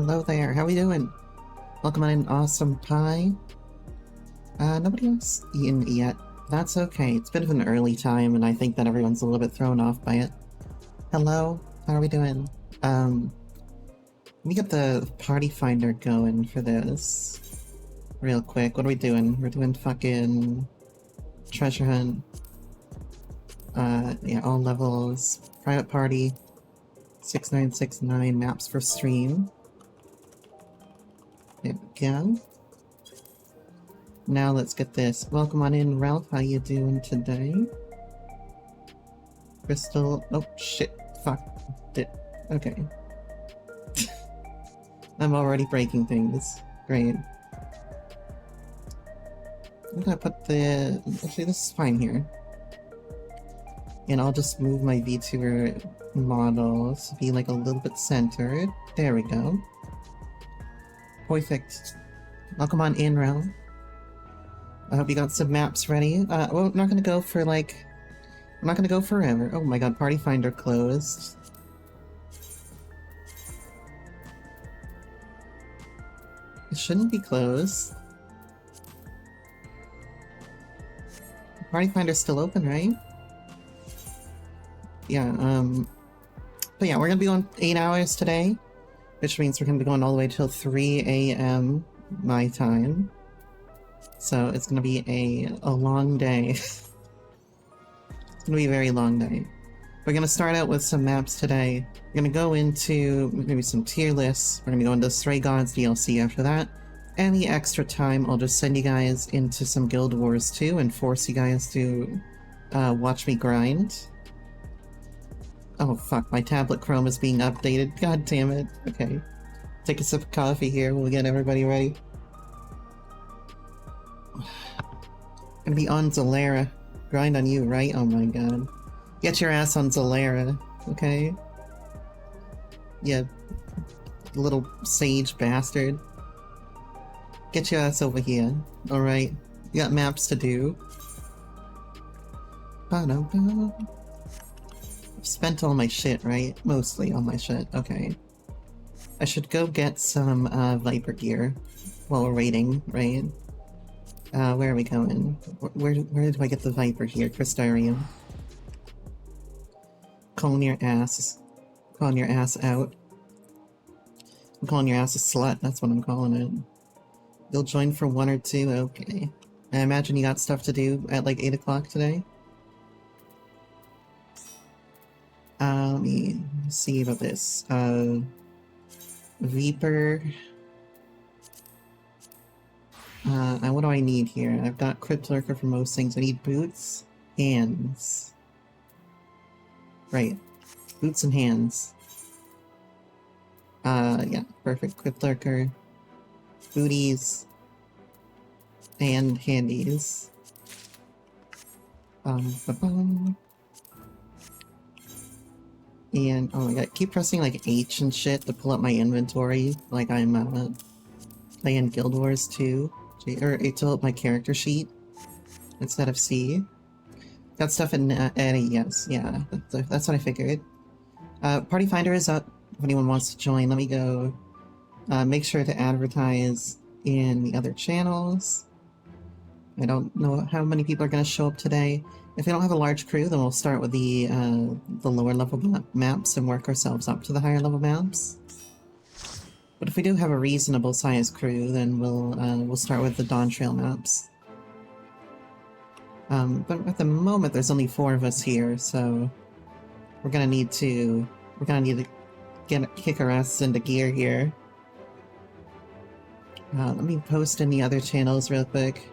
Hello there, how we doing? Welcome on in, Awesome Pie. Nobody else eaten yet. That's okay, it's a bit of an early time and I think that everyone's a little bit thrown off by it. Hello, how are we doing? Let me get the party finder going for this. Real quick, what are we doing? We're doing fucking treasure hunt. Yeah, all levels. Private party. 6969 maps for stream. There we go. Now let's get this. Welcome on in, Ralph. How you doing today? Crystal. Oh shit. Fuck. Okay. I'm already breaking things. Great. I'm gonna put the... Actually, this is fine here. And I'll just move my VTuber model to be like a little bit centered. There we go. Perfect. Welcome on in, Ralph. I hope you got some maps ready. Well, I'm not gonna go for like... I'm not gonna go forever. Oh my god, Party Finder closed. It shouldn't be closed. Party Finder's still open, right? Yeah, but yeah, we're gonna be on 8 hours today, which means we're gonna be going all the way till 3 a.m. my time. So it's gonna be a long day. It's gonna be a very long day. We're gonna start out with some maps today. We're gonna go into maybe some tier lists. We're gonna go into Stray Gods DLC after that. Any extra time, I'll just send you guys into some Guild Wars 2 and force you guys to watch me grind. Oh fuck, my tablet Chrome is being updated. God damn it. Okay. Take a sip of coffee here, we'll get everybody ready. Gonna be on Zalera. Grind on you, right? Oh my god. Get your ass on Zalera, okay? Yeah, little sage bastard. Get your ass over here, alright? You got maps to do. Ba-da-ba. I've spent all my shit, right? Mostly all my shit, okay. I should go get some Viper gear while we're waiting, right? Where are we going? Where do I get the Viper here? Crystarium. Calling your ass. Calling your ass out. I'm calling your ass a slut, that's what I'm calling it. You'll join for 1 or 2? Okay. I imagine you got stuff to do at like 8 o'clock today? Let me see about this. Reaper. What do I need here? I've got Crypt Lurker for most things. I need boots, hands. Right. Boots and hands. Yeah, perfect. Crypt Lurker. Booties. And handies. Ba-bum. And, oh my god, keep pressing like H and shit to pull up my inventory, like I'm, playing Guild Wars 2, or to pull up my character sheet, instead of C. Got stuff in, Eddie, yes, yeah, that's what I figured. Party Finder is up, if anyone wants to join, let me go, make sure to advertise in the other channels. I don't know how many people are gonna show up today. If we don't have a large crew, then we'll start with the lower level maps and work ourselves up to the higher level maps. But if we do have a reasonable sized crew, then we'll start with the Dawn Trail maps. But at the moment, there's only 4 of us here, so we're gonna need to kick our asses into gear here. Let me post in the other channels real quick.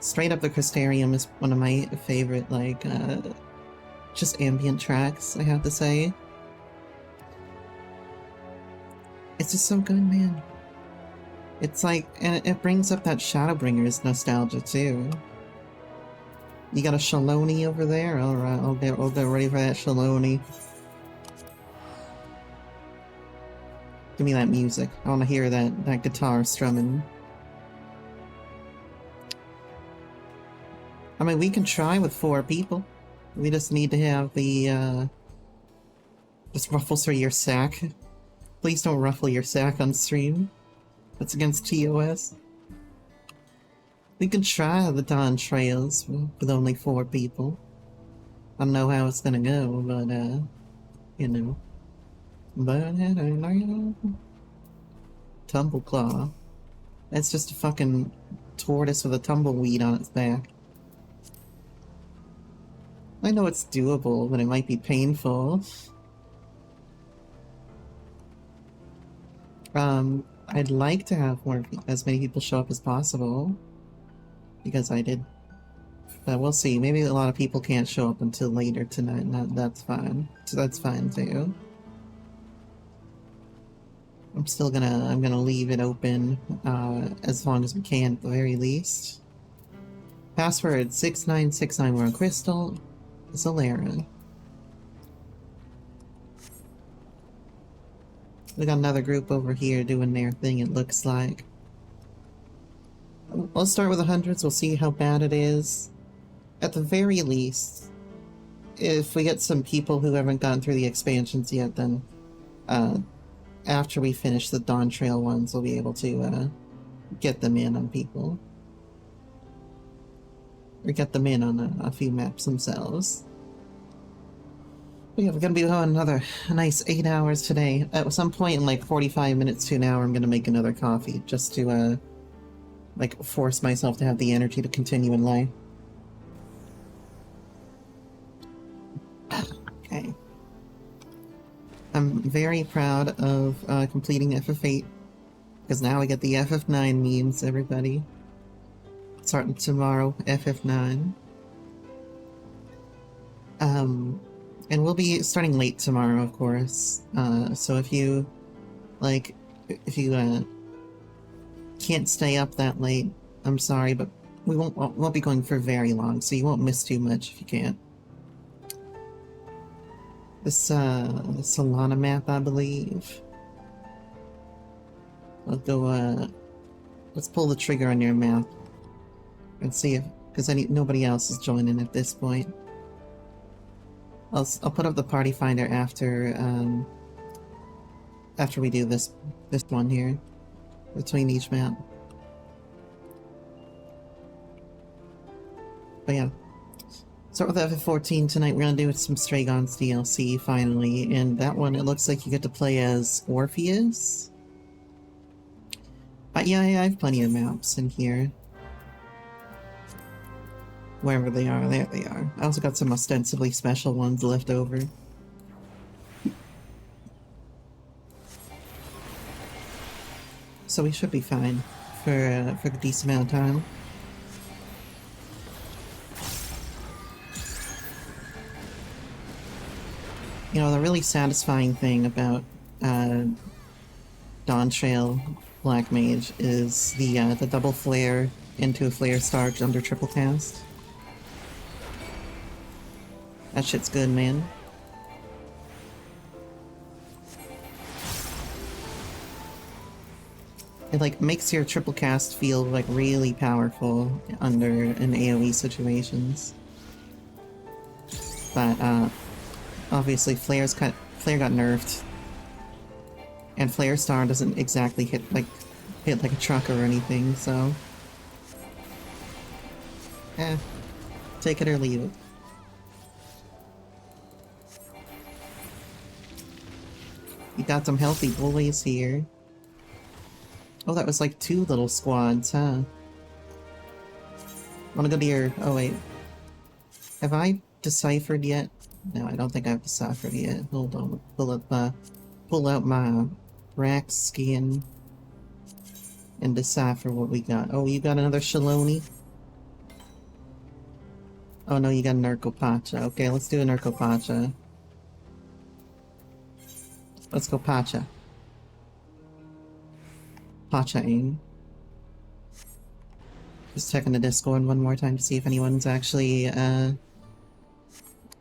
Straight Up the Crystarium is one of my favorite, like, just ambient tracks, I have to say. It's just so good, man. It's like, and it brings up that Shadowbringers nostalgia, too. You got a Shaloni over there? Alright, I'll get ready for that Shaloni. Give me that music. I want to hear that guitar strumming. I mean, we can try with 4 people. We just need to have the, just ruffle through your sack. Please don't ruffle your sack on stream. That's against TOS. We can try the Dawn Trails with only 4 people. I don't know how it's gonna go, but, you know. Tumbleclaw. That's just a fucking tortoise with a tumbleweed on its back. I know it's doable, but it might be painful. I'd like to have as many people show up as possible. Because I did. But we'll see. Maybe a lot of people can't show up until later tonight, and that's fine. So that's fine too. I'm gonna leave it open, as long as we can at the very least. Password 6969, we're on Crystal. Zalera. We got another group over here doing their thing, it looks like. Let's start with the hundreds, we'll see how bad it is. At the very least, if we get some people who haven't gone through the expansions yet, then after we finish the Dawn Trail ones, we'll be able to get them in on people. Or get them in on a few maps themselves. But yeah, we're gonna be going a nice 8 hours today. At some point in like 45 minutes to an hour, I'm gonna make another coffee, just to like force myself to have the energy to continue in life. Okay. I'm very proud of completing FF8, because now we get the FF9 memes, everybody. Starting tomorrow, FF9. And we'll be starting late tomorrow, of course. So if you, can't stay up that late, I'm sorry, but we won't be going for very long, so you won't miss too much if you can't. This Solana map, I believe. I'll go, let's pull the trigger on your map and see if, because nobody else is joining at this point. I'll put up the party finder after we do this one here, between each map. But yeah. Start with FF14 tonight. We're gonna do some Stray Gods DLC finally, and that one it looks like you get to play as Orpheus. Yeah, I have plenty of maps in here. Wherever they are, there they are. I also got some ostensibly special ones left over. So we should be fine for a decent amount of time. You know, the really satisfying thing about Dawn Trail Black Mage is the double flare into a flare star under triple cast. That shit's good, man. It like makes your triple cast feel like really powerful under an AoE situations. But obviously Flare got nerfed. And Flare Star doesn't exactly hit like a truck or anything, so take it or leave it. You got some healthy bullies here. Oh, that was like 2 little squads, huh? Wanna go to your... oh wait. Have I deciphered yet? No, I don't think I've deciphered yet. Hold on, pull out my rack skin and decipher what we got. Oh, you got another Shaloni? Oh no, you got an Urkopacha. Okay, let's do an Urkopacha. Let's go Pacha. Pacha-ing. Just checking the Discord one more time to see if anyone's actually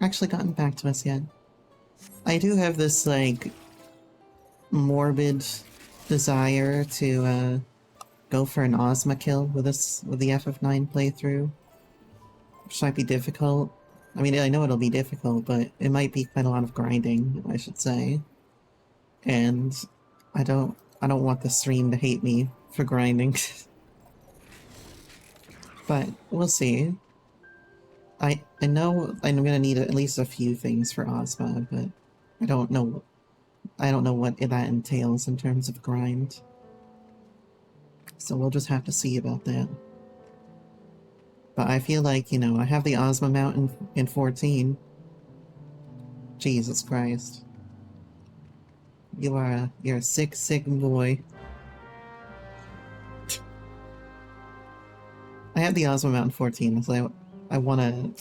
gotten back to us yet. I do have this, like, morbid desire to go for an Ozma kill with the FF9 playthrough, which might be difficult. I mean, I know it'll be difficult, but it might be quite a lot of grinding, I should say. And I don't want the stream to hate me for grinding. But we'll see. I know I'm gonna need at least a few things for Ozma, but I don't know what that entails in terms of grind. So we'll just have to see about that. But I feel like, you know, I have the Ozma mount in 14. Jesus Christ. You're a sick, sick boy. I have the Ozma mount in 14, so I wanna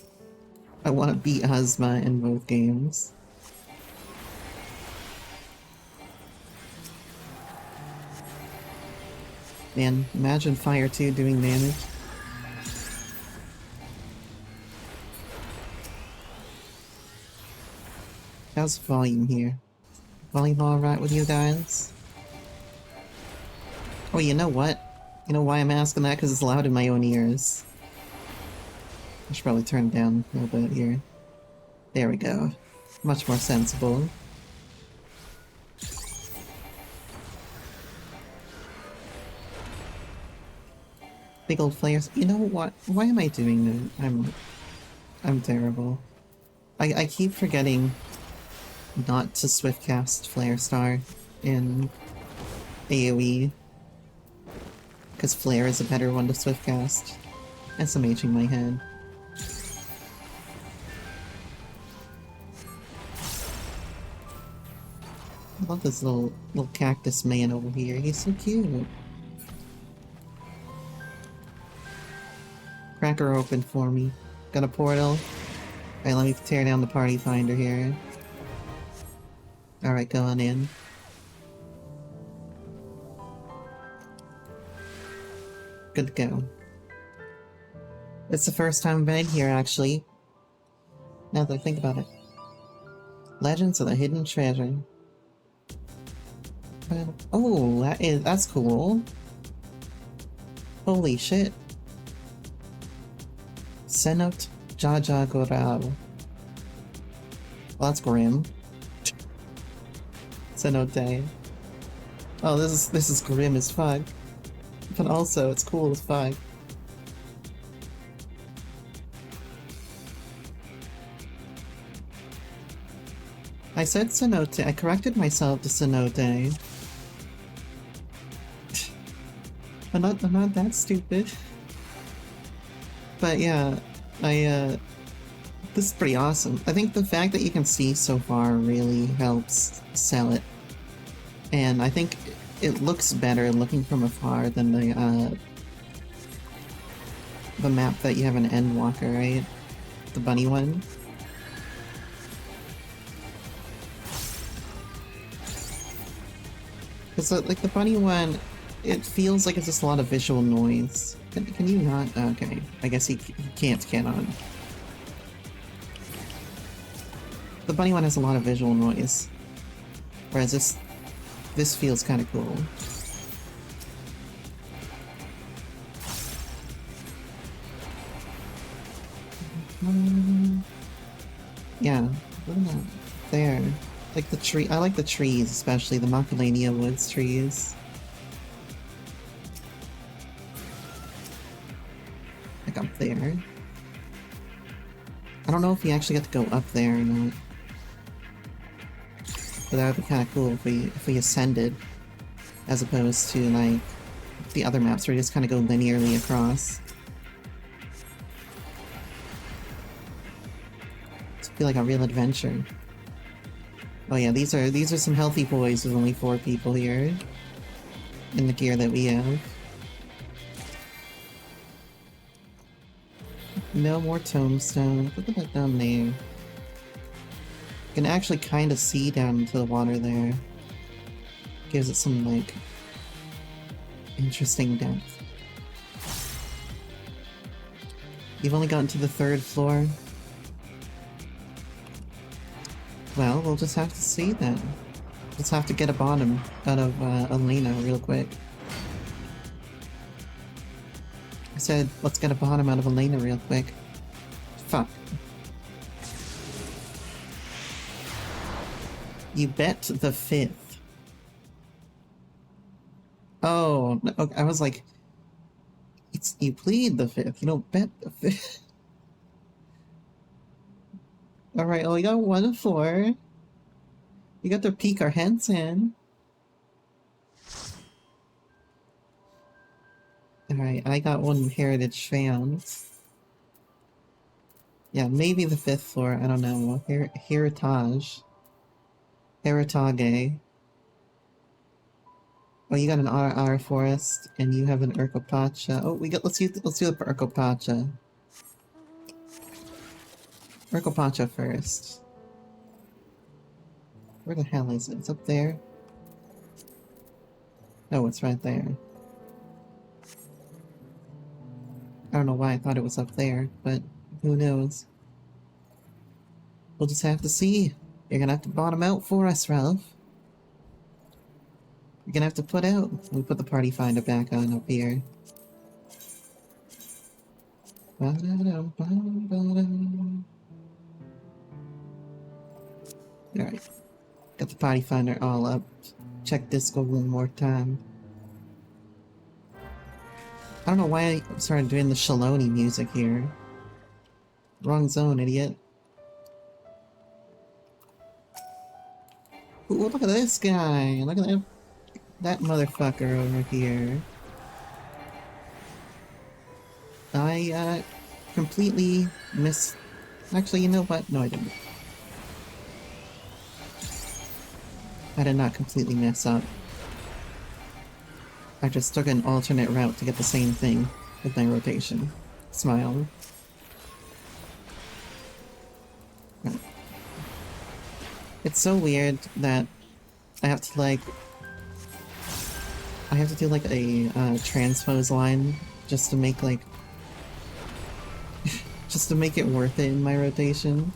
beat Ozma in both games. Man, imagine Fire 2 doing damage. How's volume here? Volume alright with you guys? Oh, you know what? You know why I'm asking that? Because it's loud in my own ears. I should probably turn it down a little bit here. There we go. Much more sensible. Big old flares. You know what? Why am I doing that? I'm terrible. I keep forgetting not to swiftcast Flare Star in AoE. Because Flare is a better one to swiftcast. SMHing my head. I love this little cactus man over here. He's so cute. Cracker open for me. Got a portal. Alright, let me tear down the party finder here. Alright, go on in. Good to go. It's the first time I've been here, actually. Now that I think about it. Legends of the Hidden Treasure. Oh, that's cool. Holy shit. Cenote Jaja Gorao. Well, that's grim. Cenote. Oh, this is grim as fuck. But also, it's cool as fuck. I said cenote. I corrected myself to cenote. I'm not that stupid. But yeah, this is pretty awesome. I think the fact that you can see so far really helps sell it. And I think it looks better looking from afar than the map that you have an Endwalker, right? The bunny one. Because like the bunny one, it feels like it's just a lot of visual noise. Can you not? Okay, I guess he cannot. The bunny one has a lot of visual noise, whereas this feels kind of cool. Yeah, look at that. There. Like the tree, I like the trees, especially the Macadamia Woods trees. Like up there. I don't know if we actually get to go up there or not. But that would be kind of cool if we ascended, as opposed to like the other maps where you just kind of go linearly across. This would be like a real adventure. Oh yeah, these are some healthy boys with only 4 people here in the gear that we have. No more tombstones. Look at that down there. You can actually kind of see down into the water there. Gives it some, like, interesting depth. You've only gotten to the 3rd floor? Well, we'll just have to see then. Just have to get a bottom out of Elena real quick. I said, let's get a bottom out of Elena real quick. Fuck. You bet the 5th. Oh, okay, I was like, you plead the 5th, you don't bet the 5th. Alright, well, we got 1 of 4. We got to peek our heads in. Alright, I got 1 heritage found. Yeah, maybe the 5th floor, I don't know. Heritage. Heritage. Oh, you got an RR forest, and you have an Urkopacha. Oh, let's do the Urkopacha. Urkopacha first. Where the hell is it? It's up there? Oh, it's right there. I don't know why I thought it was up there, but who knows? We'll just have to see. You're gonna have to bottom out for us, Ralph. You're gonna have to put out. We'll put the party finder back on up here. Alright. Got the party finder all up. Check Disco one more time. I don't know why I started doing the Shaloni music here. Wrong zone, idiot. Ooh, look at this guy! Look at that motherfucker over here. I, completely missed... Actually, you know what? No, I didn't. I did not completely mess up. I just took an alternate route to get the same thing with my rotation. Smile. It's so weird that I have to like... I have to do like a transpose line just to make like... just to make it worth it in my rotation.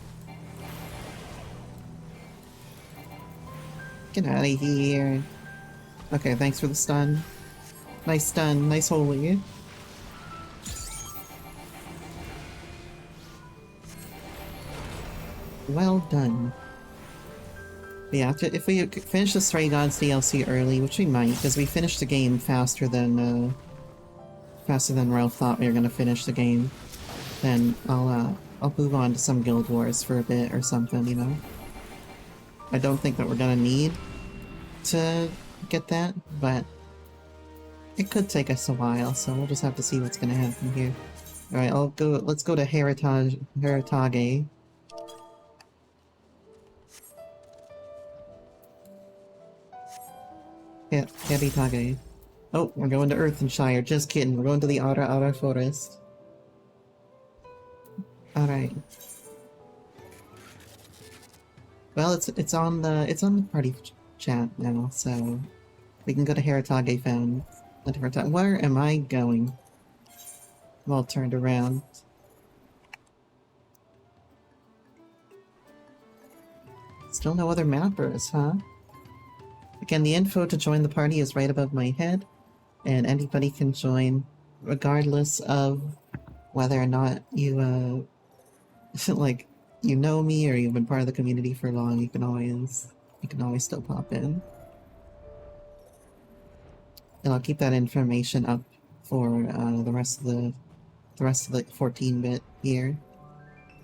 Get out of here. Okay, thanks for the stun. Nice stun, nice holy. Well done. But yeah, if we finish the Stray Gods DLC early, which we might, because we finished the game faster than Ralph thought we were gonna finish the game, then I'll move on to some Guild Wars for a bit or something, you know? I don't think that we're gonna need to get that, but it could take us a while, so we'll just have to see what's gonna happen here. Alright, let's go to Heritage. Yeah, Heritage. Oh, we're going to Earthenshire. Just kidding, we're going to the Outer Forest. Alright. Well, it's on the party chat now, so we can go to Heritage Found a different time. Where am I going? I'm all turned around. Still no other mappers, huh? Again, the info to join the party is right above my head, and anybody can join regardless of whether or not you, like, you know me or you've been part of the community for long. You can always still pop in. And I'll keep that information up for the rest of the 14-bit here.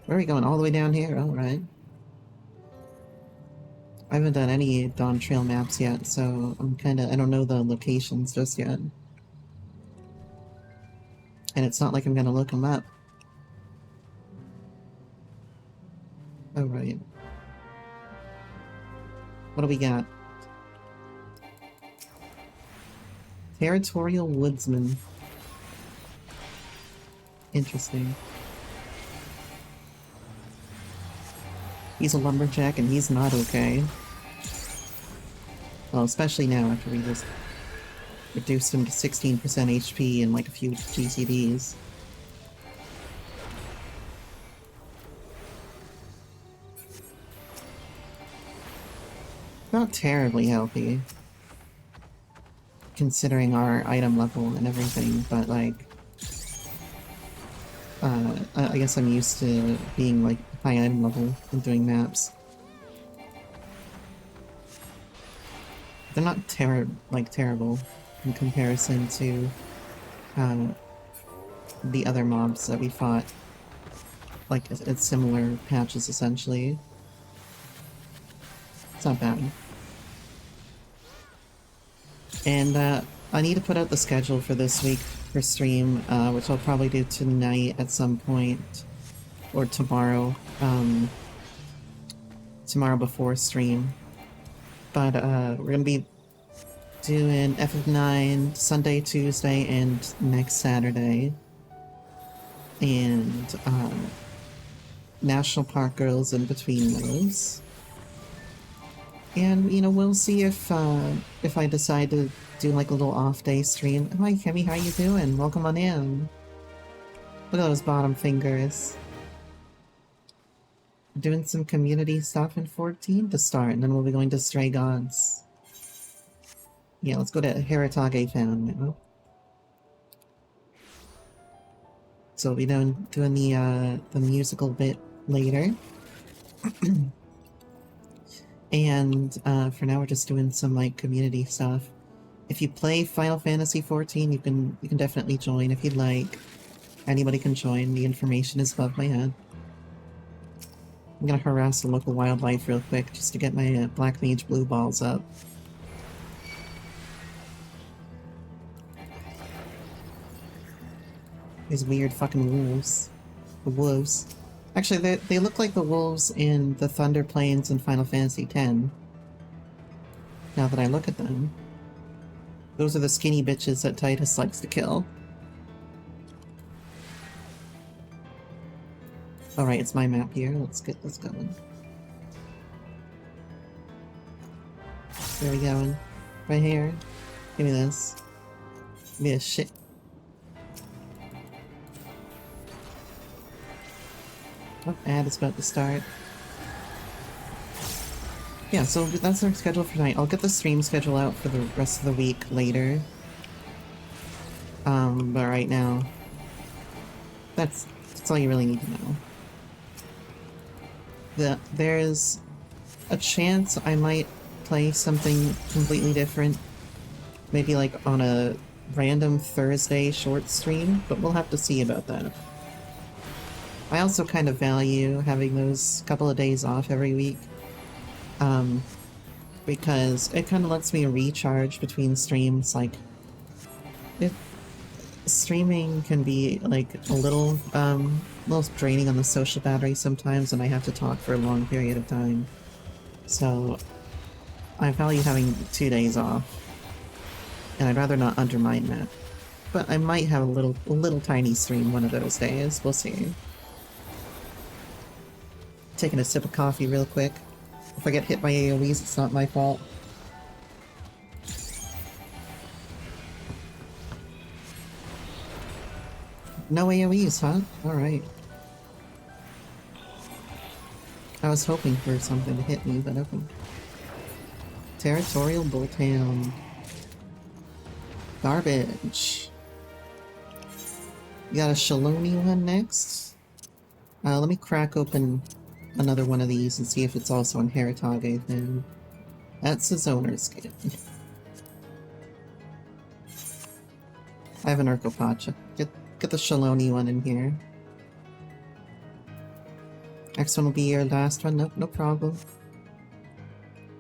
Where are we going? All the way down here? Alright. I haven't done any Dawn Trail maps yet, so I don't know the locations just yet. And it's not like I'm gonna look them up. Alright. What do we got? Territorial Woodsman. Interesting. He's a lumberjack and he's not okay. Well, especially now after we just reduced him to 16% HP and like a few GCDs. Not terribly healthy, considering our item level and everything, but like, I guess I'm used to being like high item level and doing maps. They're not terrible in comparison to the other mobs that we fought, like at similar patches essentially. It's not bad. And I need to put out the schedule for this week for stream, which I'll probably do tonight at some point, or tomorrow, tomorrow before stream. But we're gonna be doing FF9 Sunday, Tuesday, and next Saturday. And National Park Girls in between those. And, you know, we'll see if I decide to do like a little off-day stream. Hi, Kimmy, how you doing? Welcome on in. Look at those bottom fingers. Doing some community stuff in 14 to start, and then we'll be going to Stray Gods. Yeah, let's go to Heritage Found now. So we'll be doing the musical bit later. And for now we're just doing some like community stuff. If you play Final Fantasy XIV, you can definitely join if you'd like. Anybody can join, the information is above my head. I'm gonna harass the local wildlife real quick just to get my Black Mage blue balls up. These weird fucking wolves. The wolves. Actually, they look like the wolves in the Thunder Plains in Final Fantasy X. Now that I look at them. Those are the skinny bitches that Titus likes to kill. Alright, it's my map here. Let's get this going. Where are we going? Right here. Give me this. Give me this shit. Oh, ad is about to start. Yeah, so that's our schedule for tonight. I'll get the stream schedule out for the rest of the week later. But right now, that's all you really need to know. There's a chance I might play something completely different. Maybe like on a random Thursday short stream, but we'll have to see about that. I also kind of value having those couple of days off every week, because it kind of lets me recharge between streams. Like, streaming can be like a little draining on the social battery sometimes, and I have to talk for a long period of time. So I value having 2 days off, and I'd rather not undermine that. But I might have a little tiny stream one of those days. We'll see. Taking a sip of coffee real quick. If I get hit by AoEs, it's not my fault. No AoEs, huh? Alright. I was hoping for something to hit me, but okay. Territorial Bulltown. Garbage. You got a Shaloni one next? Let me crack open another one of these and see if it's also in Heritage then. That's his owner's skin. I have an Urkopacha. Get the Shaloni one in here. Next one will be your last one. Nope, no problem.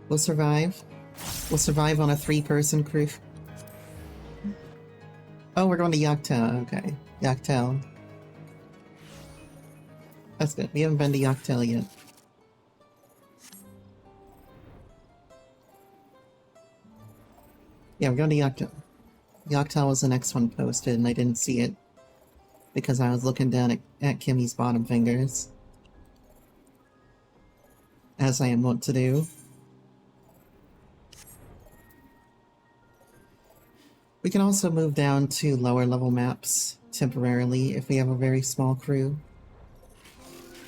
We'll survive. We'll survive on a 3-person crew. Oh, we're going to Yaktel. Okay. Yaktel. That's good. We haven't been to Yaktel yet. Yeah, we're going to Yaktel. Yaktel was the next one posted, and I didn't see it because I was looking down at Kimmy's bottom fingers. As I am wont to do. We can also move down to lower level maps temporarily if we have a very small crew.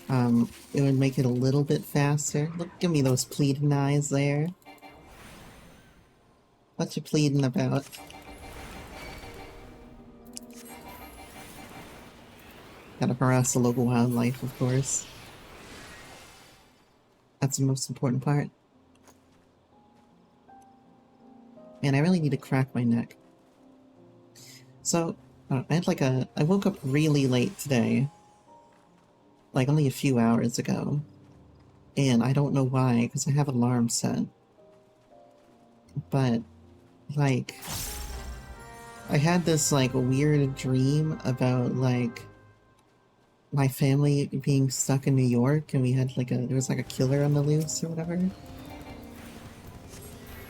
It would make it a little bit faster. Look, give me those pleading eyes there. What you pleading about? Gotta harass the local wildlife, of course. That's the most important part. Man, I really need to crack my neck. So, I woke up really late today. Like, only a few hours ago. And I don't know why, because I have an alarm set. But, like, I had this, like, weird dream about, like, my family being stuck in New York, and we had, like, there was, like, a killer on the loose or whatever.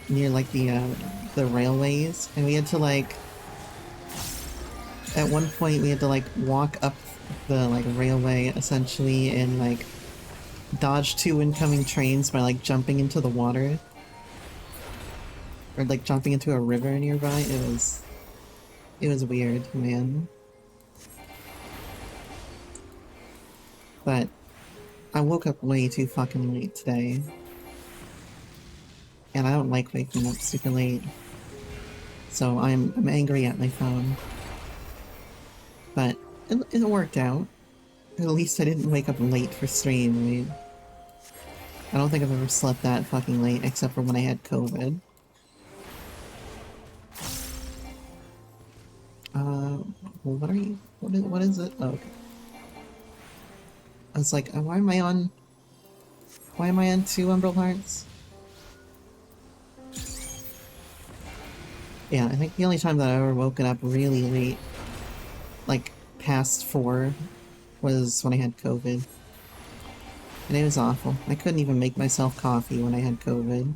Near, like, the railways. And we had to, like, at one point we had to, like, walk up the, like, railway, essentially, and, like, dodge 2 incoming trains by, like, jumping into the water. Or, like, jumping into a river nearby. It was weird, man. But I woke up way too fucking late today. And I don't like waking up super late. So I'm angry at my phone. But it worked out. At least I didn't wake up late for stream. I don't think I've ever slept that fucking late except for when I had COVID. Well, what are you? What is it? Oh, okay. I was like, why am I on 2 Umbral Hearts? Yeah, I think the only time that I ever woken up really late, like past 4, was when I had COVID. And it was awful. I couldn't even make myself coffee when I had COVID.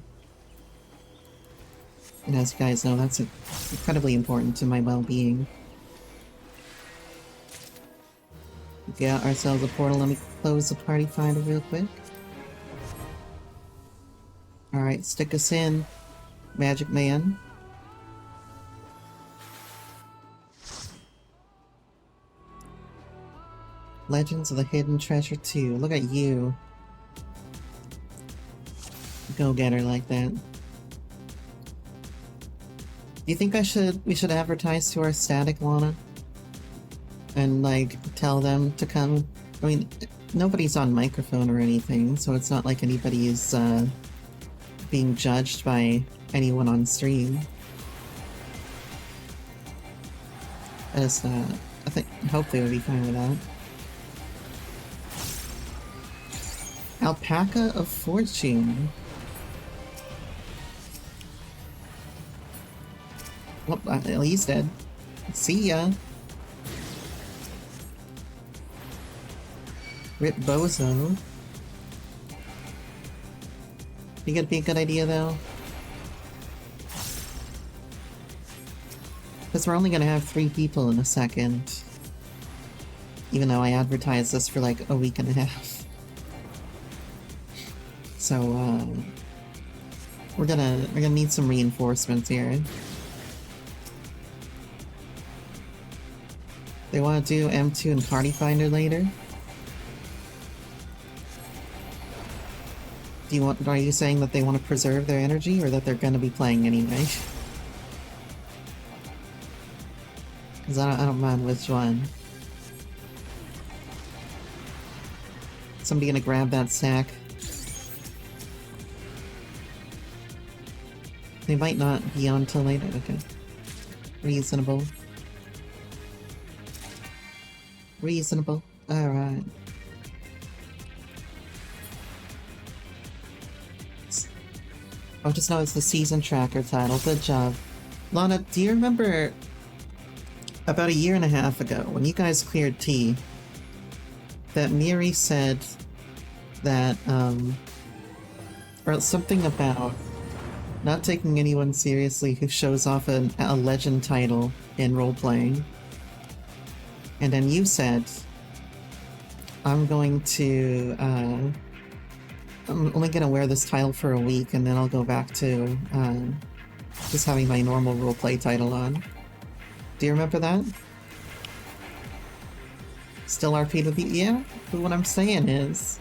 And as you guys know, that's incredibly important to my well-being. Get ourselves a portal. Let me close the party finder real quick. Alright, stick us in, Magic Man. Legends of the Hidden Treasure 2. Look at you. Go get her like that. Do you think we should advertise to our static, Lana? And, like, tell them to come? I mean, nobody's on microphone or anything, so it's not like anybody is, being judged by anyone on stream. I hope they would be fine with that. Alpaca of Fortune. Well, he's dead. See ya. Rip Bozo. You think it'd be a good idea, though? Because we're only gonna have 3 people in a second. Even though I advertised this for like a week and a half. So, we're gonna need some reinforcements here. They want to do M2 and Party Finder later? Are you saying that they want to preserve their energy, or that they're gonna be playing anyway? Because I don't mind which one. Somebody gonna grab that stack? They might not be on till later. Okay. Reasonable. Reasonable. Alright. Oh, just know it's the season tracker title. Good job. Lana, do you remember about a year and a half ago when you guys cleared T that Miri said that, or something about not taking anyone seriously who shows off a legend title in role-playing? And then you said, I'm only gonna wear this title for a week, and then I'll go back to just having my normal roleplay title on. Do you remember that? Still RPW? Yeah, but what I'm saying is,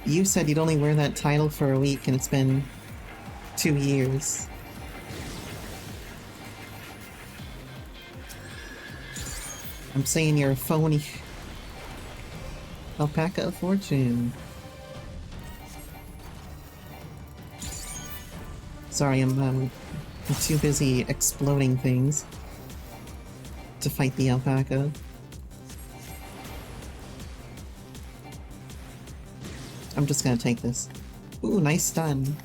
you said you'd only wear that title for a week, and it's been 2 years. I'm saying you're a phony. Alpaca of Fortune. Sorry, I'm too busy exploding things to fight the alpaca. I'm just gonna take this. Ooh, nice stun.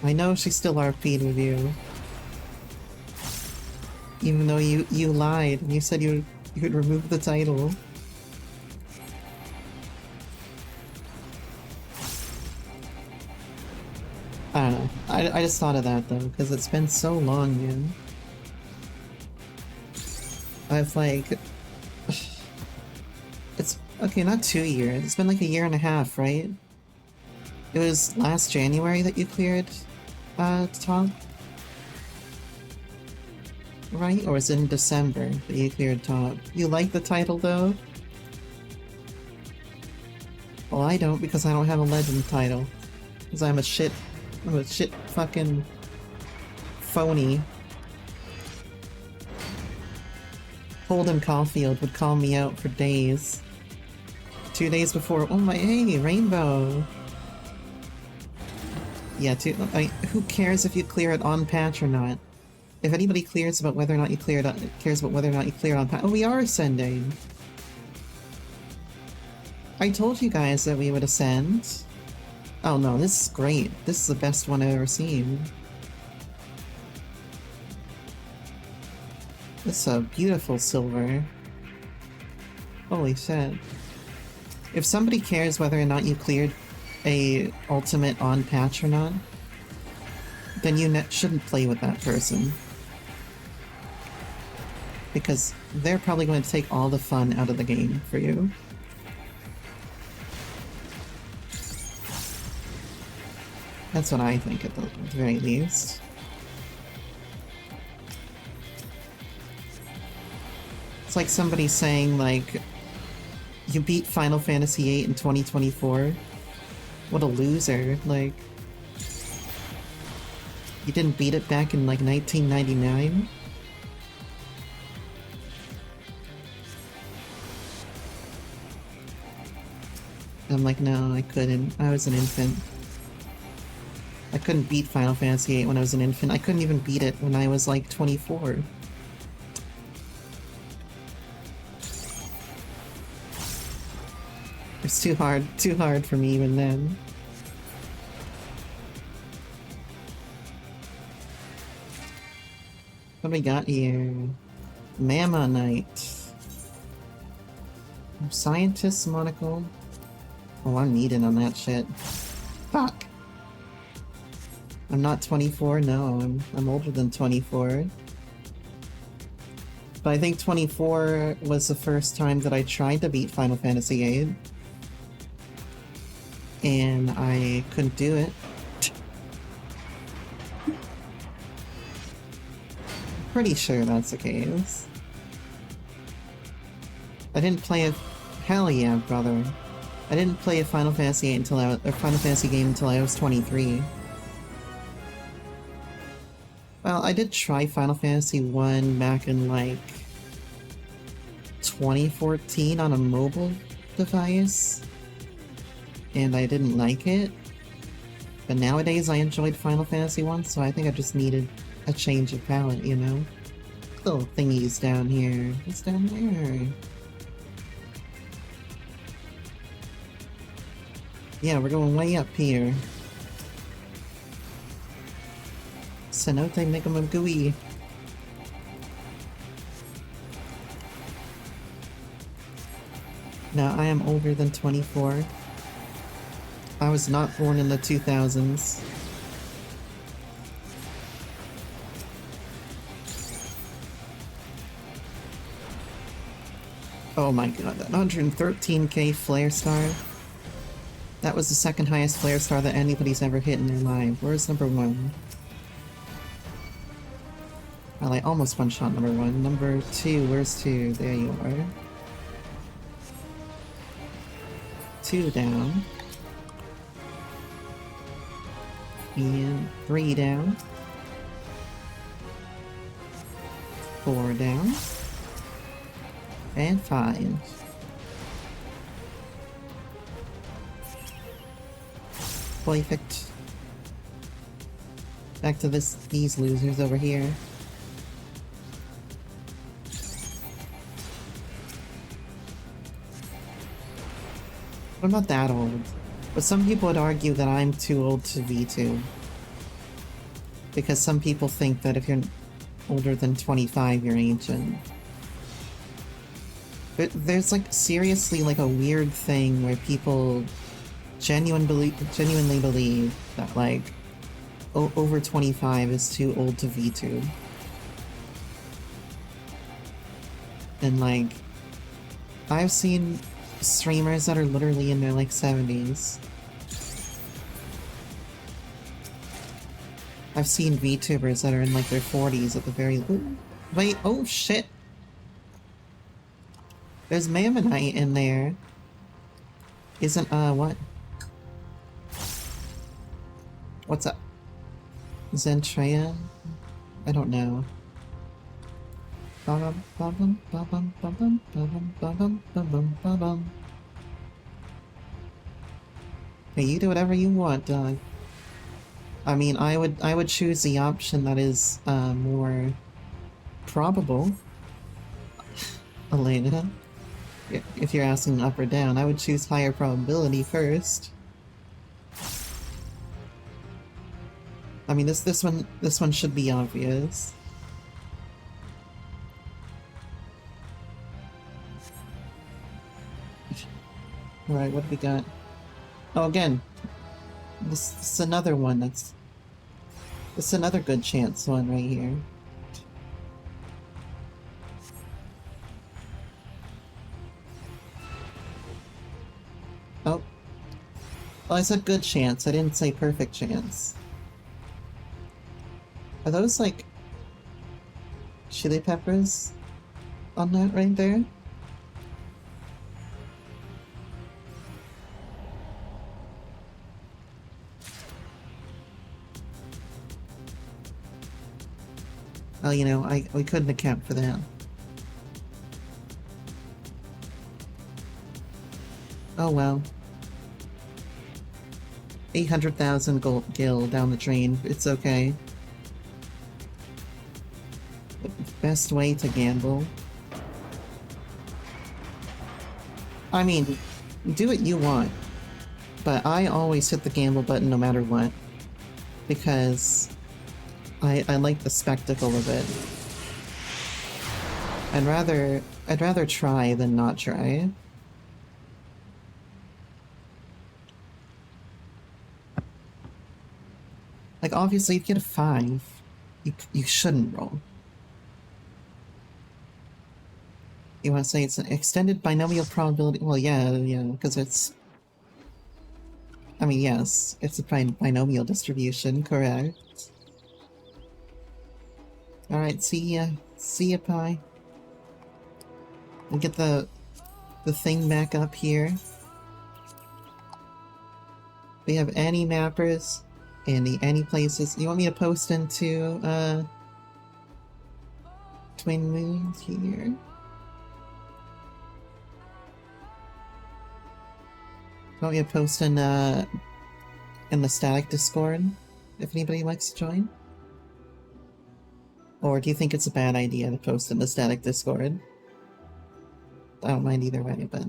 I know she's still RP'd with you. Even though you lied. You said you'd remove the title. I don't know. I just thought of that though, because it's been so long, man. I've like... It's... Okay, not 2 years. It's been like a year and a half, right? It was last January that you cleared, top? Right? Or was it in December that you cleared top? You like the title though? Well, I don't, because I don't have a legend title. Because I'm a shit fucking phony. Holden Caulfield would call me out for days. 2 days before. Oh my, hey, Rainbow! Yeah, who cares if you clear it on patch or not? If anybody cares about whether or not you clear it on patch. Oh, we are ascending! I told you guys that we would ascend. Oh no, this is great. This is the best one I've ever seen. This is a beautiful silver. Holy shit. If somebody cares whether or not you cleared a ultimate on patch or not, then you shouldn't play with that person. Because they're probably going to take all the fun out of the game for you. That's what I think at the very least. It's like somebody saying, like, you beat Final Fantasy VIII in 2024? What a loser, like... You didn't beat it back in, like, 1999? I'm like, no, I couldn't. I was an infant. I couldn't beat Final Fantasy VIII when I was an infant. I couldn't even beat it when I was, like, 24. It's too hard for me even then. What do we got here? Mama Knight. Scientist monocle. Oh, I'm needing on that shit. Fuck! I'm not 24, no, I'm older than 24. But I think 24 was the first time that I tried to beat Final Fantasy VIII. And I couldn't do it. Pretty sure that's the case. I didn't play a... Hell yeah, brother. I didn't play a Final Fantasy VIII until Final Fantasy game until I was 23. Well, I did try Final Fantasy 1 back in, like, 2014 on a mobile device. And I didn't like it. But nowadays I enjoyed Final Fantasy 1, so I think I just needed a change of palette, you know? Little thingies down here. What's down there? Yeah, we're going way up here. Cenote Megamagui. Now, I am older than 24. I was not born in the 2000s. Oh my god, that 113k flare star. That was the second highest flare star that anybody's ever hit in their life. Where's number 1? Well, I almost one-shot number 1. Number 2, where's 2? There you are. 2 down. And 3 down. 4 down. And 5. Perfect. Back to these losers over here. I'm not that old, but some people would argue that I'm too old to V2. Because some people think that if you're older than 25, you're ancient. But there's like seriously like a weird thing where people genuinely believe that like over 25 is too old to V2. And like, I've seen streamers that are literally in their like 70s. I've seen VTubers that are in like their 40s at the very wait, oh shit! There's Mammonite in there. Isn't what? What's up? Zentrea? I don't know. Hey, you do whatever you want, dog. I mean, I would choose the option that is more probable. Elena, if you're asking up or down, I would choose higher probability first. I mean, this one should be obvious. All right, what do we got? Oh, again, this is another one this is another good chance one right here. Oh. Well, I said good chance, I didn't say perfect chance. Are those, like, chili peppers on that right there? Oh, you know, we couldn't account for that. Oh well. 800,000 gold gil down the drain, it's okay. Best way to gamble. I mean, do what you want, but I always hit the gamble button no matter what, because I like the spectacle of it. I'd rather try than not try. Like, obviously, if you get a 5, you shouldn't roll. You want to say it's an extended binomial probability? Well, yeah, because it's... I mean, yes, it's a binomial distribution, correct. Alright, see ya. See ya, Pi. We'll get the thing back up here. We have any mappers in any places. You want me to post into Twin Moons here? You want me to post in the static Discord if anybody likes to join? Or do you think it's a bad idea to post in the static Discord? I don't mind either way, but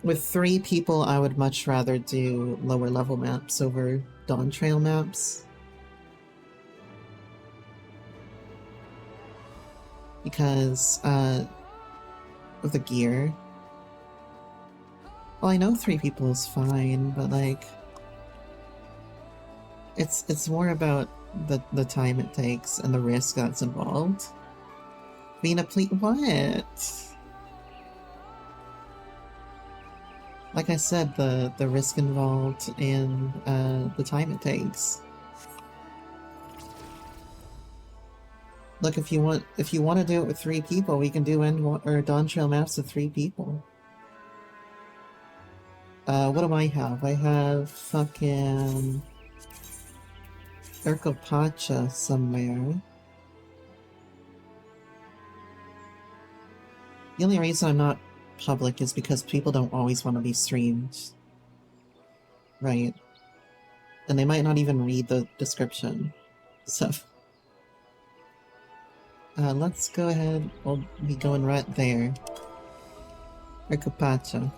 with 3 people, I would much rather do lower level maps over Dawn Trail maps. Because, of the gear. Well, I know 3 people is fine, but like... It's more about the time it takes and the risk that's involved. Being a what? Like I said, the risk involved and the time it takes. Look, if you want to do it with 3 people, we can do Dawn Trail maps with 3 people. What do I have? I have fucking Erkopacha somewhere. The only reason I'm not public is because people don't always want to be streamed. Right. And they might not even read the description. So... let's go ahead. We'll be going right there. Erkopacha.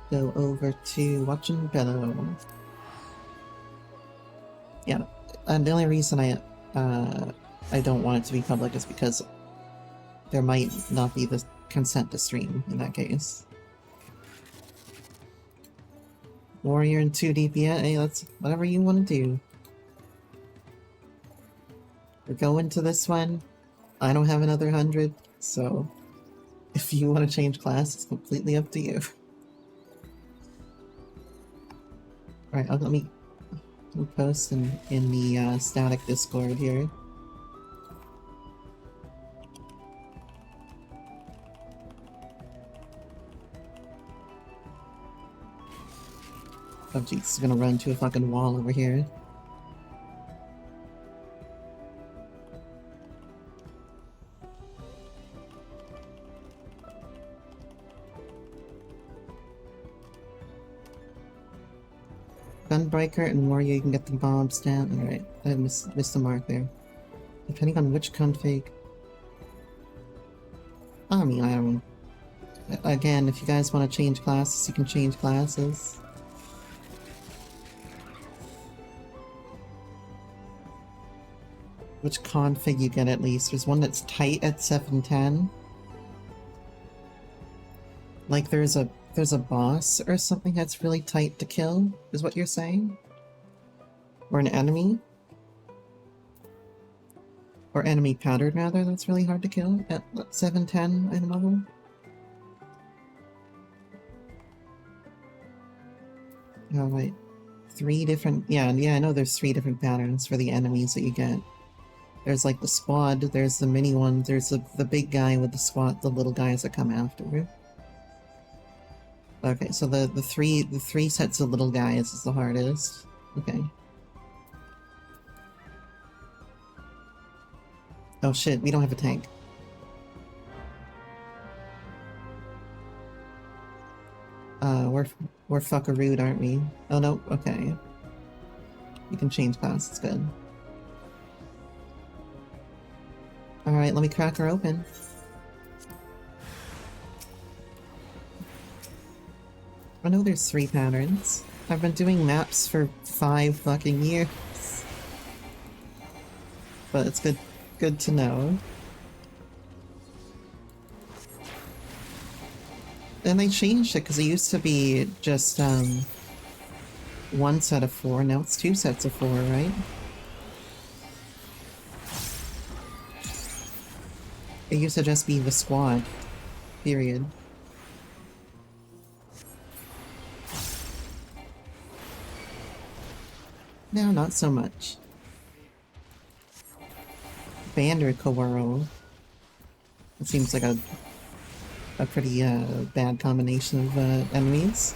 Go over to Watching Bellow. Yeah, and the only reason I don't want it to be public is because there might not be the consent to stream in that case. Warrior in 2 DPS, hey, that's whatever you want to do. We're going to this one. I don't have another 100, so if you want to change class, it's completely up to you. Alright, let me post in the static Discord here. Oh jeez, it's gonna run to a fucking wall over here. Gunbreaker and Warrior, you can get the bombs down. Alright, I missed the mark there. Depending on which config. I mean, I don't... Again, if you guys want to change classes, you can change classes. Which config you get at least. There's one that's tight at 710. Like there's a boss or something that's really tight to kill, is what you're saying? Or an enemy? Or enemy pattern rather, that's really hard to kill at 710 item level? Oh wait. 3 different... Yeah, I know there's 3 different patterns for the enemies that you get. There's like the squad, there's the mini one, there's the big guy with the squad, the little guys that come after. Okay, so the three sets of little guys is the hardest. Okay. Oh shit, we don't have a tank. We're fuckarood, aren't we? Oh no, okay. You can change class, it's good. Alright, let me crack her open. I know there's 3 patterns. I've been doing maps for 5 fucking years. But it's good to know. And they changed it because it used to be just 1 set of 4, now it's 2 sets of 4, right? It used to just be the squad. Period. No, not so much. Bandercoworld. It seems like a pretty bad combination of enemies.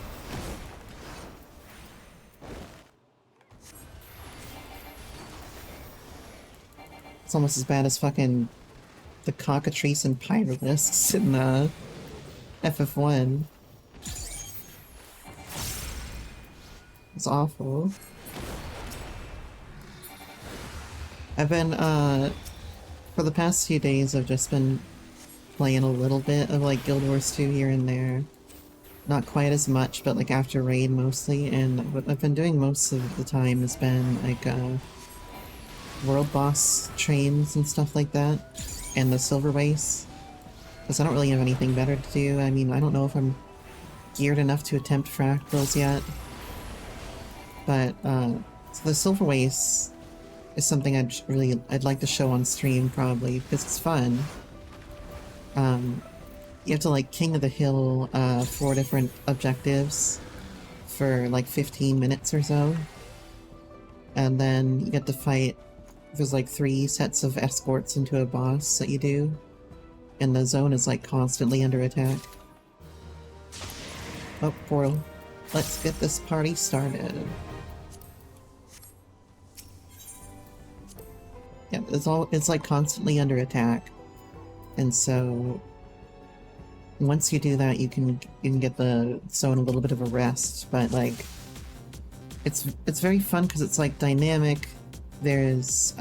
It's almost as bad as fucking the cockatrice and pyralisks in FF1. It's awful. I've been, for the past few days, I've just been playing a little bit of, like, Guild Wars 2 here and there. Not quite as much, but, like, after raid mostly, and what I've been doing most of the time has been, like, world boss trains and stuff like that, and the silver base. Because I don't really have anything better to do. I mean, I don't know if I'm geared enough to attempt fractals yet. But, so the silver base is something I'd like to show on stream probably, because it's fun. You have to like King of the Hill 4 different objectives for like 15 minutes or so. And then you get to fight, there's like 3 sets of escorts into a boss that you do. And the zone is like constantly under attack. Oh, portal. Let's get this party started. Yeah, it's like constantly under attack. And so once you do that, you can get the zone a little bit of a rest, but like it's very fun because it's like dynamic. There's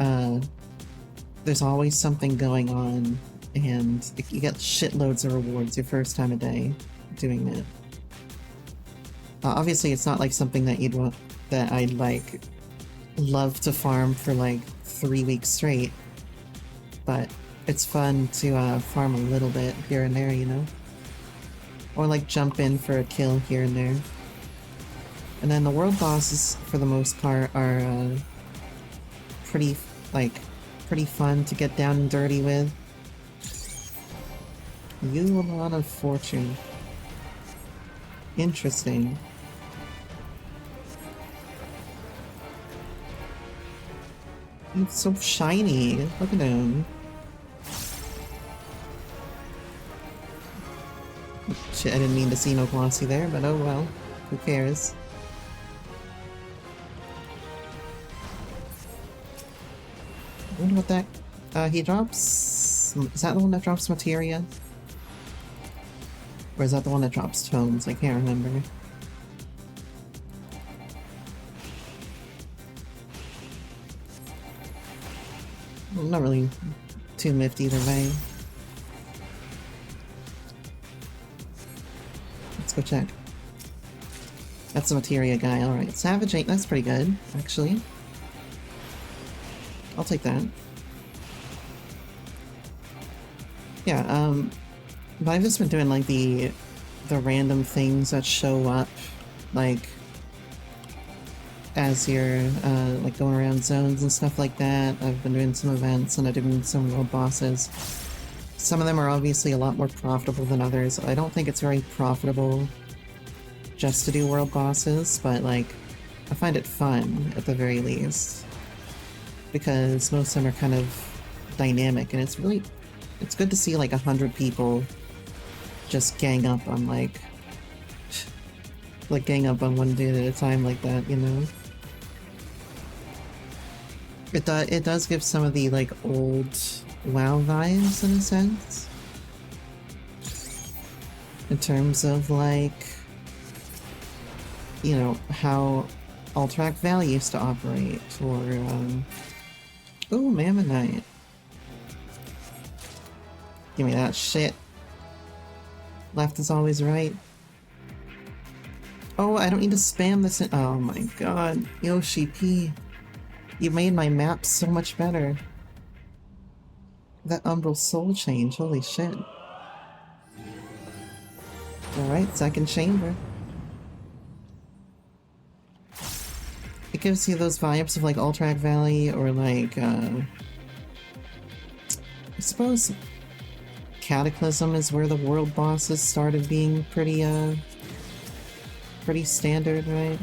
always something going on, and you get shitloads of rewards your first time a day doing it. Obviously, it's not like something that I'd like love to farm for like 3 weeks straight, but it's fun to farm a little bit here and there, you know? Or like jump in for a kill here and there. And then the world bosses, for the most part, are pretty fun to get down and dirty with. You a lot of fortune. Interesting. It's so shiny. Look at him. Shit, I didn't mean to see no glossy there, but oh well. Who cares? I wonder what that... he drops... Is that the one that drops materia? Or is that the one that drops tomes? I can't remember. I'm not really too miffed either way. Let's go check. That's the materia guy, alright. Savage 8, that's pretty good, actually. I'll take that. Yeah, but I've just been doing like the random things that show up, like as you're like going around zones and stuff like that. I've been doing some events and I've been doing some world bosses. Some of them are obviously a lot more profitable than others. I don't think it's very profitable just to do world bosses, but like I find it fun at the very least, because most of them are kind of dynamic, and it's good to see like 100 people just gang up on like gang up on one dude at a time like that, you know? It does give some of the like old WoW vibes in a sense, in terms of like, you know, how Alterac Valley used to operate, or ooh, Mammonite. Give me that shit. Left is always right. Oh, I don't need to spam this in— oh my god, Yoshi P. You made my map so much better. That Umbral Soul change, holy shit. Alright, second chamber. It gives you those vibes of like Alterac Valley, or like, I suppose Cataclysm is where the world bosses started being pretty standard, right?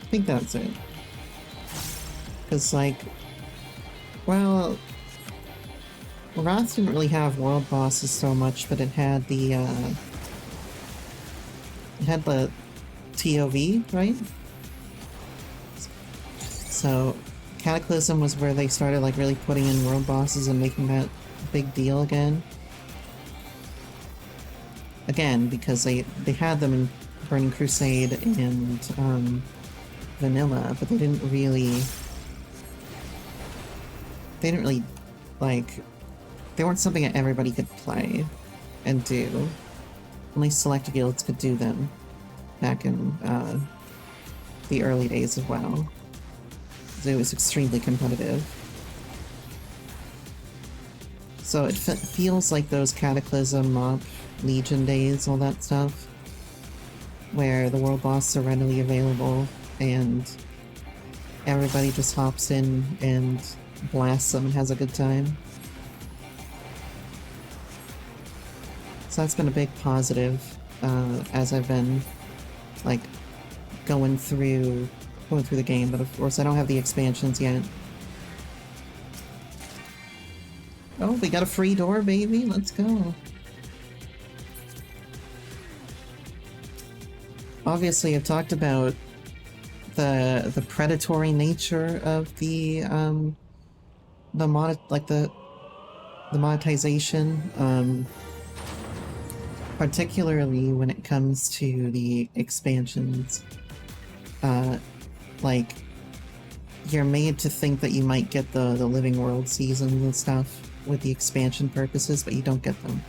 I think that's it. Because, like, well, Wrath didn't really have world bosses so much, but it had the TOV, right? So Cataclysm was where they started like really putting in world bosses and making that big deal again. Because they had them in Burning Crusade and Vanilla, but they didn't really like, they weren't something that everybody could play and do. Only select guilds could do them back in the early days of WoW. So it was extremely competitive. So it feels like those Cataclysm, Mop, Legion days, all that stuff, where the world bosses are readily available and everybody just hops in and blasts them and has a good time. So that's been a big positive as I've been like going through the game, but of course I don't have the expansions yet. Oh, we got a free door, baby. Let's go. Obviously, I've talked about the predatory nature of the monetization, particularly when it comes to the expansions. Like, you're made to think that you might get the Living World seasons and stuff with the expansion purposes, but you don't get them.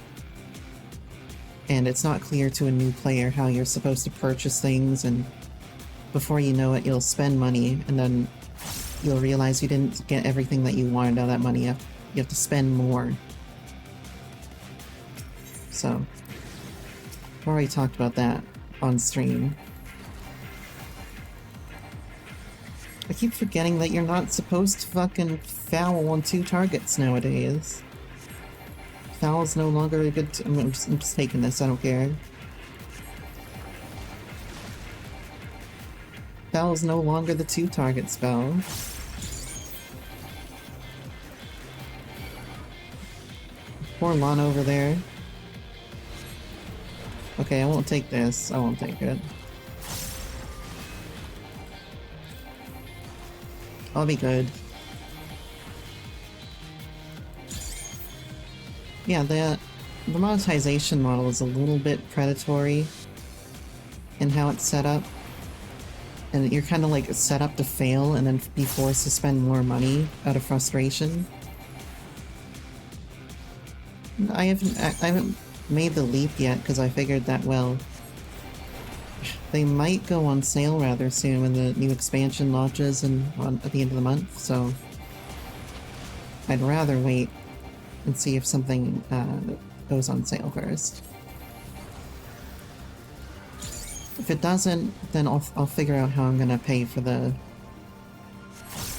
And it's not clear to a new player how you're supposed to purchase things, and before you know it, you'll spend money, and then you'll realize you didn't get everything that you wanted out of that money. You have to spend more. So, I've already talked about that on stream. I keep forgetting that you're not supposed to fucking foul on 2 targets nowadays. Foul is no longer a good... I'm just taking this, I don't care. Foul is no longer the 2 target spell. Poor Lana over there. Okay, I won't take this. I won't take it. I'll be good. Yeah, the monetization model is a little bit predatory in how it's set up. And you're kind of like set up to fail and then be forced to spend more money out of frustration. I haven't made the leap yet because I figured that, well, they might go on sale rather soon when the new expansion launches at the end of the month, so I'd rather wait and see if something goes on sale first. If it doesn't, then I'll figure out how I'm gonna pay for the,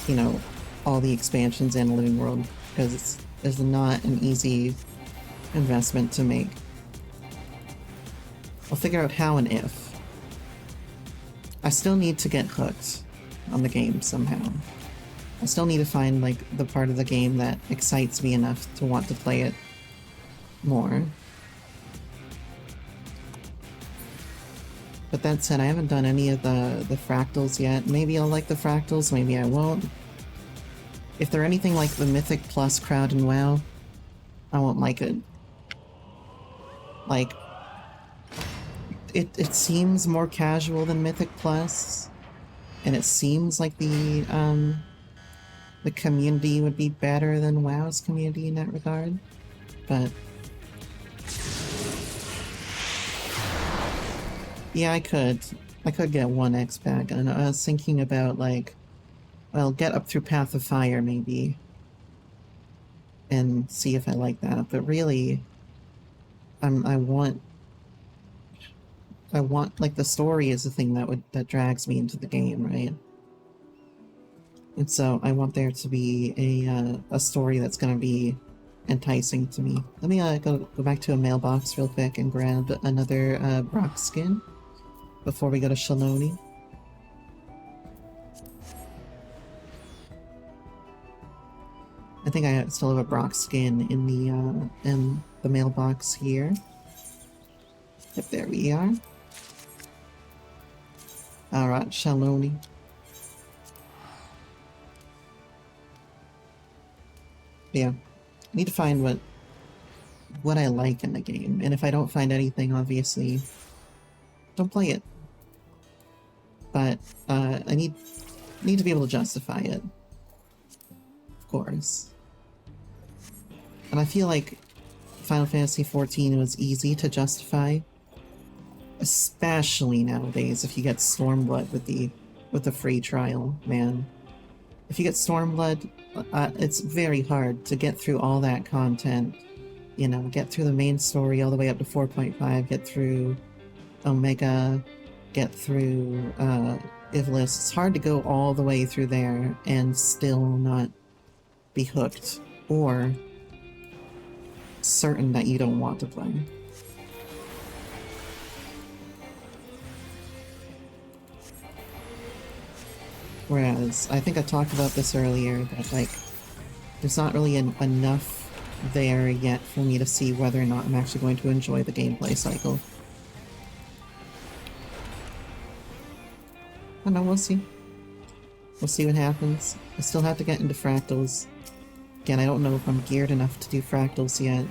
you know, all the expansions and Living World, because it's not an easy investment to make. I'll figure out how and if. I still need to get hooked on the game somehow. I still need to find, like, the part of the game that excites me enough to want to play it more. But that said, I haven't done any of the fractals yet. Maybe I'll like the fractals, maybe I won't. If they're anything like the Mythic Plus crowd in WoW, I won't like it. Like, it seems more casual than Mythic Plus, and it seems like the community would be better than WoW's community in that regard, but yeah, I could get 1x back, and I was thinking about, like, well, get up through Path of Fire maybe, and see if I like that, but really, I want, like, the story is the thing that drags me into the game, right? And so I want there to be a story that's gonna be enticing to me. Let me go back to a mailbox real quick and grab another Brock skin before we go to Shaloni. I think I still have a Brock skin in the mailbox here. Yep, there we are. Alright, Shaloni. Yeah, I need to find what I like in the game, and if I don't find anything, obviously, don't play it. But I need to be able to justify it, of course. And I feel like Final Fantasy XIV was easy to justify, especially nowadays if you get Stormblood with the free trial, man. If you get Stormblood, it's very hard to get through all that content, you know, get through the main story all the way up to 4.5, get through Omega, get through Ivlis. It's hard to go all the way through there and still not be hooked, or certain that you don't want to play. Whereas, I think I talked about this earlier, that, like, there's not really enough there yet for me to see whether or not I'm actually going to enjoy the gameplay cycle. I don't know, we'll see. We'll see what happens. I still have to get into fractals. Again, I don't know if I'm geared enough to do fractals yet.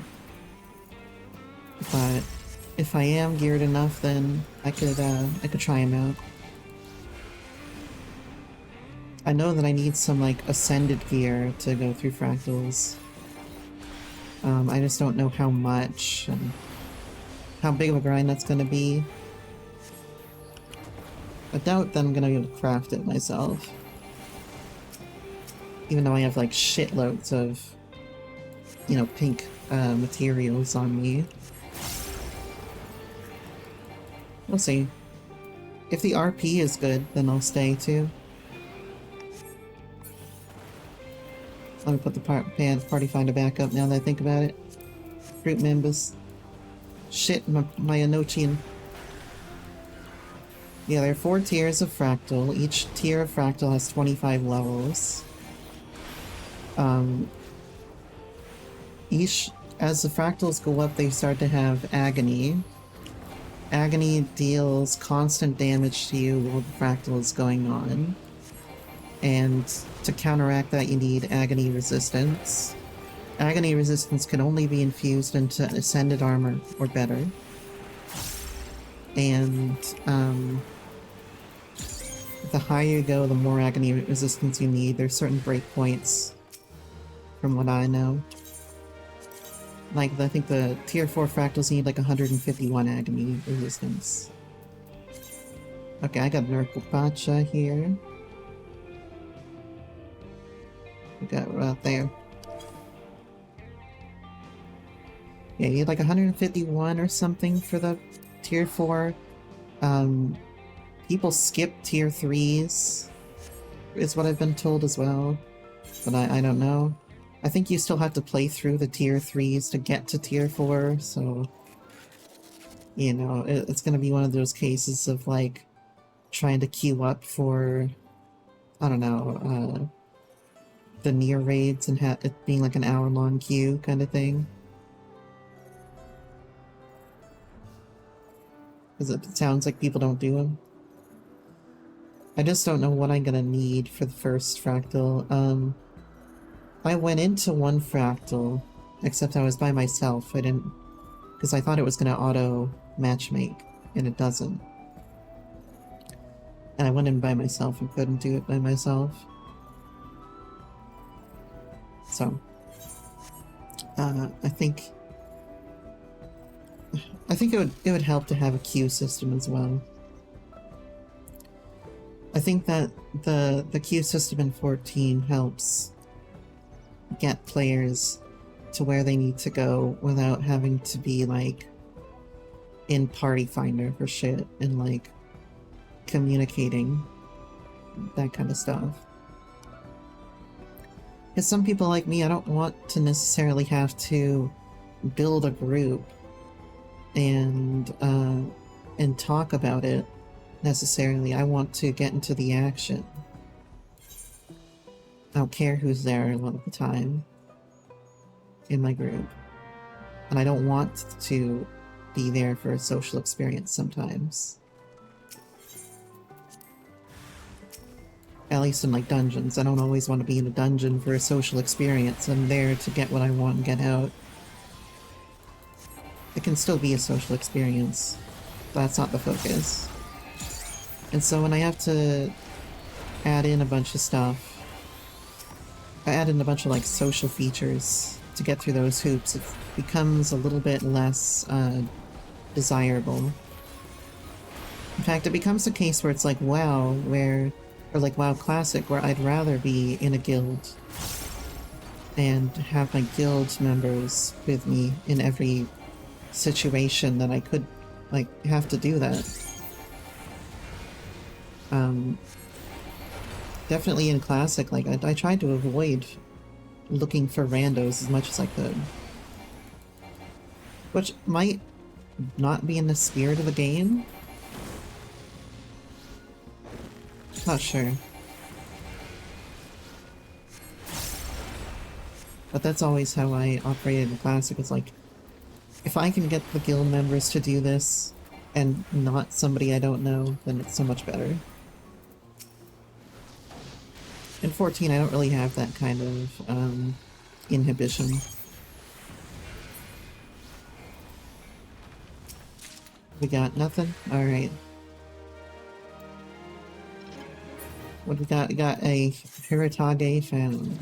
But if I am geared enough, then I could try them out. I know that I need some, like, ascended gear to go through fractals. I just don't know how much and how big of a grind that's gonna be. I doubt that I'm gonna be able to craft it myself. Even though I have, like, shitloads of, you know, pink materials on me. We'll see. If the RP is good, then I'll stay too. Let me put the party finder back up now that I think about it. Group members. Shit, my Enochian. Yeah, there are 4 tiers of fractal. Each tier of fractal has 25 levels. As the fractals go up, they start to have agony. Agony deals constant damage to you while the fractal is going on. And to counteract that, you need agony resistance. Agony resistance can only be infused into ascended armor or better. And the higher you go, the more agony resistance you need. There's certain breakpoints, from what I know. Like, I think the tier 4 fractals need like 151 agony resistance. Okay, I got Nurkupacha here. We got right there. Yeah, you need like 151 or something for the tier 4. People skip tier 3s, is what I've been told as well. But I don't know. I think you still have to play through the tier 3s to get to tier 4, so... You know, it's gonna be one of those cases of, like, trying to queue up for... I don't know, the near raids and it being like an hour-long queue kind of thing. Because it sounds like people don't do them. I just don't know what I'm gonna need for the first fractal. I went into one fractal, except I was by myself. I didn't... because I thought it was gonna auto matchmake, and it doesn't. And I went in by myself and couldn't do it by myself. So, I think it would help to have a queue system as well. I think that the queue system in 14 helps get players to where they need to go without having to be like in party finder for shit and like communicating that kind of stuff. Because some people like me, I don't want to necessarily have to build a group and talk about it necessarily. I want to get into the action. I don't care who's there a lot of the time in my group. And I don't want to be there for a social experience sometimes. At least in like dungeons. I don't always want to be in a dungeon for a social experience. I'm there to get what I want and get out. It can still be a social experience, but that's not the focus. And so when I have to add in a bunch of stuff, I add in a bunch of like social features to get through those hoops, it becomes a little bit less desirable. In fact, it becomes a case where it's like WoW, or like WoW Classic, where I'd rather be in a guild and have my guild members with me in every situation that I could, like, have to do that. Definitely in Classic, like, I tried to avoid looking for randos as much as I could. Which might not be in the spirit of the game. Not sure. But that's always how I operated in Classic. It's like, if I can get the guild members to do this, and not somebody I don't know, then it's so much better. In 14, I don't really have that kind of inhibition. We got nothing? Alright. What do we got? We got a Hiratage found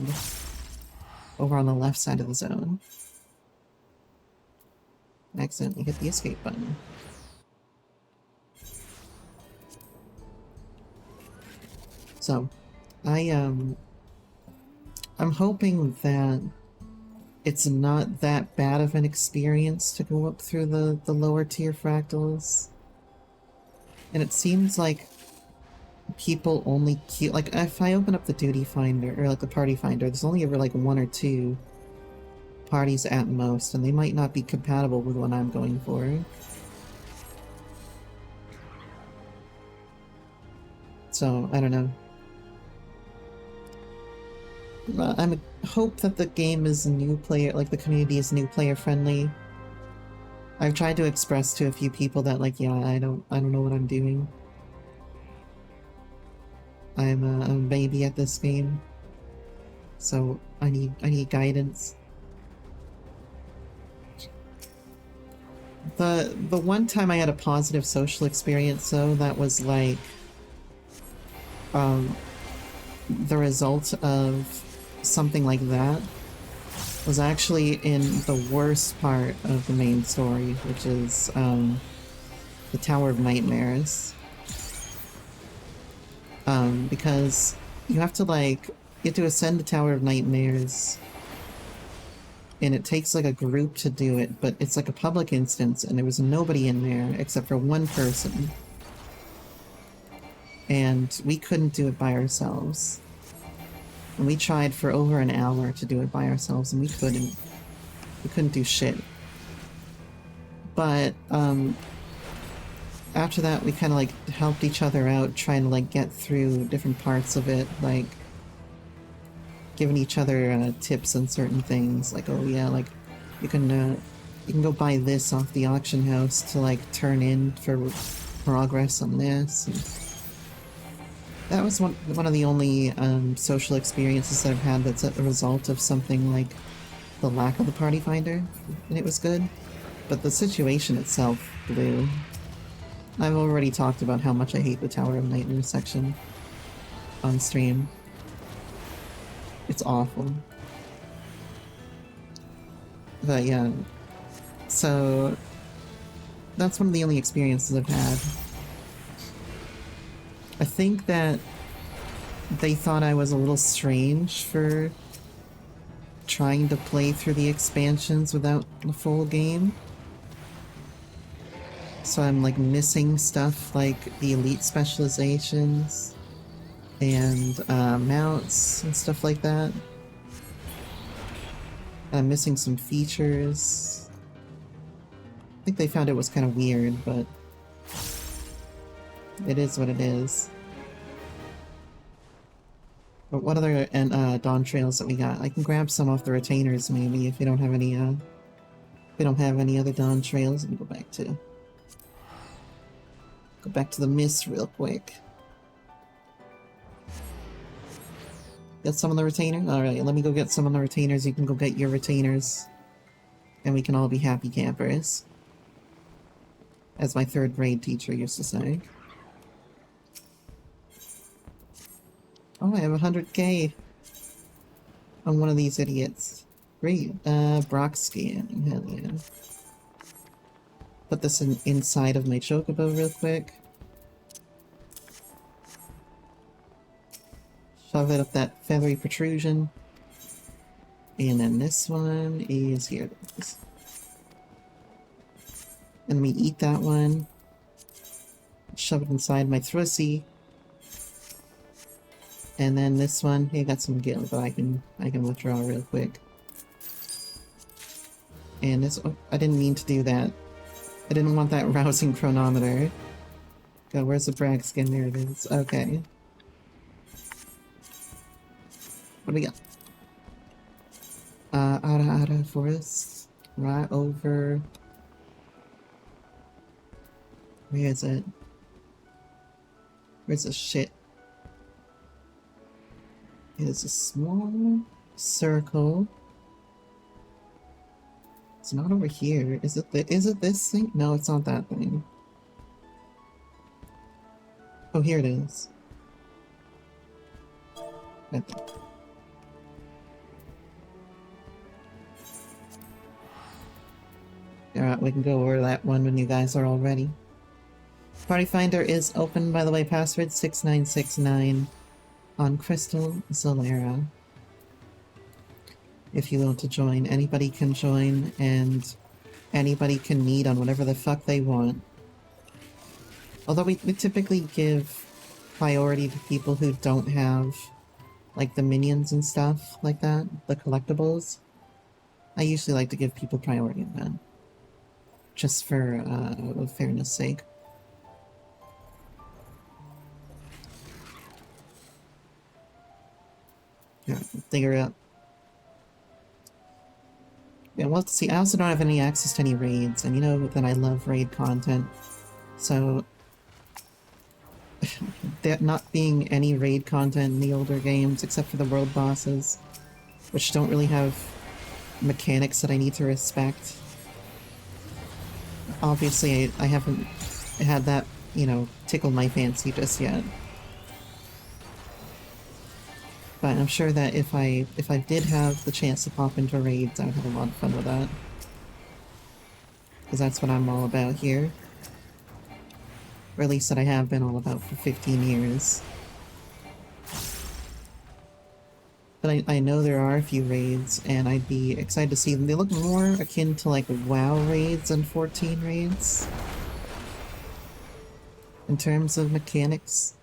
over on the left side of the zone. Accidentally hit the escape button. So, I'm hoping that it's not that bad of an experience to go up through the lower tier fractals. And it seems like people only queue, like if I open up the duty finder, or like the party finder, there's only ever like 1 or 2 parties at most, and they might not be compatible with what I'm going for. So, I don't know. I'm hope that the game is new player, like the community is new player friendly. I've tried to express to a few people that like, yeah, I don't know what I'm doing. I'm a baby at this game, so I need guidance. The one time I had a positive social experience though, that was like the result of something like that was actually in the worst part of the main story, which is the Tower of Nightmares. Because you have to ascend the Tower of Nightmares, and it takes like a group to do it, but it's like a public instance, and there was nobody in there except for one person. And we couldn't do it by ourselves. And we tried for over an hour to do it by ourselves, and we couldn't. We couldn't do shit. But, after that, we kind of like helped each other out, trying to like get through different parts of it, like giving each other tips on certain things, like, oh yeah, like you can go buy this off the auction house to like turn in for progress on this. And that was one of the only social experiences that I've had that's a result of something like the lack of the party finder, and it was good. But the situation itself blew. I've already talked about how much I hate the Tower of Nightmares section on stream. It's awful. But yeah, so that's one of the only experiences I've had. I think that they thought I was a little strange for trying to play through the expansions without the full game. So I'm like missing stuff like the elite specializations and mounts and stuff like that. I'm missing some features. I think they found it was kind of weird, but it is what it is. But what other dawn trails that we got? I can grab some off the retainers maybe if we don't have any other dawn trails. Let me go back to the mist real quick. Get some on the retainer? Alright, let me go get some on the retainers. You can go get your retainers. And we can all be happy campers. As my 3rd grade teacher used to say. Oh, I have 100k on one of these idiots. Great. Brock scan. Hell yeah. Put this inside of my chocobo real quick. Shove it up that feathery protrusion. And then this one is here. And we eat that one. Shove it inside my thrussy. And then this one, hey, got some gil, but I can withdraw real quick. And this, oh, I didn't mean to do that. I didn't want that rousing chronometer. God, where's the brag skin? There it is. Okay. What do we got? Ara Forest. Right over... Where is it? Where's the shit? It is a small circle. It's not over here. Is it this thing? No, it's not that thing. Oh, here it is. Right there. Alright, we can go over that one when you guys are all ready. Party Finder is open, by the way, password 6969 on Crystal Zolera. If you want to join, anybody can join, and anybody can meet on whatever the fuck they want. Although we typically give priority to people who don't have, like, the minions and stuff like that, the collectibles. I usually like to give people priority on that. Just for fairness sake. Yeah, figure it out. Yeah, well, see, I also don't have any access to any raids, and you know that I love raid content. So, there not being any raid content in the older games, except for the world bosses, which don't really have mechanics that I need to respect. Obviously, I haven't had that, you know, tickle my fancy just yet. But I'm sure that if I did have the chance to pop into raids, I would have a lot of fun with that. Because that's what I'm all about here. Or at least that I have been all about for 15 years. But I know there are a few raids, and I'd be excited to see them. They look more akin to like WoW raids than 14 raids. In terms of mechanics.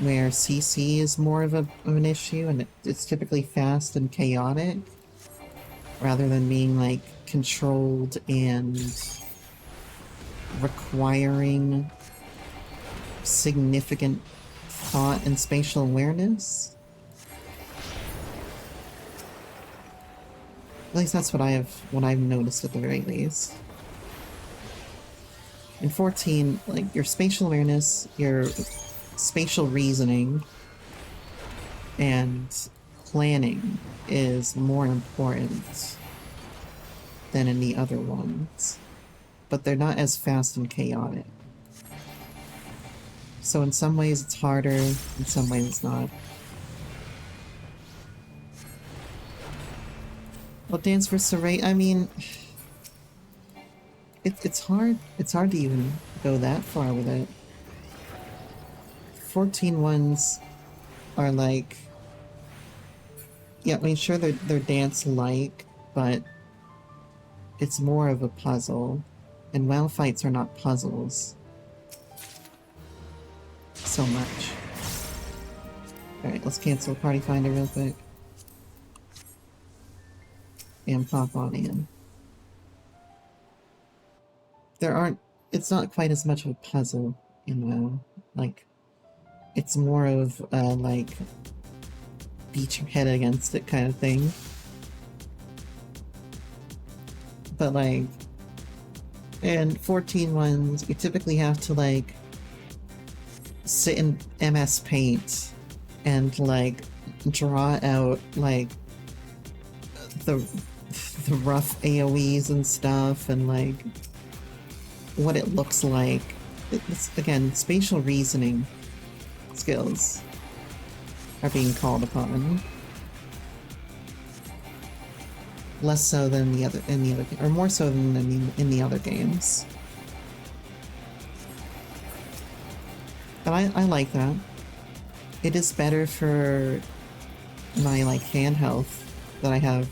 Where CC is more of an issue, and it's typically fast and chaotic, rather than being like controlled and requiring significant thought and spatial awareness. At least that's what I've noticed at the very least. In 14, like, your spatial awareness, your spatial reasoning, and planning is more important than in the other ones. But they're not as fast and chaotic. So in some ways it's harder, in some ways it's not. Well, Dance for Saray, I mean... It's hard to even go that far with it. 14 ones are like... Yeah, I mean, sure, they're dance-like, but it's more of a puzzle. And WoW fights are not puzzles. So much. Alright, let's cancel Party Finder real quick. And pop on in. It's not quite as much of a puzzle in WoW. Like, it's more of like, beat your head against it kind of thing. But like, in 14 ones, you typically have to like, sit in MS Paint and like, draw out like, the rough AoEs and stuff, and like, what it looks like. It's, again, spatial reasoning skills are being called upon. Less so than or more so than in the other games. But I like that. It is better for my like hand health that I have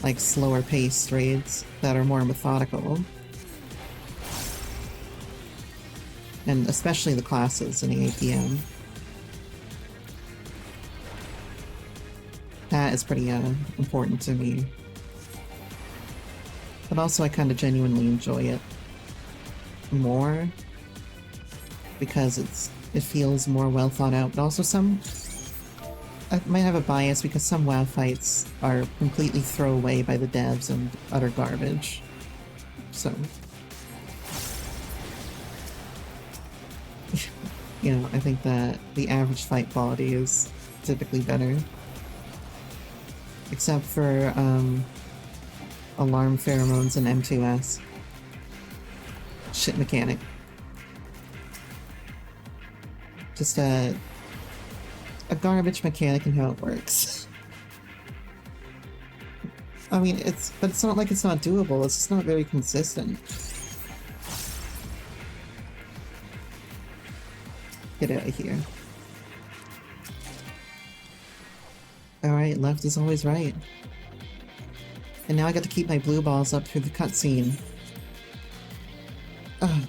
like slower paced raids that are more methodical. And especially the classes in the APM. That is pretty important to me. But also I kind of genuinely enjoy it more because it feels more well thought out. But also I might have a bias because some WoW fights are completely throwaway by the devs and utter garbage. So, you know, I think that the average fight quality is typically better. Except for, alarm pheromones and M2S. Shit mechanic. Just a garbage mechanic and how it works. I mean, but it's not like it's not doable, it's just not very consistent. Get out of here. Alright, left is always right. And now I got to keep my blue balls up through the cutscene. Oh,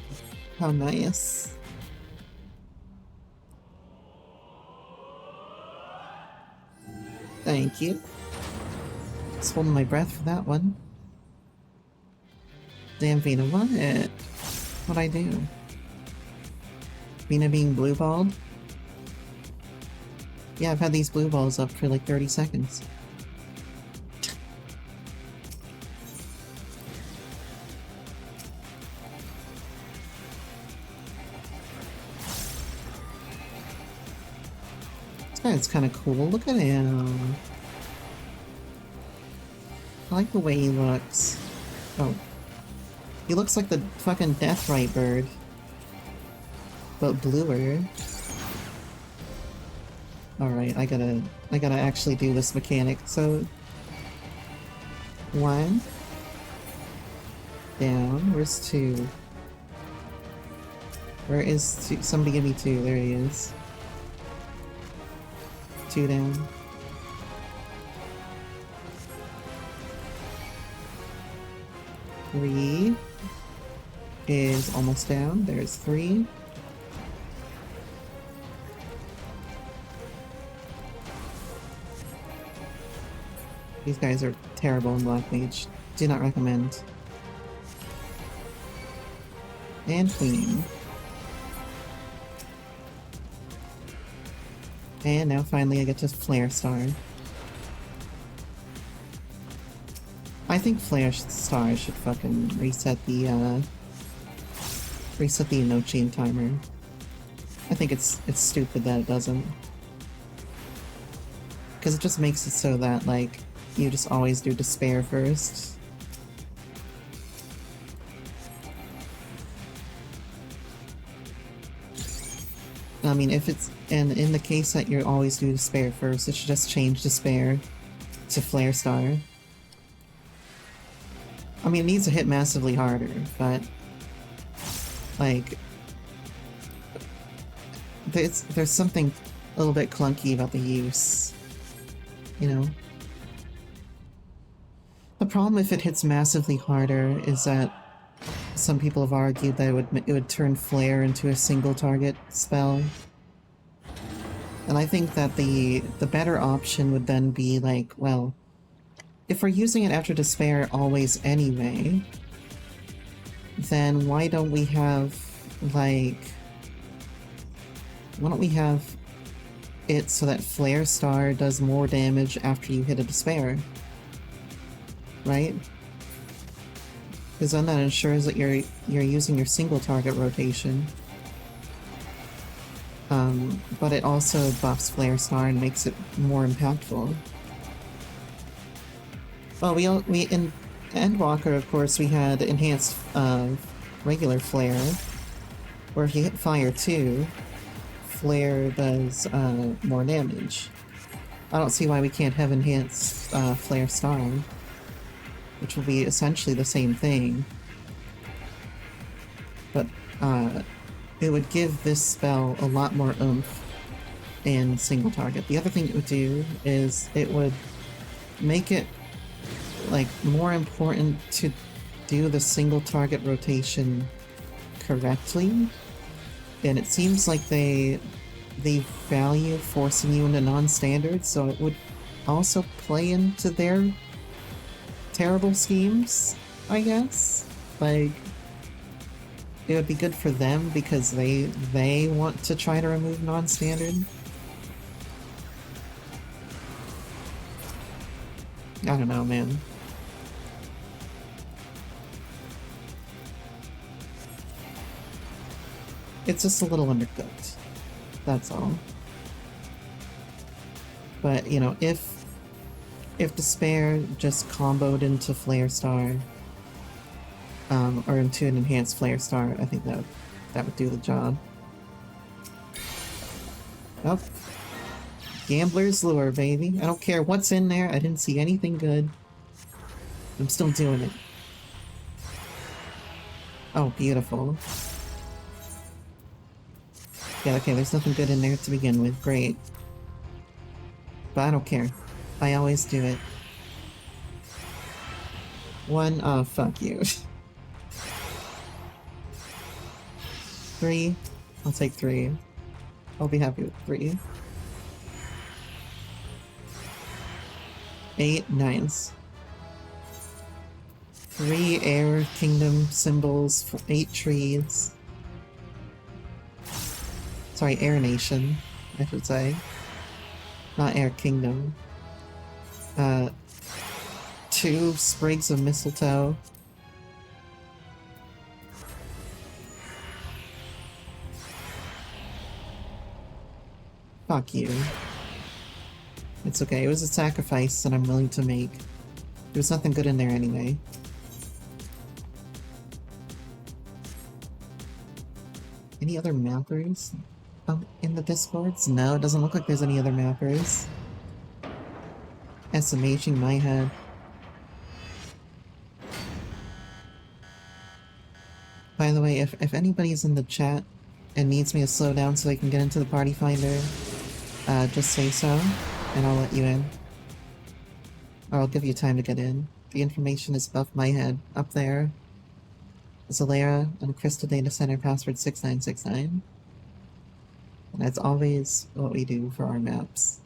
how nice. Thank you. Just holding my breath for that one. Damn Vina, what? What'd I do? Vina being blue-balled? Yeah, I've had these blue balls up for like 30 seconds. This guy's kind of cool. Look at him. I like the way he looks. Oh. He looks like the fucking Deathrite bird. But bluer. Alright, I gotta actually do this mechanic. So, 1. Down. Where's 2? Where is 2? Somebody give me 2. There he is. 2 down. Three is almost down. There's 3. These guys are terrible in Black Mage. Do not recommend. And Queen. And now finally I get to Flare Star. I think Flare Star should fucking reset the no-chain timer. I think it's stupid that it doesn't. Because it just makes it so that, like, you just always do Despair first. I mean, if it's... And in the case that you always do Despair first, it should just change Despair to Flare Star. I mean, it needs to hit massively harder, but... Like... There's something a little bit clunky about the use. You know? The problem if it hits massively harder is that some people have argued that it would turn Flare into a single target spell. And I think that the better option would then be like, well, if we're using it after Despair always anyway, then why don't we have, like... Why don't we have it so that Flare Star does more damage after you hit a Despair? Right? Because then that ensures that you're using your single target rotation. But it also buffs Flare Star and makes it more impactful. Well, in Endwalker, of course, we had enhanced regular Flare, where if you hit Fire 2, Flare does more damage. I don't see why we can't have enhanced Flare Star, which will be essentially the same thing. But it would give this spell a lot more oomph in single target. The other thing it would do is it would make it like more important to do the single target rotation correctly. And it seems like they value forcing you into non-standard, so it would also play into their terrible schemes, I guess. Like, it would be good for them because they want to try to remove non-standard. I don't know, man. It's just a little undercooked. That's all. But, you know, if Despair just comboed into Flare Star, or into an enhanced Flare Star, I think that would do the job. Oh. Gambler's Lure, baby. I don't care what's in there. I didn't see anything good. I'm still doing it. Oh, beautiful. Yeah, okay, there's nothing good in there to begin with. Great. But I don't care. I always do it. One, oh, fuck you. 3. I'll take 3. I'll be happy with 3. 8, nice. 3 air kingdom symbols, 8 trees. Sorry, Air Nation, I should say. Not Air Kingdom. 2 sprigs of mistletoe. Fuck you. It's okay, it was a sacrifice that I'm willing to make. There's nothing good in there anyway. Any other mappers in the Discords? No, it doesn't look like there's any other mappers. SMHing my head. By the way, if anybody's in the chat and needs me to slow down so I can get into the party finder, just say so, and I'll let you in. Or I'll give you time to get in. The information is above my head, up there. Zalera and Crystal Data Center, password 6969. And that's always what we do for our maps.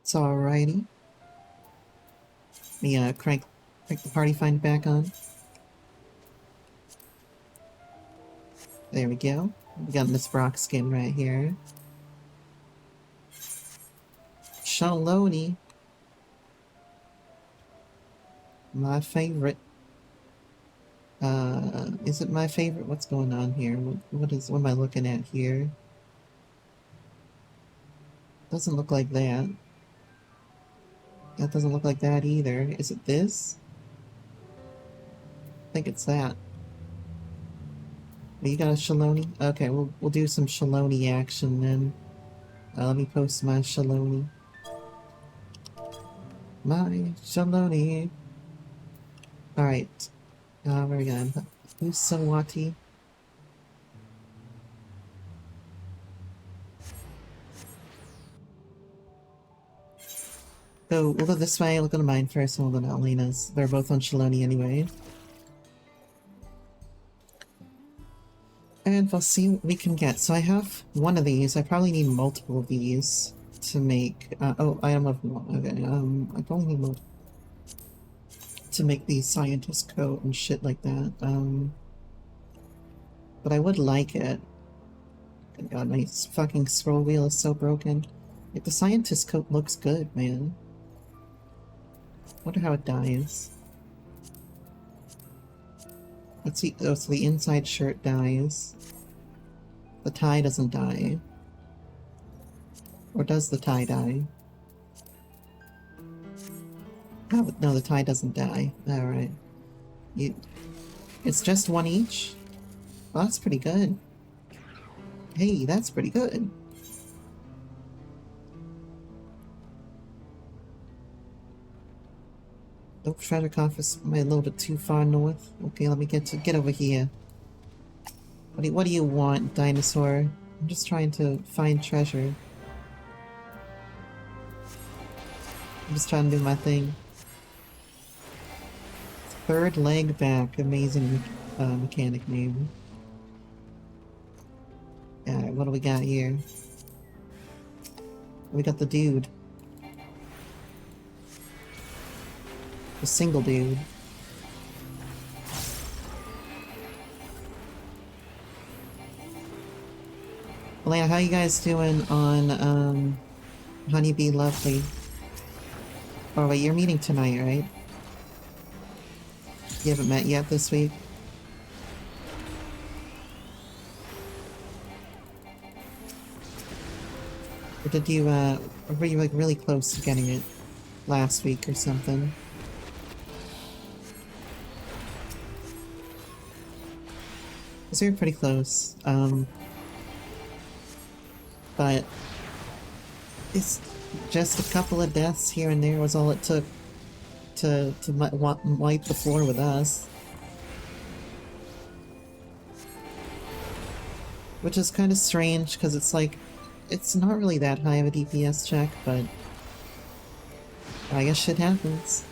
So alrighty. Let me crank the party find back on. There we go. We got Miss Brock skin right here. Shaloni. My favorite. Is it my favorite? What's going on here? What am I looking at here? Doesn't look like that. That doesn't look like that either. Is it this? I think it's that. Oh, you got a Shaloni? Okay, we'll do some Shaloni action then. Let me post my Shaloni. My Shaloni. Alright. Where are we going? Who's Sawati? So we'll go this way, we'll go to mine first, and we'll go to Elena's. They're both on Shaloni anyway. And we'll see what we can get. So I have one of these. I probably need multiple of these to make... oh, item of... Okay, I probably need multiple to make the scientist coat and shit like that. But I would like it. Good God, my fucking scroll wheel is so broken. Like, the scientist coat looks good, man. Wonder how it dies. Let's see. Oh, so the inside shirt dies. The tie doesn't die. Or does the tie die? No, the tie doesn't die. Alright. It's just one each? Well, that's pretty good. Hey, that's pretty good. Oh, Shredderkoff is a little bit too far north. Okay, let me get over here. What do you want, dinosaur? I'm just trying to find treasure. I'm just trying to do my thing. Third leg back. Amazing mechanic name. Alright, what do we got here? We got the dude. The single dude. Elena, how you guys doing on Honeybee Lovely? Oh wait, you're meeting tonight, right? You haven't met yet this week? Or did you, or were you like really close to getting it last week or something? So you're pretty close, but it's just a couple of deaths here and there was all it took to wipe the floor with us. Which is kind of strange, because it's like, it's not really that high of a DPS check, but I guess shit happens.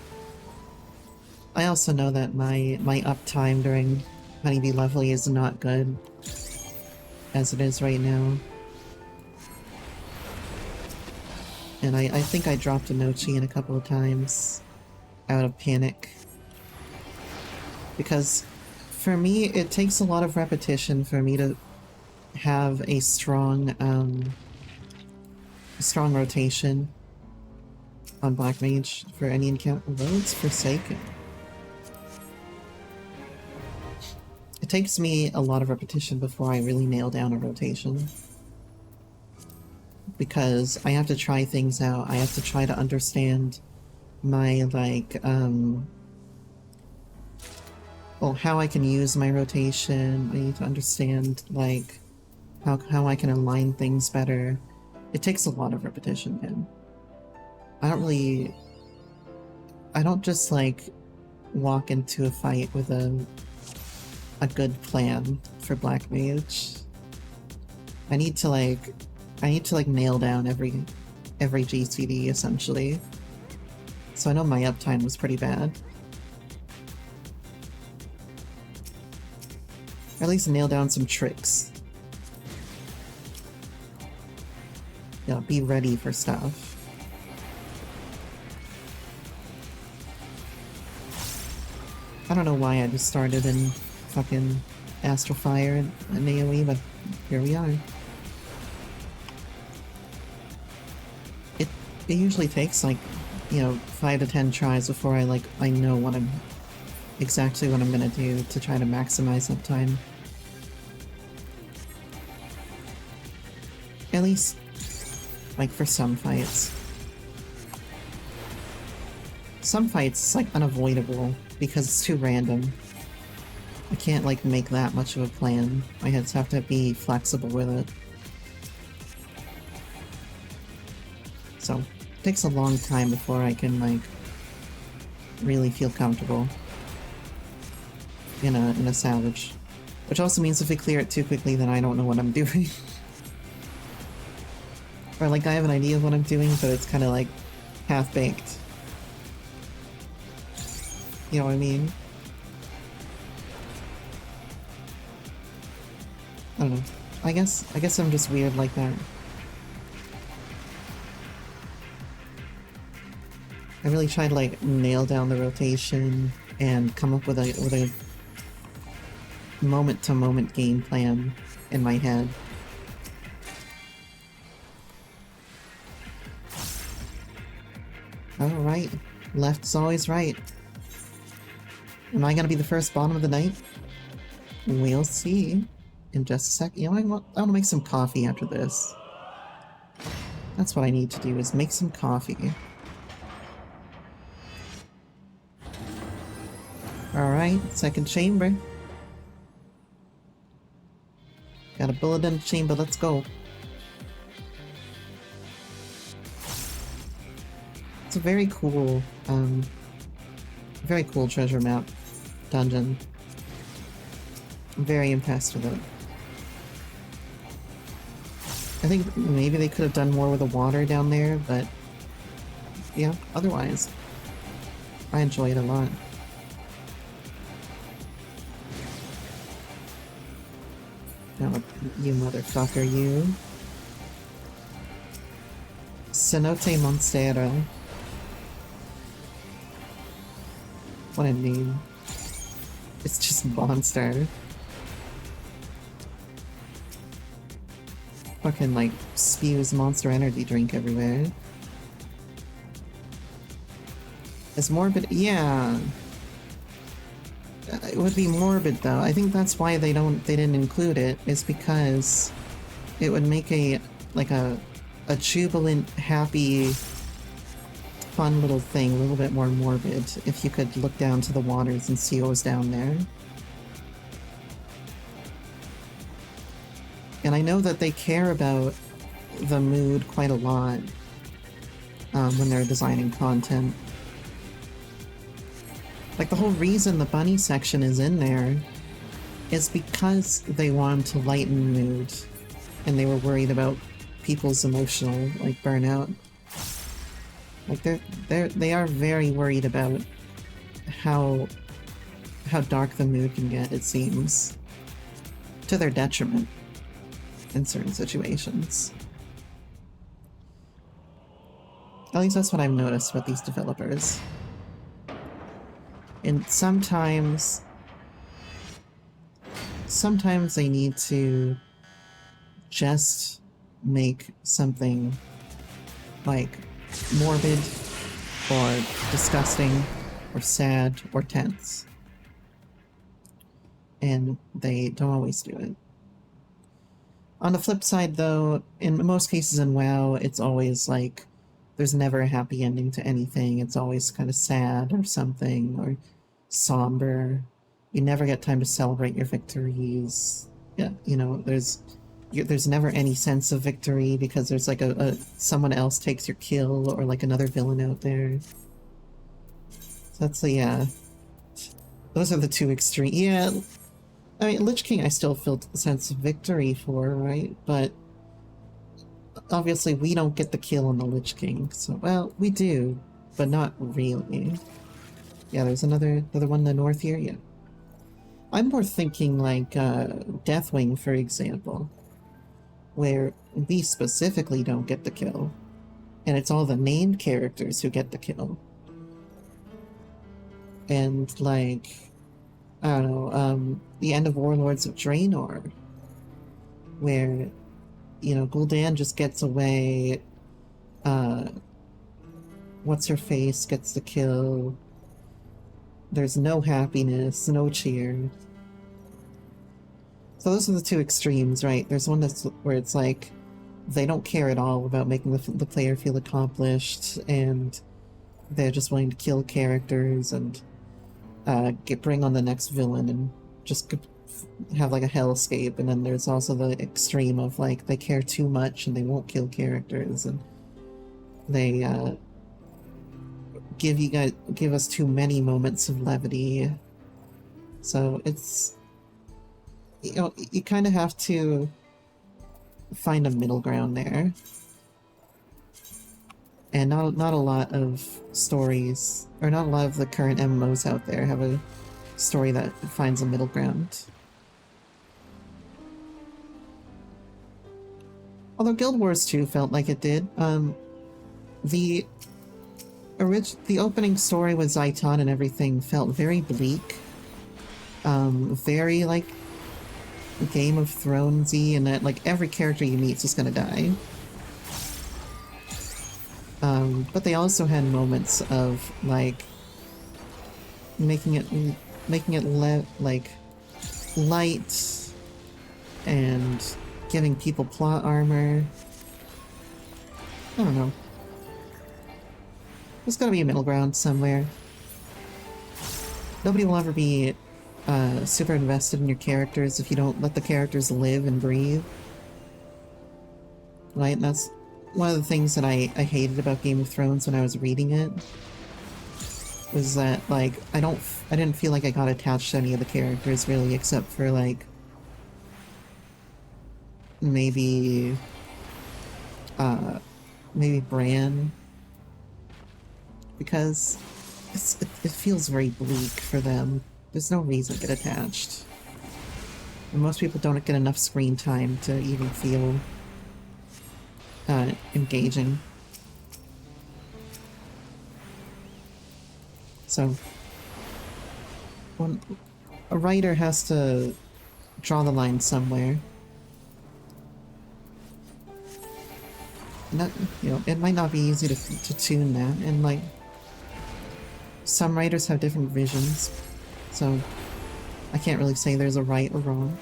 I also know that my uptime during Honeybee Lovely is not good, as it is right now. And I think I dropped a Nochi in a couple of times out of panic. Because for me, it takes a lot of repetition for me to have a strong rotation on Black Mage for any encounter. Roads Forsaken. It takes me a lot of repetition before I really nail down a rotation. Because I have to try things out. I have to try to understand my, like, well, how I can use my rotation. I need to understand, like, how I can align things better. It takes a lot of repetition, and I don't just, like, walk into a fight with a good plan for Black Mage. I need to nail down every GCD, essentially. So I know my uptime was pretty bad. Or at least nail down some tricks. Yeah, be ready for stuff. I don't know why I just started in fucking Astral Fire and AoE, but here we are. It usually takes, like, you know, 5 to 10 tries before I know exactly what I'm gonna do to try to maximize uptime. At least, like, for some fights. Some fights, it's, like, unavoidable because it's too random. I can't, like, make that much of a plan. I just have to be flexible with it. So, it takes a long time before I can, like, really feel comfortable in a salvage. Which also means if I clear it too quickly, then I don't know what I'm doing. Or, like, I have an idea of what I'm doing, but it's kind of, like, half-baked. You know what I mean? I don't know. I guess I'm just weird like that. I really tried to, like, nail down the rotation and come up with a moment-to-moment game plan in my head. Alright. Left's always right. Am I gonna be the first bottom of the night? We'll see in just a sec. You know, I want to make some coffee after this. That's what I need to do, is make some coffee. Alright, second chamber. Got a bullet in the chamber, let's go. It's a very cool treasure map dungeon. I'm very impressed with it. I think maybe they could have done more with the water down there, but yeah, otherwise, I enjoy it a lot. Now, you motherfucker, you. Cenote Monstero. What a name. It's just monster. Fucking, like, spews monster energy drink everywhere. As morbid, yeah. It would be morbid though. I think that's why they didn't include it, is because it would make a jubilant, happy, fun little thing, a little bit more morbid, if you could look down to the waters and see what was down there. And I know that they care about the mood quite a lot when they're designing content. Like, the whole reason the bunny section is in there is because they wanted to lighten mood, and they were worried about people's emotional, like, burnout. Like, they are very worried about how dark the mood can get, it seems. To their detriment in certain situations. At least that's what I've noticed with these developers. And sometimes they need to just make something like morbid or disgusting or sad or tense. And they don't always do it. On the flip side though, in most cases in WoW, it's always like there's never a happy ending to anything. It's always kind of sad or something, or somber. You never get time to celebrate your victories. Yeah, you know, there's never any sense of victory because there's like someone else takes your kill, or like another villain out there. So that's the, yeah. Those are the two extreme. Yeah, I mean, Lich King I still feel a sense of victory for, right? But obviously we don't get the kill on the Lich King, so, well, we do, but not really. Yeah, there's another one in the north here, yeah. I'm more thinking like Deathwing, for example, where we specifically don't get the kill, and it's all the named characters who get the kill. And like, I don't know, the end of Warlords of Draenor, where, you know, Gul'dan just gets away, what's-her-face gets the kill, there's no happiness, no cheer. So those are the two extremes, right? There's one that's where it's like, they don't care at all about making the player feel accomplished, and they're just willing to kill characters and bring on the next villain and just have like a hellscape. And then there's also the extreme of like they care too much and they won't kill characters, and they give us too many moments of levity. So it's, you know, you kind of have to find a middle ground there. And not a lot of stories, or not a lot of the current MMOs out there have a story that finds a middle ground. Although Guild Wars 2 felt like it did. The opening story with Zaitan and everything felt very bleak. Very like Game of Thrones-y, and that like every character you meet is just gonna die. But they also had moments of like making it like light and giving people plot armor. I don't know. There's gotta be a middle ground somewhere. Nobody will ever be super invested in your characters if you don't let the characters live and breathe. Right? And that's one of the things that I hated about Game of Thrones when I was reading it, was that, like, I didn't feel like I got attached to any of the characters, really, except for, like, maybe Bran, because it feels very bleak for them. There's no reason to get attached. And most people don't get enough screen time to even feel engaging. So, when a writer has to draw the line somewhere, and that, you know, it might not be easy to tune that, and like, some writers have different visions, so I can't really say there's a right or wrong.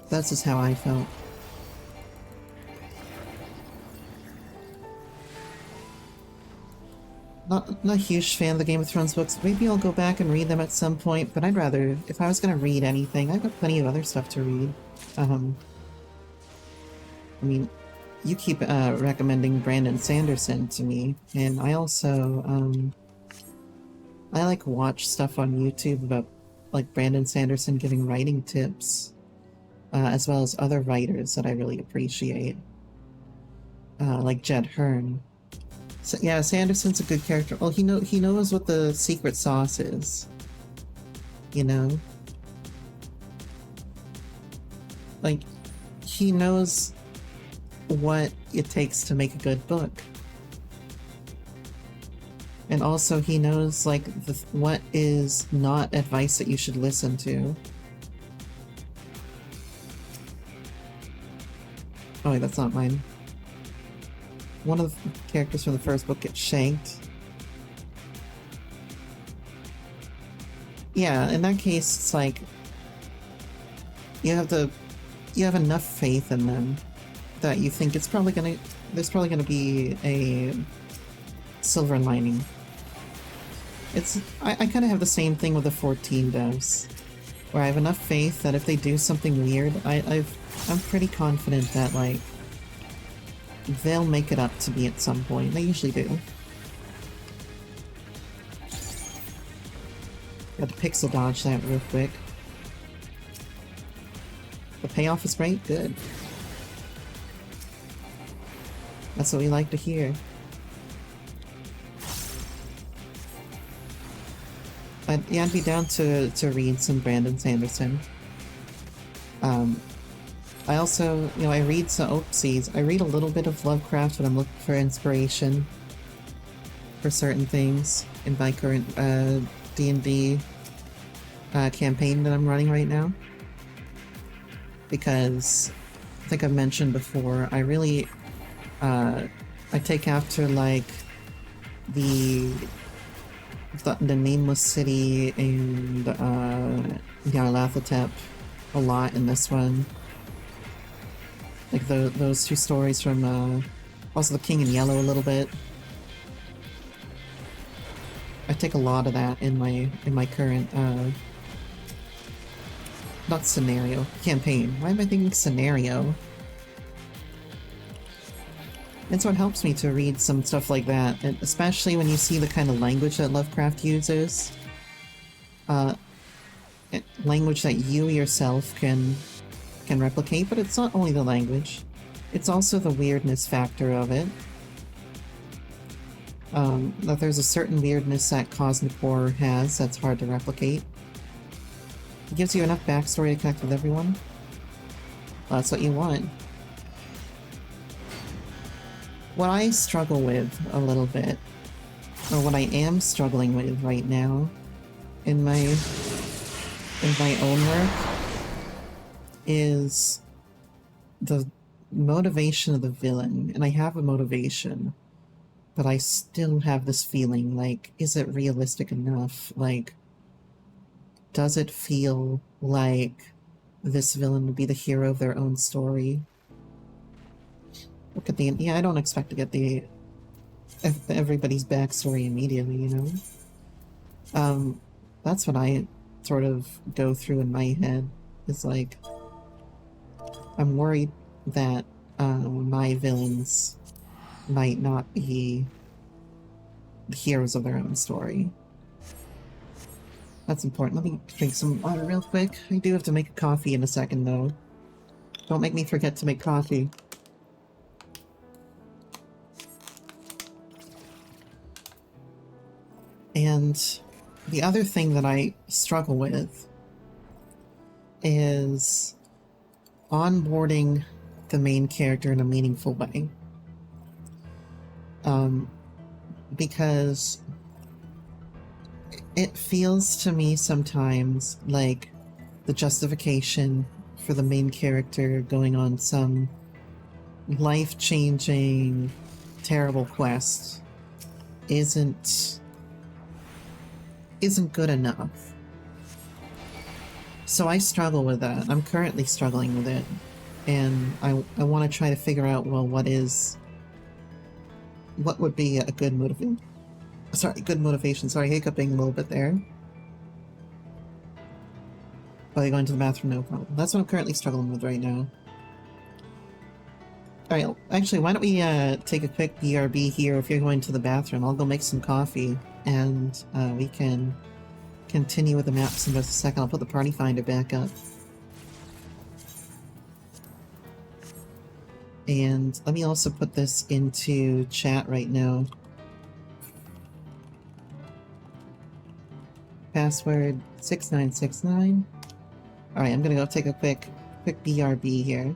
That's just how I felt. Not a huge fan of the Game of Thrones books. Maybe I'll go back and read them at some point, but I'd rather, if I was gonna read anything, I've got plenty of other stuff to read. I mean, you keep recommending Brandon Sanderson to me, and I also, I like watch stuff on YouTube about, like, Brandon Sanderson giving writing tips, as well as other writers that I really appreciate, like Jed Hearn. So, yeah, Sanderson's a good character. Well, he knows what the secret sauce is. You know? Like, he knows what it takes to make a good book. And also he knows, like, what is not advice that you should listen to. Oh wait, that's not mine. One of the characters from the first book gets shanked. Yeah, in that case, it's like you have enough faith in them that you think there's probably gonna be a silver lining. I kind of have the same thing with the 14 devs, where I have enough faith that if they do something weird, I'm pretty confident that, like, they'll make it up to me at some point. They usually do. Got to pixel dodge that real quick. The payoff is great? Good. That's what we like to hear. I'd be down to read some Brandon Sanderson. I also, you know, I read some oopsies. I read a little bit of Lovecraft when I'm looking for inspiration for certain things in my current D&D campaign that I'm running right now. Because I think I've mentioned before, I really I take after, like, the Nameless City and Nyarlathotep a lot in this one. Like those two stories from also The King in Yellow a little bit. I take a lot of that in my current not scenario, campaign. Why am I thinking scenario? And so it helps me to read some stuff like that, and especially when you see the kind of language that Lovecraft uses. Language that you yourself can replicate, but it's not only the language. It's also the weirdness factor of it. That there's a certain weirdness that cosmic horror has that's hard to replicate. It gives you enough backstory to connect with everyone. Well, that's what you want. What I struggle with a little bit, or what I am struggling with right now in my own work, is the motivation of the villain. And I have a motivation, but I still have this feeling like, is it realistic enough? Like, does it feel like this villain would be the hero of their own story? Look at the... Yeah, I don't expect to get everybody's backstory immediately, you know? That's what I sort of go through in my head. It's like, I'm worried that my villains might not be the heroes of their own story. That's important. Let me drink some water real quick. I do have to make a coffee in a second, though. Don't make me forget to make coffee. And the other thing that I struggle with is onboarding the main character in a meaningful way. Because it feels to me sometimes like the justification for the main character going on some life-changing, terrible quest isn't isn't good enough. So I struggle with that. I'm currently struggling with it. And I want to try to figure out, well, what would be a good motivation? Sorry, good motivation. Sorry, hiccuping a little bit there. While you're going to the bathroom, no problem. That's what I'm currently struggling with right now. Alright, actually, why don't we take a quick BRB here if you're going to the bathroom. I'll go make some coffee, and we can continue with the maps in just a second. I'll put the party finder back up. And let me also put this into chat right now. Password 6969. Alright, I'm gonna go take a quick BRB here.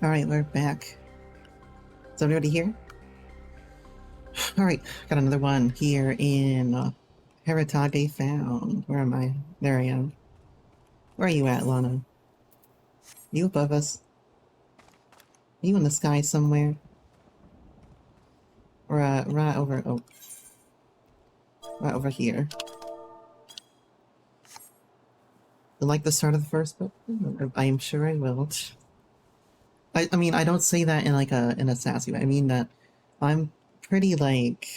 Alright, we're back. Is everybody here? Alright, got another one here in Heritage Found. Where am I? There I am. Where are you at, Lana? You above us? Are you in the sky somewhere? Or right over, oh. Right over here. You like the start of the first book? I am sure I will. I mean, I don't say that in like in a sassy way. I mean that I'm pretty like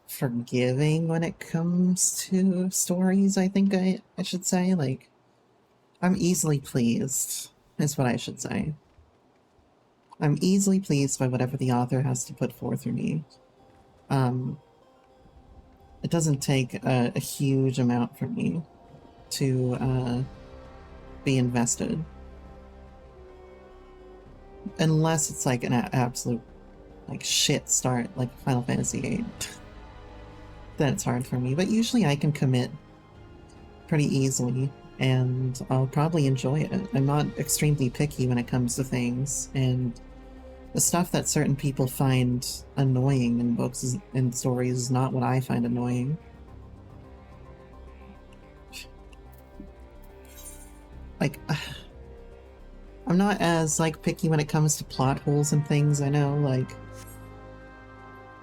forgiving when it comes to stories, I think I should say. Like, I'm easily pleased, is what I should say. I'm easily pleased by whatever the author has to put forth for me. it doesn't take a huge amount from me to be invested. Unless it's like an absolute like shit start, like Final Fantasy VIII. Then it's hard for me, but usually I can commit pretty easily, and I'll probably enjoy it. I'm not extremely picky when it comes to things, and the stuff that certain people find annoying in books and stories is not what I find annoying. Like, I'm not as, like, picky when it comes to plot holes and things. I know, like,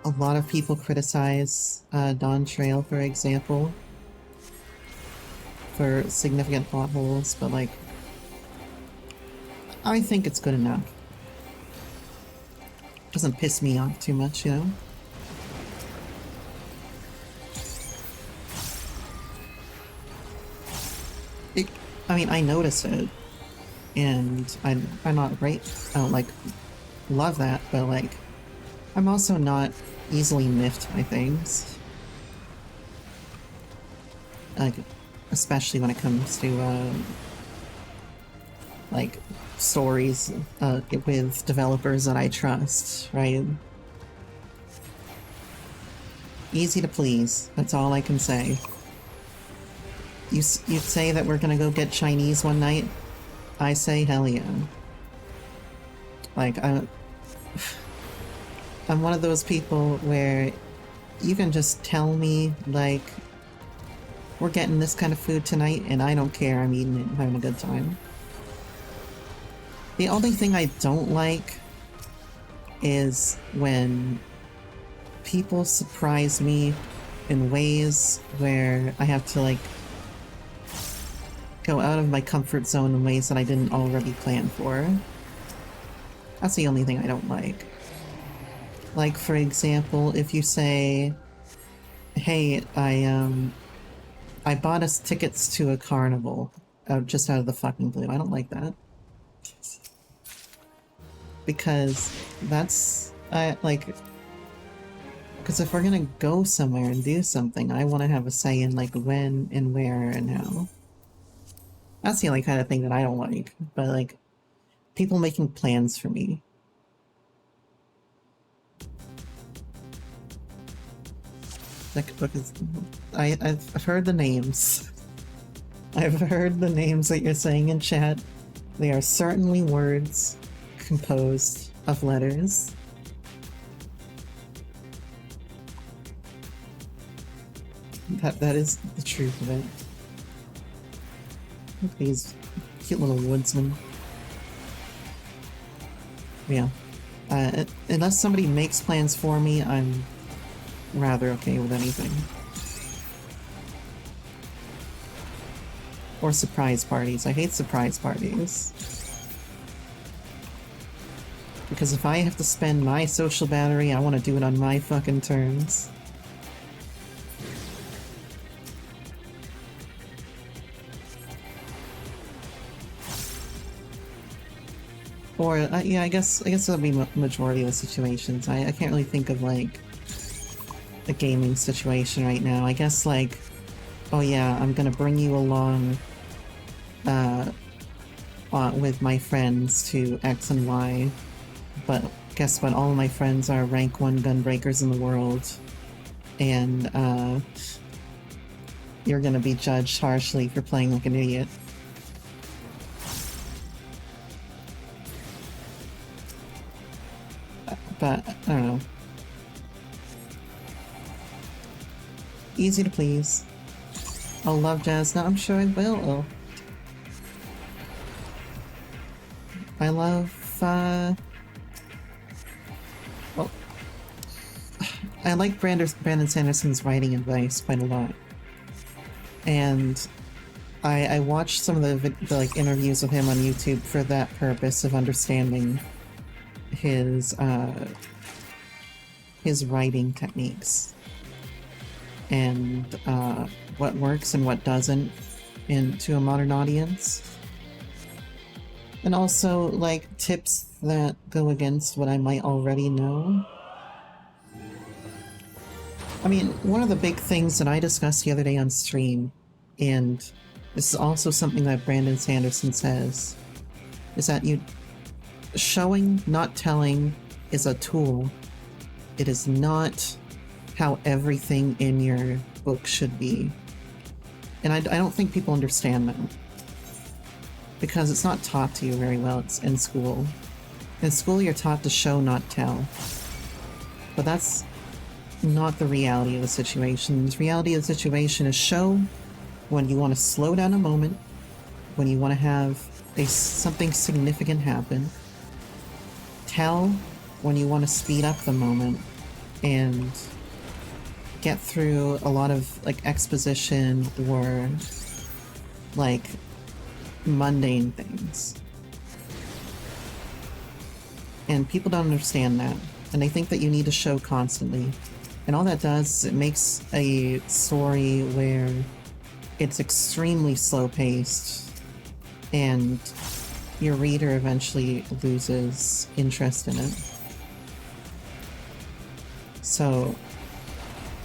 a lot of people criticize Dawn Trail, for example, for significant plot holes, but, like, I think it's good enough. Doesn't piss me off too much, you know? I mean, I notice it, and I'm not right. I don't, like, love that, but, like, I'm also not easily miffed by things. Like, especially when it comes to, like, stories with developers that I trust, right? Easy to please, that's all I can say. You say that we're gonna go get Chinese one night? I say hell yeah. Like, I'm one of those people where you can just tell me, like, we're getting this kind of food tonight, and I don't care, I'm eating it and having a good time. The only thing I don't like is when people surprise me in ways where I have to, like, go out of my comfort zone in ways that I didn't already plan for. That's the only thing I don't like. Like, for example, if you say, hey, I bought us tickets to a carnival, just out of the fucking blue. I don't like that. Because that's, like, because if we're gonna go somewhere and do something, I want to have a say in, like, when and where and how. That's the only kind of thing that I don't like, but, like, people making plans for me. Like, because I've heard the names. I've heard the names that you're saying in chat. They are certainly words composed of letters. That is the truth of it. Look at these cute little woodsmen. Yeah. Unless somebody makes plans for me, I'm rather okay with anything. Or surprise parties. I hate surprise parties. Because if I have to spend my social battery, I want to do it on my fucking terms. Or, yeah, I guess that'll be majority of the situations. I can't really think of, like, a gaming situation right now. I guess, like, oh yeah, I'm gonna bring you along, with my friends to X and Y, but guess what? All of my friends are rank 1 gunbreakers in the world, and, you're gonna be judged harshly for playing like an idiot. But, I don't know. Easy to please. I'll love jazz now, I'm sure I will. I love, well, I like Brandon Sanderson's writing advice quite a lot. And I watched some of the like, interviews with him on YouTube for that purpose of understanding his writing techniques. And, what works and what doesn't to a modern audience. And also, like, tips that go against what I might already know. I mean, one of the big things that I discussed the other day on stream, and this is also something that Brandon Sanderson says, is that showing, not telling, is a tool. It is not how everything in your book should be. And I don't think people understand that. Because it's not taught to you very well in school. In school, you're taught to show, not tell. But that's not the reality of the situation. The reality of the situation is show when you want to slow down a moment, when you want to have something significant happen. Tell when you want to speed up the moment and get through a lot of like exposition or like mundane things. And people don't understand that. And they think that you need to show constantly. And all that does is it makes a story where it's extremely slow-paced and your reader eventually loses interest in it. So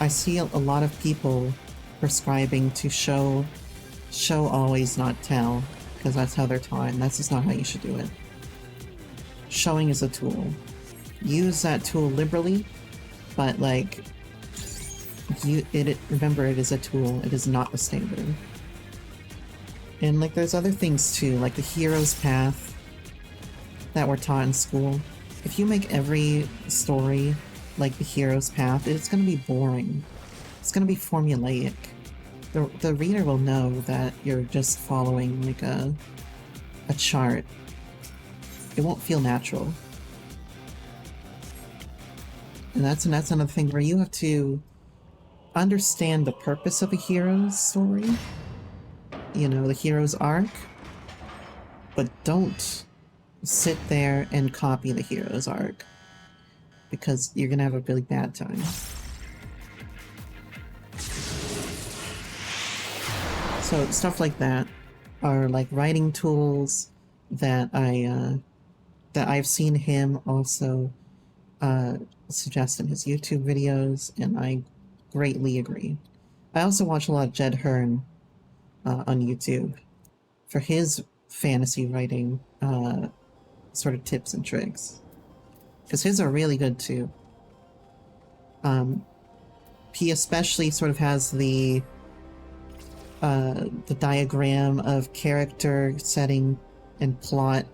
I see a lot of people prescribing to show always, not tell, because that's how they're taught, and that's just not how you should do it. Showing is a tool. Use that tool liberally, but like, remember it is a tool, it is not the standard. And like there's other things too, like the hero's path that we're taught in school. If you make every story like the hero's path, it's going to be boring. It's going to be formulaic. The reader will know that you're just following like a chart. It won't feel natural. And that's another thing where you have to understand the purpose of a hero's story. You know, the hero's arc. But don't sit there and copy the hero's arc, because you're gonna have a really bad time. So stuff like that are like writing tools that I've seen him also suggest in his YouTube videos, and I greatly agree. I also watch a lot of Jed Hearn on YouTube for his fantasy writing sort of tips and tricks, because his are really good too. He especially sort of has the diagram of character setting and plot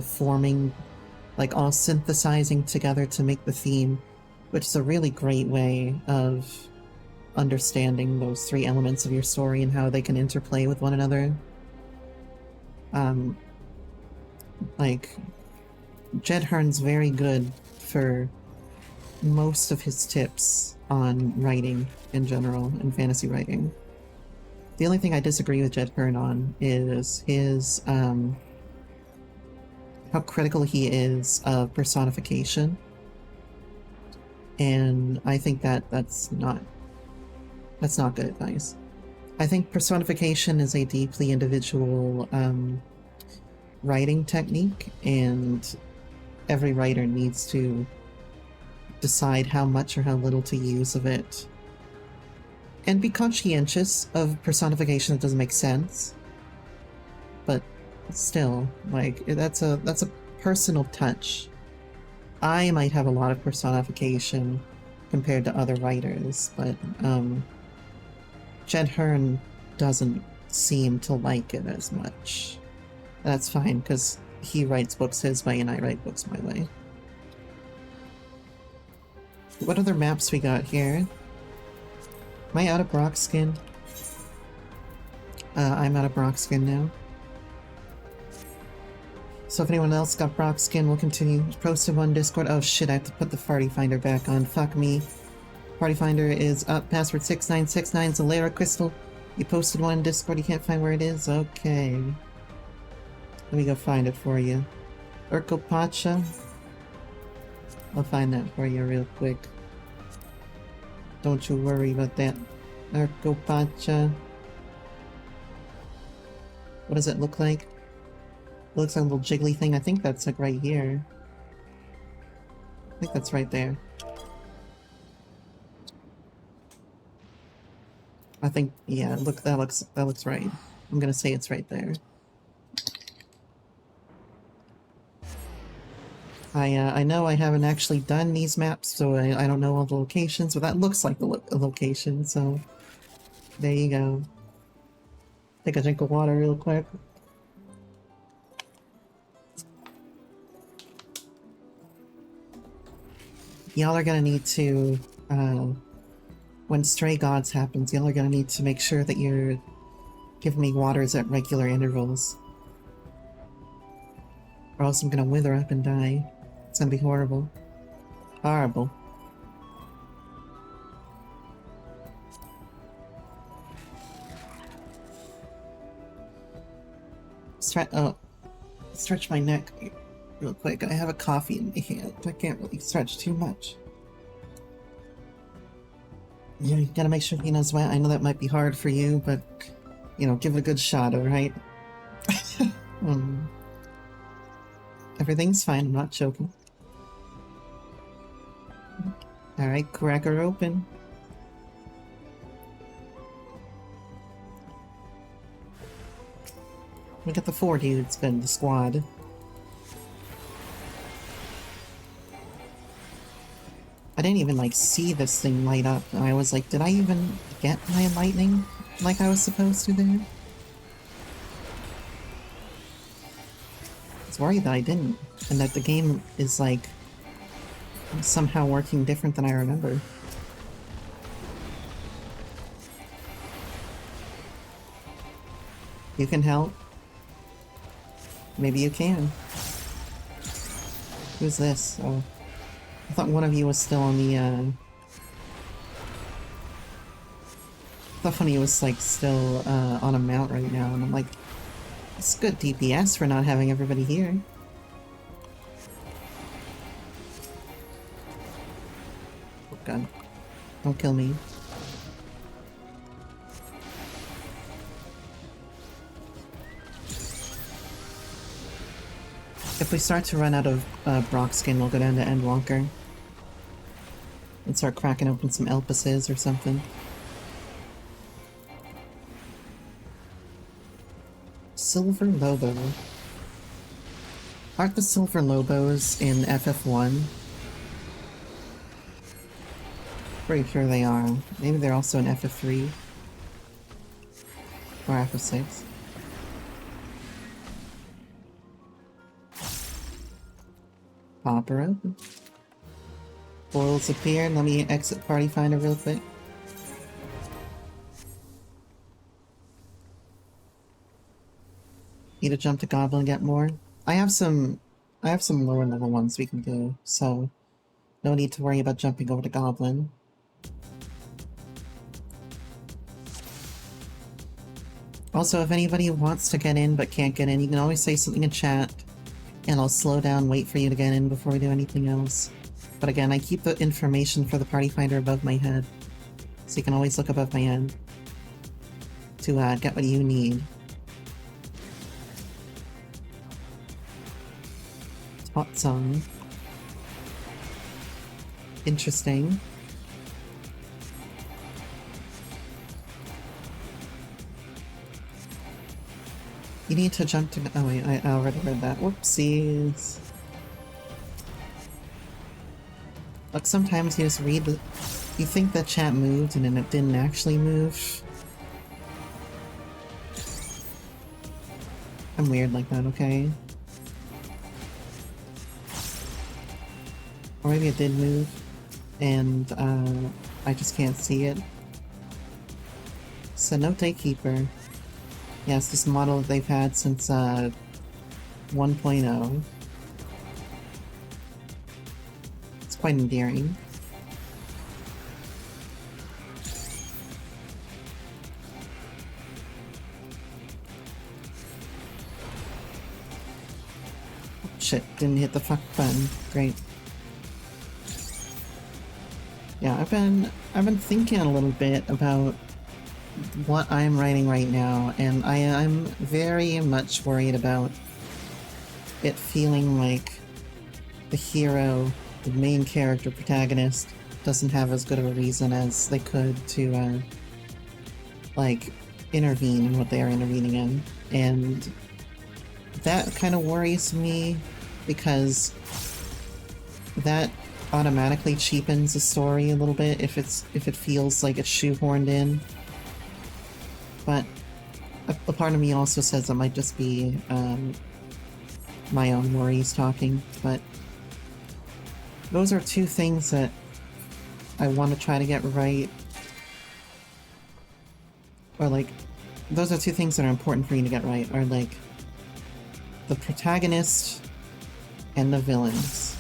forming, like all synthesizing together to make the theme, which is a really great way of understanding those three elements of your story and how they can interplay with one another. Like, Jed Hearn's very good for most of his tips on writing in general and fantasy writing. The only thing I disagree with Jed Hearn on is his how critical he is of personification, and I think that's not good advice. I think personification is a deeply individual writing technique, and every writer needs to decide how much or how little to use of it. And be conscientious of personification that doesn't make sense. But still, like, that's a personal touch. I might have a lot of personification compared to other writers, but Jed Hearn doesn't seem to like it as much. That's fine, because he writes books his way and I write books my way. What other maps we got here? Am I out of Brock skin? I'm out of Brock skin now. So if anyone else got Brock skin, we'll continue. Posted one Discord. Oh shit, I have to put the party finder back on. Fuck me. Party finder is up. Password 6969. Zalera Crystal. You posted one in Discord. You can't find where it is? Okay. Let me go find it for you. Urko Pacha. I'll find that for you real quick. Don't you worry about that. Urko Pacha. What does it look like? It looks like a little jiggly thing. I think that's like right here. I think that's right there. I think, yeah, look, that looks right. I'm gonna say it's right there. I know I haven't actually done these maps, so I don't know all the locations, but that looks like a location, so there you go. Take a drink of water real quick. Y'all are gonna need to, when Stray Gods happens, y'all are gonna need to make sure that you're giving me waters at regular intervals. Or else I'm gonna wither up and die. It's gonna be horrible. Horrible. Stretch my neck real quick. I have a coffee in my hand. I can't really stretch too much. Yeah, you gotta make sure he knows why. I know that might be hard for you, but, you know, give it a good shot, alright? Everything's fine, I'm not choking. Alright, crack her open. We got the 4 dudes in the squad. I didn't even, like, see this thing light up, and I was like, did I even get my lightning like I was supposed to there? I was worried that I didn't, and that the game is, like, somehow working different than I remember. You can help. Maybe you can. Who's this? Oh. I thought one of you was still on the, I thought one of you was, like, still, on a mount right now, and I'm like, it's good DPS for not having everybody here. Oh god. Don't kill me. If we start to run out of Brock skin, we'll go down to Endwalker. And start cracking open some Elpises or something. Silver Lobo. Aren't the Silver Lobos in FF1? Pretty sure they are. Maybe they're also in FF3. Or FF6. Pop her open. Portals appear. Let me exit Party Finder real quick. Need to jump to Goblin and get more. I have some lower level ones we can do, so no need to worry about jumping over to Goblin. Also, if anybody wants to get in but can't get in, you can always say something in chat, and I'll slow down, wait for you to get in before we do anything else. But again, I keep the information for the Party Finder above my head, so you can always look above my head to get what you need. Hot song. Interesting. You need to jump to... Oh wait, I already read that. Whoopsies. Look, sometimes you just read the... You think the chat moved and then it didn't actually move. I'm weird like that, okay? Or maybe it did move, and I just can't see it. Cenote Keeper. Yes, this model that they've had since 1.0. It's quite endearing. Oh, shit, didn't hit the fuck button. Great. Yeah, I've been thinking a little bit about what I'm writing right now, and I'm very much worried about it feeling like the hero, the main character protagonist, doesn't have as good of a reason as they could to like, intervene in what they are intervening in. And that kind of worries me because that automatically cheapens the story a little bit if it feels like it's shoehorned in. But a part of me also says it might just be my own worries talking, but those are two things that I want to try to get right. Or like, those are two things that are important for you to get right, are like the protagonist and the villains.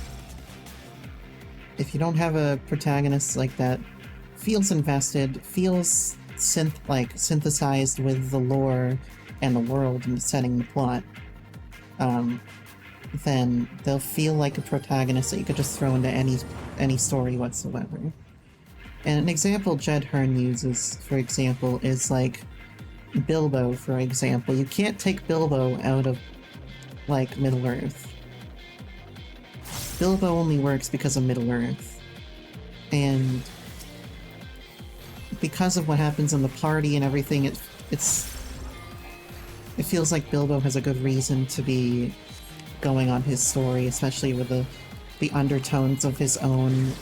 If you don't have a protagonist like that feels invested, feels synthesized with the lore and the world and setting the plot, then they'll feel like a protagonist that you could just throw into any story whatsoever. And an example Jed Hearn uses, for example, is like Bilbo, for example. You can't take Bilbo out of, like, Middle-earth. Bilbo only works because of Middle-earth. And because of what happens in the party and everything, it feels like Bilbo has a good reason to be going on his story, especially with the undertones of his own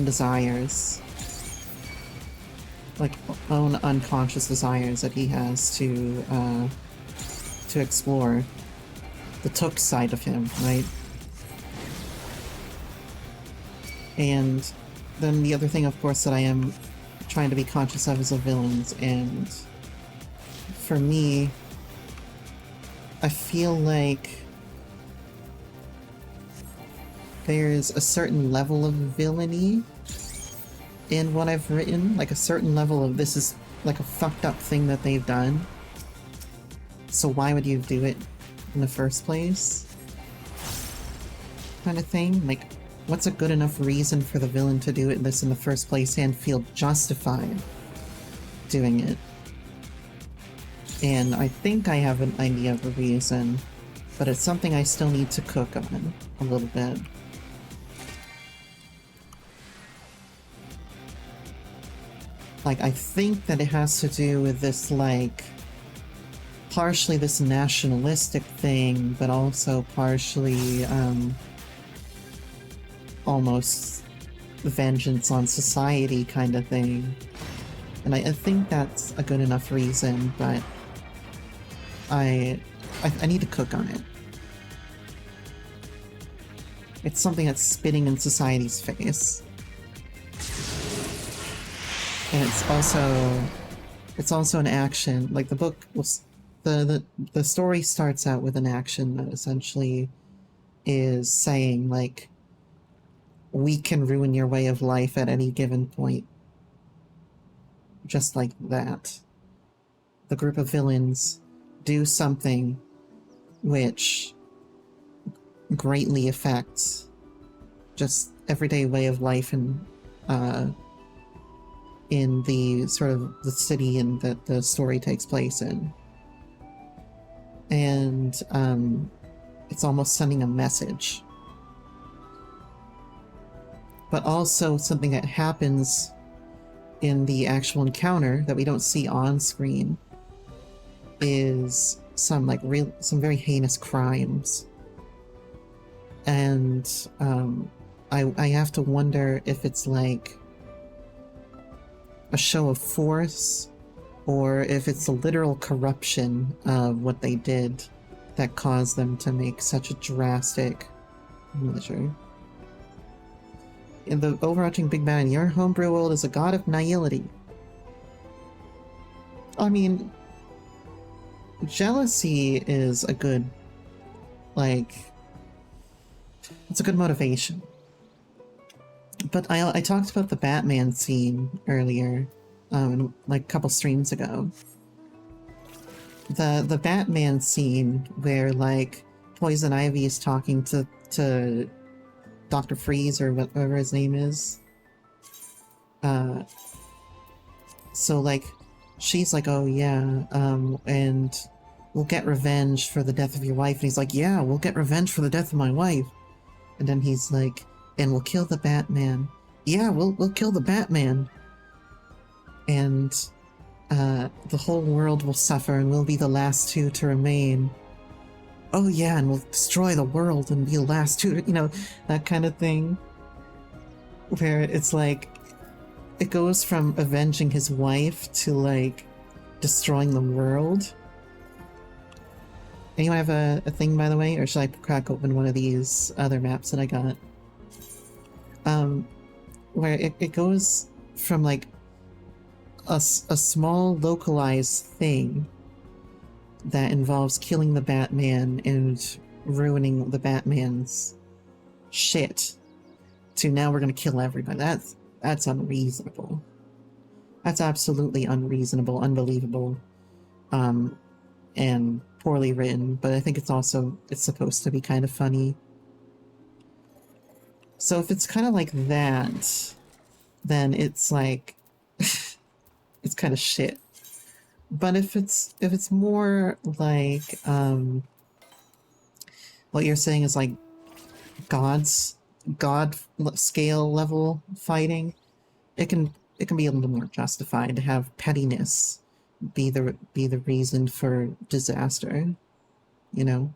desires, like own unconscious desires that he has to explore, the Took side of him, right? And then the other thing, of course, that I am trying to be conscious of is the villains, and for me, I feel like there's a certain level of villainy in what I've written, like a certain level of this is like a fucked up thing that they've done, so why would you do it in the first place? Kind of thing. Like, what's a good enough reason for the villain to do this in the first place and feel justified doing it? And I think I have an idea of a reason, but it's something I still need to cook on a little bit. Like, I think that it has to do with this, like, partially this nationalistic thing, but also partially, almost vengeance on society kind of thing. And I think that's a good enough reason, but I need to cook on it. It's something that's spitting in society's face. And it's also an action. Like, the book was the story starts out with an action that essentially is saying, like, we can ruin your way of life at any given point. Just like that. The group of villains do something which greatly affects just everyday way of life and in the sort of the city and that the story takes place in. And it's almost sending a message. But also something that happens in the actual encounter that we don't see on screen is some very heinous crimes. And I have to wonder if it's like a show of force, or if it's a literal corruption of what they did that caused them to make such a drastic measure. In the overarching big bad in your homebrew world is a god of nihility. I mean, jealousy is a good, it's a good motivation. But I talked about the Batman scene earlier, like a couple streams ago. The Batman scene where, like, Poison Ivy is talking to Dr. Freeze, or whatever his name is. So, like, she's like, oh yeah, and we'll get revenge for the death of your wife. And he's like, yeah, we'll get revenge for the death of my wife. And then he's like, and we'll kill the Batman. Yeah, we'll kill the Batman. and the whole world will suffer and we'll be the last two to remain. Oh yeah, and we'll destroy the world and be the last two, you know, that kind of thing. Where it's like, it goes from avenging his wife to like destroying the world. Anyone have a thing, by the way? Or should I crack open one of these other maps that I got? Where it goes from like a small localized thing that involves killing the Batman and ruining the Batman's shit to now we're gonna kill everybody. That's unreasonable. That's absolutely unreasonable, unbelievable, and poorly written, but I think it's supposed to be kind of funny. So if it's kind of like that, then it's like it's kind of shit. But if it's more like what you're saying is like god scale level fighting, it can be a little more justified to have pettiness be the reason for disaster, you know?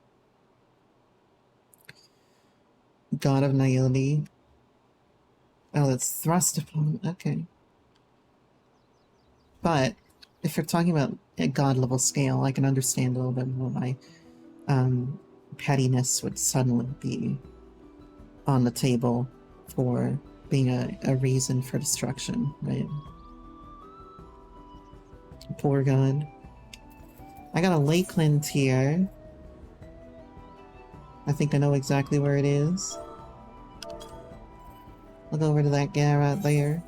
God of naivety. Oh, that's thrust upon. Okay. But if you're talking about a god level scale, I can understand a little bit more why pettiness would suddenly be on the table for being a reason for destruction, right? Poor god. I got a Lakeland here. I think I know exactly where it is. I'll go over to that guy right there.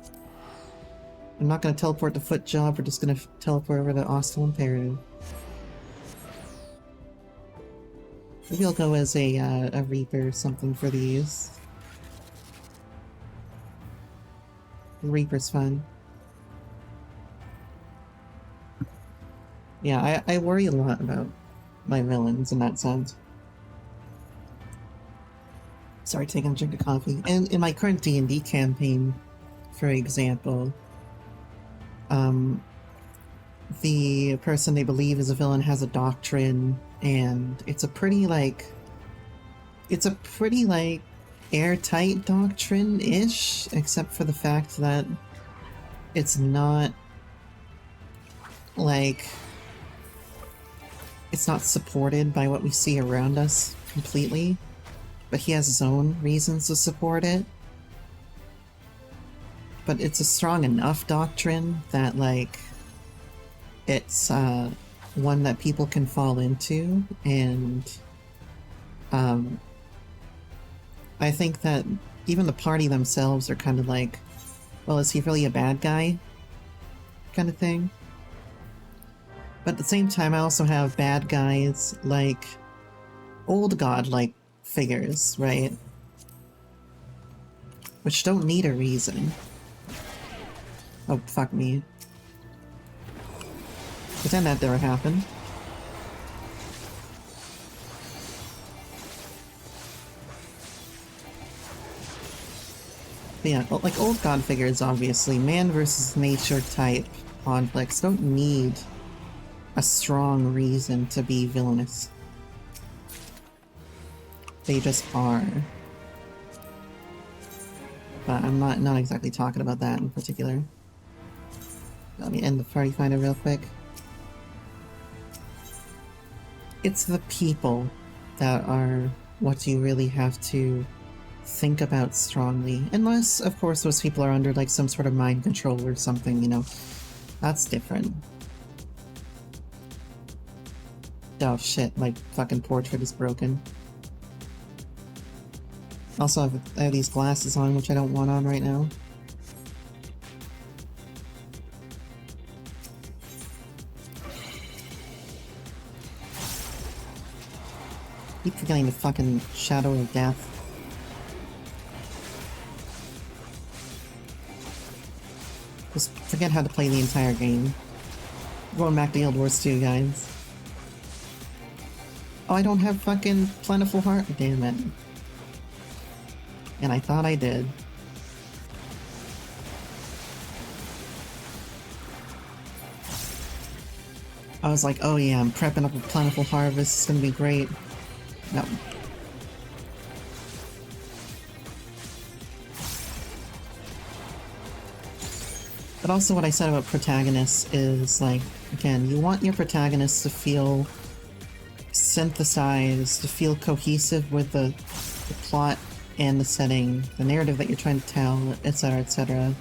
I'm not gonna teleport to Foot Job, we're just gonna teleport over to Austral Imperative. Maybe I'll go as a Reaper or something for these. Reaper's fun. Yeah, I worry a lot about my villains in that sense. Sorry, taking a drink of coffee. And in my current D&D campaign, for example, the person they believe is a villain has a doctrine, and it's a pretty airtight doctrine-ish, except for the fact that it's not it's not supported by what we see around us completely, but he has his own reasons to support it. But it's a strong enough doctrine that, like, it's one that people can fall into, and I think that even the party themselves are kind of like, well, is he really a bad guy? Kind of thing. But at the same time, I also have bad guys like old god-like figures, right? Which don't need a reason. Oh, fuck me. Pretend that never happened. But yeah, like old god figures, obviously, man versus nature type conflicts don't need a strong reason to be villainous. They just are. But I'm not exactly talking about that in particular. Let me end the party finder real quick. It's the people that are what you really have to think about strongly. Unless, of course, those people are under like some sort of mind control or something, you know. That's different. Oh shit, my fucking portrait is broken. Also, I have these glasses on, which I don't want on right now. Keep forgetting the fucking Shadow of Death. Just forget how to play the entire game. Going back to Guild Wars 2, guys. Oh, I don't have fucking Plentiful Heart, damn it. And I thought I did. I was like, oh yeah, I'm prepping up a plentiful harvest, it's gonna be great. No. But also what I said about protagonists is, like, again, you want your protagonists to feel synthesized, to feel cohesive with the plot and the setting, the narrative that you're trying to tell, etc., etc.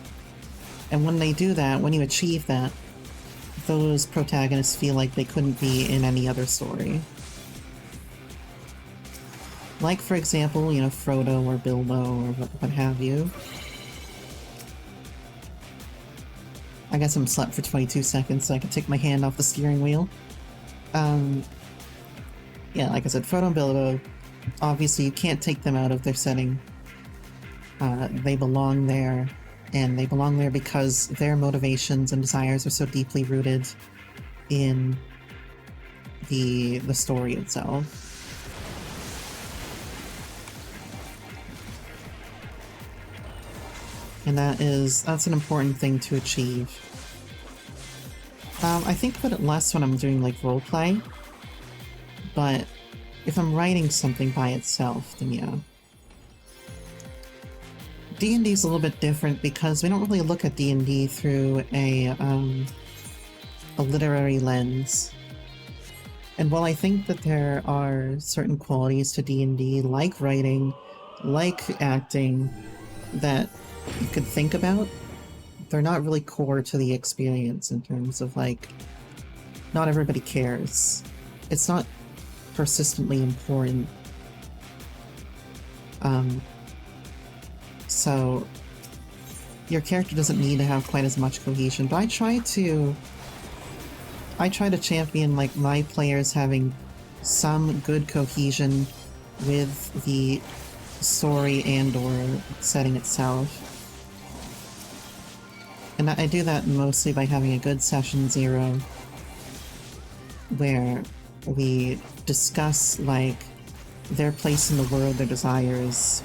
And when they do that, when you achieve that, those protagonists feel like they couldn't be in any other story. Like, for example, you know, Frodo or Bilbo or what have you. I got some slept for 22 seconds so I could take my hand off the steering wheel. Yeah, like I said, Frodo and Bilbo, obviously you can't take them out of their setting. They belong there, and they belong there because their motivations and desires are so deeply rooted in the story itself. And that's an important thing to achieve. I think about it less when I'm doing like roleplay, but if I'm writing something by itself, then yeah. D&D is a little bit different because we don't really look at D&D through a literary lens. And while I think that there are certain qualities to D&D, like writing, like acting, that you could think about, they're not really core to the experience in terms of, like, not everybody cares. It's not persistently important. So your character doesn't need to have quite as much cohesion, but I try to champion, like, my players having some good cohesion with the story and or setting itself. And I do that mostly by having a good session 0 where we discuss, like, their place in the world, their desires,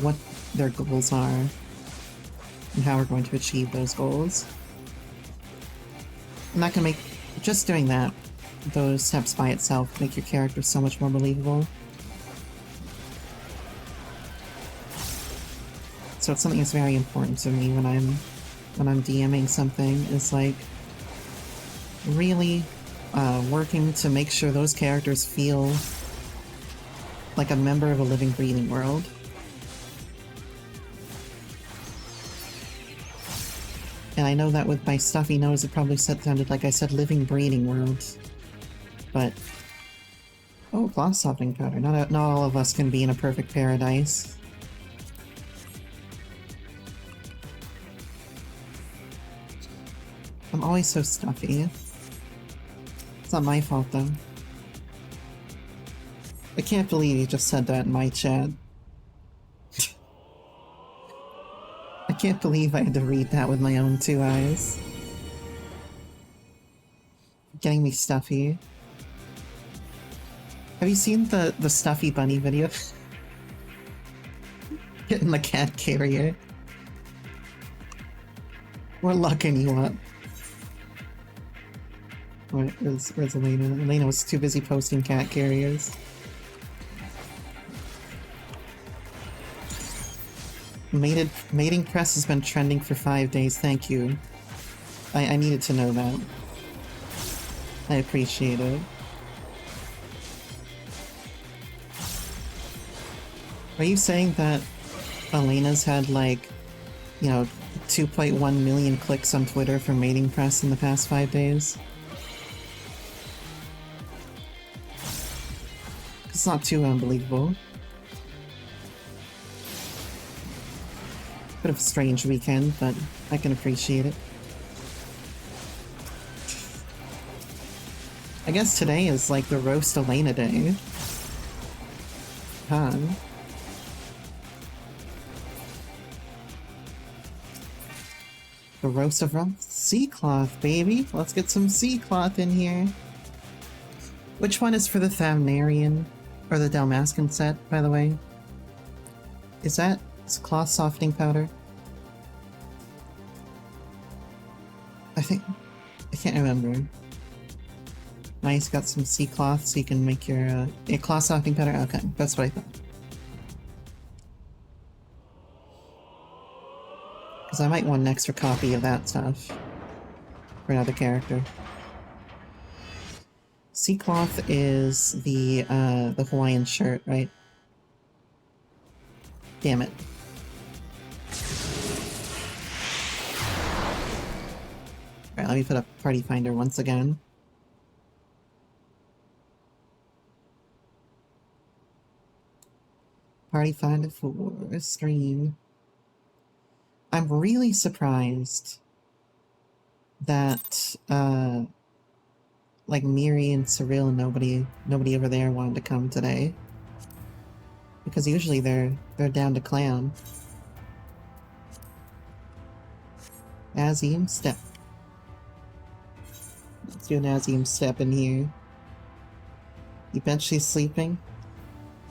what their goals are, and how we're going to achieve those goals. And that can make, just doing that, those steps by itself, make your character so much more believable. So it's something that's very important to me when I'm DMing something, is like really working to make sure those characters feel like a member of a living, breathing world. And I know that with my stuffy nose, it probably sounded like I said living, breathing world. But oh, gloss softening powder. Not all of us can be in a perfect paradise. I'm always so stuffy. It's not my fault, though. I can't believe you just said that in my chat. I can't believe I had to read that with my own 2 eyes. Getting me stuffy. Have you seen the stuffy bunny video? Getting the cat carrier. We're locking you up. Where's Elena? Elena was too busy posting cat carriers. Mating press has been trending for 5 days, thank you. I needed to know that. I appreciate it. Are you saying that Elena's had, like, you know, 2.1 million clicks on Twitter for mating press in the past 5 days? It's not too unbelievable. Bit of a strange weekend, but I can appreciate it. I guess today is like the roast Elena day. Huh. The roast of rum? Sea cloth, baby! Let's get some sea cloth in here. Which one is for the Thamnarian? Or the Dalmascan set, by the way? Is that cloth softening powder? I think can't remember. Nice, got some sea cloth so you can make your cloth stocking powder. Okay, that's what I thought. Because I might want an extra copy of that stuff for another character. Sea cloth is the Hawaiian shirt, right? Damn it. Alright, let me put up Party Finder once again. Party Finder for stream. I'm really surprised that, like Miri and Cyril and nobody over there wanted to come today. Because usually they're down to clown. Azim step. Let's do an Azim step in here. You bet she's sleeping?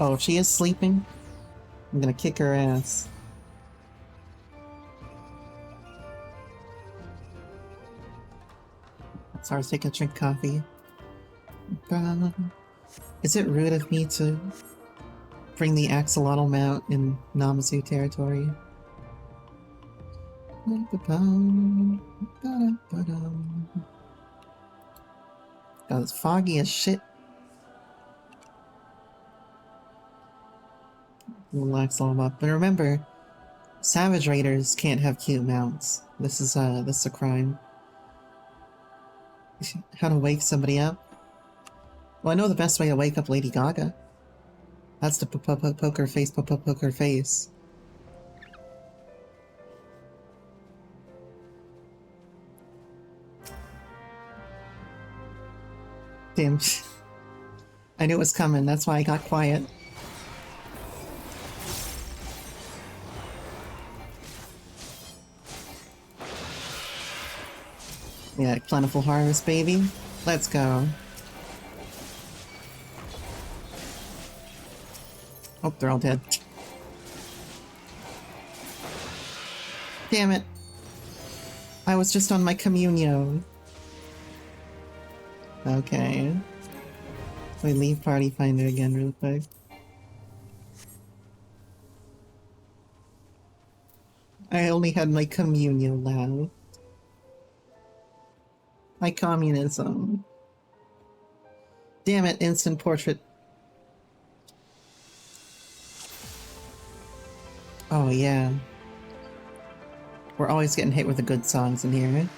Oh, if she is sleeping, I'm gonna kick her ass. Sorry, I was taking a drink of coffee. Is it rude of me to bring the axolotl mount in Namazu territory? God, it's foggy as shit. Relax all up. But remember, Savage Raiders can't have cute mounts. This is a crime. How to wake somebody up? Well, I know the best way to wake up Lady Gaga. That's to poke her face, poke her face. Damn. I knew it was coming, that's why I got quiet. Yeah, plentiful harvest, baby. Let's go. Oh, they're all dead. Damn it. I was just on my communio. Okay. We leave Party Finder again real quick. I only had my communio loud. My communism. Damn it, instant portrait. Oh yeah. We're always getting hit with the good songs in here.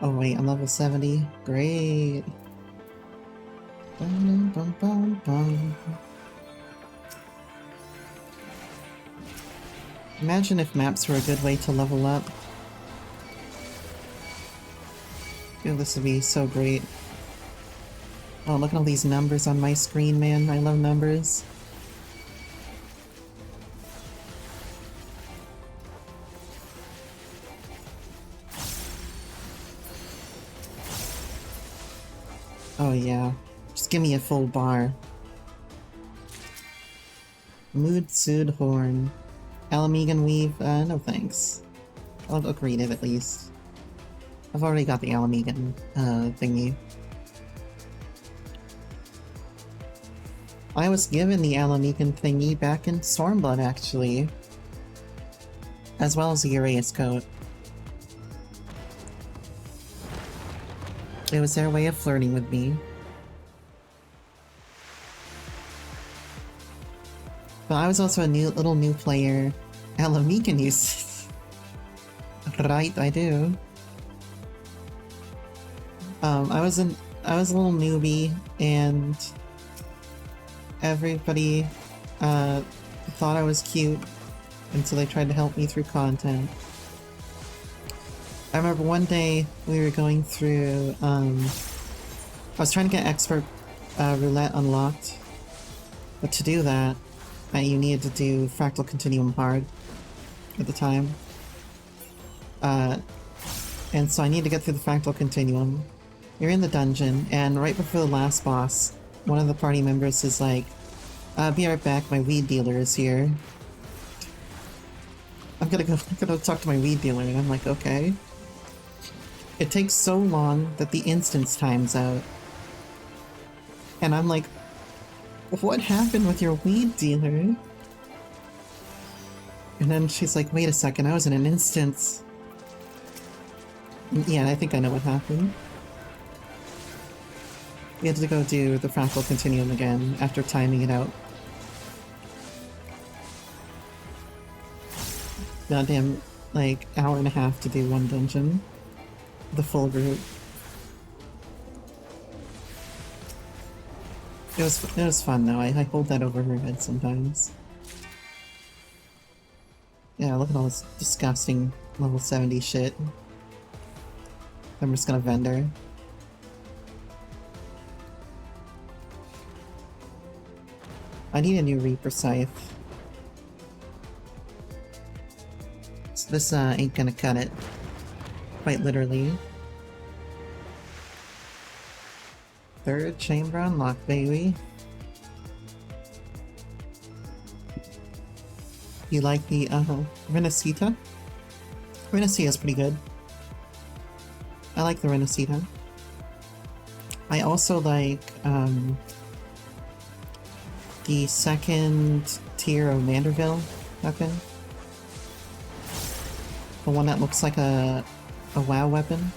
Oh wait, I'm level 70. Great. Bum, bum, bum, bum. Imagine if maps were a good way to level up. I feel this would be so great. Oh, look at all these numbers on my screen, man. I love numbers. Oh yeah. Just give me a full bar. Mood Sood Horn. Alamegan Weave, no thanks. I'll read it at least. I've already got the Alamegan, thingy. I was given the Alamegan thingy back in Stormblood, actually. As well as the Uraeus coat. It was their way of flirting with me. But I was also a little new player. Alamegan uses. Right, I do. I was a little newbie, and everybody thought I was cute, and so they tried to help me through content. I remember one day we were going through, I was trying to get Expert Roulette unlocked, but to do that, you needed to do Fractal Continuum hard at the time. And so I need to get through the Fractal Continuum. You're in the dungeon, and right before the last boss, one of the party members is like, be right back, my weed dealer is here. I'm gonna talk to my weed dealer, and I'm like, okay. It takes so long that the instance time's out. And I'm like, what happened with your weed dealer? And then she's like, wait a second, I was in an instance. Yeah, I think I know what happened. We had to go do the fractal continuum again after timing it out. Goddamn, like, hour and a half to do one dungeon. The full group. It was fun though. I hold that over her head sometimes. Yeah, look at all this disgusting level 70 shit. I'm just gonna vend her. I need a new Reaper Scythe. So this ain't gonna cut it. Quite literally. Third chamber unlocked, baby. You like the Renacita? Renacita's pretty good. I like the Renacita. I also like the second tier of Manderville weapon. The one that looks like a WoW weapon.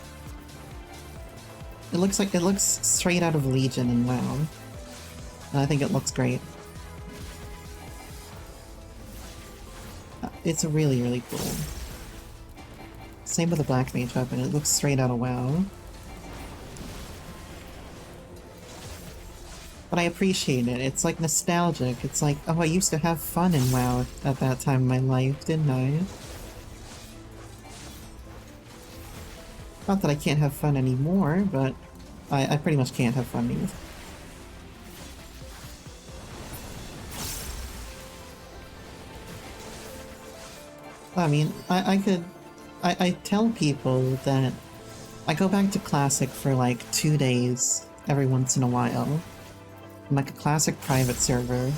It looks straight out of Legion in WoW. And I think it looks great. It's really, really cool. Same with the Black Mage weapon, it looks straight out of WoW. But I appreciate it, it's like nostalgic. It's like, oh, I used to have fun in WoW at that time in my life, didn't I? Not that I can't have fun anymore, but I pretty much can't have fun anymore. I mean, I tell people that I go back to Classic for like 2 days every once in a while. Like a Classic private server.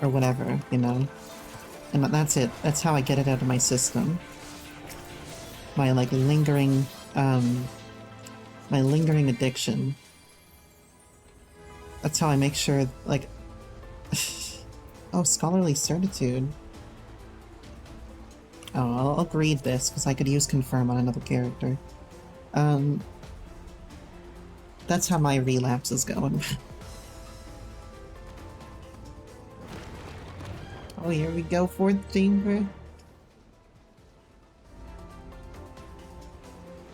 Or whatever, you know? And that's it. That's how I get it out of my system. My like lingering addiction. That's how I make sure, like... oh, Scholarly Certitude. Oh, I'll read this, because I could use confirm on another character. That's how my relapse is going. Oh, here we go, 4th chamber.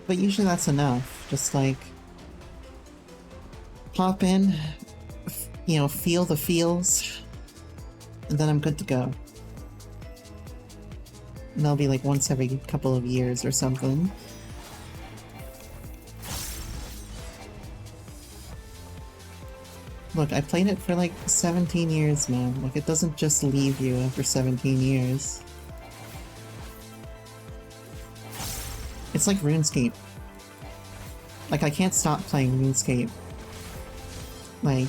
But usually that's enough. Just like pop in, you know, feel the feels, and then I'm good to go. And that'll be like once every couple of years or something. Look, I played it for like 17 years now. Like, it doesn't just leave you after 17 years. It's like RuneScape. Like, I can't stop playing RuneScape. Like,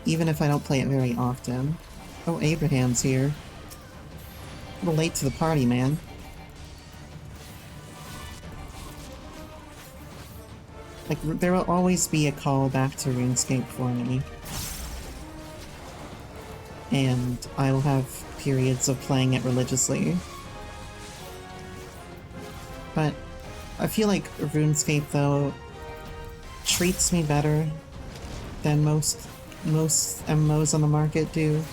even if I don't play it very often. Oh, Abraham's here. A little late to the party, man. Like, there will always be a call back to RuneScape for me. And I will have periods of playing it religiously. But I feel like RuneScape, though, treats me better than most MMOs on the market do.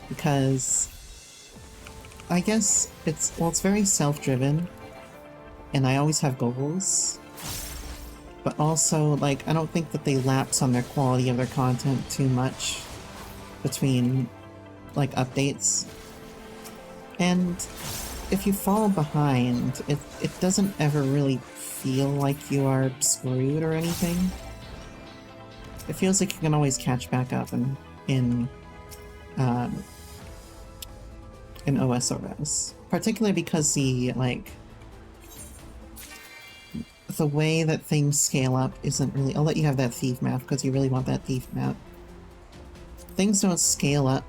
Because I guess it's very self-driven, and I always have goals. But also, like, I don't think that they lapse on their quality of their content too much between, like, updates. And if you fall behind, it doesn't ever really feel like you are screwed or anything. It feels like you can always catch back up in OSRS. Particularly because the way that things scale up isn't really... I'll let you have that thief map, because you really want that thief map. Things don't scale up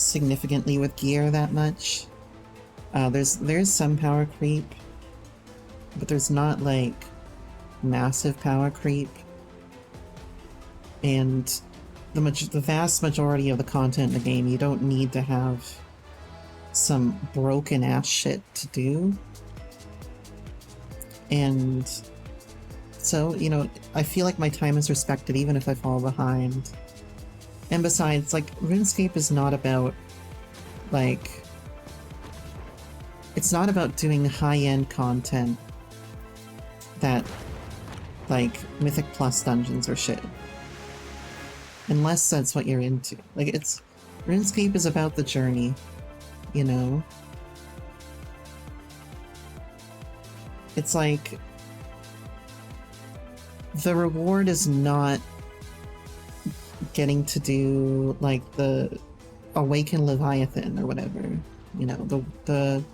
significantly with gear that much. There's some power creep, but there's not like massive power creep. And the vast majority of the content in the game, you don't need to have some broken ass shit to do. And so, you know, I feel like my time is respected even if I fall behind. And besides, like, RuneScape is not about, like, it's not about doing high-end content that, like, Mythic Plus dungeons or shit. Unless that's what you're into. Like, RuneScape is about the journey, you know? It's like, the reward is not getting to do, like, the Awaken Leviathan or whatever. You know, the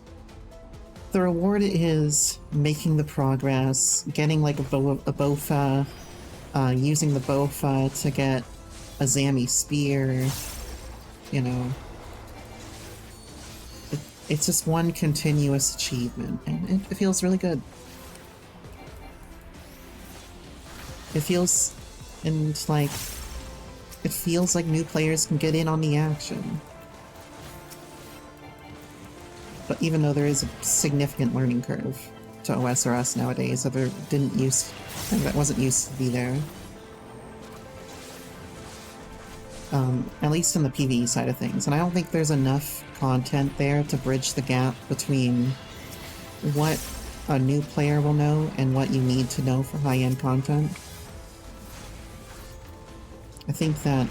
reward is making the progress, getting, like, a Bofa, using the Bofa to get a Zami Spear, you know. It's just one continuous achievement, and it feels really good. It feels, and like, it feels like new players can get in on the action. But even though there is a significant learning curve to OSRS nowadays, that that wasn't used to be there. At least in the PvE side of things. And I don't think there's enough content there to bridge the gap between what a new player will know and what you need to know for high-end content. I think that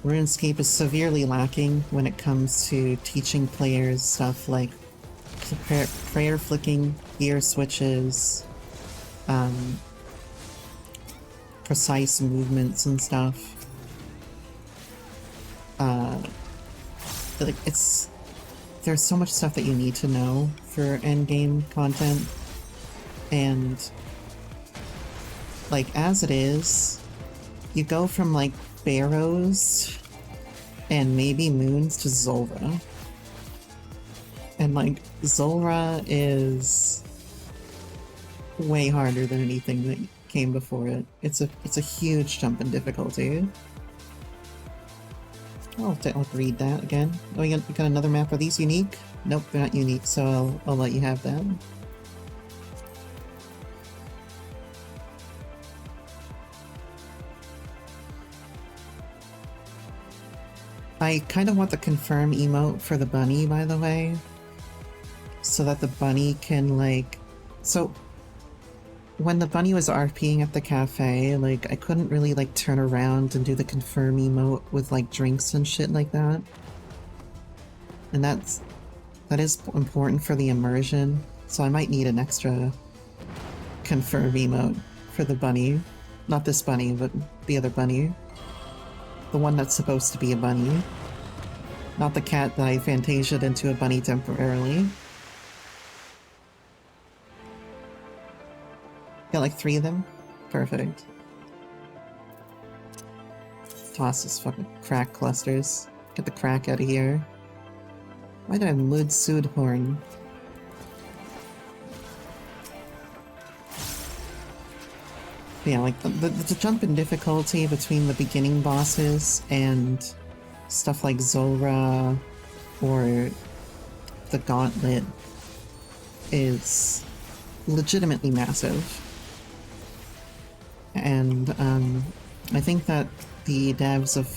RuneScape is severely lacking when it comes to teaching players stuff like prayer flicking, gear switches, precise movements and stuff. Like, there's so much stuff that you need to know for endgame content, and like, as it is, you go from like Barrows and maybe Moons to Zulrah. And like, Zulrah is way harder than anything that came before it. It's a huge jump in difficulty. I'll read that again. Oh, you got another map. Are these unique? Nope, they're not unique, so I'll let you have that. I kind of want the confirm emote for the bunny, by the way, so that the bunny can, like... So, when the bunny was RPing at the cafe, like, I couldn't really, like, turn around and do the confirm emote with, like, drinks and shit like that. And that is important for the immersion, so I might need an extra confirm emote for the bunny. Not this bunny, but the other bunny. The one that's supposed to be a bunny. Not the cat that I fantasiaed into a bunny temporarily. Got like 3 of them? Perfect. Toss this fucking crack clusters. Get the crack out of here. Why did I have Mud Sood Horn? Yeah, like, the jump in difficulty between the beginning bosses and stuff like Zulrah or the Gauntlet is legitimately massive. And I think that the devs of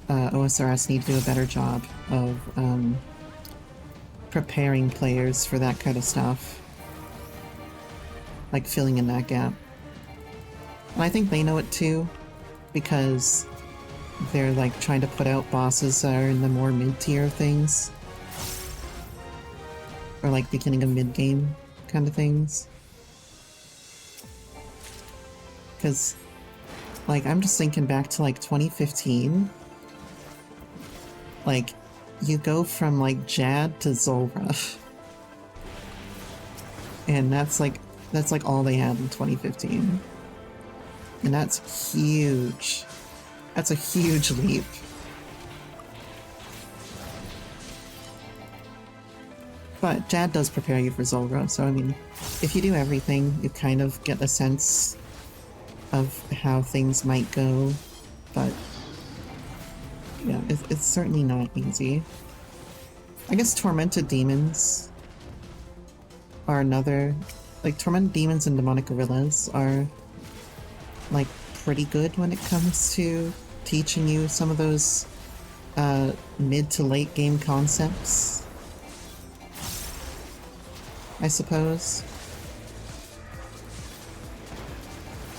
OSRS need to do a better job of preparing players for that kind of stuff. Like, filling in that gap. And I think they know it too, because they're like trying to put out bosses that are in the more mid-tier things. Or like beginning of mid-game kind of things. Because, like, I'm just thinking back to like 2015. Like, you go from like Jad to Zulrah. And that's like all they had in 2015. And that's huge. That's a huge leap. But Jad does prepare you for Zulrah, so I mean, if you do everything, you kind of get a sense of how things might go, but yeah, it's certainly not easy. I guess Tormented Demons are another... Like, Tormented Demons and Demonic Gorillas are, like, pretty good when it comes to teaching you some of those mid to late game concepts, I suppose.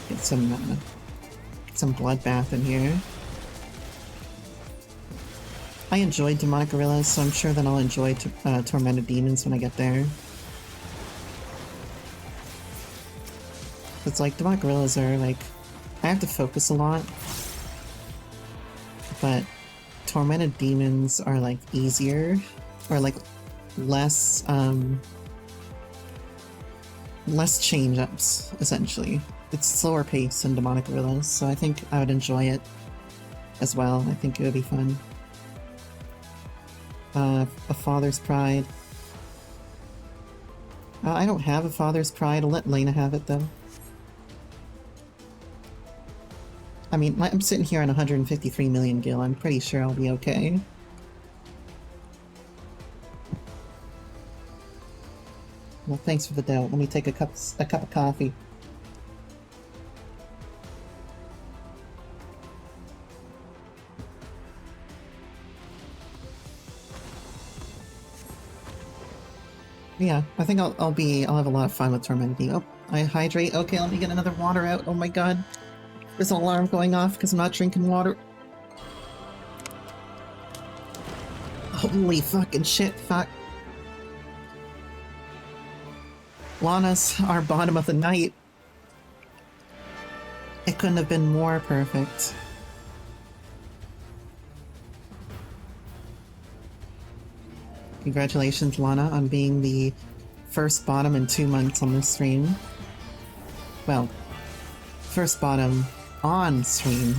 Get some bloodbath in here. I enjoyed Demonic Gorillas, so I'm sure that I'll enjoy Tormented Demons when I get there. It's like, Demonic Gorillas are like... I have to focus a lot, but Tormented Demons are like easier, or like less, less change-ups, essentially. It's slower pace than Demonic Gorillas, so I think I would enjoy it as well. I think it would be fun. A Father's Pride. I don't have a Father's Pride. I'll let Lena have it, though. I mean, I'm sitting here on 153 million gil. I'm pretty sure I'll be okay. Well, thanks for the doubt. Let me take a cup of coffee. Yeah, I think I'll have a lot of fun with Tormented. Oh, I hydrate. Okay, let me get another water out. Oh my god. There's an alarm going off because I'm not drinking water. Holy fucking shit, fuck. Lana's our bottom of the night. It couldn't have been more perfect. Congratulations, Lana, on being the first bottom in 2 months on this stream. Well, first bottom on stream.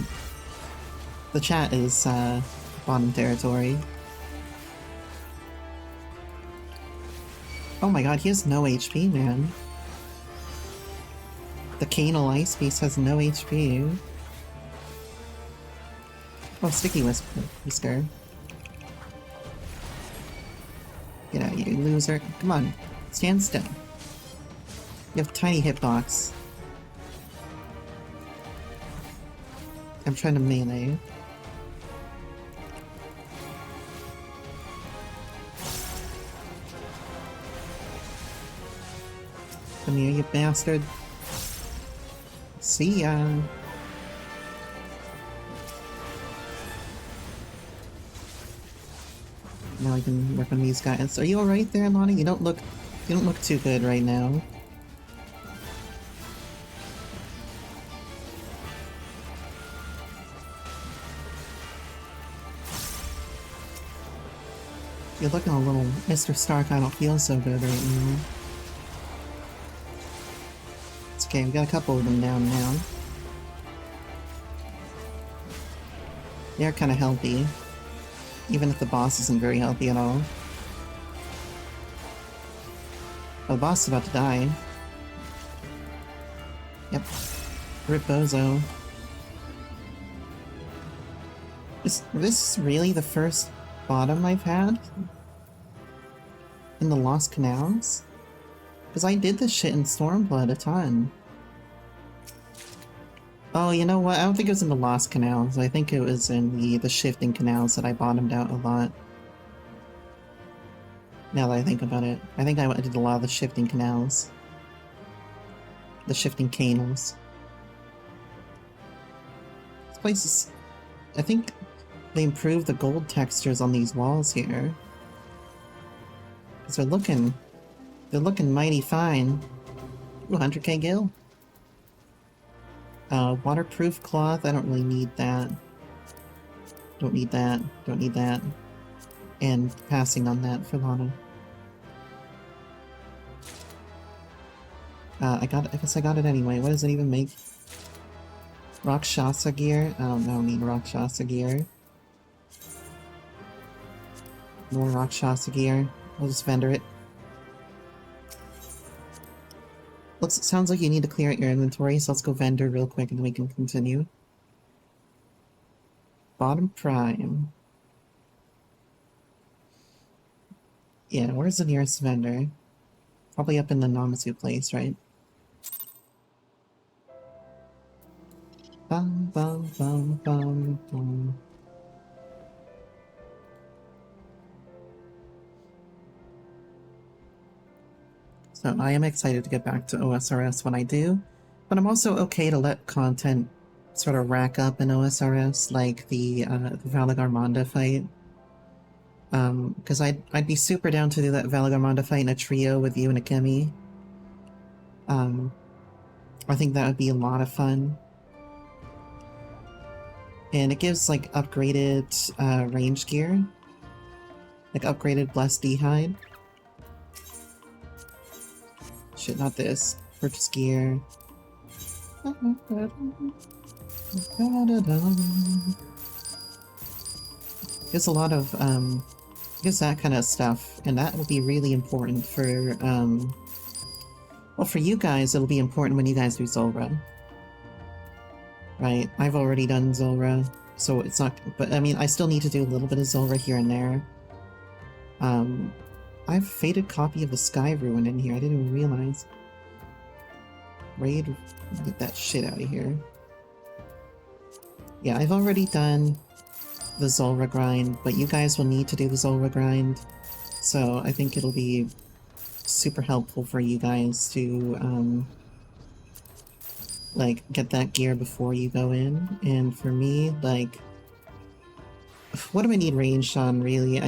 The chat is bottom territory. Oh my god, he has no HP, man. The Canal Ice Beast has no HP. Oh, Sticky Whisker. Get out, you loser. Come on, stand still. You have tiny hitbox. I'm trying to melee. Come here, you bastard. See ya. Now I can work on these guys. Are you alright there, Lana? You don't look too good right now. You're looking a little... Mr. Stark, I don't feel so good right now. It's okay, we got a couple of them down now. They're kind of healthy. Even if the boss isn't very healthy at all. Oh, the boss is about to die. Yep. Rip Bozo. Is this really the first bottom I've had? In the Lost Canals? Because I did this shit in Stormblood a ton. Oh, you know what? I don't think it was in the Lost Canals. I think it was in the Shifting Canals that I bottomed out a lot. Now that I think about it. I think I did a lot of the Shifting Canals. The Shifting Canals. This place is... I think they improved the gold textures on these walls here. Because they're looking mighty fine. Ooh, 100k gil. Waterproof cloth, I don't really need that. Don't need that, don't need that. And passing on that for Lana. I guess I got it anyway. What does it even make? Rakshasa gear? I don't need Rakshasa gear. More Rakshasa gear. I'll just vendor it. Sounds like you need to clear out your inventory, so let's go vendor real quick and then we can continue. Bottom prime. Yeah, where's the nearest vendor? Probably up in the Namazu place, right? Bum, bum, bum, bum, bum. So I am excited to get back to OSRS when I do, but I'm also okay to let content sort of rack up in OSRS, like the Valagarmonda fight. Because I'd be super down to do that Valagarmonda fight in a trio with you and Akemi. I think that would be a lot of fun. And it gives like upgraded range gear. Like upgraded Blessed D'hide. Shit, not this. Purchase gear. Gives a lot of, gives that kind of stuff. And that will be really important for, well, for you guys, it'll be important when you guys do Zulrah. Right? I've already done Zulrah, so it's not, but I mean, I still need to do a little bit of Zulrah here and there. I have a faded copy of the Sky Ruin in here, I didn't even realize. Raid, get that shit out of here. Yeah, I've already done the Zulrah grind, but you guys will need to do the Zulrah grind, so I think it'll be super helpful for you guys to, like, get that gear before you go in. And for me, like, what do I need ranged on, really?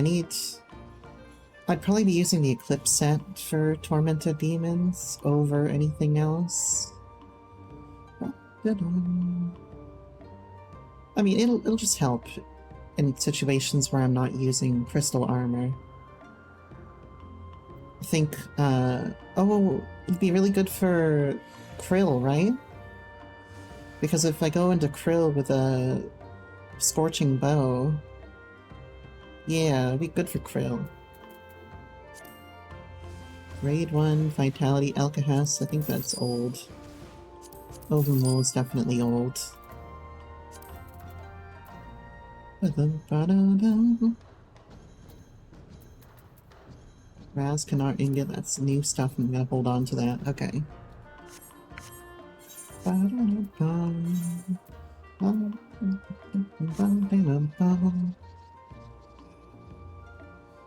I'd probably be using the Eclipse set for Tormented Demons over anything else. I mean, it'll just help in situations where I'm not using Crystal Armor. I think, oh, it'd be really good for Krill, right? Because if I go into Krill with a Scorching Bow, yeah, it'd be good for Krill. Raid 1, Vitality, Alcahas, I think that's old. Overmole is definitely old. Raz Canar Ingot, that's new stuff, I'm gonna hold on to that. Okay.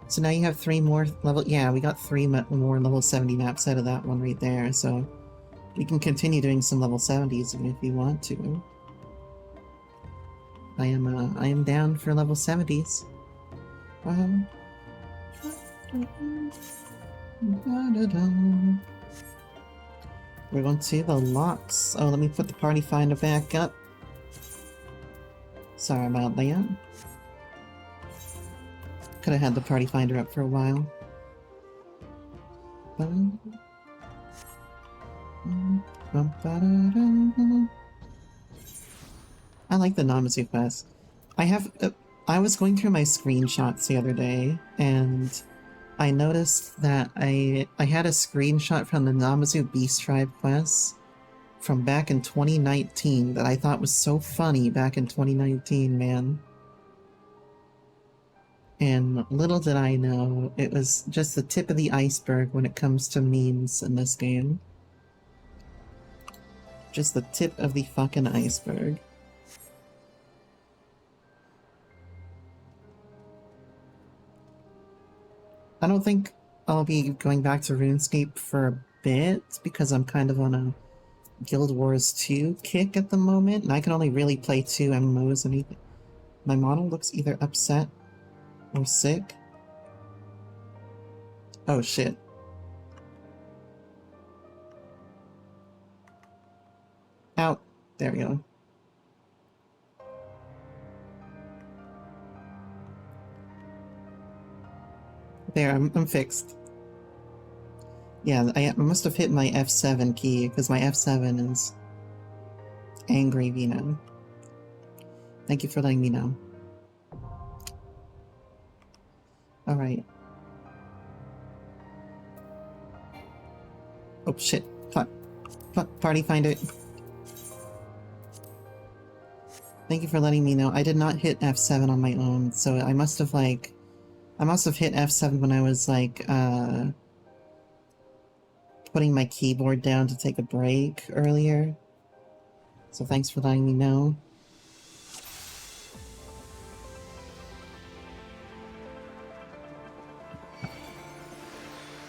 So now you have 3 more level... Yeah, we got 3 more level 70 maps out of that one right there, so... We can continue doing some level 70s if you want to. I am down for level 70s. We're going to the locks. Oh, let me put the party finder back up. Sorry about that. Could have had the party finder up for a while. I like the Namazu quest. I was going through my screenshots the other day, and I noticed that I had a screenshot from the Namazu Beast Tribe quest from back in 2019 that I thought was so funny back in 2019, man. And little did I know, it was just the tip of the iceberg when it comes to memes in this game. Just the tip of the fucking iceberg. I don't think I'll be going back to RuneScape for a bit, because I'm kind of on a Guild Wars 2 kick at the moment, and I can only really play 2 MMOs and anything. My model looks either upset or sick. Oh shit. Out. There we go. There, I'm fixed. Yeah, I must have hit my F7 key, because my F7 is angry Vino. Thank you for letting me know. Alright. Oh shit. Fuck. Party finder. Thank you for letting me know. I did not hit F7 on my own, so I must have hit F7 when I was like, putting my keyboard down to take a break earlier. So thanks for letting me know.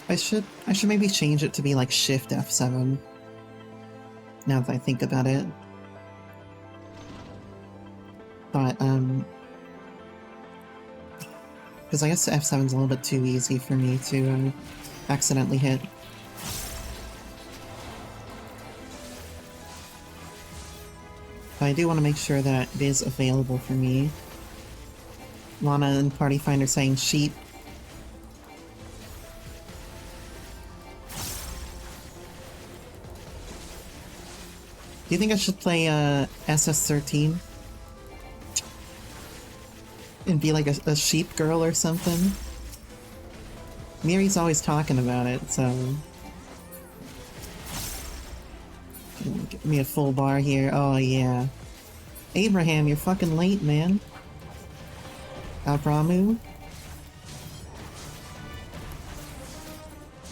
I should maybe change it to be like Shift F7. Now that I think about it. But, because I guess F7's a little bit too easy for me to accidentally hit. But I do want to make sure that it is available for me. Lana and Party Finder saying sheep. Do you think I should play SS13? And be like a sheep girl or something? Miri's always talking about it, so... Give me a full bar here. Oh, yeah. Abraham, you're fucking late, man. Abramu?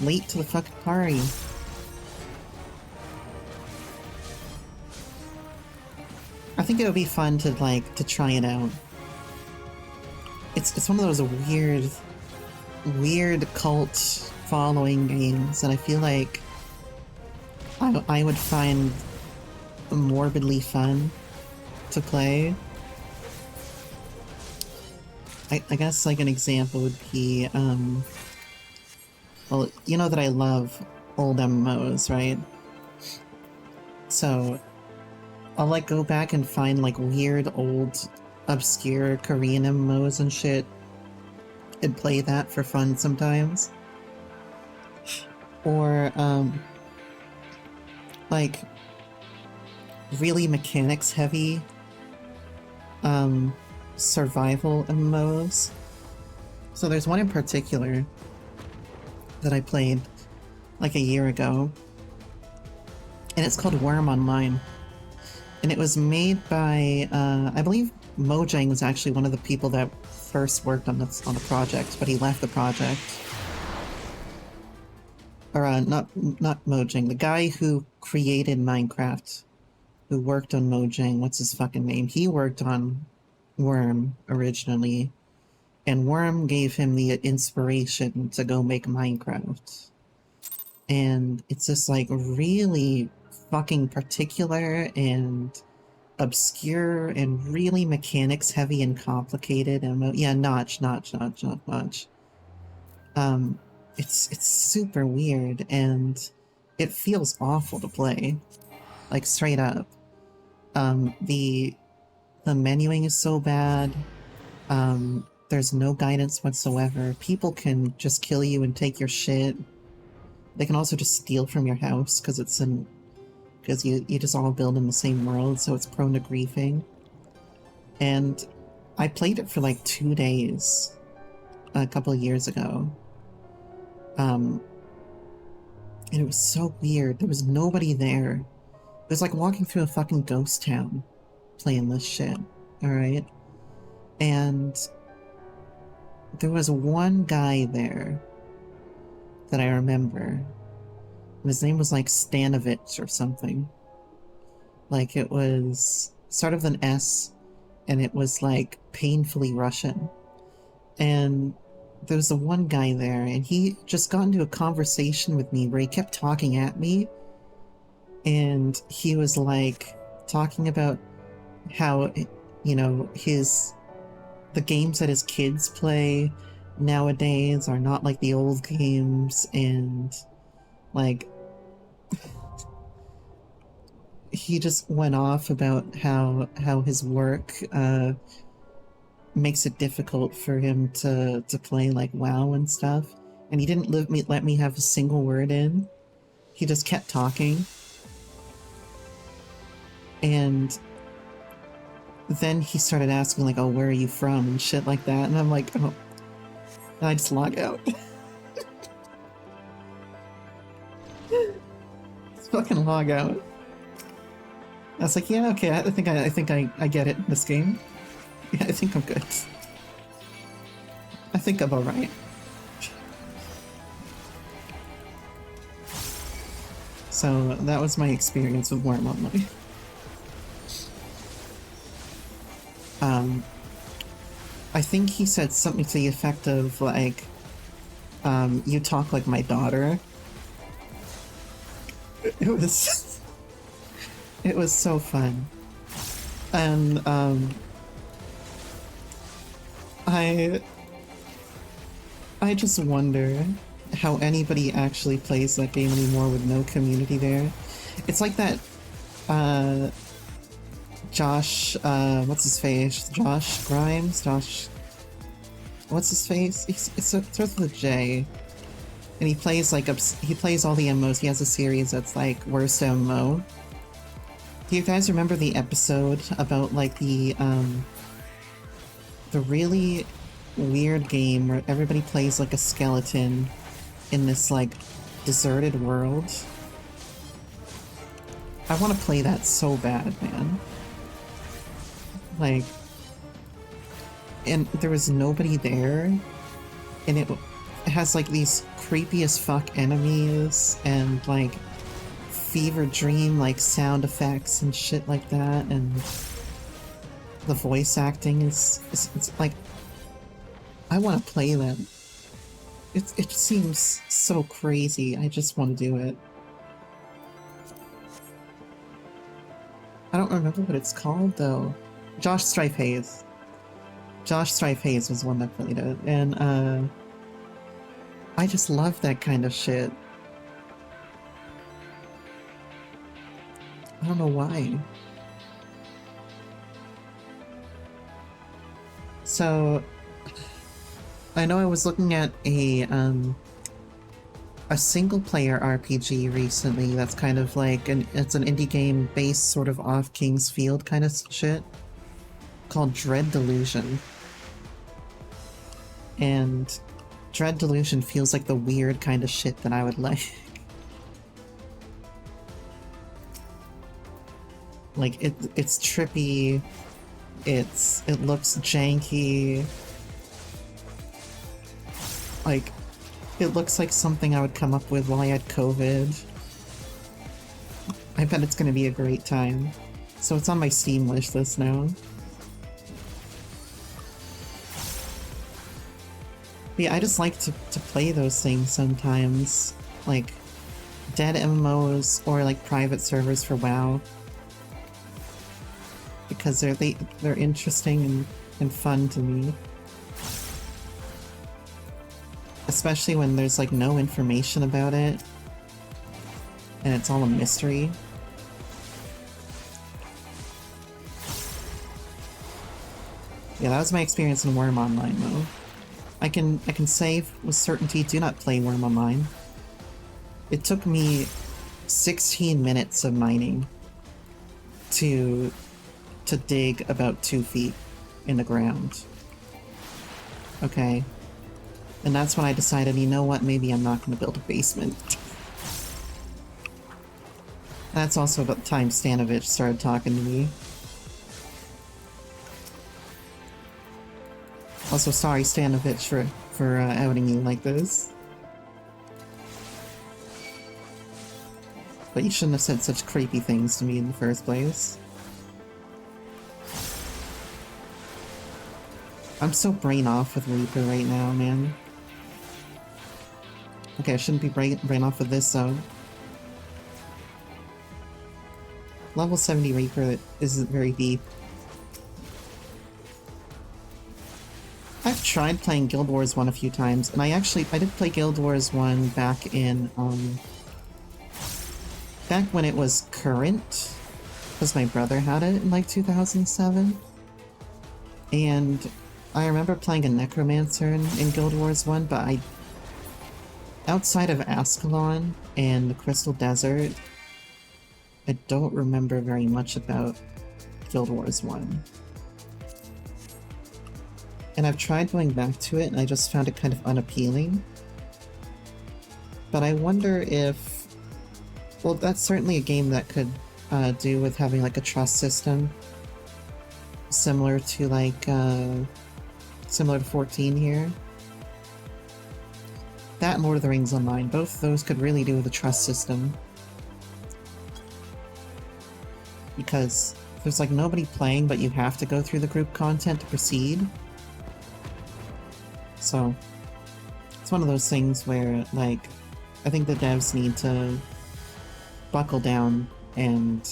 Late to the fucking party. I think it would be fun to, like, to try it out. It's one of those weird cult following games that I feel like I would find morbidly fun to play. I guess like an example would be, well, you know that I love old MMOs, right? So I'll like go back and find like weird old obscure Korean MMOs and shit and play that for fun sometimes. Or like really mechanics heavy survival MMOs. So there's one in particular that I played like a year ago, and it's called Worm Online. And it was made by, I believe Mojang was actually one of the people that first worked on the project, but he left the project. Or, not Mojang, the guy who created Minecraft, who worked on Mojang, what's his fucking name? He worked on Worm originally, and Worm gave him the inspiration to go make Minecraft. And it's just like really fucking particular and obscure and really mechanics heavy and complicated. And yeah, Notch. It's super weird and it feels awful to play, like straight up. The menuing is so bad. There's no guidance whatsoever. People can just kill you and take your shit. They can also just steal from your house because you just all build in the same world, so it's prone to griefing. And I played it for like 2 days a couple of years ago. And it was so weird. There was nobody there. It was like walking through a fucking ghost town playing this shit, alright? And there was one guy there that I remember. And his name was like Stanovich or something. Like it was sort of an S, and it was like painfully Russian. And there was the one guy there, and he just got into a conversation with me where he kept talking at me. And he was like talking about how, you know, the games that his kids play nowadays are not like the old games, and like he just went off about how his work makes it difficult for him to play like WoW and stuff, and he didn't let me have a single word in. He just kept talking, and then he started asking like, "Oh, where are you from?" and shit like that, and I'm like, "Oh," and I just log out. It's fucking log out. I was like, yeah, okay, I think I get it in this game. Yeah, I think I'm good. I think I'm alright. So that was my experience with Worm Online. I think he said something to the effect of like, you talk like my daughter. It was it was so fun. And I just wonder how anybody actually plays that game anymore with no community there. It's like that Josh, what's his face? Josh Grimes? Josh... What's his face? It starts with a J. And he plays like, he plays all the MMOs. He has a series that's like, Worst MMO. Do you guys remember the episode about like the really weird game where everybody plays like a skeleton in this like deserted world? I want to play that so bad, man. Like, and there was nobody there, and it has like these creepy as fuck enemies and like fever dream like sound effects and shit like that, and the voice acting is it's like, I want to play them. It seems so crazy. I just want to do it. I don't remember what it's called though. Josh Strife Hayes. Josh Strife Hayes was one that played it, and I just love that kind of shit. I don't know why. So, I know I was looking at a single-player RPG recently that's kind of like, it's an indie game based sort of off King's Field kind of shit, called Dread Delusion. And Dread Delusion feels like the weird kind of shit that I would like. Like, it's trippy, it looks janky, like, it looks like something I would come up with while I had COVID. I bet it's gonna be a great time. So it's on my Steam wish list now. But yeah, I just like to play those things sometimes. Like, dead MMOs or like private servers for WoW. Because they're interesting and fun to me. Especially when there's like no information about it and it's all a mystery. Yeah, that was my experience in Worm Online though. I can say with certainty, do not play Worm Online. It took me 16 minutes of mining to dig about 2 feet in the ground. Okay. And that's when I decided, you know what, maybe I'm not going to build a basement. That's also about the time Stanovich started talking to me. Also, sorry Stanovich for outing you like this. But you shouldn't have said such creepy things to me in the first place. I'm so brain off with Reaper right now, man. Okay, I shouldn't be brain off with this, though. Level 70 Reaper isn't very deep. I've tried playing Guild Wars 1 a few times, and I did play Guild Wars 1 back in, back when it was current, because my brother had it in like 2007. And I remember playing a Necromancer in Guild Wars 1, but outside of Ascalon and the Crystal Desert, I don't remember very much about Guild Wars 1. And I've tried going back to it, and I just found it kind of unappealing. But I wonder if Well, that's certainly a game that could do with having like a trust system similar to like similar to 14 here. That and Lord of the Rings Online, both of those could really do with a trust system. Because there's like nobody playing, but you have to go through the group content to proceed. So it's one of those things where like I think the devs need to buckle down and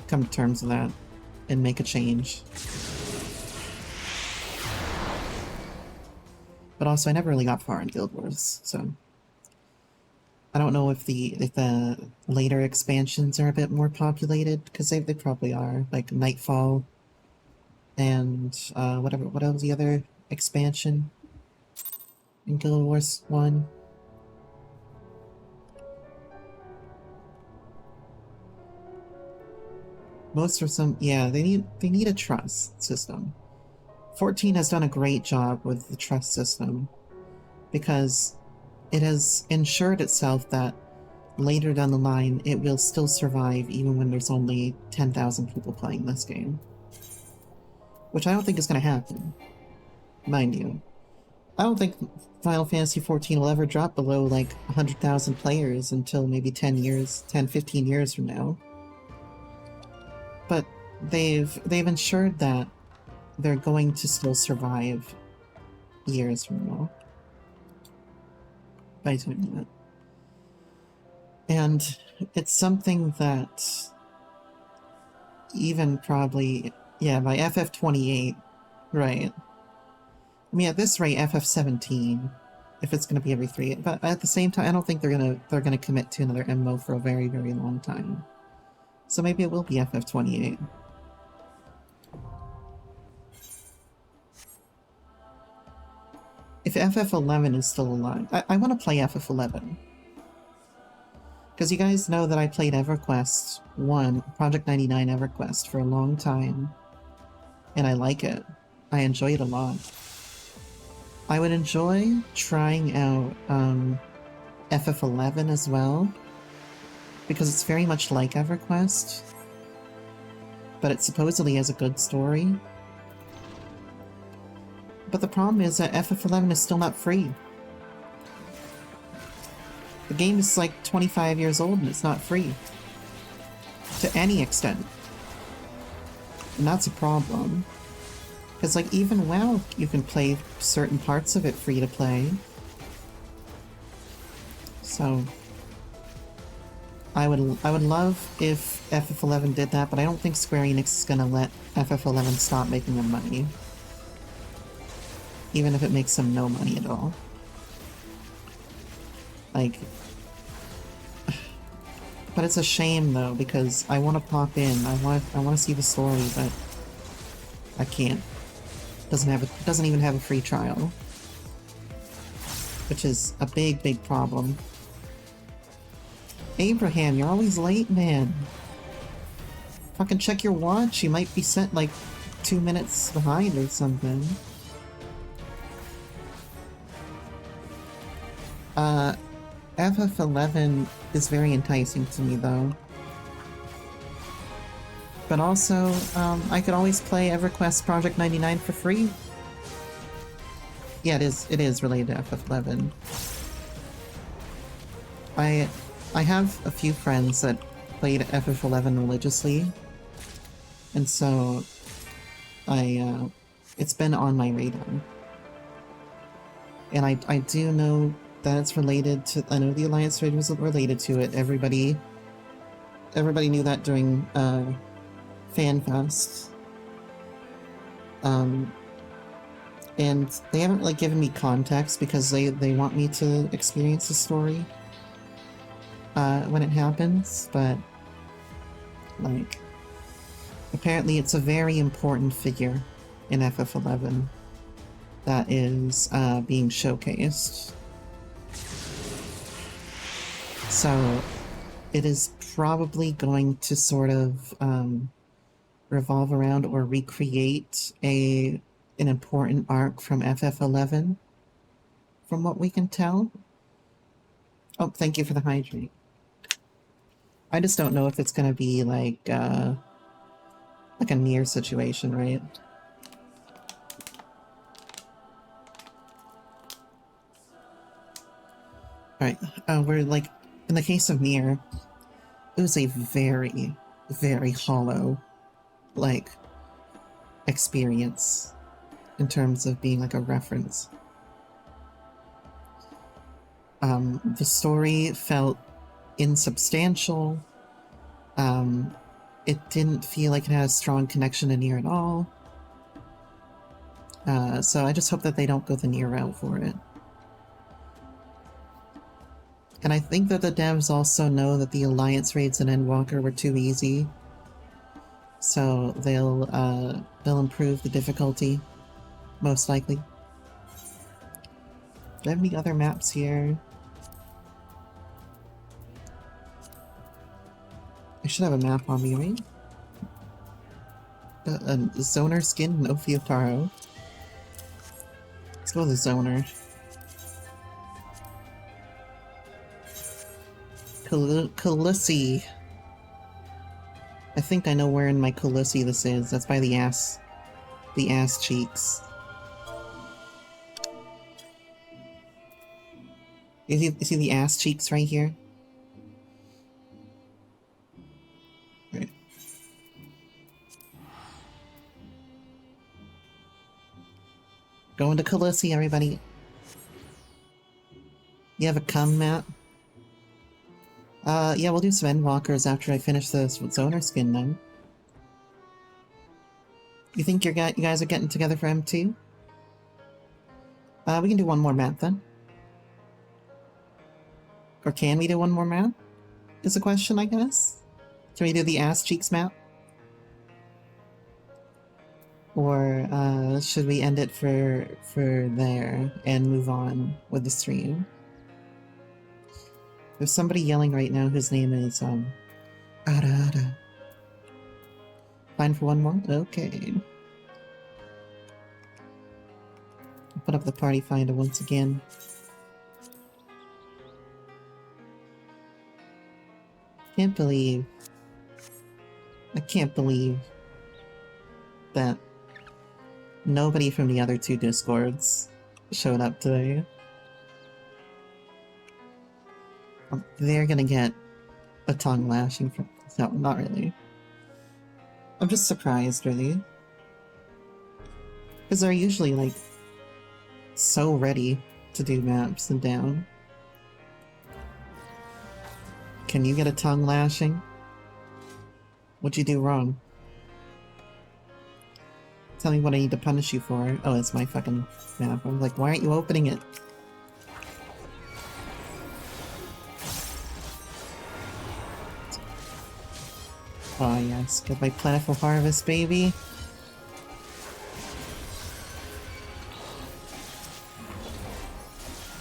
come to terms with that and make a change. But also I never really got far in Guild Wars, so I don't know if the later expansions are a bit more populated, because they probably are, like Nightfall and what was the other expansion in Guild Wars 1? Most or some, yeah, they need a trust system. 14 has done a great job with the trust system because it has ensured itself that later down the line it will still survive even when there's only 10,000 people playing this game. Which I don't think is going to happen, mind you. I don't think Final Fantasy XIV will ever drop below like 100,000 players until maybe 10, 15 years from now. But they've ensured that they're going to still survive years from now by doing that. And it's something that even probably, yeah, by FF28, right? I mean, at this rate, FF17, if it's going to be every 3. But at the same time, I don't think they're gonna commit to another MMO for a very, very long time. So maybe it will be FF28. If FF11 is still alive, I want to play FF11. Because you guys know that I played EverQuest 1, Project 99 EverQuest, for a long time. And I like it. I enjoy it a lot. I would enjoy trying out FF11 as well, because it's very much like EverQuest, but it supposedly has a good story. But the problem is that FF11 is still not free. The game is like 25 years old and it's not free. To any extent. And that's a problem. Because like even WoW, you can play certain parts of it free to play. So I would love if FF11 did that, but I don't think Square Enix is gonna let FF11 stop making them money. Even if it makes them no money at all. Like, but it's a shame though, because I want to pop in. I want to see the story, but I can't. Doesn't even have a free trial, which is a big problem. Abraham, you're always late, man. Fucking check your watch. You might be set like 2 minutes behind or something. FF11 is very enticing to me though. But also, I could always play EverQuest Project 99 for free. Yeah, it is related to FF11. I have a few friends that played FF11 religiously, and so it's been on my radar. And I do know that it's related to, I know the Alliance raid was related to it. Everybody knew that during FanFest. And they haven't really given me context because they want me to experience the story when it happens, but like apparently it's a very important figure in FF11 that is being showcased. So it is probably going to sort of revolve around or recreate an important arc from FF11, from what we can tell. Oh, thank you for the hydrate. I just don't know if it's gonna be like a near situation, right? Alright, we're like, in the case of Nier, it was a very, very hollow, like, experience in terms of being like a reference. The story felt insubstantial. It didn't feel like it had a strong connection to Nier at all. So I just hope that they don't go the Nier route for it. And I think that the devs also know that the Alliance raids in Endwalker were too easy. So they'll improve the difficulty, most likely. Do I have any other maps here? I should have a map on me, right? A Zoner skin, no Fiotaro. Let's go with the Zoner. Khaleesi. I think I know where in my Khaleesi this is. That's by the ass cheeks. You see the ass cheeks right here? Right. Going to Khaleesi, everybody. You have a cum map? Yeah, we'll do some Endwalkers after I finish this Zoner skin then. You think you guys are getting together for M2? We can do one more map then. Or can we do one more map? Is the question, I guess? Can we do the ass cheeks map? Or, should we end it for there and move on with the stream? There's somebody yelling right now whose name is, Ada. Fine for one more? Okay. I'll put up the party finder once again. I can't believe that nobody from the other two Discords showed up today. They're gonna get a tongue lashing from... No, not really. I'm just surprised, really. Because they're usually, like, so ready to do maps and down. Can you get a tongue lashing? What'd you do wrong? Tell me what I need to punish you for. Oh, it's my fucking map. I'm like, why aren't you opening it? Oh yes, get my plentiful harvest, baby.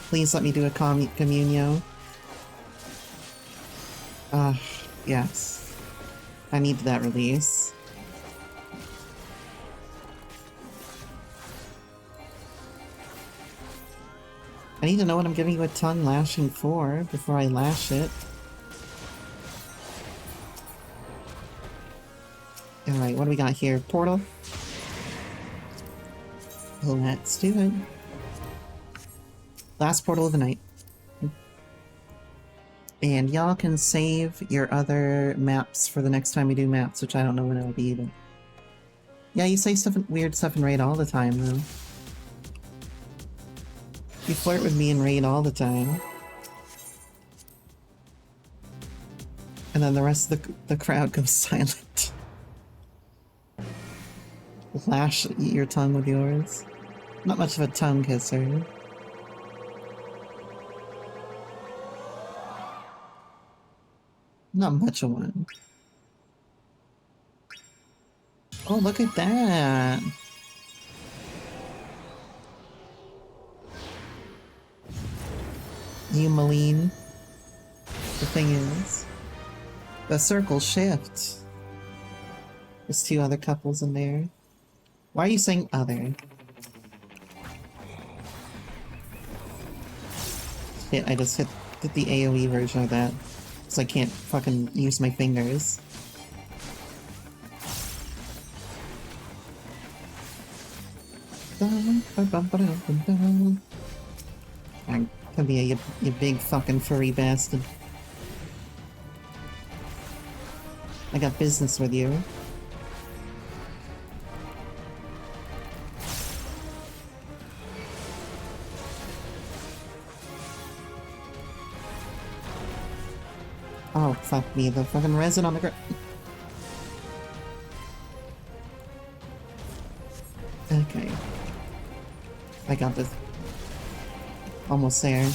Please let me do a communio. Yes. I need that release. I need to know what I'm giving you a tongue lashing for before I lash it. Alright, what do we got here? Portal? Let's do it. Last portal of the night. And y'all can save your other maps for the next time we do maps, which I don't know when it'll be, but... Yeah, you say weird stuff in raid all the time, though. You flirt with me in raid all the time. And then the rest of the crowd goes silent. Lash your tongue with yours. Not much of a tongue kisser. Not much of one. Oh, look at that! You Maline. The thing is, the circle shifts. There's two other couples in there. Why are you saying other? Shit, I just hit the AoE version of that. I can't fucking use my fingers. Come here, you big fucking furry bastard. I got business with you. Oh, fuck me, the fucking resin on the ground. Okay. I got this. Almost there.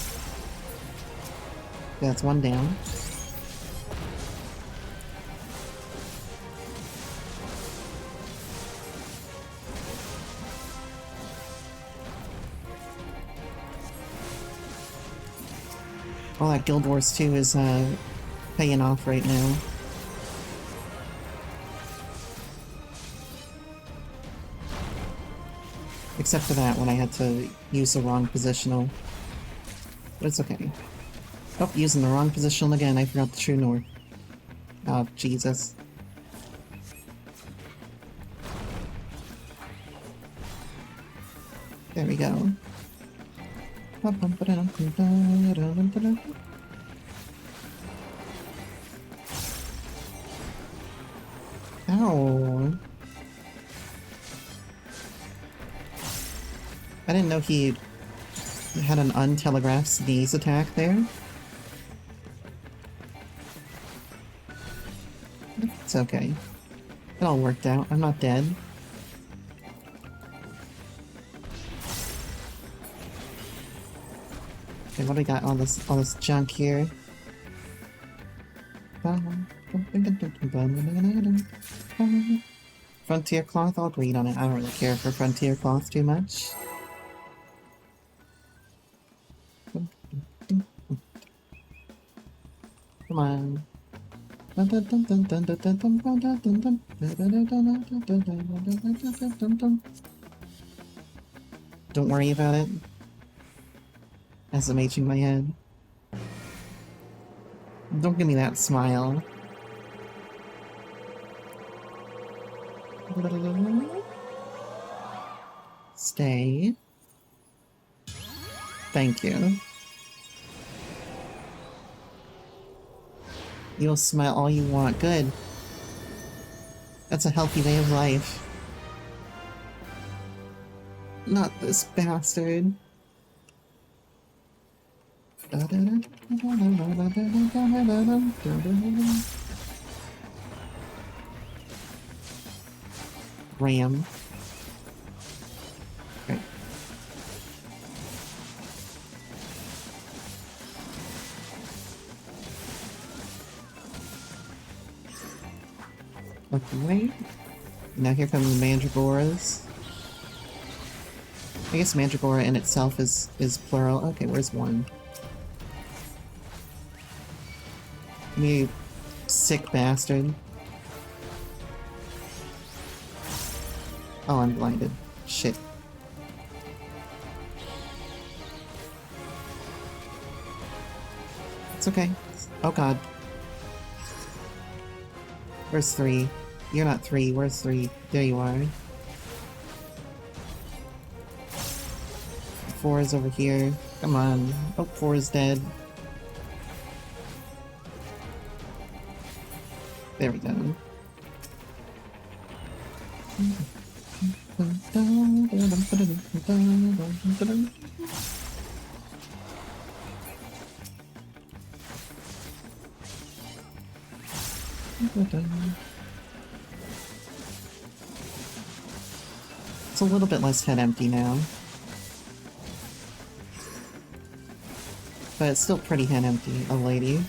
That's one down. All that Guild Wars 2 is paying off right now. Except for that, when I had to use the wrong positional. But it's okay. Oh, using the wrong positional again, I forgot the True North. Oh, Jesus. There we go. Ow. I didn't know he had an untelegraphed sneeze attack there. It's okay. It all worked out. I'm not dead. Okay, what do we got? All this junk here. Frontier cloth, I'll read on it. I don't really care for frontier cloth too much. Come on. Don't worry about it. As I'm aging my head. Don't give me that smile. Stay. Thank you. You'll smile all you want. Good. That's a healthy way of life. Not this bastard. Ram. Okay. Okay. Now here come the Mandragoras. I guess Mandragora in itself is plural. Okay, where's one? You sick bastard. Oh, I'm blinded. Shit. It's okay. Oh god. Where's 3? You're not 3. Where's 3? There you are. 4 is over here. Come on. Oh, 4 is dead. There we go. It's a little bit less head empty now. But it's still pretty head empty, a lady.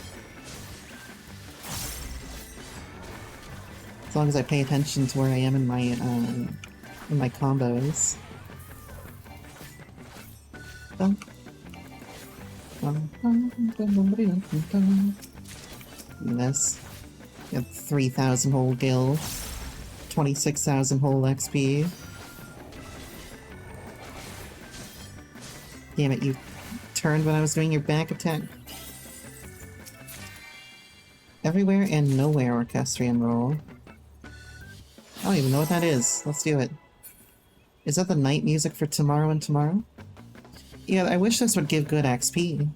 As long as I pay attention to where I am in my combos. And this. You have 3,000 whole gil. 26,000 whole XP. Damn it, you turned when I was doing your back attack. Everywhere and Nowhere Orchestrion roll. I don't even know what that is. Let's do it. Is that the night music for Tomorrow and Tomorrow? Yeah, I wish this would give good XP.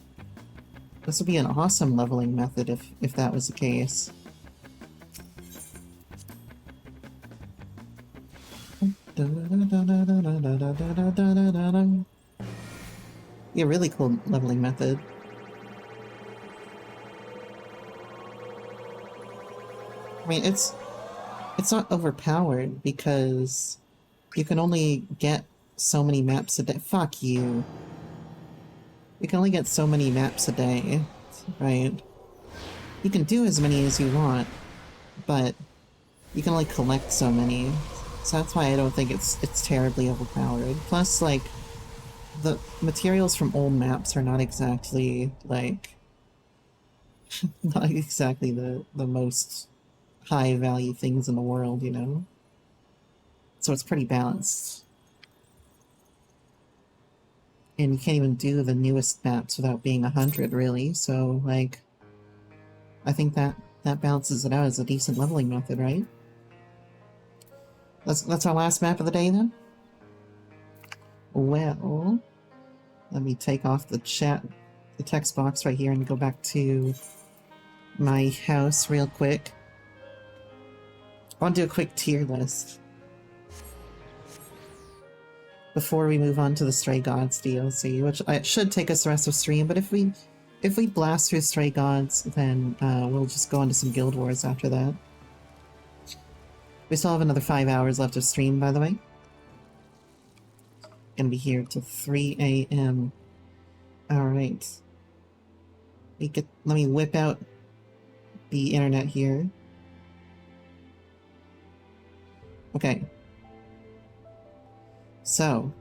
This would be an awesome leveling method if that was the case. Yeah, really cool leveling method. I mean, it's not overpowered because you can only get so many maps a day. Fuck you. You can only get so many maps a day, right? You can do as many as you want, but you can only collect so many. So that's why I don't think it's terribly overpowered. Plus, like, the materials from old maps are not exactly, like, not exactly the most high value things in the world, you know? So it's pretty balanced. And you can't even do the newest maps without being 100, really, so, like, I think that balances it out as a decent leveling method, right? That's our last map of the day, then? Well, let me take off the text box right here and go back to my house real quick. I want to do a quick tier list before we move on to the Stray Gods DLC, which should take us the rest of stream, but if we blast through Stray Gods, then we'll just go on to some Guild Wars after that. We still have another 5 hours left of stream, by the way. Gonna be here till 3 a.m. Alright. Let me whip out the internet here. Okay. So,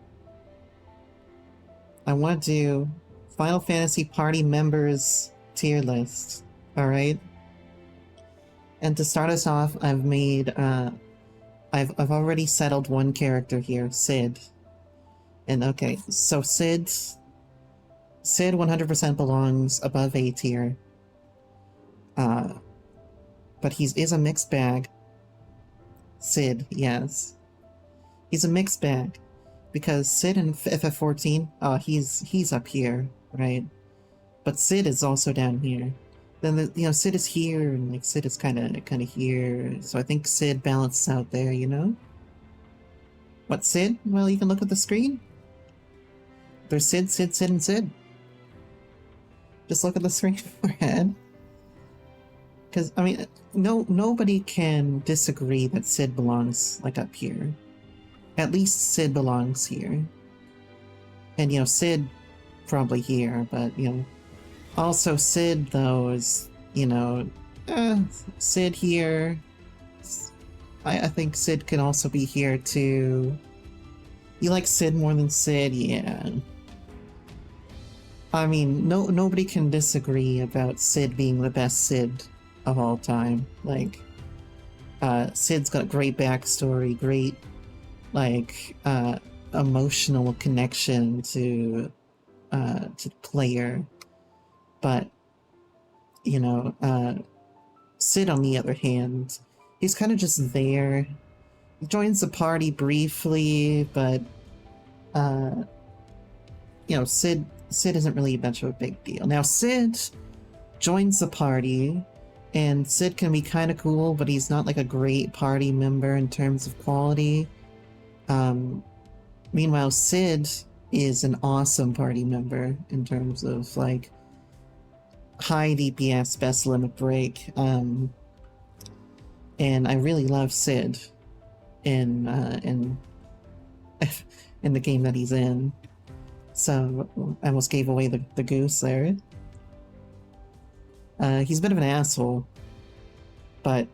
I want to do Final Fantasy Party members tier list. Alright? And to start us off, I've made, I've already settled one character here, Cid. And okay, so Cid 100% belongs above A tier. But he is a mixed bag. Cid, yes. He's a mixed bag. Because Cid in FF14, he's up here, right? But Cid is also down here. Then, Cid is here, and, like, Cid is kind of here. So I think Cid balances out there, you know? What, Cid? Well, you can look at the screen. There's Cid, Cid, Cid, and Cid. Just look at the screen overhead. Because, I mean, nobody can disagree that Cid belongs, like, up here. At least Cid belongs here. And, Cid probably here, but, also Cid, though, is, Cid here. I think Cid can also be here, too. You like Cid more than Cid? Yeah. I mean, nobody can disagree about Cid being the best Cid of all time. Like, Cid's got a great backstory, great, like, emotional connection to the player. But, Cid, on the other hand, he's kind of just there. He joins the party briefly, but, Cid isn't really much of a big deal. Now, Cid joins the party, and Cid can be kind of cool, but he's not, like, a great party member in terms of quality. Meanwhile, Cid is an awesome party member in terms of, like, high DPS, best limit break, and I really love Cid in the game that he's in. So, I almost gave away the goose there. He's a bit of an asshole, but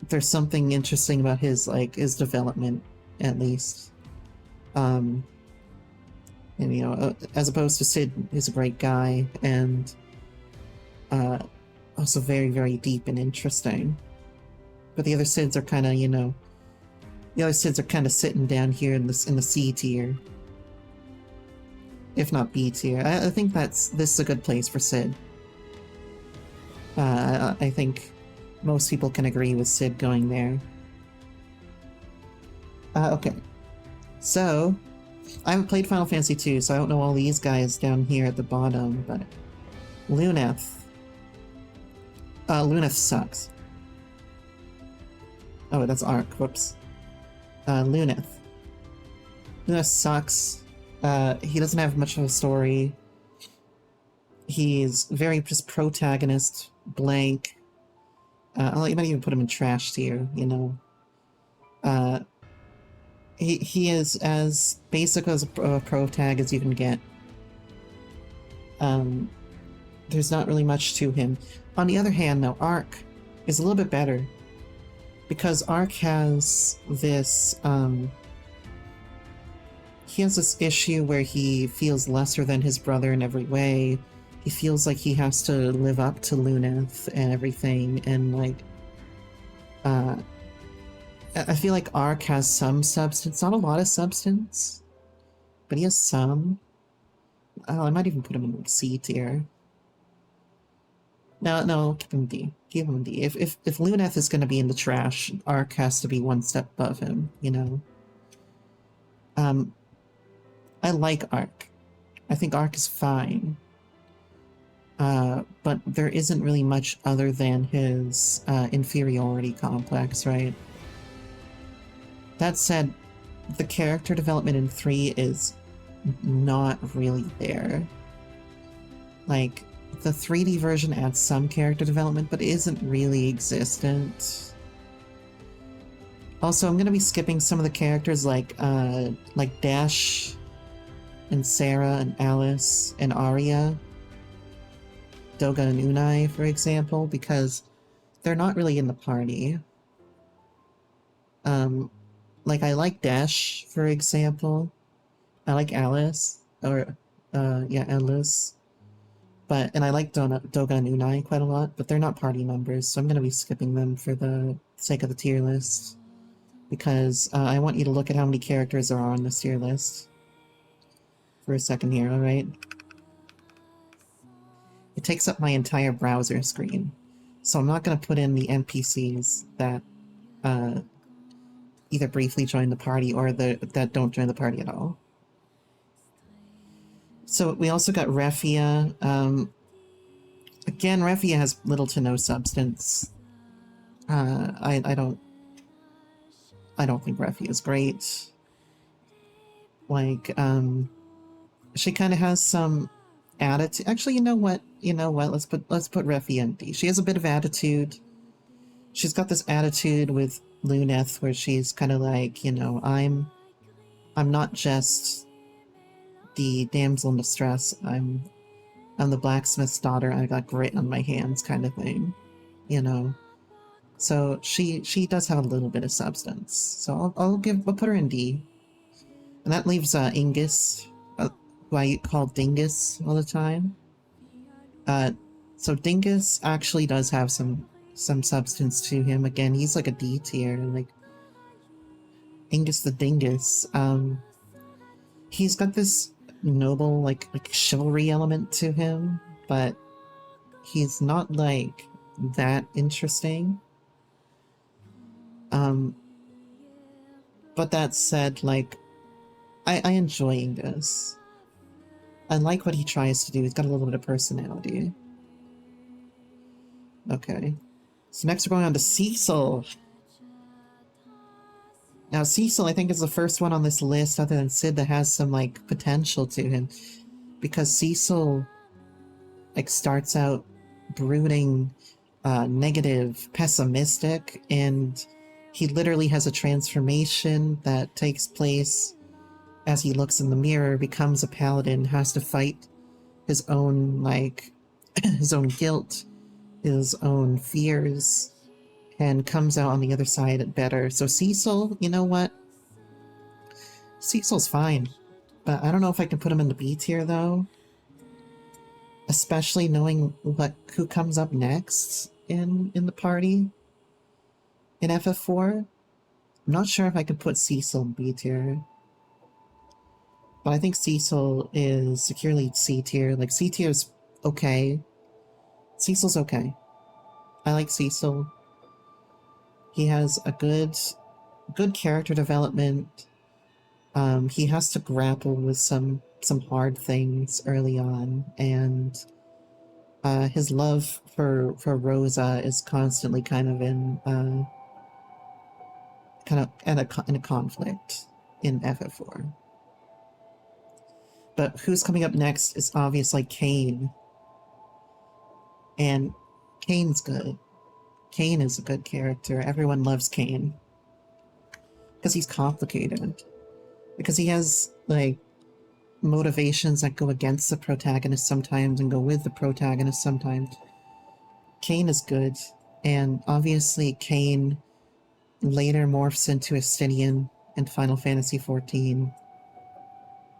there's something interesting about his development, at least. And, as opposed to Cid, he's a great guy, and also very, very deep and interesting. But the other Cids are kind of, sitting down here in the C tier. If not B tier. I think this is a good place for Cid. I think most people can agree with Sid going there. Okay. So, I haven't played Final Fantasy II, so I don't know all these guys down here at the bottom, but Luneth. Luneth sucks. Oh, that's Ark. Whoops. Luneth. Luneth sucks. He doesn't have much of a story. He's very just protagonist blank. You might even put him in trash tier, you know. He is as basic as a protag as you can get. There's not really much to him. On the other hand, though, Ark is a little bit better. Because Ark has this, he has this issue where he feels lesser than his brother in every way. He feels like he has to live up to Luneth and everything, and like, I feel like Ark has some substance, not a lot of substance, but he has some. Oh, I might even put him in C tier. No, keep him D. Keep him D. If Luneth is going to be in the trash, Ark has to be one step above him, you know? I like Ark. I think Ark is fine. But there isn't really much other than his inferiority complex, right? That said, the character development in 3 is not really there. Like, the 3D version adds some character development, but isn't really existent. Also, I'm gonna be skipping some of the characters like Dash, and Sarah, and Alice, and Arya, Doga and Unai, for example, because they're not really in the party. Like, I like Dash, for example. I like Alice, or, yeah, Alice. And I like Doga and Unai quite a lot, but they're not party members, so I'm gonna be skipping them for the sake of the tier list. Because, I want you to look at how many characters are on this tier list. For a second here, alright? It takes up my entire browser screen. So I'm not gonna put in the NPCs that, either briefly join the party or that don't join the party at all. So we also got Refia. Again, Refia has little to no substance. I don't think Refia is great. Like, she kind of has some attitude. Actually, you know what? Let's put Refia in D. She has a bit of attitude. She's got this attitude with Luneth where she's kind of like, you know, I'm not just the damsel in distress. I'm the blacksmith's daughter. I got grit on my hands, kind of thing, you know. So she does have a little bit of substance. So I'll put her in D, and that leaves Ingus, who I call Dingus all the time. So Dingus actually does have some substance to him. Again, he's like a D tier, like Ingus the Dingus. He's got this noble, like chivalry element to him, but he's not like that interesting. But that said, like, I enjoy Ingus. I like what he tries to do. He's got a little bit of personality. Okay. So next we're going on to Cecil. Now Cecil, I think, is the first one on this list other than Sid that has some, like, potential to him. Because Cecil, like, starts out brooding, negative, pessimistic, and he literally has a transformation that takes place as he looks in the mirror, becomes a paladin, has to fight his own, like, his own guilt, his own fears, and comes out on the other side better. So Cecil, you know what? Cecil's fine, but I don't know if I can put him in the B tier, though. Especially knowing who comes up next in the party in FF4. I'm not sure if I could put Cecil in B tier. But I think Cecil is securely C tier. Like, C tier is okay. Cecil's okay. I like Cecil. He has a good character development. He has to grapple with some hard things early on, and his love for Rosa is constantly kind of in a conflict in FF4. But who's coming up next is obviously Kain. And Kain's good. Kain is a good character. Everyone loves Kain. Because he's complicated. Because he has, like, motivations that go against the protagonist sometimes and go with the protagonist sometimes. Kain is good. And obviously Kain later morphs into Estinian in Final Fantasy XIV.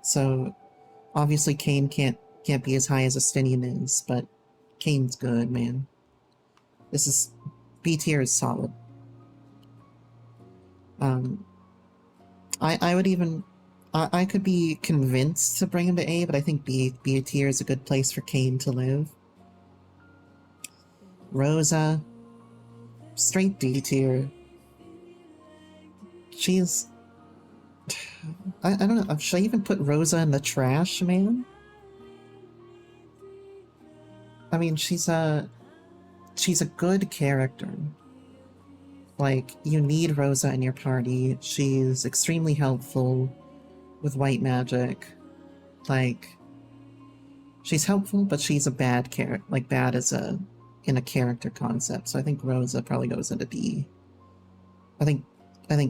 So obviously Kain can't be as high as Estinian is, but Kain's good, man. This is... B tier is solid. I would even... I could be convinced to bring him to A, but I think B tier is a good place for Kain to live. Rosa... straight D tier. She's... I don't know, should I even put Rosa in the trash, man? I mean, she's a good character. Like, you need Rosa in your party. She's extremely helpful with white magic. Like, she's helpful, but she's a bad character. Like, bad as in a character concept. So I think Rosa probably goes into D. I think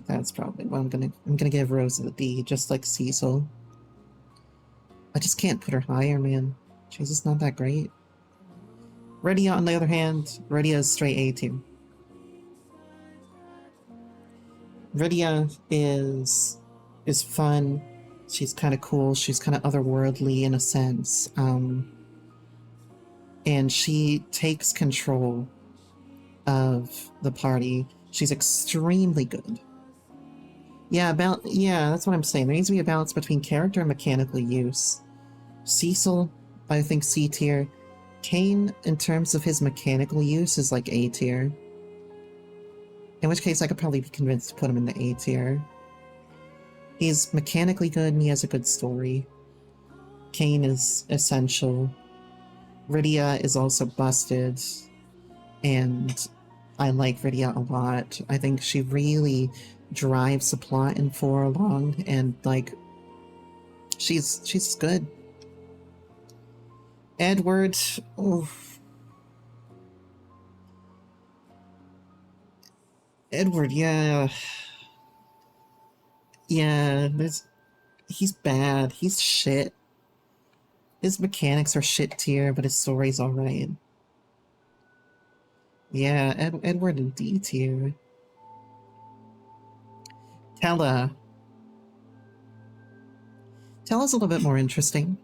that's probably what I'm gonna give Rosa the D, just like Cecil. I just can't put her higher, man. She's just not that great. Redia, on the other hand, Redia is straight A tier. Redia is fun. She's kind of cool. She's kind of otherworldly in a sense. And she takes control of the party. She's extremely good. Yeah, that's what I'm saying. There needs to be a balance between character and mechanical use. Cecil, I think C tier. Kain, in terms of his mechanical use, is like A tier. In which case, I could probably be convinced to put him in the A tier. He's mechanically good and he has a good story. Kain is essential. Rydia is also busted. And I like Rydia a lot. I think she really drives the plot in 4 along, and, like, she's good. Edward, oof. Edward, yeah. Yeah, he's bad. He's shit. His mechanics are shit tier, but his story's alright. Yeah, Edward in D tier. Tella. Tella's a little bit more interesting,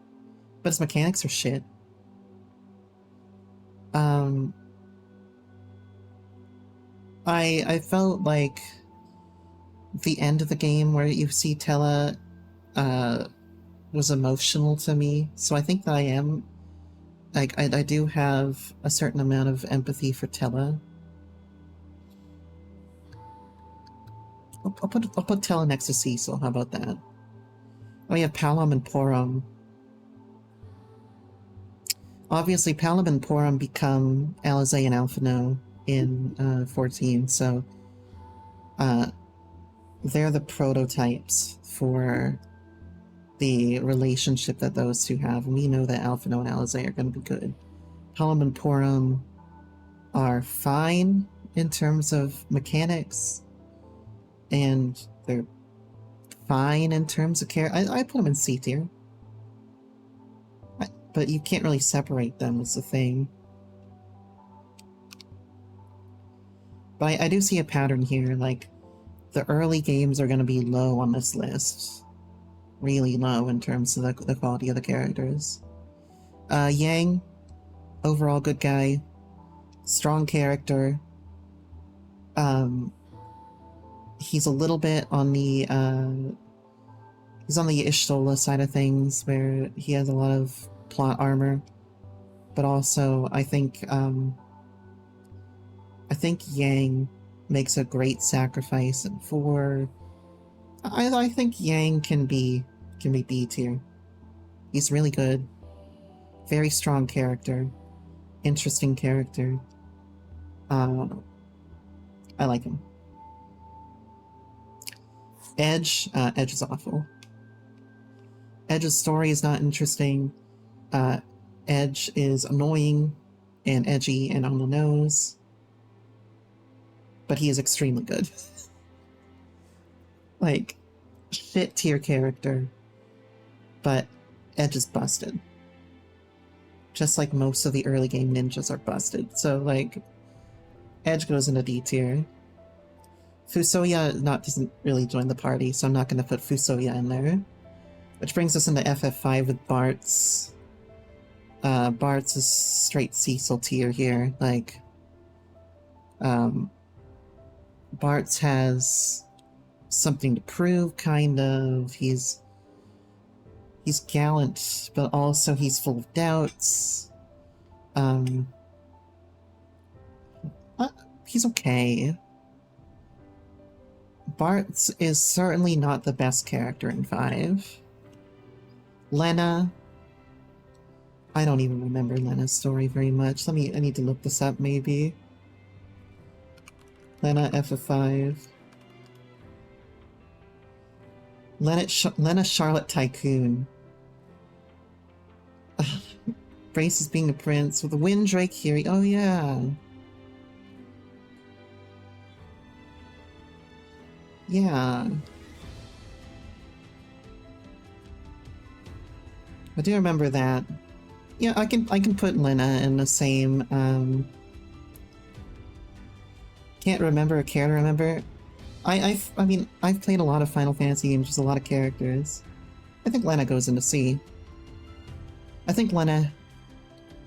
but his mechanics are shit. I felt like the end of the game where you see Tella was emotional to me, so I think that I am, like, I do have a certain amount of empathy for Tella. I'll put Tella next to Cecil, how about that? Oh yeah, Palom and Porom. Obviously, Palom and Porom become Alizé and Alphino in 14, so they're the prototypes for the relationship that those two have, and we know that Alphino and Alizé are going to be good. Palom and Porom are fine in terms of mechanics, and they're fine in terms of care. I put them in C tier. But you can't really separate them, is the thing. But I do see a pattern here, like, the early games are going to be low on this list. Really low in terms of the quality of the characters. Yang, overall good guy. Strong character. He's a little bit on the, he's on the Ishtola side of things, where he has a lot of plot armor, but also I think I think Yang makes a great sacrifice for. I think Yang can be B tier. He's really good. Very strong character. Interesting character. I like him. Edge. Edge is awful. Edge's story is not interesting. Edge is annoying and edgy and on the nose. But he is extremely good. Like, shit tier character. But Edge is busted. Just like most of the early game ninjas are busted. So, like, Edge goes into D tier. Fusoya doesn't really join the party, so I'm not going to put Fusoya in there. Which brings us into FF5 with Bartz. Bartz is straight Cecil tier here. Like, Bartz has something to prove, kind of. He's gallant, but also he's full of doubts. He's okay. Bartz is certainly not the best character in 5. Lena. I don't even remember Lena's story very much. I need to look this up, maybe. Lena, FF5. Lena Charlotte Tycoon. Brace is being a prince with a Windrake here. Oh, yeah. Yeah. I do remember that. Yeah, I can put Lena in the same, can't remember or care to remember. I mean, I've played a lot of Final Fantasy games, just a lot of characters. I think Lena goes into C. I think Lena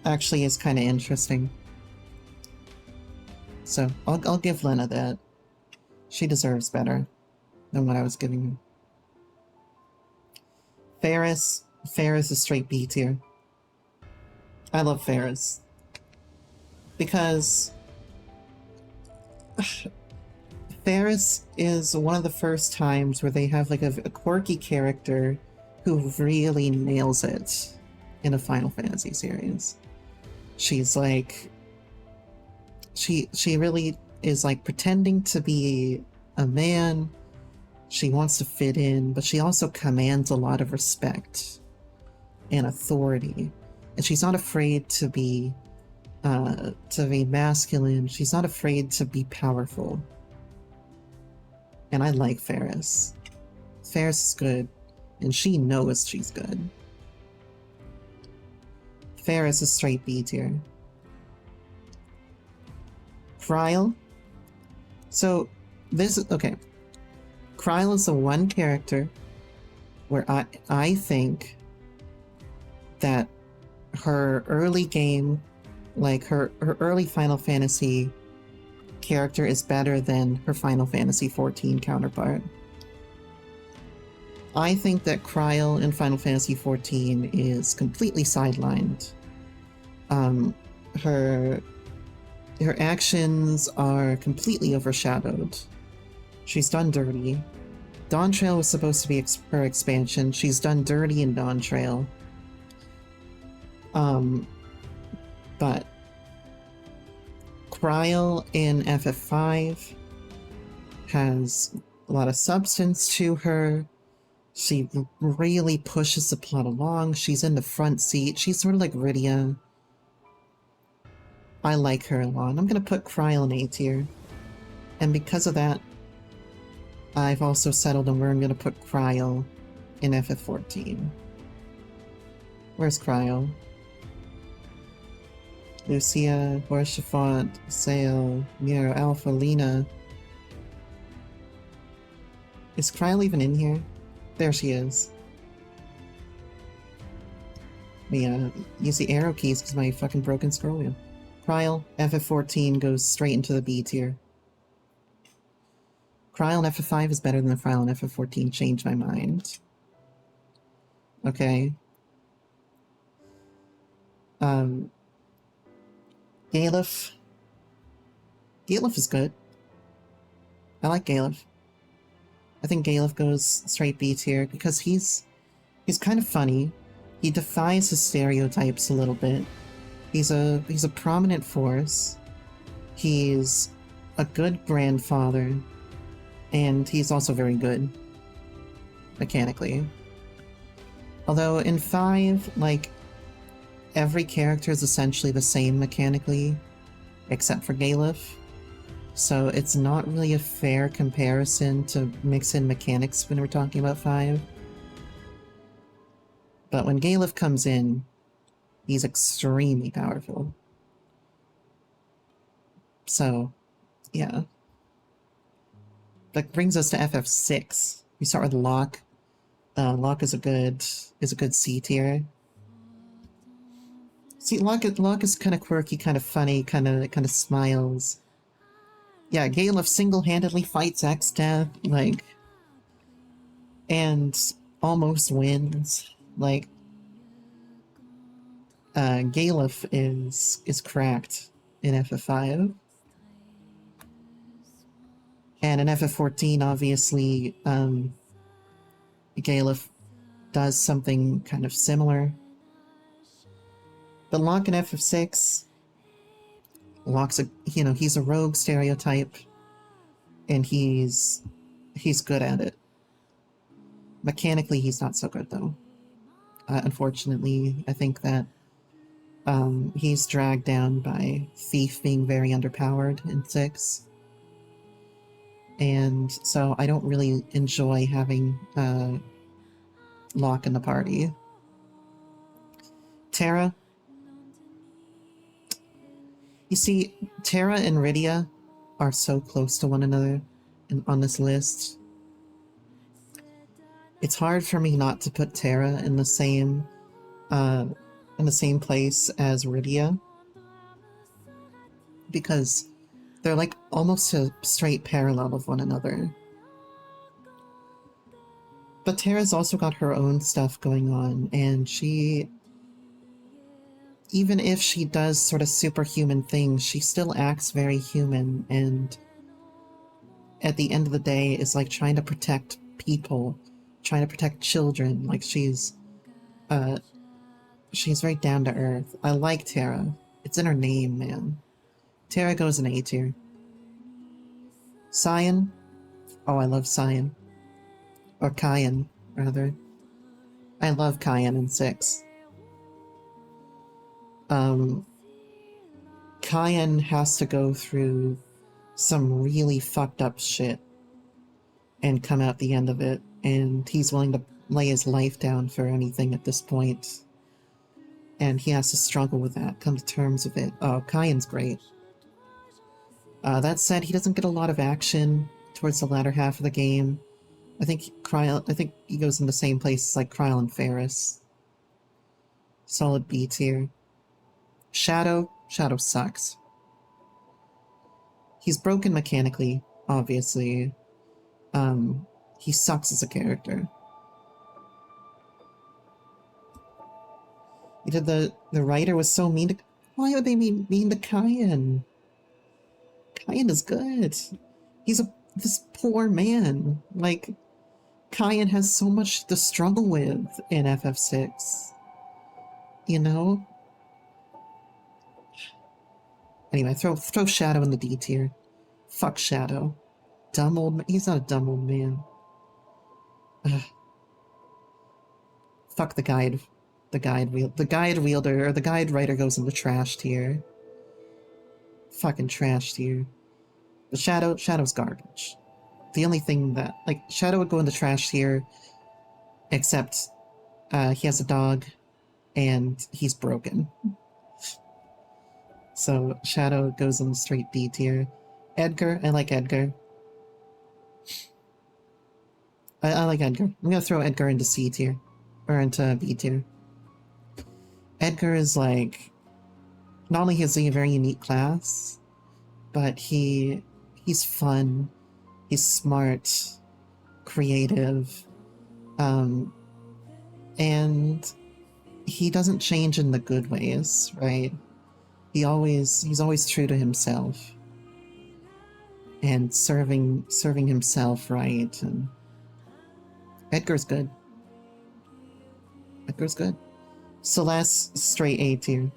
actually is kind of interesting. So, I'll give Lena that. She deserves better than what I was giving her. Ferris is straight B tier. I love Ferris. Because Ferris is one of the first times where they have like a quirky character who really nails it in a Final Fantasy series. She's like, she really is like pretending to be a man. She wants to fit in, but she also commands a lot of respect and authority. And she's not afraid to be masculine. She's not afraid to be powerful. And I like Ferris. Ferris is good, and she knows she's good. Ferris is straight B tier. Kryle. So, this is, okay. Kryle is the one character where I think that her early game, like her early Final Fantasy character is better than her Final Fantasy XIV counterpart. I think that Kryle in Final Fantasy XIV is completely sidelined. Her actions are completely overshadowed. She's done dirty. Dawn Trail was supposed to be her expansion. She's done dirty in Dawn Trail. But Kryle in FF5 has a lot of substance to her. She really pushes the plot along. She's in the front seat. She's sort of like Rydia. I like her a lot. I'm gonna put Kryle in A tier. And because of that, I've also settled on where I'm gonna put Kryle in FF14. Where's Kryle? Lucia, Borchafont, Sail, Miro, Alpha, Lena. Is Kryle even in here? There she is. Use the arrow keys because my fucking broken scroll wheel. Kryle, FF14 goes straight into the B tier. Kryle in FF5 is better than the Kryle in FF14. Changed my mind. Okay. Galuf. Galef is good. I like Galef. I think Galef goes straight B tier because he's kind of funny. He defies his stereotypes a little bit. He's a prominent force. He's a good grandfather, and he's also very good mechanically. Although in 5, like, every character is essentially the same mechanically, except for Galef. So it's not really a fair comparison to mix in mechanics when we're talking about 5. But when Galef comes in, he's extremely powerful. So, yeah. That brings us to FF6. We start with Locke. Locke is a good C tier. See, Locke is kind of quirky, kind of funny, kind of smiles. Yeah, Galef single-handedly fights X-Death, like, and almost wins. Like, Galef is cracked in FF5. And in FF14, obviously, Galef does something kind of similar. But Locke in FF6, Locke's he's a rogue stereotype, and he's good at it. Mechanically, he's not so good, though. Unfortunately, I think that he's dragged down by Thief being very underpowered in 6. And so I don't really enjoy having Locke in the party. Terra. You see, Terra and Rydia are so close to one another on this list. It's hard for me not to put Terra in the same place as Rydia, because they're like almost a straight parallel of one another. But Terra's also got her own stuff going on, and she, even if she does sort of superhuman things, she still acts very human, and at the end of the day is like trying to protect people, trying to protect children. Like, she's very down to earth. I like Terra. It's in her name, man. Terra goes in A tier. Cyan. Oh, I love Cyan. Or Kyan, rather. I love Kyan in 6. Kyan has to go through some really fucked up shit and come out the end of it, and he's willing to lay his life down for anything at this point. And he has to struggle with that, come to terms with it. Oh, Kyan's great. That said, he doesn't get a lot of action towards the latter half of the game. I think he goes in the same place as like Kryl and Ferris. Solid B tier. Shadow sucks. He's broken mechanically, obviously. He sucks as a character. The writer was so mean to... Why would they be mean to Kyan? Kyan is good. He's this poor man. Like, Kyan has so much to struggle with in FF6. You know? Anyway, throw Shadow in the D tier. Fuck Shadow. Dumb old man. He's not a dumb old man. Ugh. Fuck the guide. The guide wielder, or the guide writer goes in the trash tier. Fucking trash tier. But Shadow's garbage. The only thing that, like, Shadow would go in the trash tier, except he has a dog, and he's broken. So Shadow goes in the straight B tier. Edgar, I like Edgar. I like Edgar. I'm gonna throw Edgar into C tier. Or into B tier. Edgar is like... Not only is he a very unique class, but he's fun, he's smart, creative, and he doesn't change in the good ways, right? He's always true to himself. and serving himself right. And Edgar's good. Edgar's good. Celeste, straight A tier.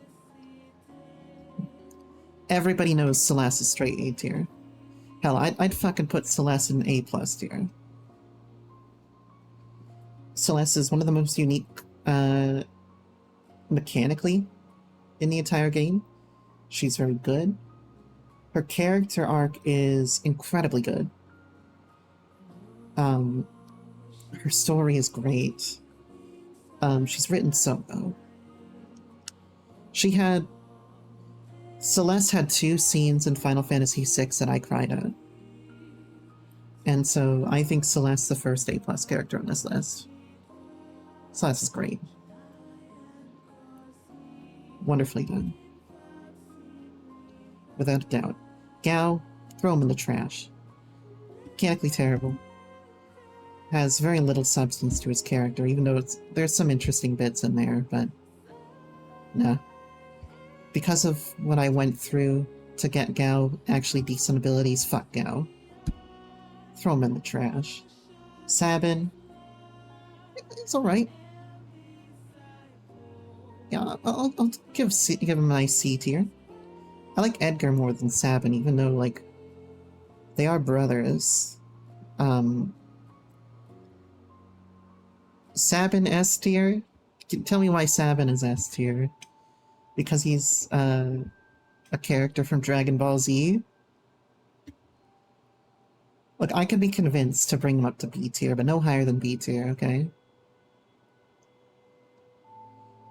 Everybody knows Celeste is straight A tier. Hell, I'd fucking put Celeste in A+ tier. Celeste is one of the most unique, mechanically in the entire game. She's very good. Her character arc is incredibly good. Her story is great. She's written so well. Celeste had 2 scenes in Final Fantasy VI that I cried at. And so I think Celeste's the first A+ character on this list. Celeste is great. Wonderfully done. Without a doubt. Gao, throw him in the trash. Mechanically terrible. Has very little substance to his character, even though there's some interesting bits in there, but nah. Because of what I went through to get Gao actually decent abilities, fuck Gao. Throw him in the trash. Sabin, it's alright. Yeah, I'll give him a nice C tier. I like Edgar more than Sabin, even though, like, they are brothers. Sabin S tier? Tell me why Sabin is S tier. Because he's, a character from Dragon Ball Z? Look, I could be convinced to bring him up to B tier, but no higher than B tier, okay?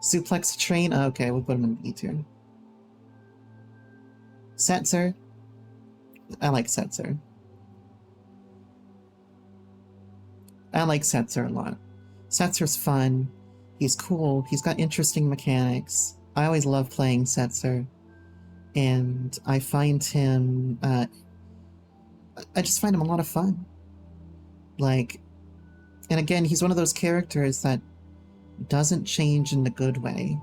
Suplex Train? Okay, we'll put him in B tier. Setzer? I like Setzer. I like Setzer a lot. Setzer's fun. He's cool. He's got interesting mechanics. I always love playing Setzer. And I find him, I just find him a lot of fun. Like, and again, he's one of those characters that doesn't change in the good way.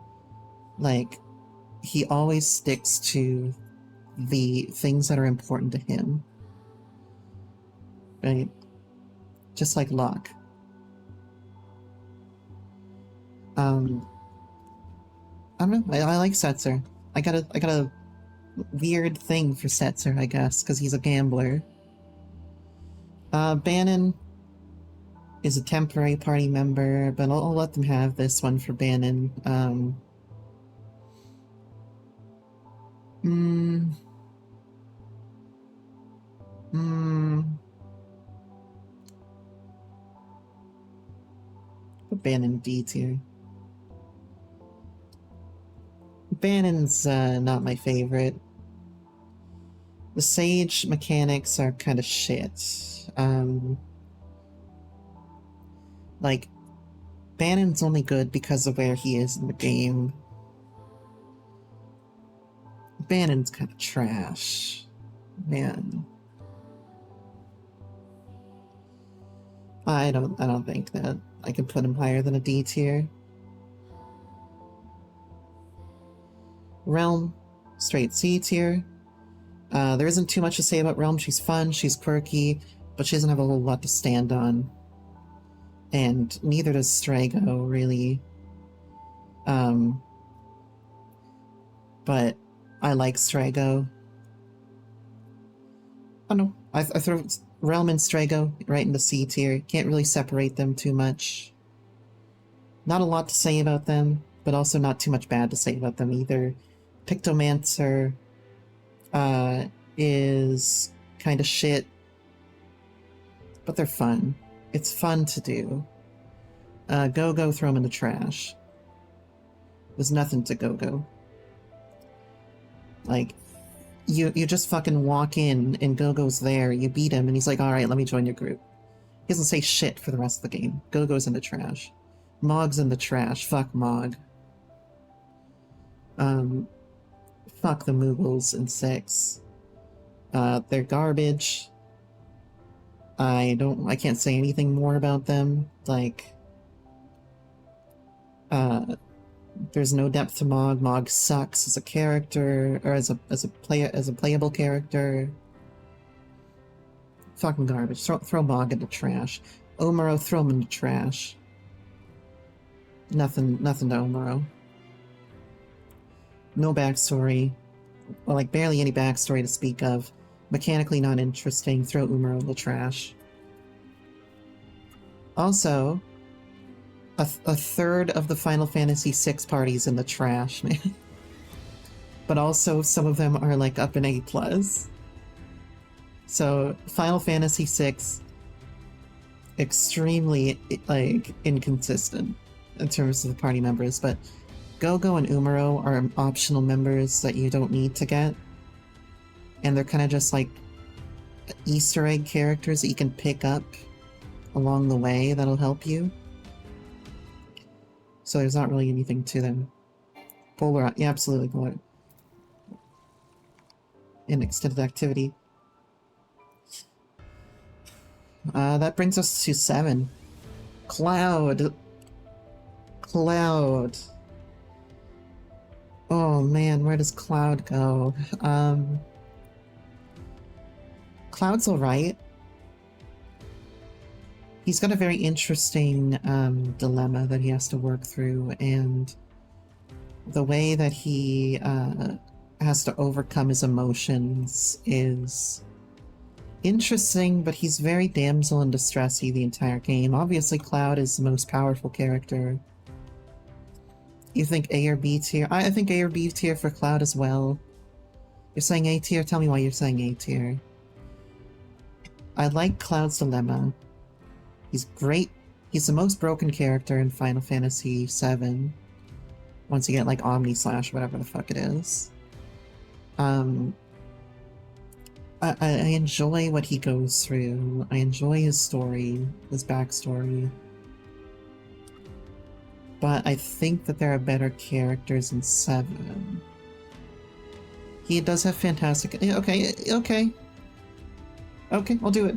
Like, he always sticks to the things that are important to him. Right? Just like Locke. I don't know. I like Setzer. I got a weird thing for Setzer, I guess, because he's a gambler. Bannon is a temporary party member, but I'll let them have this one for Bannon. Put Bannon D tier. Bannon's not my favorite. The Sage mechanics are kind of shit. Like, Bannon's only good because of where he is in the game. Bannon's kind of trash. Man. I don't think that I can put him higher than a D tier. Realm, straight C tier. There isn't too much to say about Realm. She's fun, she's quirky, but she doesn't have a whole lot to stand on. And neither does Strago, really. But I like Strago. I don't know. I throw Realm and Strago right into C tier. Can't really separate them too much. Not a lot to say about them, but also not too much bad to say about them either. Pictomancer is kind of shit, but they're fun. It's fun to do. Go-Go, throw them in the trash. There's nothing to Go-Go. Like, you just fucking walk in and Go-Go's there, you beat him, and he's like, alright, let me join your group. He doesn't say shit for the rest of the game. Go-Go's in the trash. Mog's in the trash. Fuck Mog. Fuck the Moogles in 6. They're garbage. I can't say anything more about them. Like, there's no depth to Mog. Mog sucks as a character, or as a playable character. Fucking garbage. Throw Mog in the trash. Omuro, throw him in the trash. Nothing to Omuro. No backstory. Well, like, barely any backstory to speak of. Mechanically not interesting. Throw Umaro in the trash. Also, a third of the Final Fantasy VI parties in the trash, man. But also, some of them are, like, up in A+. So, Final Fantasy VI, extremely, like, inconsistent in terms of the party members, but Gogo and Umaro are optional members that you don't need to get. And they're kind of just like Easter egg characters that you can pick up along the way that'll help you. So there's not really anything to them. Polar, yeah, absolutely. Polar. And extended activity. That brings us to 7. Cloud. Cloud. Oh man, where does Cloud go? Cloud's alright. He's got a very interesting dilemma that he has to work through, and the way that he has to overcome his emotions is interesting, but he's very damsel in distressy the entire game. Obviously, Cloud is the most powerful character. You think A or B tier? I think A or B tier for Cloud as well. You're saying A tier? Tell me why you're saying A tier. I like Cloud's dilemma. He's great. He's the most broken character in Final Fantasy VII. Once you get like Omni Slash, whatever the fuck it is. I enjoy what he goes through. I enjoy his story, his backstory. But I think that there are better characters in 7. He does have fantastic... Okay, okay. Okay, I'll do it.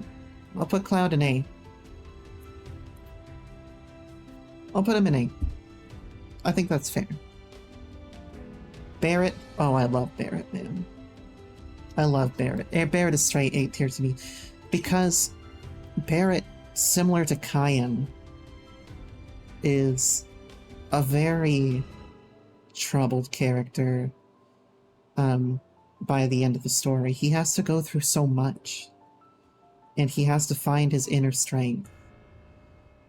I'll put Cloud in A. I'll put him in A. I think that's fair. Barret. Oh, I love Barret, man. I love Barret. Barret is straight A tier to me. Because Barret, similar to Cayenne, is a very troubled character by the end of the story. He has to go through so much. And he has to find his inner strength.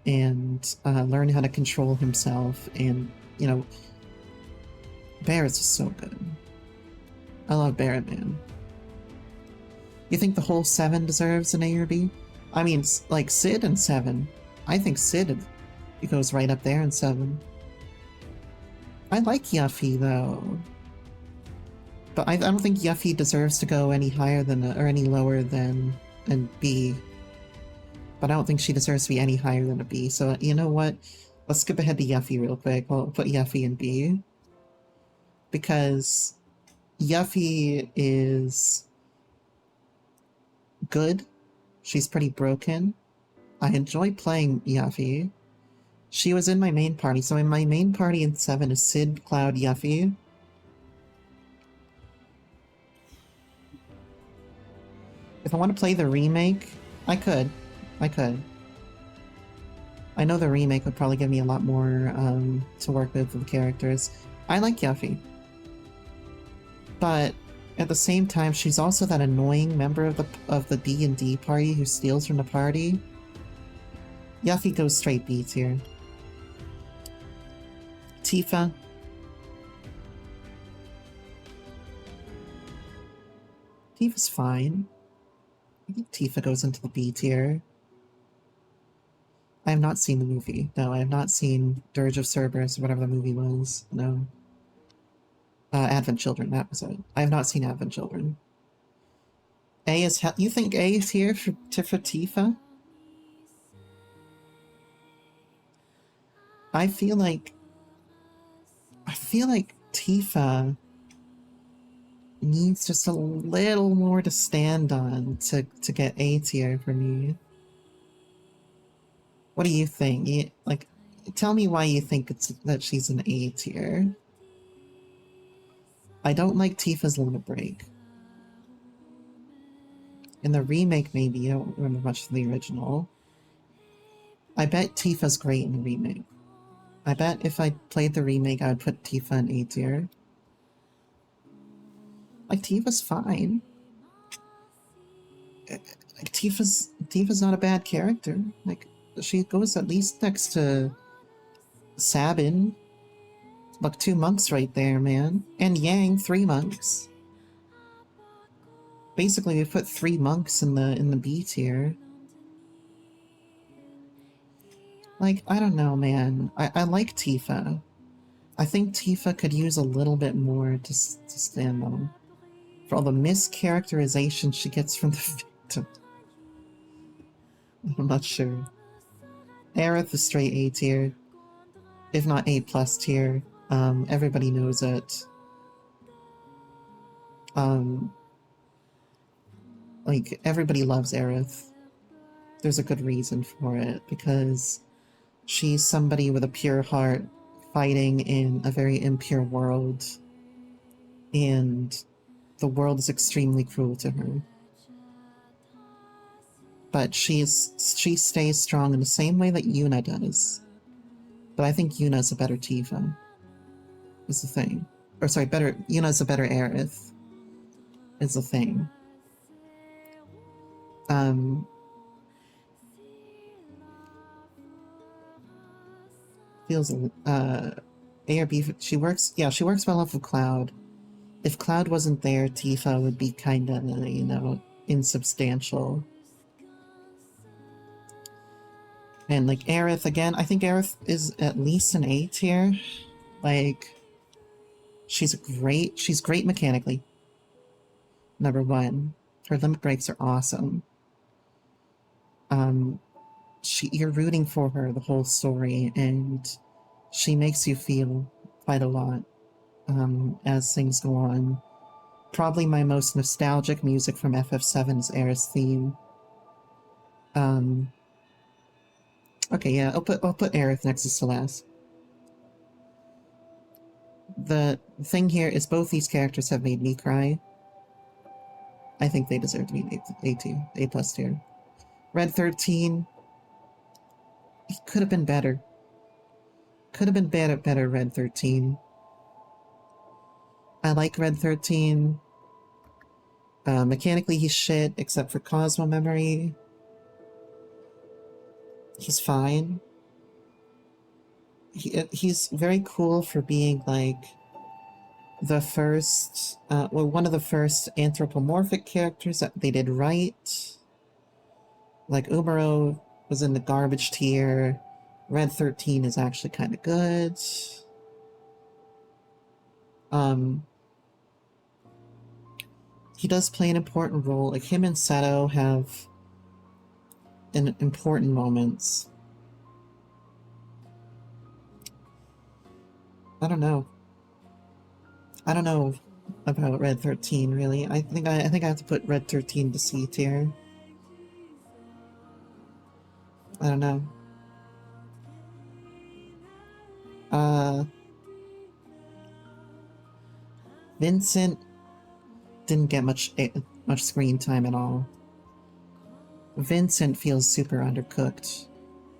And learn how to control himself. And, you know, Barret's just so good. I love Barret, man. You think the whole 7 deserves an A or B? I mean, like, Cid and 7. I think Cid, it goes right up there in 7. I like Yuffie, though. But I don't think Yuffie deserves to go any higher than, or any lower than an B. But I don't think she deserves to be any higher than a B. So, you know what? Let's skip ahead to Yuffie real quick. I'll put Yuffie in B. Because Yuffie is good. She's pretty broken. I enjoy playing Yuffie. She was in my main party, so in my main party in 7 is Cid, Cloud, Yuffie. If I want to play the remake, I could. I could. I know the remake would probably give me a lot more to work with the characters. I like Yuffie. But at the same time, she's also that annoying member of the D&D party who steals from the party. Yuffie goes straight B tier. Tifa. Tifa's fine. I think Tifa goes into the B tier. I have not seen the movie. No, I have not seen Dirge of Cerberus, or whatever the movie was. No. Advent Children, that was it. I have not seen Advent Children. A is you think A is here for Tifa? I feel like Tifa needs just a little more to stand on to get A tier for me. What do you think? Like, tell me why you think that she's an A tier. I don't like Tifa's limit break. In the remake, maybe. I don't remember much of the original. I bet Tifa's great in the remake. I bet if I played the remake, I would put Tifa in A tier. Like, Tifa's fine. Like, Tifa's not a bad character. Like, she goes at least next to Sabin. Look, 2 monks right there, man. And Yang, 3 monks. Basically, we put 3 monks in the B tier. Like, I don't know, man. I like Tifa. I think Tifa could use a little bit more to stand on. For all the mischaracterization she gets from the victim. I'm not sure. Aerith is straight A tier. If not A plus tier. Everybody knows it. Like, everybody loves Aerith. There's a good reason for it, because she's somebody with a pure heart fighting in a very impure world, and the world is extremely cruel to her. But she stays strong in the same way that Yuna does. But I think Yuna's a better Tifa, is the thing. Or sorry, Yuna's a better Aerith, is the thing. Feels A or B. She works well off of Cloud. If Cloud wasn't there, Tifa would be kinda, you know, insubstantial. And like Aerith, again, I think Aerith is at least an A tier. Like, she's great mechanically. Number one, her limit breaks are awesome. You're rooting for her the whole story, and she makes you feel quite a lot as things go on. Probably my most nostalgic music from FF7 is Aerith's theme. Okay, yeah, I'll put Aerith next to Celeste. The thing here is both these characters have made me cry. I think they deserve to be A tier, A plus tier. Red 13, he could have been better. Could have been better, Red 13. I like Red 13. Mechanically, he's shit, except for Cosmo Memory. He's fine. He's very cool for being, like, the first, one of the first anthropomorphic characters that they did right. Like, Umaro was in the garbage tier. Red 13 is actually kind of good. He does play an important role. Like, him and Seto have important moments. I don't know. I don't know about Red 13, really. I think I have to put Red 13 to C tier. I don't know. Vincent didn't get much screen time at all. Vincent feels super undercooked.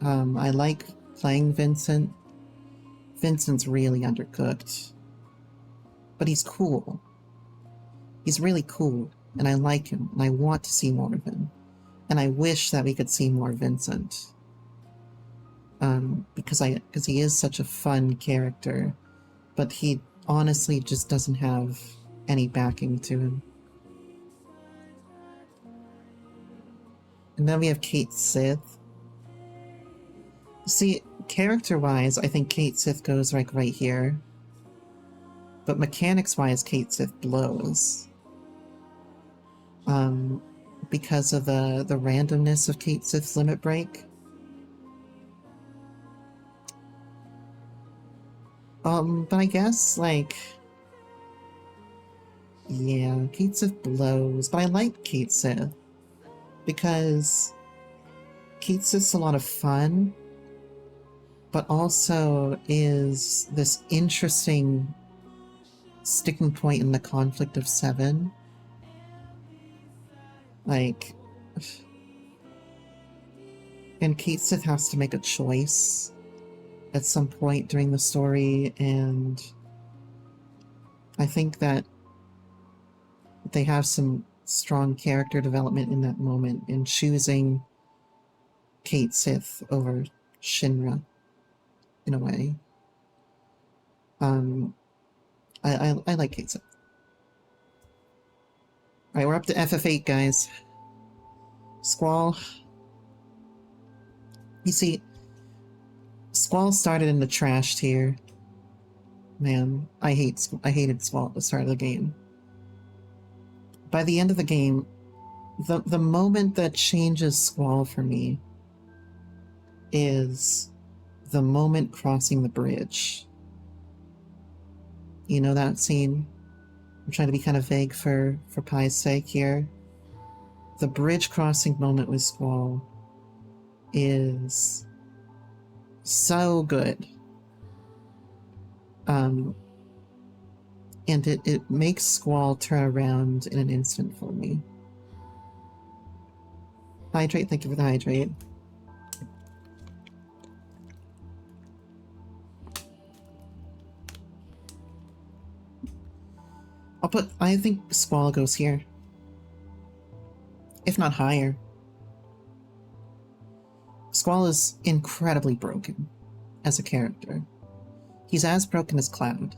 I like playing Vincent. Vincent's really undercooked. But he's cool. He's really cool, and I like him, and I want to see more of him. And I wish that we could see more Vincent. Because he is such a fun character, but he honestly just doesn't have any backing to him. And then we have Kate Sith. See, character-wise, I think Kate Sith goes like right here. But mechanics-wise, Kate Sith blows. Because of the randomness of Kate Sith's limit break. But I guess, like... Yeah, Kate Sith blows, but I like Kate Sith. Because Kate Sith's a lot of fun, but also is this interesting sticking point in the conflict of 7. Like, and Kate Sith has to make a choice at some point during the story, and I think that they have some strong character development in that moment in choosing Kate Sith over Shinra, in a way. I like Kate Sith. Alright, we're up to FF8, guys. Squall. You see, Squall started in the trash tier. Man, I hated Squall at the start of the game. By the end of the game, the moment that changes Squall for me is the moment crossing the bridge. You know that scene? I'm trying to be kind of vague for Pie's sake here. The bridge crossing moment with Squall is so good. And it makes Squall turn around in an instant for me. Hydrate, thank you for the hydrate. I think Squall goes here. If not higher. Squall is incredibly broken as a character. He's as broken as Cloud.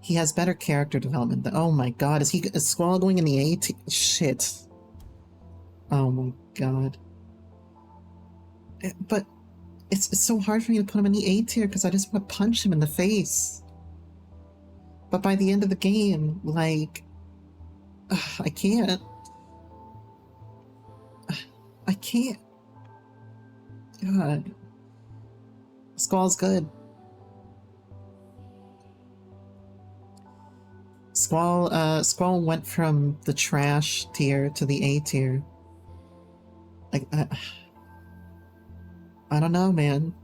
He has better character development than— oh my god, is Squall going in the A tier? Shit. Oh my god. But it's so hard for me to put him in the A tier because I just want to punch him in the face. But by the end of the game, like, I can't. I can't. God. Squall's good. Squall went from the trash tier to the A tier. Like, I don't know, man.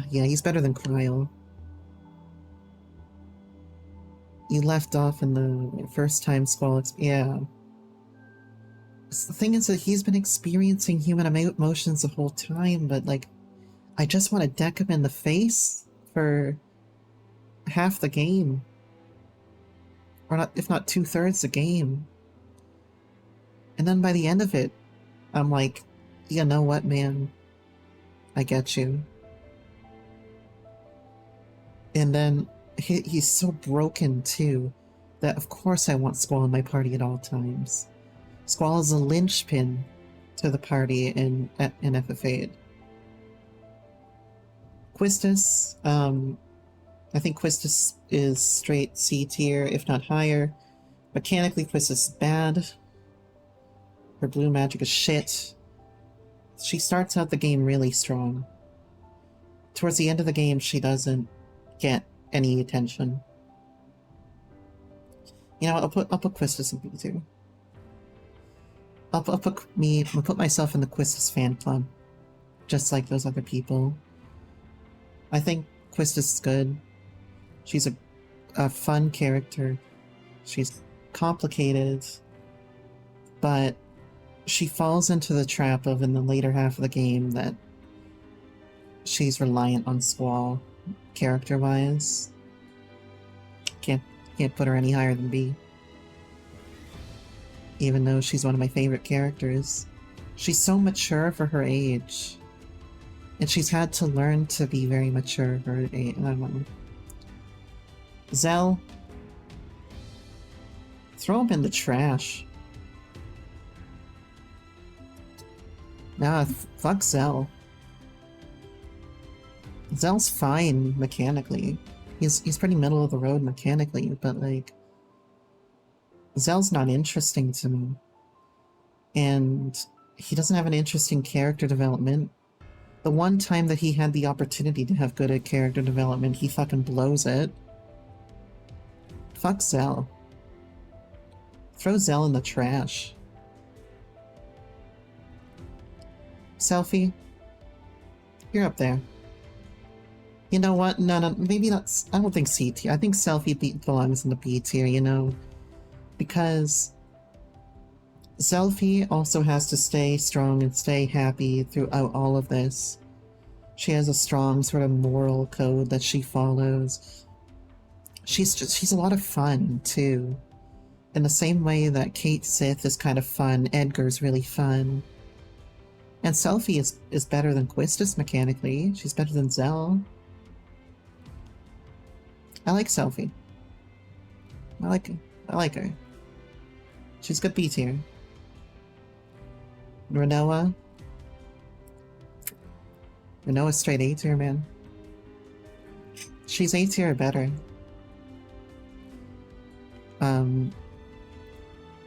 Yeah, he's better than Cryo. You left off in the first time Squall— yeah. The thing is that he's been experiencing human emotions the whole time, but, like, I just want to deck him in the face for half the game. Or not, if not 2/3 the game. And then by the end of it, I'm like, you know what, man? I get you. And then he's so broken, too, that of course I want Squall in my party at all times. Squall is a linchpin to the party in FF8. Quistis, I think Quistis is straight C tier, if not higher. Mechanically, Quistis is bad. Her blue magic is shit. She starts out the game really strong. Towards the end of the game, she doesn't get any attention. You know what, I'll put Quistis in B2. I'll put myself in the Quistis fan club. Just like those other people. I think Quistis is good. She's a fun character. She's complicated. But she falls into the trap of, in the later half of the game, that she's reliant on Squall, character-wise. Can't put her any higher than B. Even though she's one of my favorite characters. She's so mature for her age. And she's had to learn to be very mature for her age. I don't know. Zell. Throw him in the trash. Nah, fuck Zell. Zell's fine mechanically. He's pretty middle of the road mechanically, but like, Zell's not interesting to me. And he doesn't have an interesting character development. The one time that he had the opportunity to have good character development, he fucking blows it. Fuck Zell. Throw Zell in the trash. Selfie, you're up there. You know what? No, no, maybe not. I don't think C tier. I think Selfie belongs in the B tier, you know? Because Selfie also has to stay strong and stay happy throughout all of this. She has a strong sort of moral code that she follows. She's a lot of fun, too. In the same way that Kate Sith is kind of fun, Edgar's really fun. And Selfie is better than Quistis mechanically. She's better than Zell. I like Selfie. I like her. She's good B tier. Renoa. Renoa's straight A tier, man. She's A tier or better.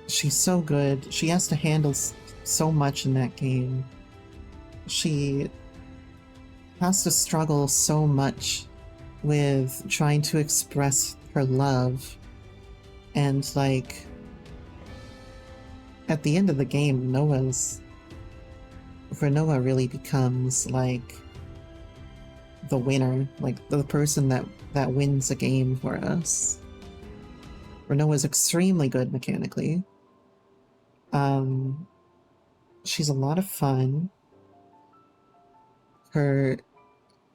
She's so good. She has to handle so much in that game. She has to struggle so much with trying to express her love. And, like, at the end of the game, Renoa really becomes, like, the winner. Like, the person that wins a game for us. Renoa's extremely good mechanically. She's a lot of fun. Her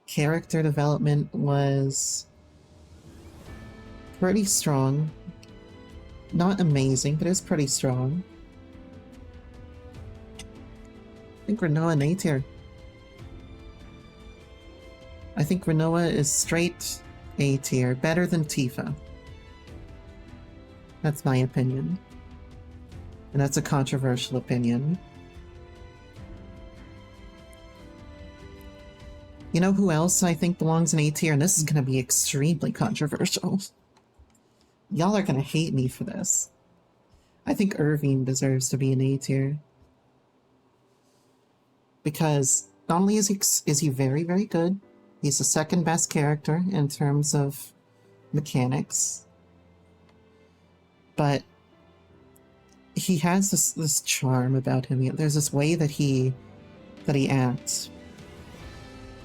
character development was pretty strong. Not amazing, but it's pretty strong. I think Renoa and A tier. I think Renoa is straight A tier, better than Tifa. That's my opinion. And that's a controversial opinion. You know who else I think belongs in A tier? And this is going to be extremely controversial. Y'all are going to hate me for this. I think Irving deserves to be in A tier. Because not only is he very, very good, he's the second best character in terms of mechanics, but he has this charm about him. There's this way that he acts.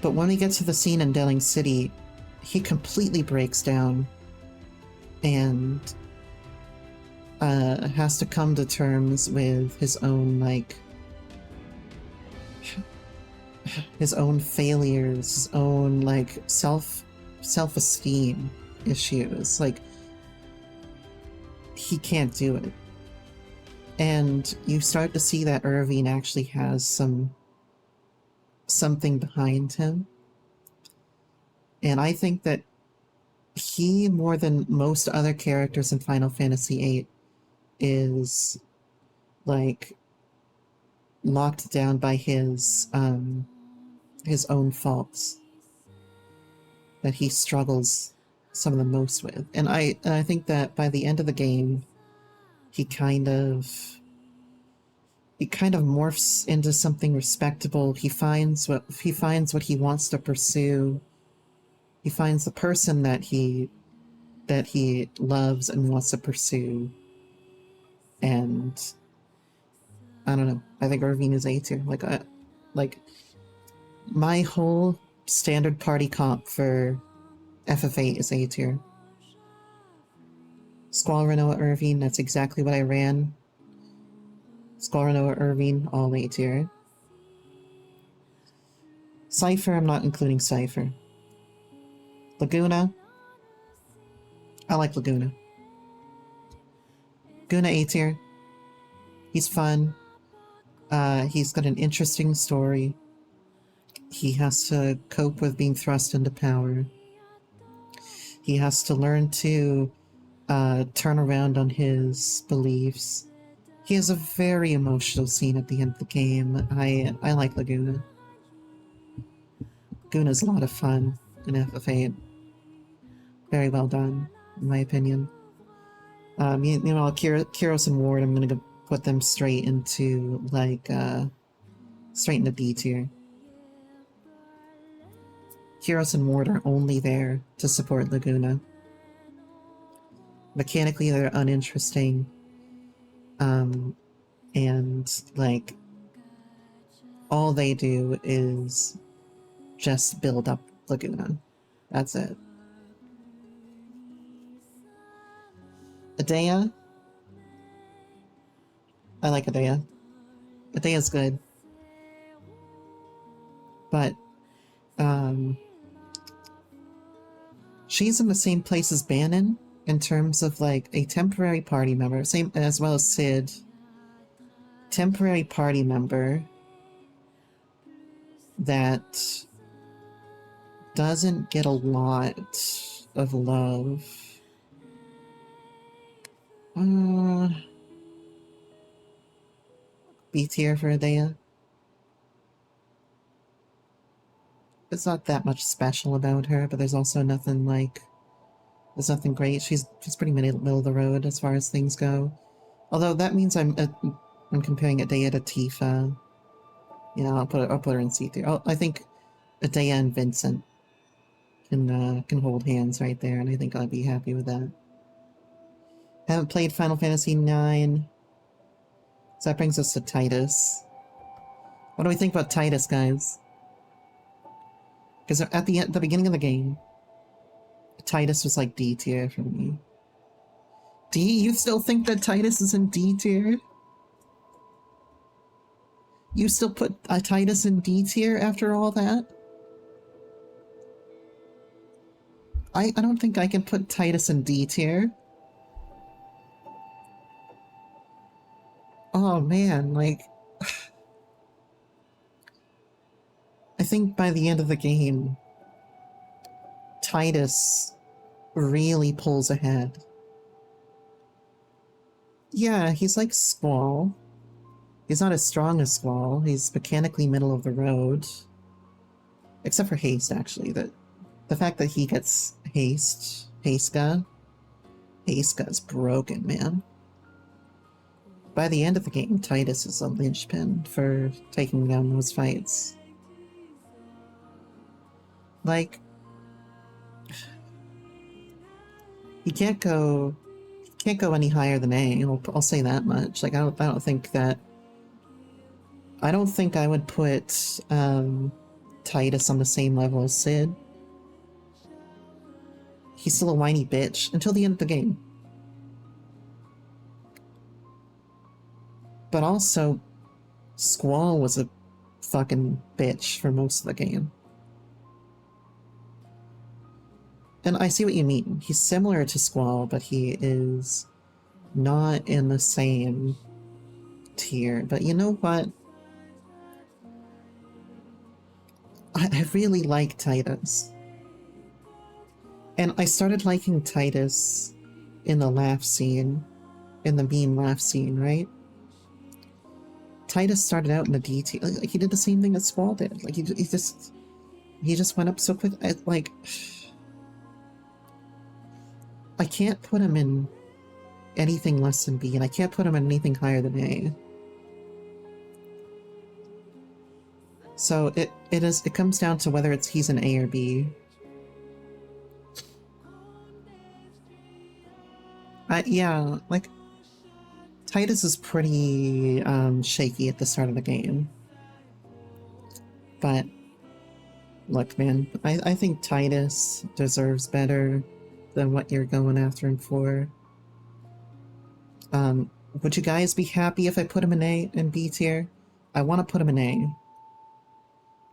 But when we get to the scene in Delling City, he completely breaks down and has to come to terms with his own, like, his own failures, his own, like, self-esteem issues. Like, he can't do it. And you start to see that Irving actually has something behind him. And I think that he, more than most other characters in Final Fantasy VIII, is, like, locked down by his own faults that he struggles some of the most with. And I think that by the end of the game, he kind of morphs into something respectable. He finds what he wants to pursue. He finds the person that he loves and wants to pursue. And I don't know. I think Irving is A tier. Like my whole standard party comp for FF8 is A tier. Squall, Renoa, Irving, that's exactly what I ran. Squall, Renoa, Irving, all A tier. Cypher, I'm not including Cypher. Laguna, I like Laguna. Laguna A tier. He's fun. He's got an interesting story. He has to cope with being thrust into power. He has to learn to turn around on his beliefs. He has a very emotional scene at the end of the game. I like Laguna. Laguna's a lot of fun in FF8. Very well done, in my opinion. You know, Kyros and Ward, I'm gonna put them straight into, like, straight into D tier. Kyros and Ward are only there to support Laguna. Mechanically, they're uninteresting. And, like, all they do is just build up Laguna. That's it. Adea? I like Adea. Adea's good. But, she's in the same place as Bannon in terms of like a temporary party member, same as well as Sid. Temporary party member that doesn't get a lot of love. B tier for Adea. There's not that much special about her, but there's also nothing like... There's nothing great. She's pretty middle of the road as far as things go. Although that means I'm comparing Adea to Tifa. Yeah, I'll put her in C tier. I think Adea and Vincent can hold hands right there, and I think I'd be happy with that. Haven't played Final Fantasy IX. So that brings us to Titus. What do we think about Titus, guys? Because at the beginning of the game, Titus was like D tier for me. D? You still think that Titus is in D tier? You still put Titus in D tier after all that? I don't think I can put Titus in D tier. Oh man, like... I think by the end of the game, Titus really pulls ahead. Yeah, he's like Squall. He's not as strong as Squall. He's mechanically middle of the road. Except for Haste, actually. The fact that he gets Haste's broken, man. By the end of the game, Titus is a linchpin for taking down those fights. Like, he can't go any higher than A. I'll say that much. Like, I don't think that... I don't think I would put Titus on the same level as Sid. He's still a whiny bitch until the end of the game. But also, Squall was a fucking bitch for most of the game. And I see what you mean. He's similar to Squall, but he is not in the same tier. But you know what? I really like Titus. And I started liking Titus in the laugh scene. In the mean laugh scene, right? Titus started out in the D tier. Like, he did the same thing that Squall did. Like, he just went up so quick. Like... I can't put him in anything less than B, and I can't put him in anything higher than A. So it comes down to whether he's an A or B. Yeah, like, Titus is pretty shaky at the start of the game. But look, man, I think Titus deserves better than what you're going after him for. Would you guys be happy if I put him in A and B tier? I want to put him in A.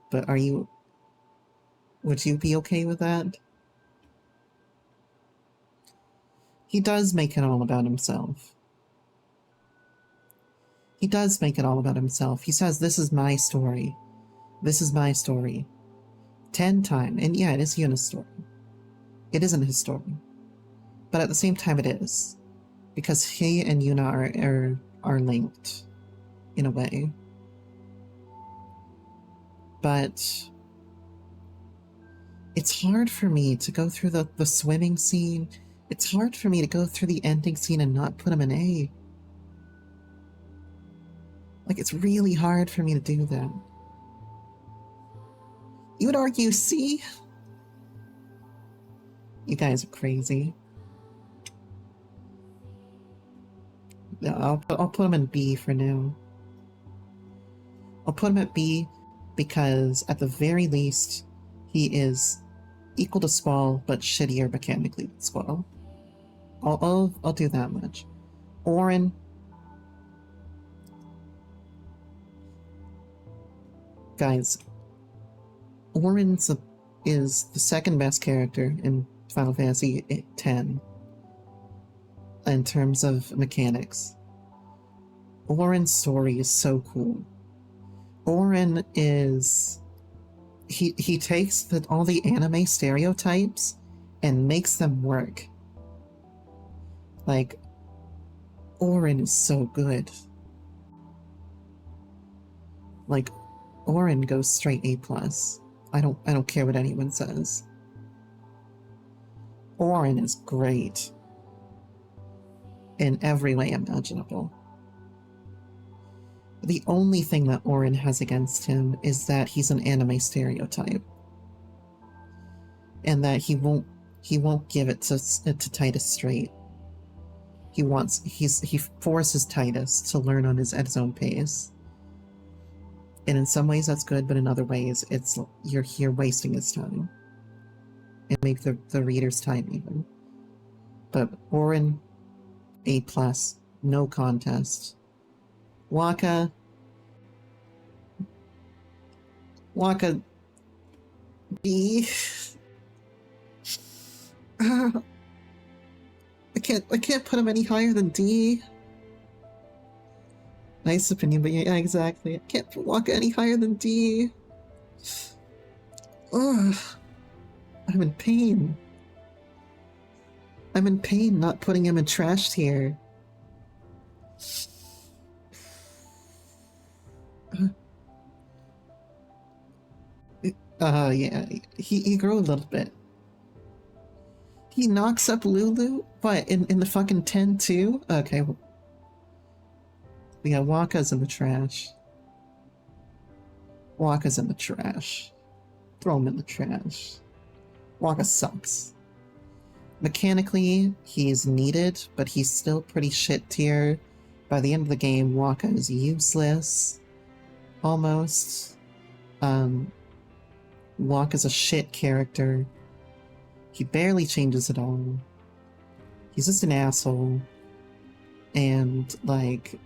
But would you be okay with that? He does make it all about himself. He does make it all about himself. He says, this is my story. This is my story. 10 times. And yeah, it is Yuna's story. It isn't his story. But at the same time, it is. Because he and Yuna are linked. In a way. But... it's hard for me to go through the swimming scene. It's hard for me to go through the ending scene and not put him in A. Like, it's really hard for me to do that. You would argue C? You guys are crazy. Yeah, I'll put him in B for now. I'll put him at B because, at the very least, he is equal to Squall, but shittier mechanically than Squall. I'll do that much. Orin. Guys, Orin is the second best character in Final Fantasy X in terms of mechanics. Orin's story is so cool. Orin is... He takes all the anime stereotypes and makes them work. Like, Orin is so good. Like, Orin goes straight A+. I don't care what anyone says. Orin is great. In every way imaginable. The only thing that Orin has against him is that he's an anime stereotype. And that he won't give it to Titus straight. He forces Titus to learn at his own pace. And in some ways that's good, but in other ways it's you're here wasting his time. And make the reader's time even. But Orin, A+, no contest. Wakka, B. I can't put him any higher than D. Nice opinion, but yeah, exactly. I can't put Wakka any higher than D. Ugh. I'm in pain. I'm in pain not putting him in trash tier. Yeah, he grew a little bit. He knocks up Lulu? What, in the fucking 10 too? Okay. Yeah, Wakka's in the trash. Wakka's in the trash. Throw him in the trash. Wakka sucks. Mechanically, he's needed, but he's still pretty shit tier. By the end of the game, Wakka is useless. Almost. Wakka's a shit character. He barely changes at all. He's just an asshole. And, like,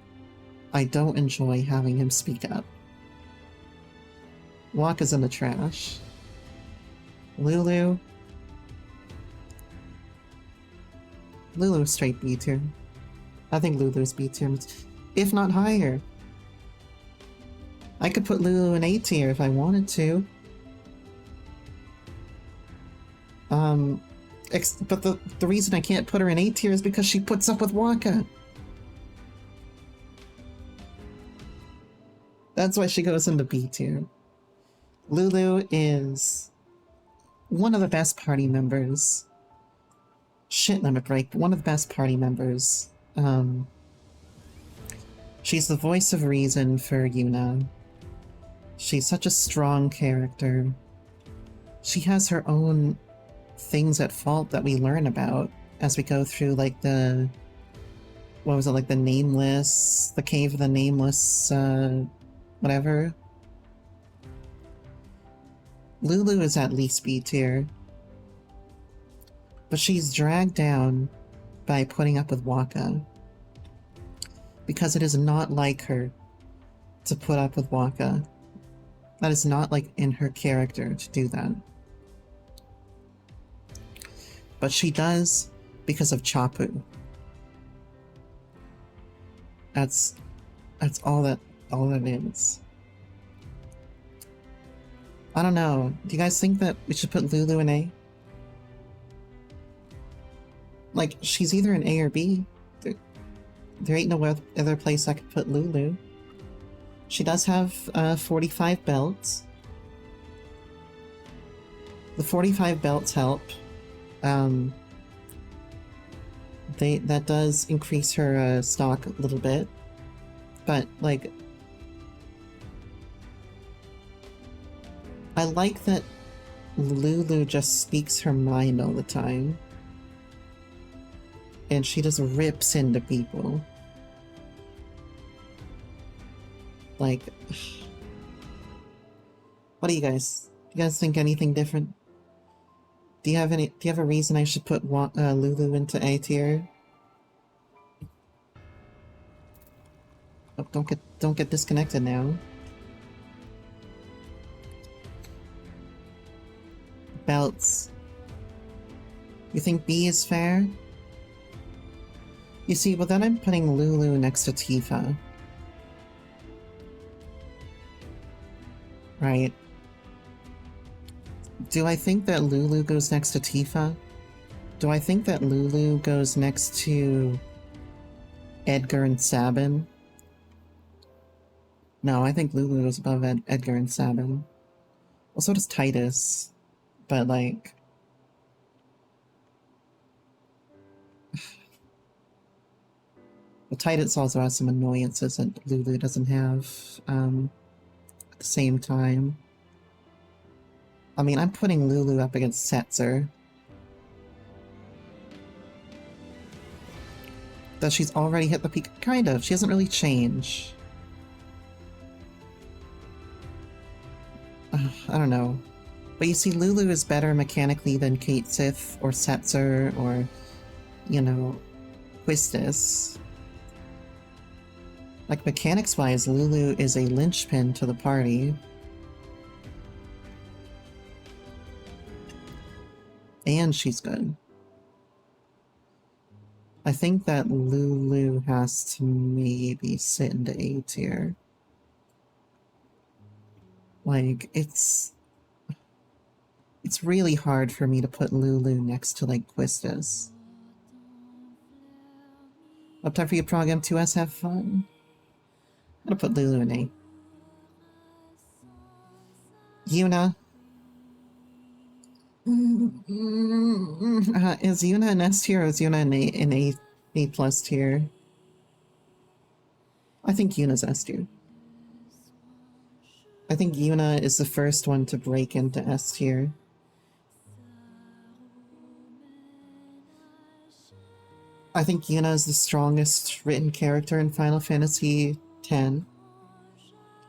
I don't enjoy having him speak up. Wakka's in the trash. Lulu. Lulu's straight B tier. I think Lulu's B tier, if not higher. I could put Lulu in A tier if I wanted to. But the reason I can't put her in A tier is because she puts up with Wakka. That's why she goes into B tier. Lulu is one of the best party members. Shit, limit break, but one of the best party members. She's the voice of reason for Yuna. She's such a strong character. She has her own things at fault that we learn about as we go through, like, the... What was it, like, the Nameless... The Cave of the Nameless, whatever. Lulu is at least B tier. But she's dragged down by putting up with Wakka. Because it is not like her to put up with Wakka. That is not, like, in her character to do that. But she does because of Chapu. That's all that is. I don't know. Do you guys think that we should put Lulu in A? Like, she's either in A or B. There ain't no other place I could put Lulu. She does have 45 belts. The 45 belts help. That does increase her stock a little bit. But, like... I like that Lulu just speaks her mind all the time. And she just rips into people. Like... What do you guys... Do you guys think anything different? Do you have a reason I should put Lulu into A tier? Oh, don't get disconnected now. Belts. You think B is fair? You see, but then I'm putting Lulu next to Tifa. Right. Do I think that Lulu goes next to Tifa? Do I think that Lulu goes next to Edgar and Sabin? No, I think Lulu goes above Edgar and Sabin. Well, so does Titus. But, like... But Titus also has some annoyances that Lulu doesn't have, at the same time. I mean, I'm putting Lulu up against Setzer. Does she's already hit the peak? Kind of. She doesn't really change. I don't know. But you see, Lulu is better mechanically than Kate Sith or Setzer or, you know, Quistis. Like, mechanics-wise, Lulu is a linchpin to the party. And she's good. I think that Lulu has to maybe sit into A tier. Like, it's really hard for me to put Lulu next to, like, Quistis. Up time for you, Program 2S, have fun. I'm gonna put Lulu in A. Yuna. Is Yuna an S tier or is Yuna an A plus tier? I think Yuna's S tier. I think Yuna is the first one to break into S tier. I think Yuna is the strongest written character in Final Fantasy X.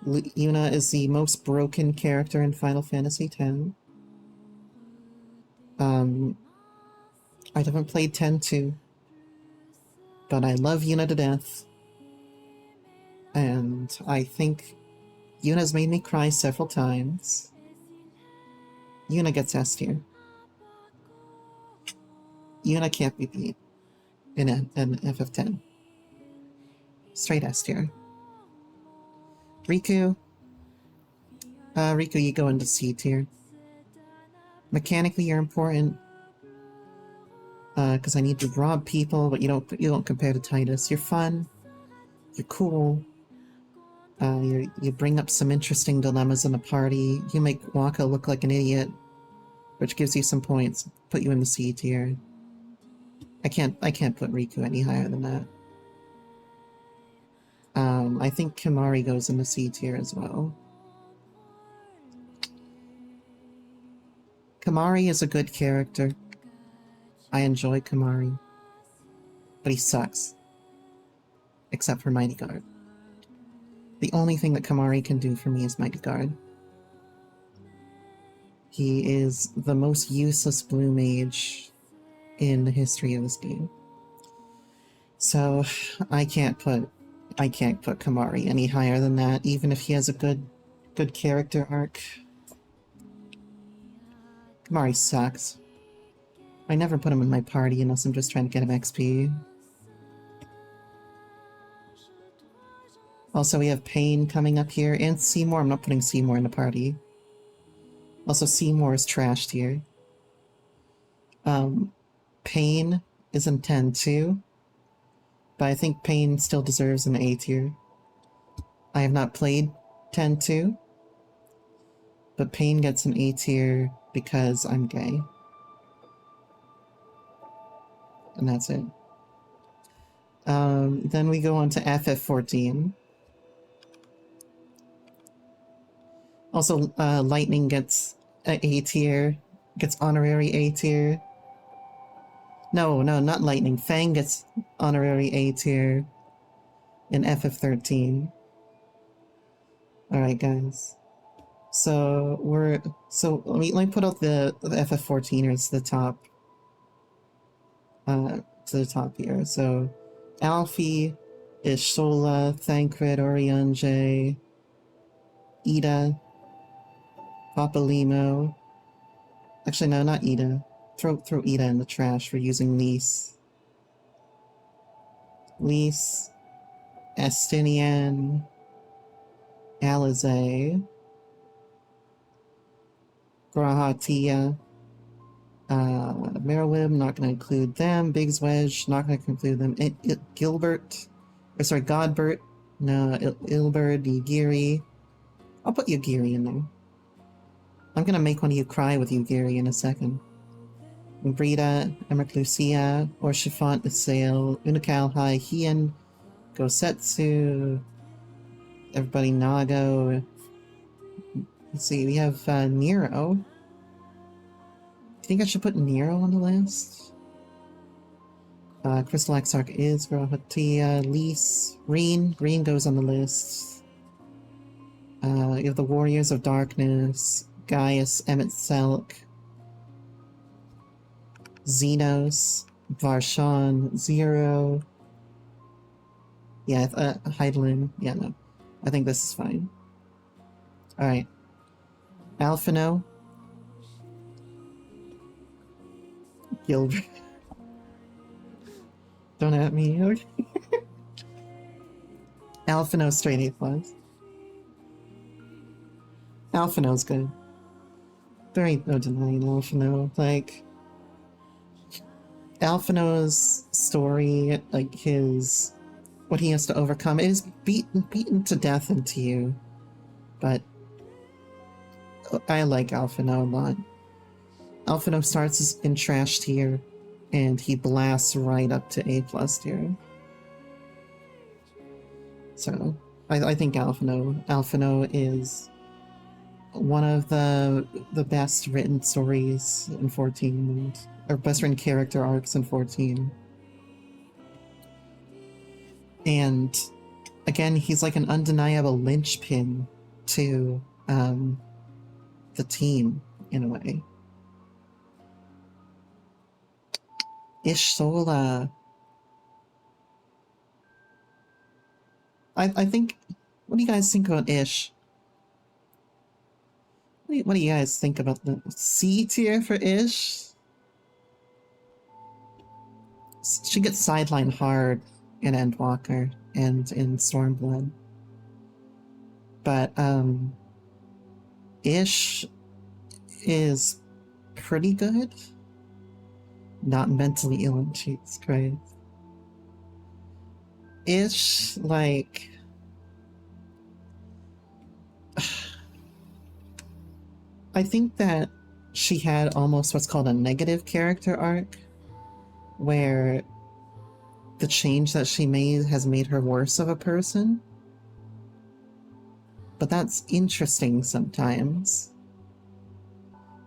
Yuna is the most broken character in Final Fantasy X. I haven't played 10-2, but I love Yuna to death. And I think Yuna's made me cry several times. Yuna gets S tier. Yuna can't be beat in an FF10. Straight S tier. Riku. Riku, you go into C tier. Mechanically, you're important. Because I need to rob people, but you don't compare to Titus. You're fun. You're cool. You bring up some interesting dilemmas in the party. You make Waka look like an idiot, which gives you some points. Put you in the C tier. I can't put Riku any higher than that. I think Kimari goes in the C tier as well. Kimari is a good character. I enjoy Kimari. But he sucks. Except for Mighty Guard. The only thing that Kimari can do for me is Mighty Guard. He is the most useless blue mage in the history of this game. So I can't put Kimari any higher than that, even if he has a good character arc. Kimari sucks. I never put him in my party unless I'm just trying to get him XP. Also, we have Pain coming up here, and Seymour. I'm not putting Seymour in the party. Also, Seymour is trashed here. Pain is in 10-2, but I think Pain still deserves an A tier. I have not played 10-2, but Pain gets an A tier because I'm gay. And that's it. Then we go on to FF14. Also, Lightning gets an A tier, gets honorary A tier. No, not Lightning. Fang gets honorary A tier in FF13. Alright, guys. So let me put out the FF14ers to the top here. So Alfie, Ishola, Thancred, Oriange, Ida, Papalimo. Actually, no, not Ida. Throw Ida in the trash for using Lise. Lise, Estinian, Alize, Grahatia, Merowib, not going to include them. Biggs Wedge, not going to include them. Godbert, no, Ilberd, Yugiri. I'll put Yugiri in there. I'm going to make one of you cry with Yugiri in a second. Brita, Emmerich Lucia, Orshifant, Isail, Unikal, Hai, Hien, Gosetsu, everybody Nago. Let's see, we have Nero. Do you think I should put Nero on the list? Crystal Exarch is Grahatia, Lise, Green. Green goes on the list. You have the Warriors of Darkness, Gaius, Emmett Selk, Xenos, Varshan, Zero. Yeah, Heidelin. Yeah, no. I think this is fine. Alright. Alphino. Gilbert. Don't at me. Okay. Alphino straight A+. Alphino's good. There ain't no denying Alphino. Like, Alphino's story, like what he has to overcome, it is beaten to death into you. But I like Alphino a lot. Alphino starts in trash tier, and he blasts right up to A+ tier. So, I think Alphino is one of the best written stories in 14, or best written character arcs in 14. And again, he's like an undeniable linchpin to the team in a way. Ishola. I think. What do you guys think about Ish? What do you guys think about the C tier for Ish? She gets sidelined hard in Endwalker and in Stormblood. But Ish is pretty good. Not mentally ill in Jesus Christ. Ish, like... I think that she had almost what's called a negative character arc, where the change that she made has made her worse of a person. But that's interesting sometimes.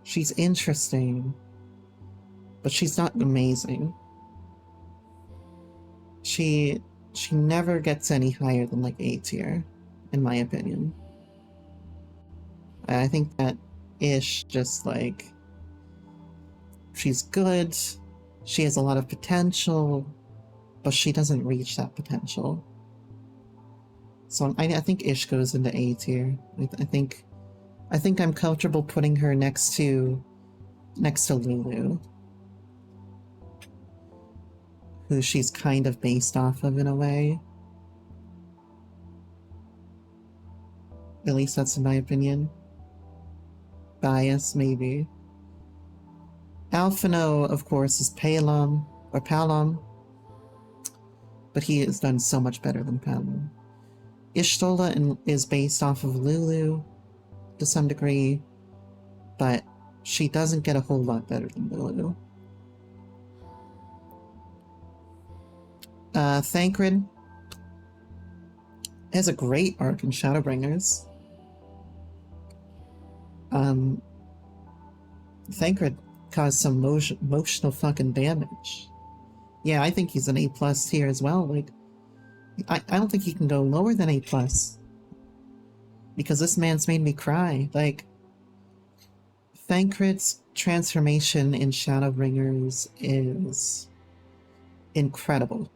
She's interesting, but she's not amazing. She never gets any higher than like A tier, in my opinion. I think that Ish just like, she's good, she has a lot of potential, but she doesn't reach that potential. So I think Ish goes into A tier. I think I'm comfortable putting her next to Lulu, who she's kind of based off of in a way. At least that's in my opinion. Bias, maybe. Alphino, of course, is Palom, but he has done so much better than Palom. Ishtola is based off of Lulu to some degree, but she doesn't get a whole lot better than Lulu. Thancred has a great arc in Shadowbringers. Thancred caused some emotional fucking damage. Yeah, I think he's an A+ tier as well. Like, I don't think he can go lower than A+. because this man's made me cry. Like, Thancred's transformation in Shadowbringers is incredible.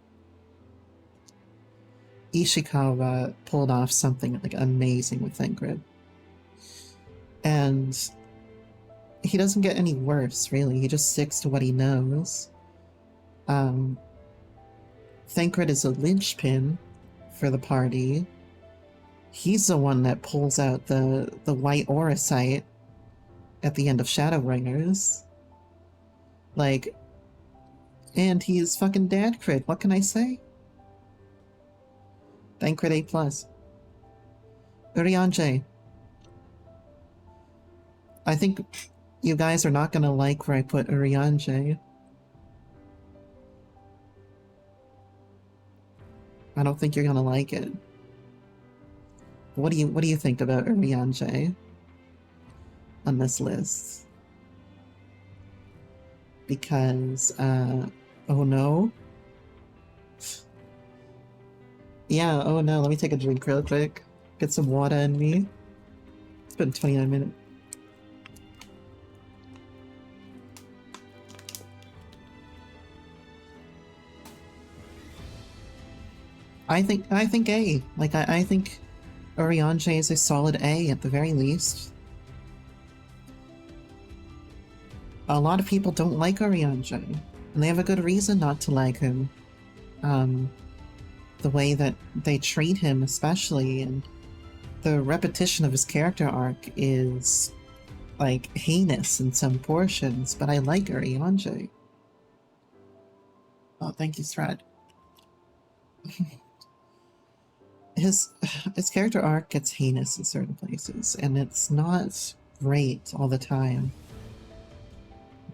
Ishikawa pulled off something like amazing with Thancred. And he doesn't get any worse, really. He just sticks to what he knows. Thancred is a linchpin for the party. He's the one that pulls out the white aura sight at the end of Shadowbringers. Like, and he's fucking dad crit. What can I say? Thancred A+. Urianger. I think you guys are not gonna like where I put Urianger. I don't think you're gonna like it. What do you think about Urianger on this list? Because oh no. Yeah, oh no, let me take a drink real quick. Get some water in me. It's been 29 minutes. I think A. Like, I think Urianger is a solid A at the very least. A lot of people don't like Urianger, and they have a good reason not to like him. The way that they treat him especially, and the repetition of his character arc is, like, heinous in some portions, but I like Urianger. Oh, thank you, Strad. His character arc gets heinous in certain places, and it's not great all the time.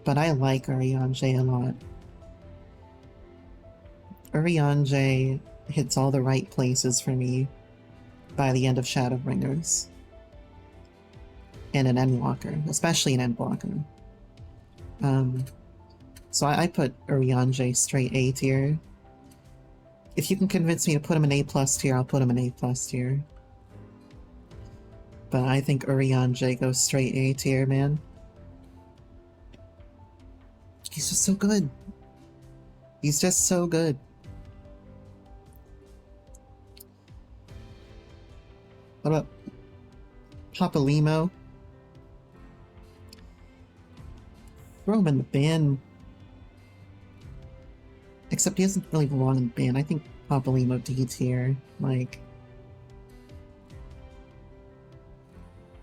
But I like Urianger a lot. Urianger hits all the right places for me by the end of Shadowbringers. And an Endwalker, especially an Endwalker. So I put Urianger straight A tier. If you can convince me to put him in A+ tier, I'll put him in A+ tier. But I think Urianger goes straight A tier, man. He's just so good. He's just so good. What about Papa Limo? Throw him in the bin. Except he doesn't really belong in the bin. I think Papa Limo D tier. Like,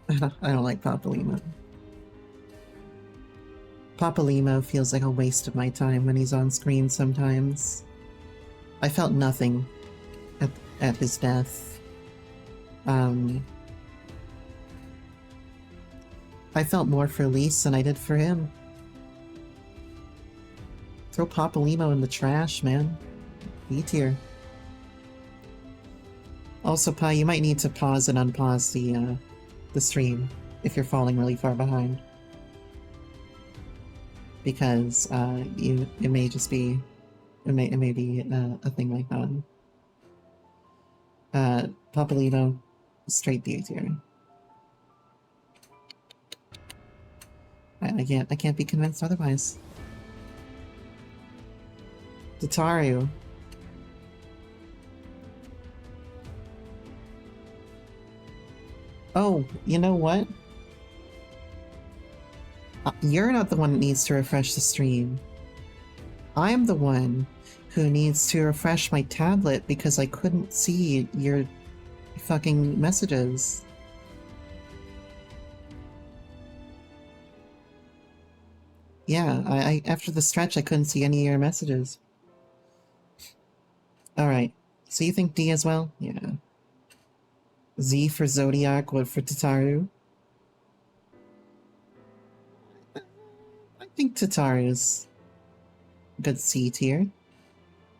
I don't like Papa Limo. Papa Limo feels like a waste of my time when he's on screen sometimes. I felt nothing at his death. I felt more for Lise than I did for him. Throw Papa Limo in the trash, man. B tier. Also, Pi, you might need to pause and unpause the stream if you're falling really far behind. Because it may just be it may be a thing like that. Papa Limo, straight B tier. I can't be convinced otherwise. Tataru. Oh, you know what? You're not the one that needs to refresh the stream. I'm the one who needs to refresh my tablet because I couldn't see your fucking messages. Yeah, I after the stretch I couldn't see any of your messages. Alright, so you think D as well? Yeah. Z for Zodiac, what for Tataru? I think Tataru's good C tier.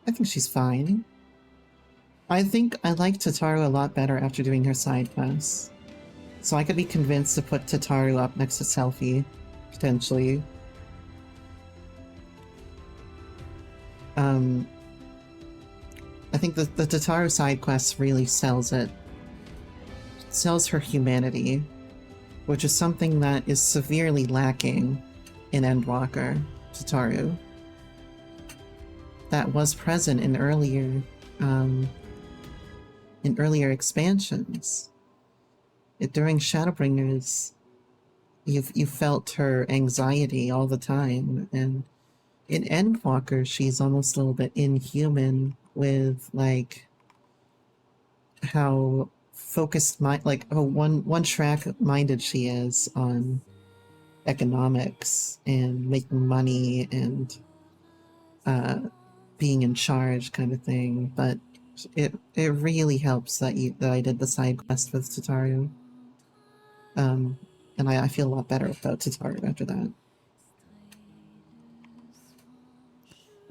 I think she's fine. I think I like Tataru a lot better after doing her side quest. So I could be convinced to put Tataru up next to Selfie, potentially. I think the Tataru side quest really sells it sells her humanity, which is something that is severely lacking in Endwalker Tataru. That was present in earlier expansions. During Shadowbringers, you felt her anxiety all the time, and in Endwalker, she's almost a little bit inhuman with like how focused how one track minded she is on economics and making money and being in charge kind of thing. But it really helps that I did the side quest with Tataru. And I feel a lot better about Tataru after that.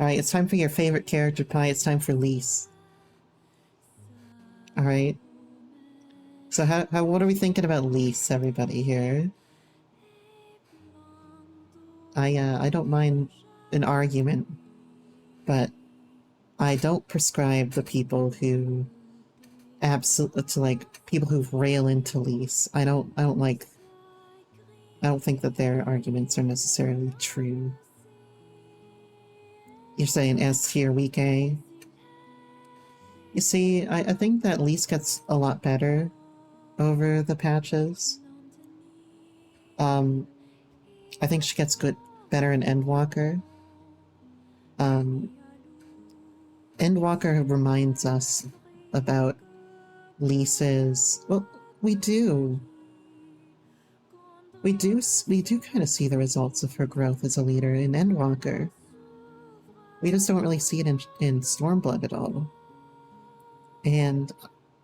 Alright, it's time for your favorite character, Pi. It's time for Lise. Alright. So what are we thinking about Lise, everybody here? I don't mind an argument, but I don't prescribe the people who people who rail into Lise. I don't think that their arguments are necessarily true. You're saying S tier weak A? You see, I think that Lise gets a lot better over the patches. I think she gets better in Endwalker. Endwalker reminds us about Lise's... Well, we do kind of see the results of her growth as a leader in Endwalker. We just don't really see it in Stormblood at all. And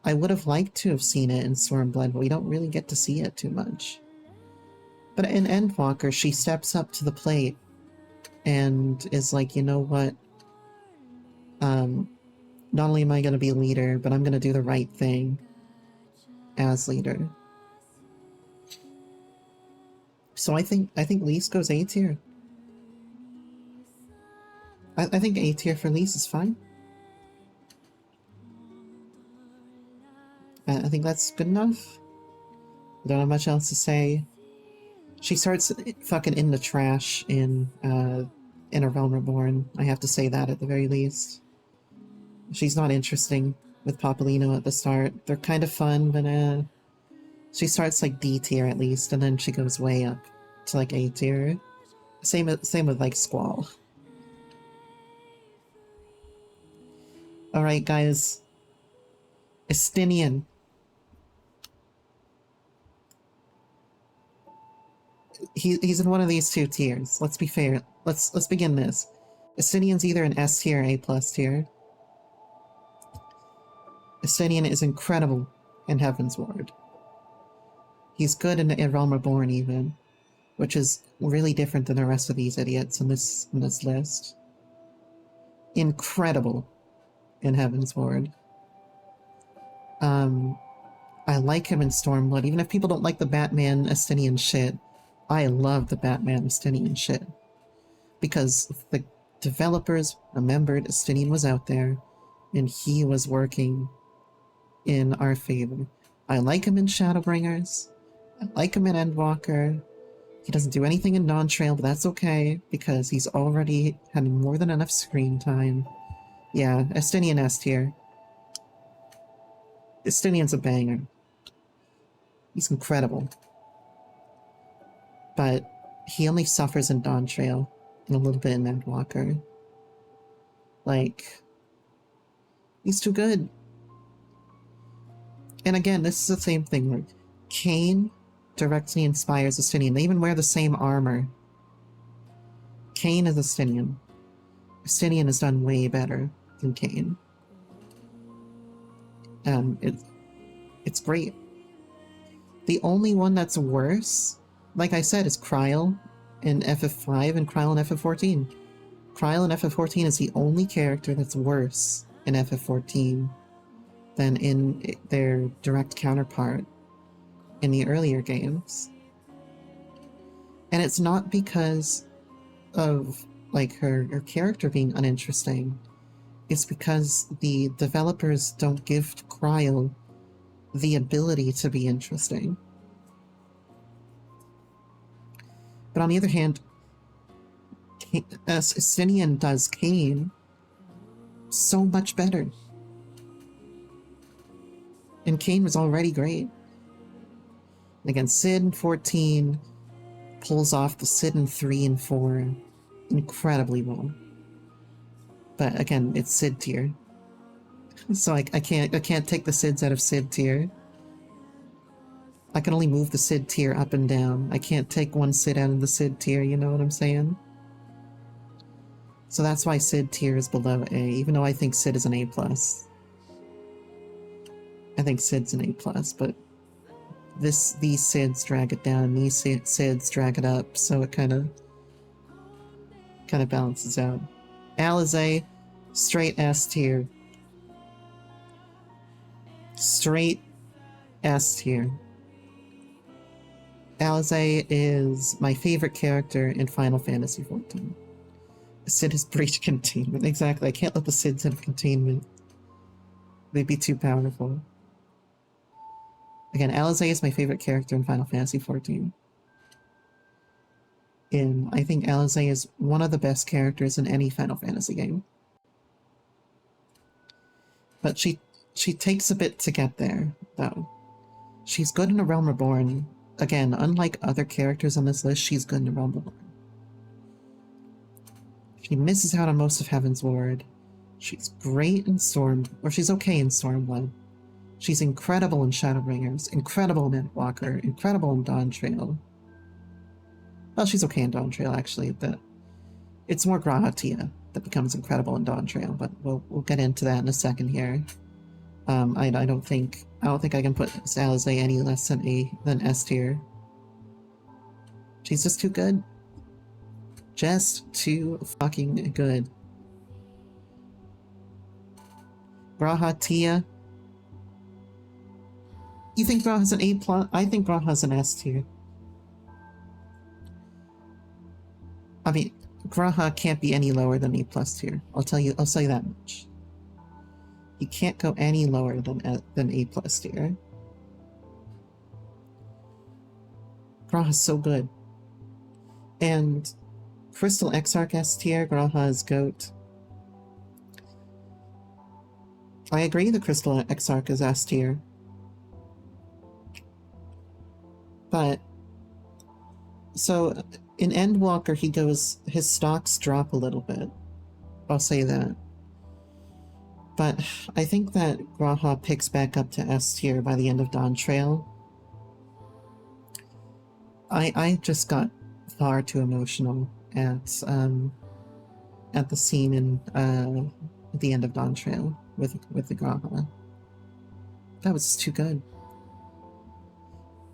I would have liked to have seen it in Stormblood, but we don't really get to see it too much. But in Endwalker, she steps up to the plate and is like, you know what? Not only am I going to be a leader, but I'm going to do the right thing as leader. So I think Lise goes A tier. I think A tier for Lise is fine. I think that's good enough. I don't have much else to say. She starts fucking in the trash in A Realm Reborn. I have to say that at the very least. She's not interesting with Popolino at the start. They're kind of fun, but she starts like D tier at least, and then she goes way up to like A tier. Same with like Squall. Alright guys. Estinian. He's in one of these two tiers. Let's be fair. Let's begin this. Estinian's either an S tier or A plus tier. Estinian is incredible in Heaven's Ward. He's good in Realm Reborn even, which is really different than the rest of these idiots in this list. Incredible in Heaven's Ward. I like him in Stormblood, even if people don't like the Batman Estinian shit. I love the Batman Estinian shit. Because the developers remembered Estinian was out there, and he was working in our favor. I like him in Shadowbringers. I like him in Endwalker. He doesn't do anything in Non-Trail, but that's okay, because he's already had more than enough screen time. Yeah, Estinian S tier. Estinian's a banger. He's incredible. But he only suffers in Dawn Trail and a little bit in Endwalker. Like, he's too good. And again, this is the same thing where Kain directly inspires Estinian. They even wear the same armor. Kain is Estinian. Estinian is done way better than Kain. It's great. The only one that's worse, like I said, is Kryl in FF5 and Kryl in FF14. Kryl in FF14 is the only character that's worse in FF14 than in their direct counterpart in the earlier games. And it's not because of like her character being uninteresting. It's because the developers don't give Kryl the ability to be interesting. But on the other hand, Estinian does Kane so much better. And Kane was already great. And again, Sid in 14 pulls off the Sid in 3 and 4 incredibly well. But again, it's Sid tier. So I can't take the Sids out of Sid tier. I can only move the Sid tier up and down. I can't take one Sid out of the Sid tier, you know what I'm saying? So that's why Sid tier is below A, even though I think Sid is an A+. I think Sid's an A+, but these Sids drag it down, these Sids drag it up, so it kind of balances out. Alizé, straight S tier. Straight S tier. Alizé is my favorite character in Final Fantasy XIV. Sid has breached containment. Exactly, I can't let the Sids have containment. They'd be too powerful. Again, Alizé is my favorite character in Final Fantasy XIV. And I think Alizé is one of the best characters in any Final Fantasy game. But she takes a bit to get there, though. She's good in A Realm Reborn. Again, unlike other characters on this list, she's good in A Realm Reborn. She misses out on most of Heaven's Ward. She's great in she's okay in Stormblood. She's incredible in Shadowbringers, incredible in Endwalker, incredible in Dawntrail. Well, she's okay in Dawntrail, actually, but it's more Grahatia that becomes incredible in Dawntrail, but we'll get into that in a second here. I don't think I can put Alizé any less than S tier. She's just too good. Just too fucking good. Grahatia. You think Graha's an A+? I think Graha's an S tier. I mean, Graha can't be any lower than A+ tier. I'll tell you that much. You can't go any lower than A+ tier. Graha's so good. And Crystal Exarch S tier, Graha is GOAT. I agree the Crystal Exarch is S tier. But, so, in Endwalker his stocks drop a little bit. I'll say that. But I think that Graha picks back up to S tier by the end of Dawntrail. I just got far too emotional at the scene in at the end of Dawntrail with the Graha. That was just too good.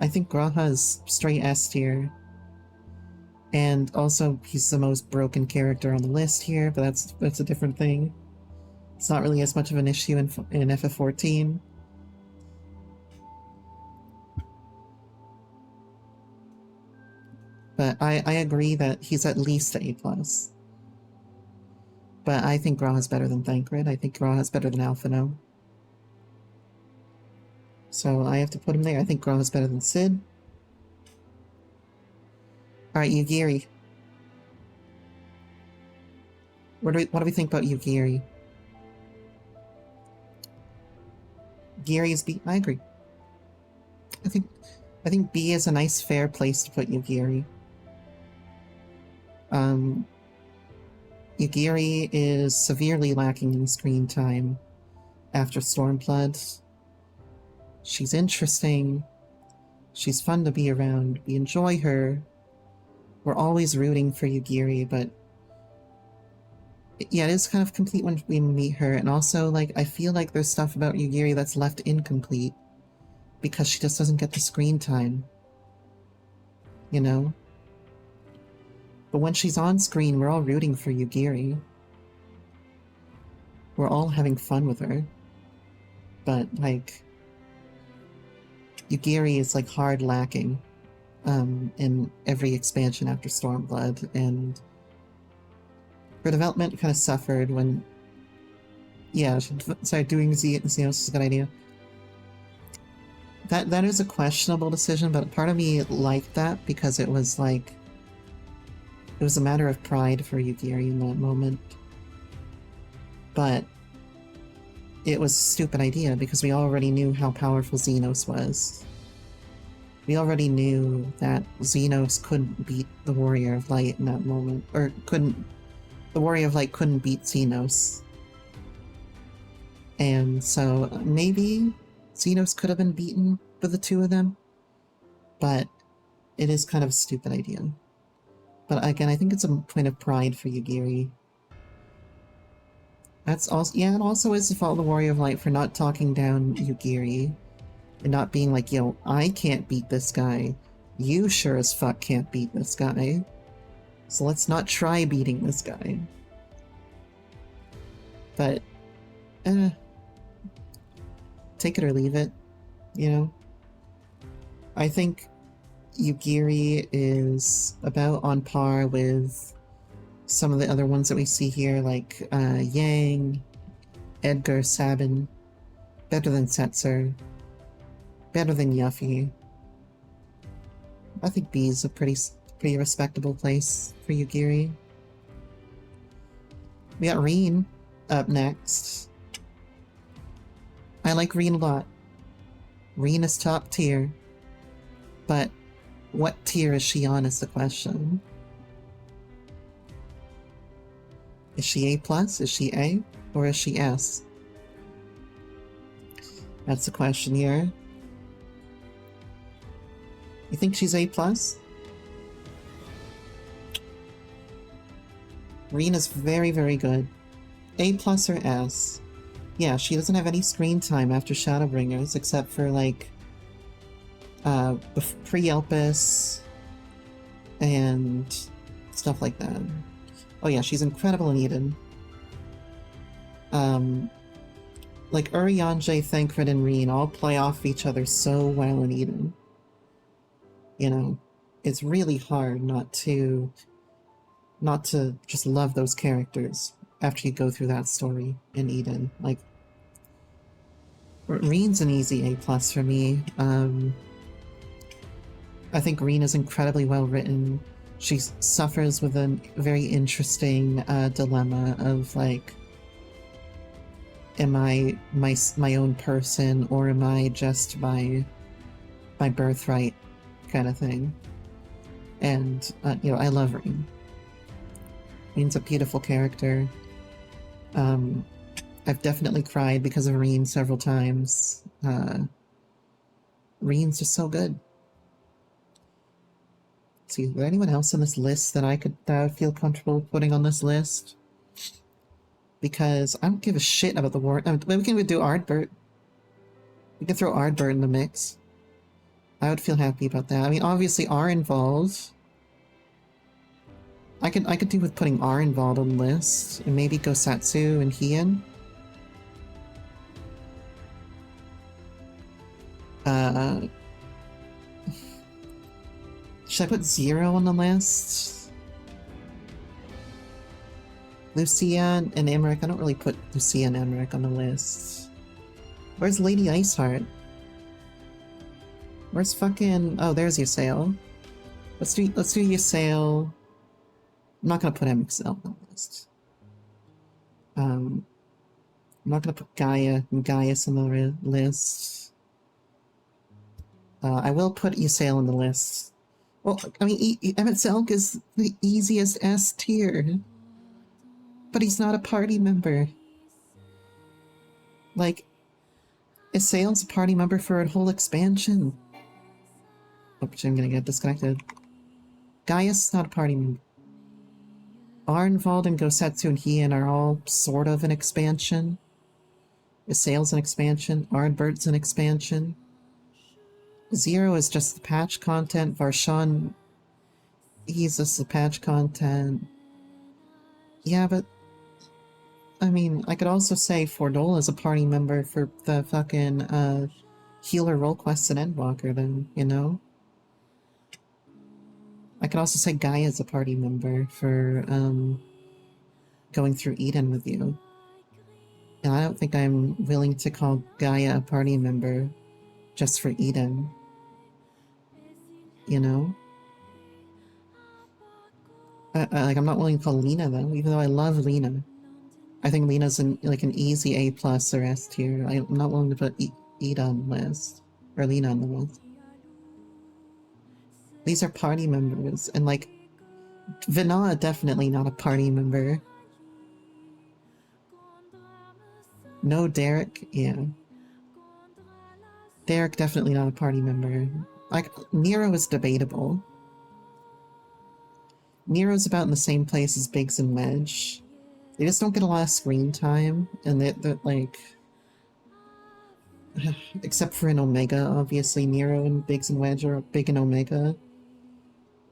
I think Graha is straight S tier. And also, he's the most broken character on the list here, but that's a different thing. It's not really as much of an issue in FF14. But I agree that he's at least A+. But I think Graha's better than Thancred. I think Graha's better than Alphino. So I have to put him there. I think Graha's better than Sid. Alright, Yugiri. What do we think about Yugiri? Yugiri is B. I agree. I think B is a nice, fair place to put Yugiri. Yugiri is severely lacking in screen time after Stormblood. She's interesting. She's fun to be around. We enjoy her. We're always rooting for Yugiri, but yeah, it is kind of complete when we meet her, and also, like, I feel like there's stuff about Yugiri that's left incomplete because she just doesn't get the screen time. You know? But when she's on screen, we're all rooting for Yugiri. We're all having fun with her. But, like, Yugiri is, like, hard lacking in every expansion after Stormblood, and her development kind of suffered when... Yeah, she started doing Xenos is a good idea. That is a questionable decision, but part of me liked that because it was like it was a matter of pride for Yugiri in that moment. But it was a stupid idea because we already knew how powerful Xenos was. We already knew that Xenos couldn't beat the Warrior of Light in that moment, or the Warrior of Light couldn't beat Xenos. And so maybe Xenos could have been beaten for the two of them, but it is kind of a stupid idea. But again, I think it's a point of pride for Yugiri. That's also, yeah, it also is the fault of the Warrior of Light for not talking down Yugiri and not being like, yo, I can't beat this guy. You sure as fuck can't beat this guy. So let's not try beating this guy. But, take it or leave it, you know? I think Yugiri is about on par with some of the other ones that we see here, like Yang, Edgar, Sabin. Better than Setzer. Better than Yuffie. I think B is a pretty respectable place for Yugiri. We got Reen up next. I like Reen a lot. Reen is top tier. But what tier is she on is the question. Is she A+? Is she A? Or is she S? That's the question here. You think she's A+? Reen is very, very good. A+ or S? Yeah, she doesn't have any screen time after Shadowbringers except for like pre-Elpis and stuff like that. Oh yeah, she's incredible in Eden. Like Urianger, Thancred, and Reen all play off each other so well in Eden. You know, it's really hard not to just love those characters after you go through that story in Eden. Like, Reen's an easy A+ for me. I think Reen is incredibly well written. She suffers with a very interesting dilemma of like, am I my own person or am I just my birthright kind of thing? And you know, I love Reen. Reen's a beautiful character. I've definitely cried because of Reen several times. Reen's just so good. Let's see, is there anyone else on this list that I could feel comfortable putting on this list? Because I don't give a shit about the war. We can even do Ardbert. We can throw Ardbert in the mix. I would feel happy about that. I mean, obviously R involved. I could do with putting R involved on the list, and maybe Gosatsu and Hien. Should I put Zero on the list? Lucia and Emmerich. I don't really put Lucia and Emmerich on the list. Where's Lady Iceheart? Where's fucking... Oh, there's Ysayle. Let's do Ysayle. I'm not gonna put MXL on the list. I'm not gonna put Gaia and Gaius on the list. I will put Ysayle on the list. Well, I mean, Emmett Selk is the easiest S tier. But he's not a party member. Like, Ysayle's a party member for a whole expansion. Oh, I'm gonna get disconnected. Gaius is not a party member. Arnvald and Gosetsu and Hien are all sort of an expansion. Ysayle's an expansion. Ardbert's an expansion. Zero is just the patch content. Varshan, he's just the patch content. Yeah, but I mean, I could also say Fordola is a party member for the fucking healer role quests in Endwalker then, you know? I could also say Gaia is a party member for going through Eden with you. And I don't think I'm willing to call Gaia a party member just for Eden. You know? Like, I'm not willing to call Lena though, even though I love Lena. I think Lena's like an easy A+ or S tier. I'm not willing to put Eda on the list. Or Lena on the list. These are party members, and like, Vina definitely not a party member. No Derek, yeah. Derek definitely not a party member. Like, Nero is debatable. Nero's about in the same place as Biggs and Wedge. They just don't get a lot of screen time, and they're like... Except for in Omega, obviously Nero and Biggs and Wedge are big in Omega.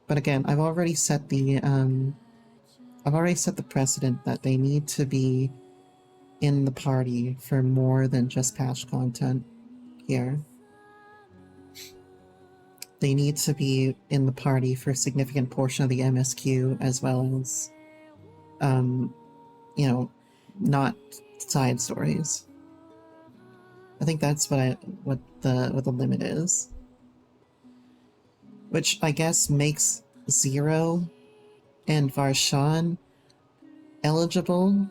But again, I've already set the precedent that they need to be in the party for more than just patch content here. They need to be in the party for a significant portion of the MSQ, as well as, you know, not side stories. I think that's what the limit is. Which I guess makes Zero and Varshan eligible,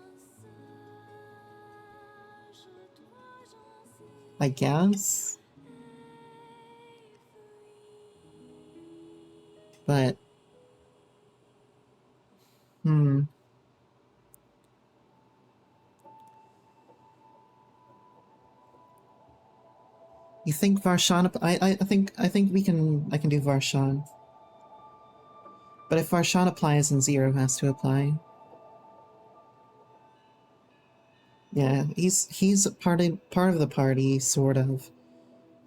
I guess. But, You think Varshan? I think I can do Varshan. But if Varshan applies, then Zero has to apply. Yeah, he's part of the party, sort of.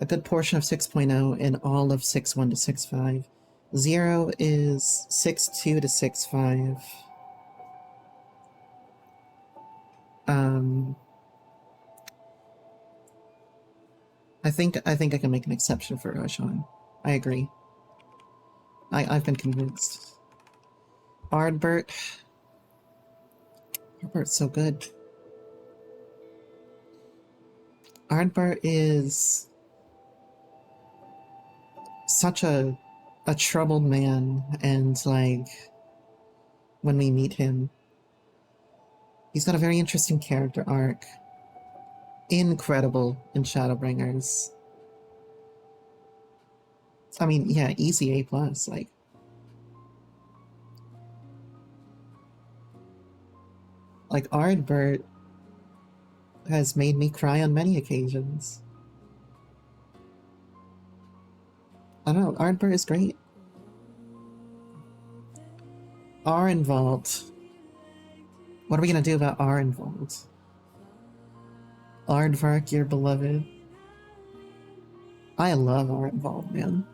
A good portion of 6.0 and all of 6.1 to 6.5. Zero is 6.2 to 6.5. I think I can make an exception for Varshan. I agree. I've been convinced. Ardbert. Ardbert's so good. Ardbert is such a troubled man, and like, when we meet him, he's got a very interesting character arc. Incredible in Shadowbringers. I mean, yeah, easy A+, like Ardbert has made me cry on many occasions. I don't know, Ardbert is great. Arenvald. What are we gonna do about Arenvald? Aardvark, your beloved. I love Arenvald, man.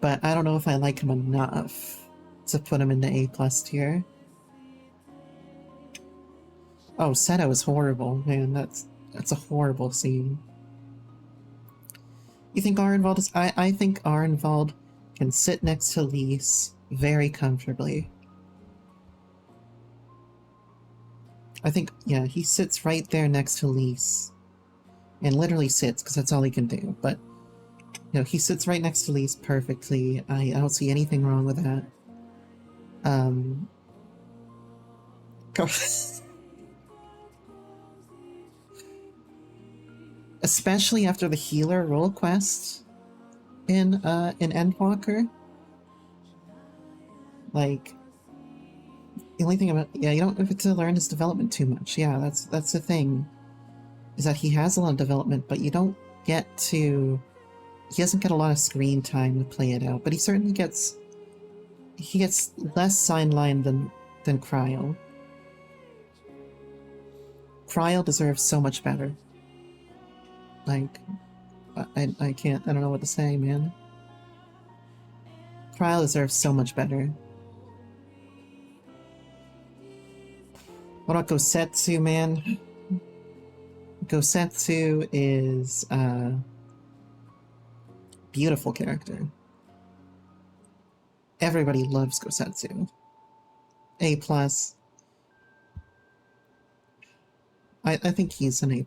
But I don't know if I like him enough to put him in the A+ tier. Oh, Seto is horrible, man. That's a horrible scene. You think Arenvald is... I think Arenvald can sit next to Lise very comfortably. I think, yeah, he sits right there next to Lise. And literally sits, because that's all he can do. But, you know, he sits right next to Lise perfectly. I don't see anything wrong with that. Especially after the healer role quest in Endwalker. Like, the only thing about... Yeah, you don't have to learn his development too much. Yeah, that's the thing. Is that he has a lot of development, but you don't get to... He doesn't get a lot of screen time to play it out, but he certainly gets... He gets less sidelined than Cryo. Cryo deserves so much better. Like, I can't... I don't know what to say, man. Cryo deserves so much better. What about Gosetsu, man? Gosetsu is beautiful character. Everybody loves Gosetsu. A+. I think he's an A+.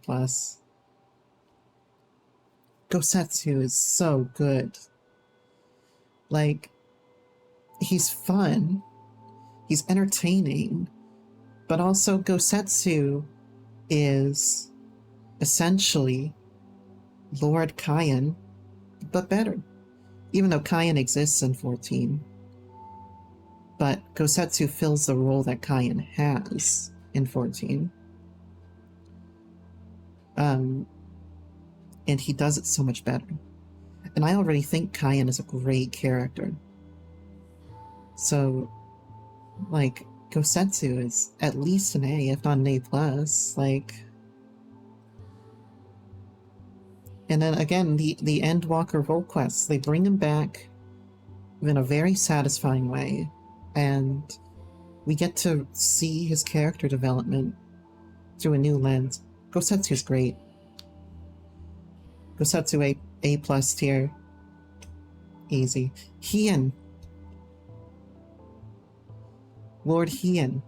Gosetsu is so good. Like, he's fun, he's entertaining, but also Gosetsu is essentially Lord Kyan, but better. Even though Kyan exists in 14. But Gosetsu fills the role that Kyan has in 14. And he does it so much better. And I already think Kyan is a great character. So, like, Gosetsu is at least an A, if not an A+. Like... And then again, the Endwalker role quests, they bring him back in a very satisfying way. And we get to see his character development through a new lens. Gosetsu's great. Gosetsu A+ tier. Easy. Hien. Lord Hien.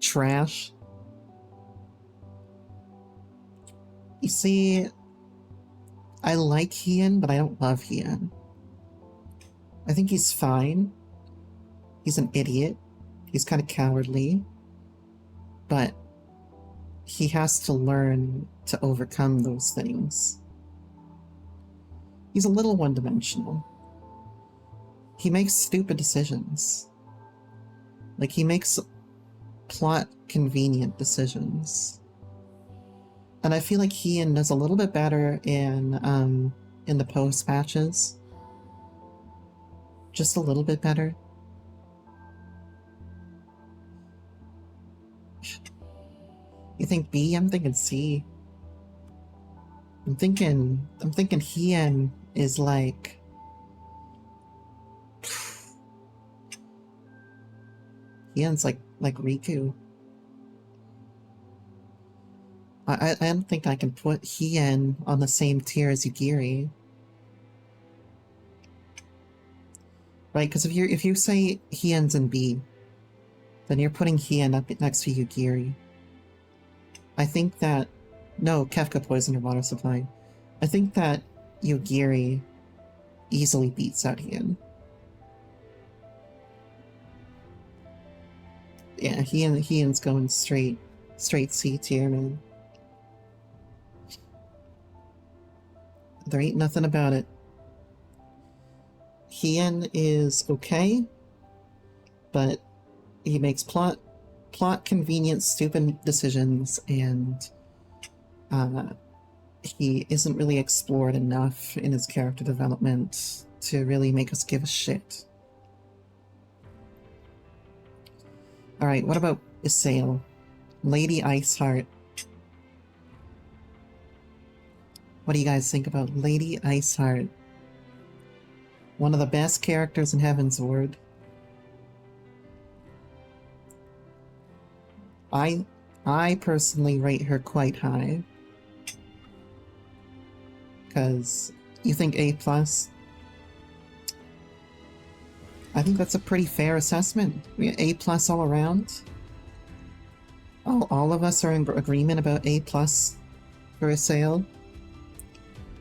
Trash. You see, I like Hien, but I don't love Hien. I think he's fine. He's an idiot. He's kind of cowardly. But he has to learn to overcome those things. He's a little one-dimensional. He makes stupid decisions. Like, he makes plot-convenient decisions. And I feel like Hien does a little bit better in the post-patches. Just a little bit better. You think B? I'm thinking C. I'm thinking Hien is like... Hien's like Riku. I don't think I can put Hien on the same tier as Yugiri. Right, because if you say Hien's in B, then you're putting Hien up next to Yugiri. I think that... No, Kefka poisoned your water supply. I think that Yugiri easily beats out Hien. Yeah, Hien's going straight C tier, man. There ain't nothing about it. Hien is okay, but he makes plot convenient, stupid decisions, and he isn't really explored enough in his character development to really make us give a shit. Alright, what about Isail? Lady Iceheart. What do you guys think about Lady Iceheart? One of the best characters in Heavensward. I personally rate her quite high. Because you think A+? I think that's a pretty fair assessment. A+ all around. All of us are in agreement about A+ for Isail.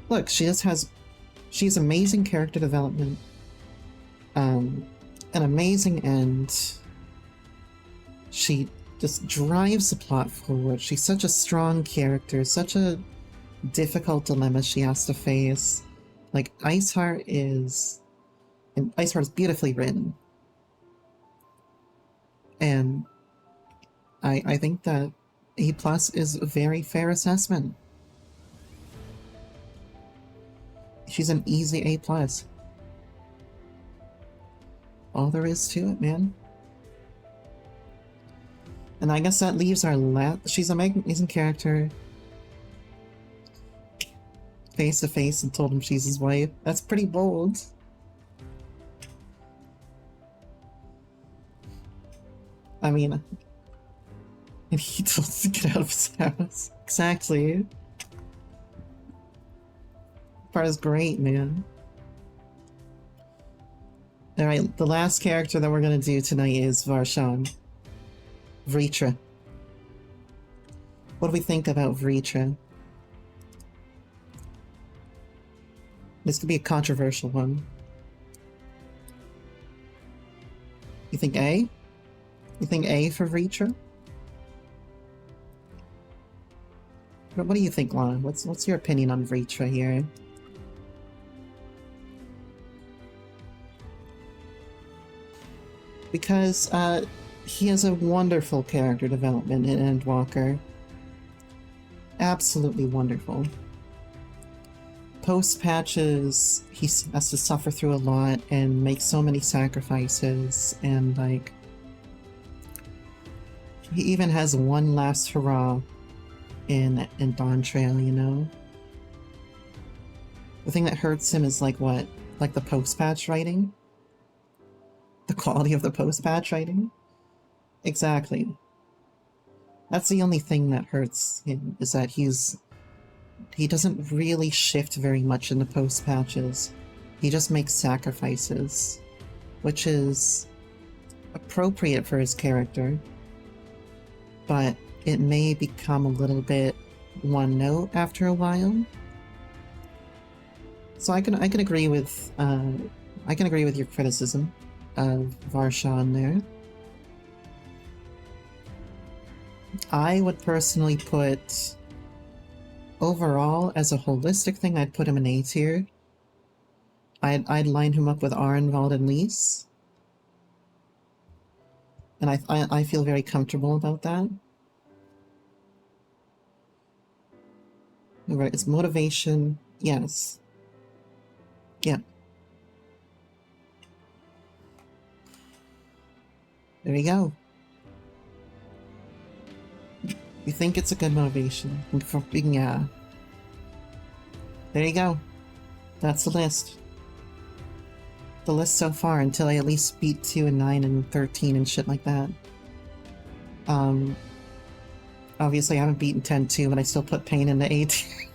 Look, she's amazing character development. An amazing end. She just drives the plot forward. She's such a strong character, such a difficult dilemma she has to face. Like, Iceheart is beautifully written. And I think that A+ is a very fair assessment. She's an easy A+. All there is to it, man. And I guess that leaves our last... She's an amazing character. Face to face and told him she's his wife. That's pretty bold. I mean... And he told us to get out of his house. Exactly. Part is great, man. Alright, the last character that we're gonna do tonight is Varshan. Vritra. What do we think about Vritra? This could be a controversial one. You think A? You think A for Vritra? What do you think, Lana? What's your opinion on Vritra here? Because he has a wonderful character development in Endwalker. Absolutely wonderful. Post patches, he has to suffer through a lot and make so many sacrifices, and like he even has one last hurrah in Dawn Trail, you know? The thing that hurts him is like what? Like the post patch writing? The quality of the post patch writing? Exactly. That's the only thing that hurts him, is that he doesn't really shift very much in the post patches. He just makes sacrifices, which is appropriate for his character, but it may become a little bit one note after a while. So I can agree with your criticism of Varshan there. I would personally put, overall, as a holistic thing, I'd put him in A tier. I'd line him up with Arenvald and Lys. And I feel very comfortable about that. Right, it's motivation, yes. Yeah. There you go. You think it's a good motivation? Yeah. There you go. That's the list. The list so far, until I at least beat 2 and 9 and 13 and shit like that. Obviously I haven't beaten 10-2, but I still put Pain in the A tier.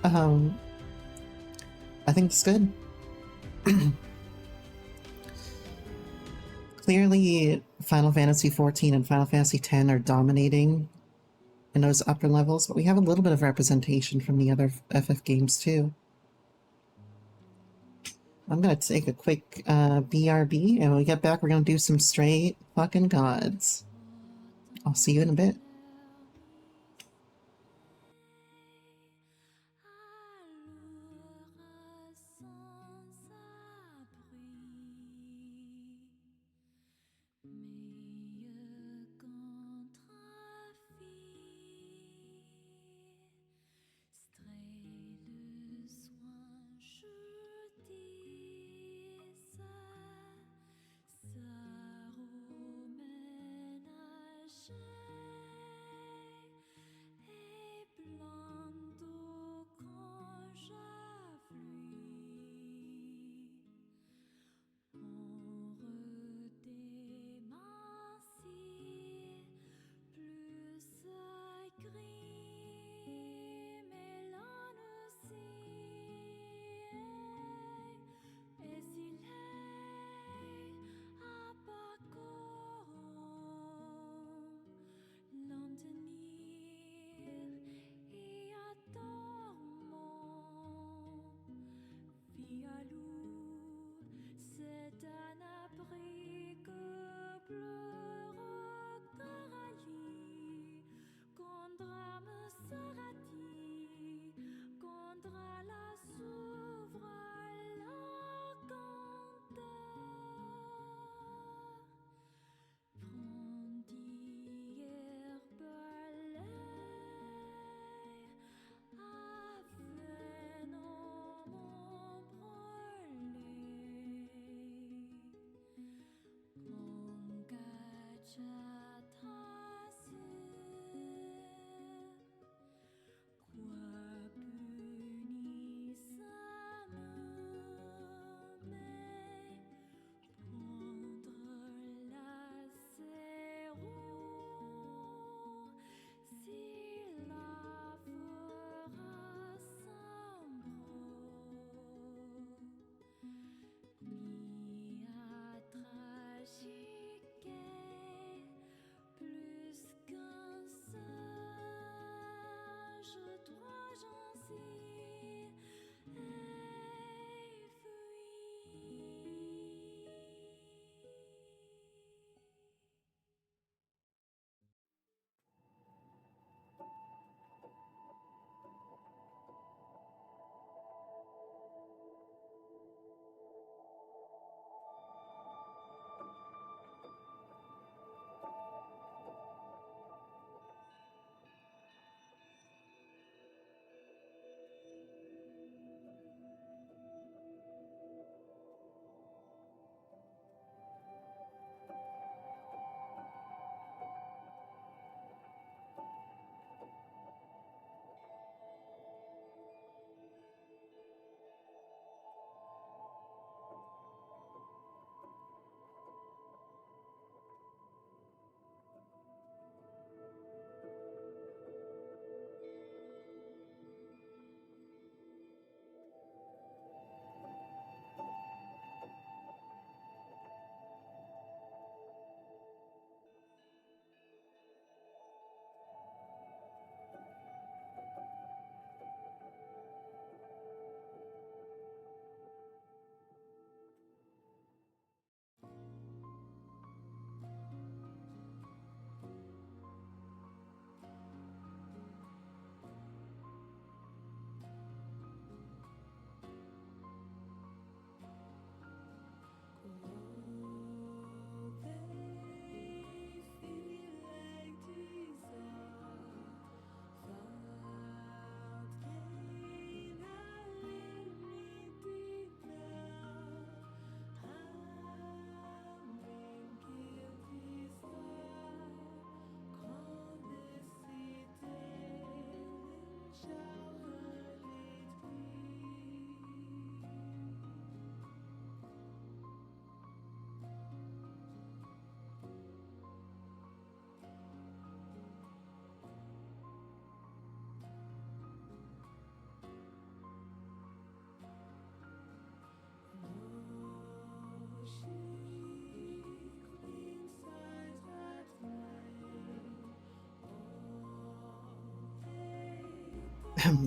I think it's good. Clearly, Final Fantasy XIV and Final Fantasy X are dominating in those upper levels, but we have a little bit of representation from the other FF games too. I'm gonna take a quick BRB, and when we get back, we're gonna do some straight fucking gods. I'll see you in a bit.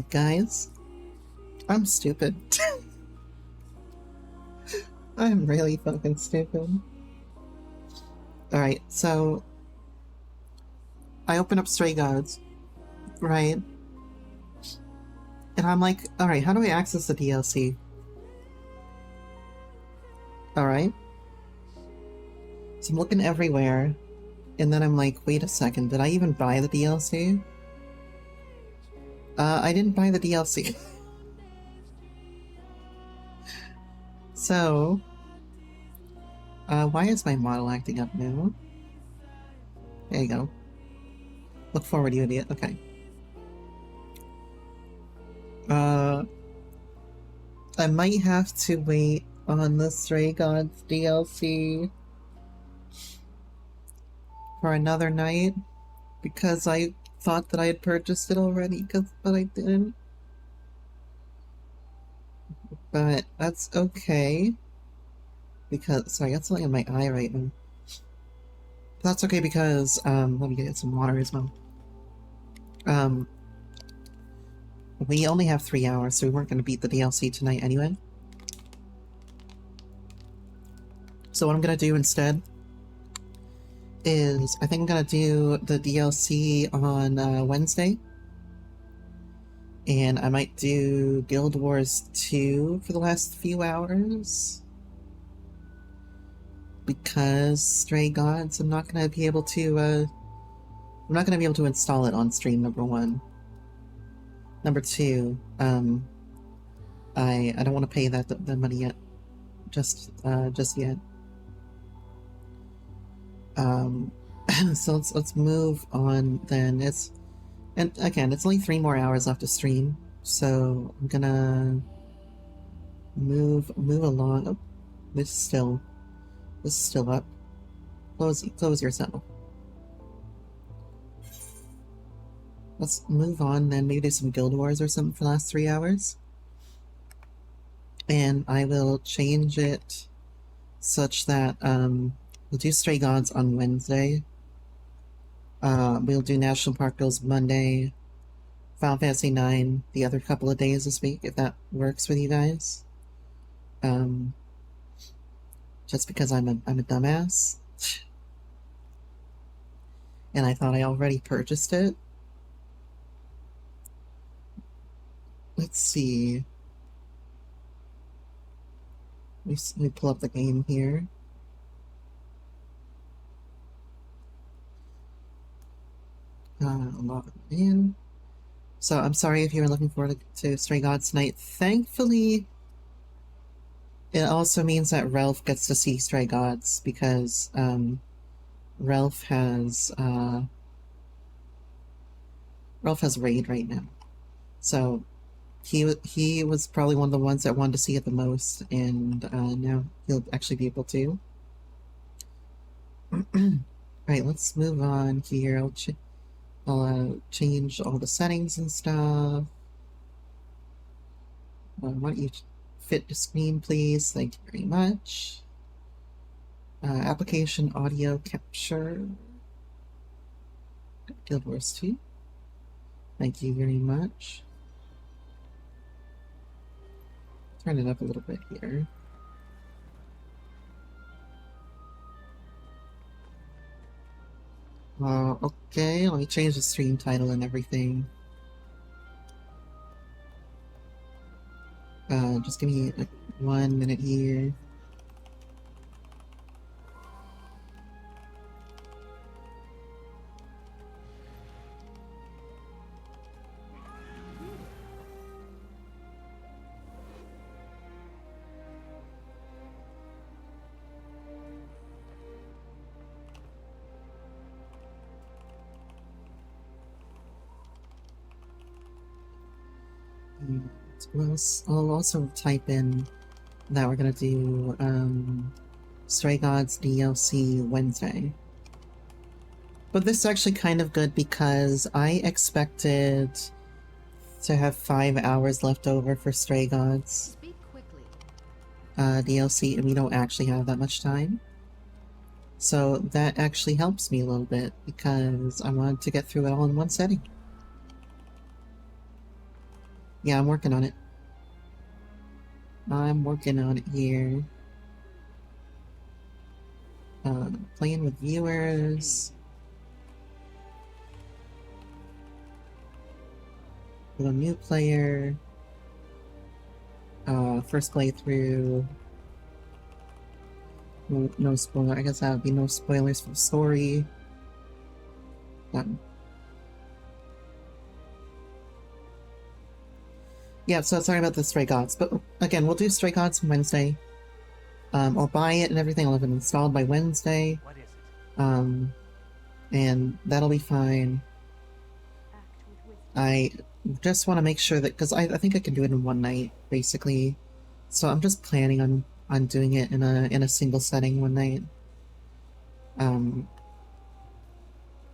Guys, I'm stupid. I'm really fucking stupid. Alright, so I open up Stray Gods, right? And I'm like, alright, how do I access the DLC? Alright. So I'm looking everywhere, and then I'm like, wait a second, did I even buy the DLC? I didn't buy the DLC. So, why is my model acting up now? There you go. Look forward, you idiot. Okay. I might have to wait on the Stray Gods DLC for another night, because I thought that I had purchased it already, but I didn't. But that's okay. Because, sorry, I got something in my eye right now. That's okay because, let me get some water as well. We only have 3 hours, so we weren't going to beat the DLC tonight anyway. So what I'm going to do instead is, I think I'm going to do the DLC on Wednesday. And I might do Guild Wars 2 for the last few hours. Because Stray Gods, I'm not going to be able to install it on stream, number one. Number two, I don't want to pay the money yet. Just yet. So let's move on then. And again, it's only 3 more hours left to stream, so I'm gonna move along. Oh, this is still up. Close yourself. Let's move on then, maybe do some Guild Wars or something for the last 3 hours. And I will change it such that, we'll do Stray Gods on Wednesday. We'll do National Park Girls Monday, Final Fantasy IX the other couple of days this week, if that works with you guys. Just because I'm a dumbass. And I thought I already purchased it. Let's see. Let me pull up the game here. Log in. So I'm sorry if you were looking forward to Stray Gods tonight. Thankfully, it also means that Ralph gets to see Stray Gods because Ralph has raid right now. So he was probably one of the ones that wanted to see it the most, and now he'll actually be able to. Alright, let's move on here. I'll change all the settings and stuff. Why don't you fit to screen, please? Thank you very much. Application audio capture. Guild Wars 2. Thank you very much. Turn it up a little bit here. Okay, let me change the stream title and everything. Just give me like 1 minute here. I'll also type in that we're gonna do Stray Gods DLC Wednesday. But this is actually kind of good because I expected to have 5 hours left over for Stray Gods DLC, and we don't actually have that much time. So that actually helps me a little bit because I wanted to get through it all in one setting. Yeah, I'm working on it. I'm working on it here. Playing with viewers. With a new player. First playthrough. No spoiler. I guess that would be no spoilers for the story. Done. Yeah, so sorry about the Stray Gods, but again, we'll do Stray Gods on Wednesday. I'll buy it and everything. I'll have it installed by Wednesday. What is it? And that'll be fine. I just want to make sure that, because I think I can do it in one night, basically. So I'm just planning on doing it in a single setting one night. And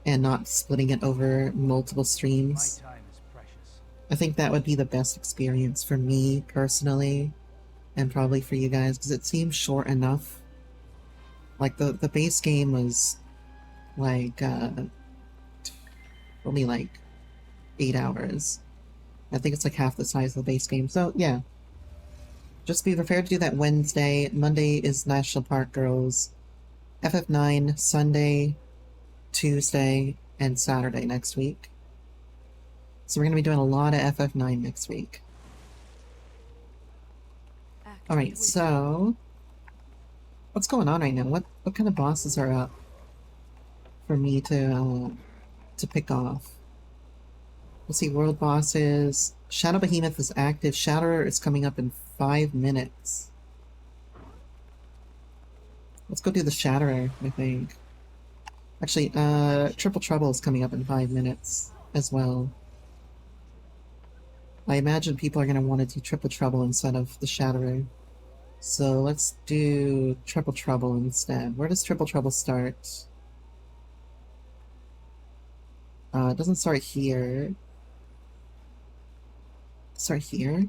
not splitting it over multiple streams. My time is precious. I think that would be the best experience for me personally, and probably for you guys, because it seems short enough. Like the base game was like only like 8 hours. I think it's like half the size of the base game. So yeah, just be prepared to do that Wednesday. Monday is National Park Girls. FF9 Sunday, Tuesday, and Saturday next week. So we're going to be doing a lot of FF9 next week. Alright, so what's going on right now? What kind of bosses are up for me to pick off? Let's see, world bosses. Shadow Behemoth is active. Shatterer is coming up in 5 minutes. Let's go do the Shatterer, I think. Actually, Triple Trouble is coming up in 5 minutes as well. I imagine people are going to want to do Triple Trouble instead of the Shatterer. So let's do Triple Trouble instead. Where does Triple Trouble start? It doesn't start here. Start here?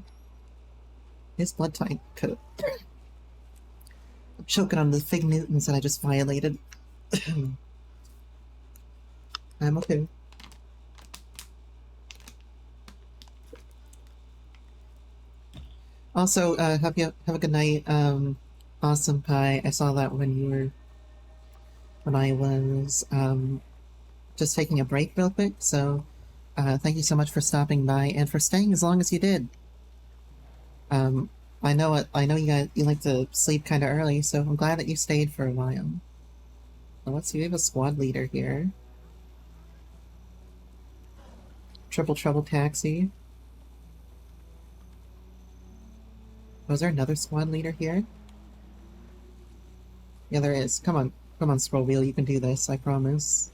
His blood type code. I'm choking on the Fig Newtons that I just violated. I'm okay. Also, have a good night, Awesome Pie. I saw that when I was just taking a break real quick. So, thank you so much for stopping by and for staying as long as you did. I know you like to sleep kind of early, so I'm glad that you stayed for a while. Well, let's see, we have a squad leader here. Triple Trouble Taxi. Was there another squad leader here? Yeah, there is. Come on, Scroll Wheel, you can do this, I promise.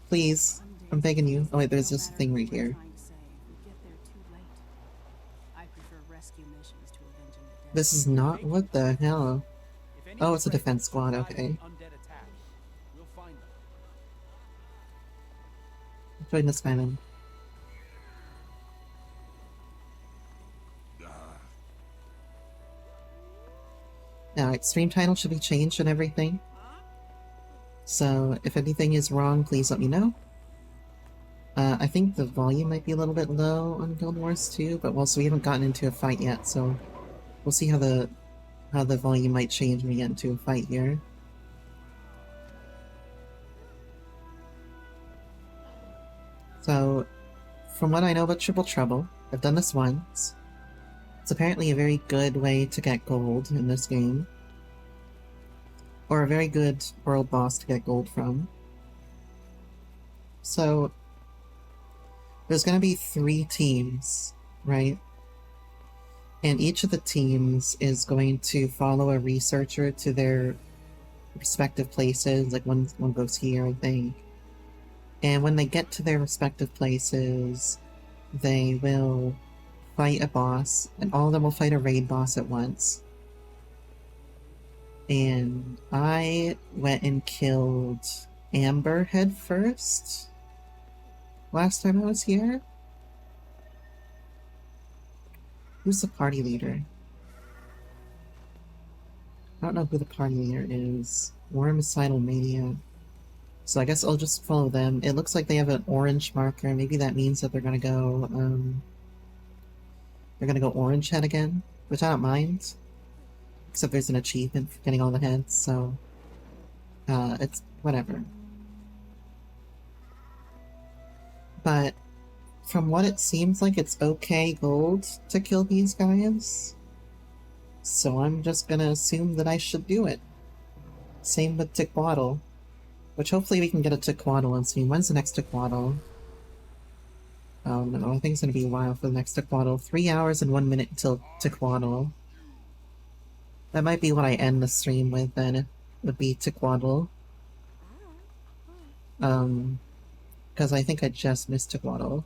Please, I'm begging you. Oh wait, there's just a thing right here. This is not, what the hell? Oh, it's a defense squad, okay. Join this guy then. Now, stream title should be changed and everything. So, if anything is wrong, please let me know. I think the volume might be a little bit low on Guild Wars 2, but also we haven't gotten into a fight yet, so we'll see how the volume might change when we get into a fight here. So, from what I know about Triple Trouble, I've done this once. It's apparently a very good way to get gold in this game. Or a very good world boss to get gold from. So, there's going to be 3 teams, right? And each of the teams is going to follow a researcher to their respective places. Like one goes here, I think. And when they get to their respective places, they will fight a boss, and all of them will fight a raid boss at once. And I went and killed Amber head first last time I was here. Who's the party leader? I don't know who the party leader is. Wormicidal Mania. So I guess I'll just follow them. It looks like they have an orange marker. Maybe that means that they're gonna go, orange head again, which I don't mind. Except there's an achievement for getting all the heads, so... it's whatever. But from what it seems like, it's okay gold to kill these guys. So I'm just gonna assume that I should do it. Same with Tickwaddle. Which hopefully we can get a Tickwaddle on stream. When's the next Tickwaddle? Oh no, I think it's gonna be a while for the next Tickwaddle. 3 hours and 1 minute until Tickwaddle. That might be what I end the stream with then. It would be Tickwaddle. Because I think I just missed Tickwaddle.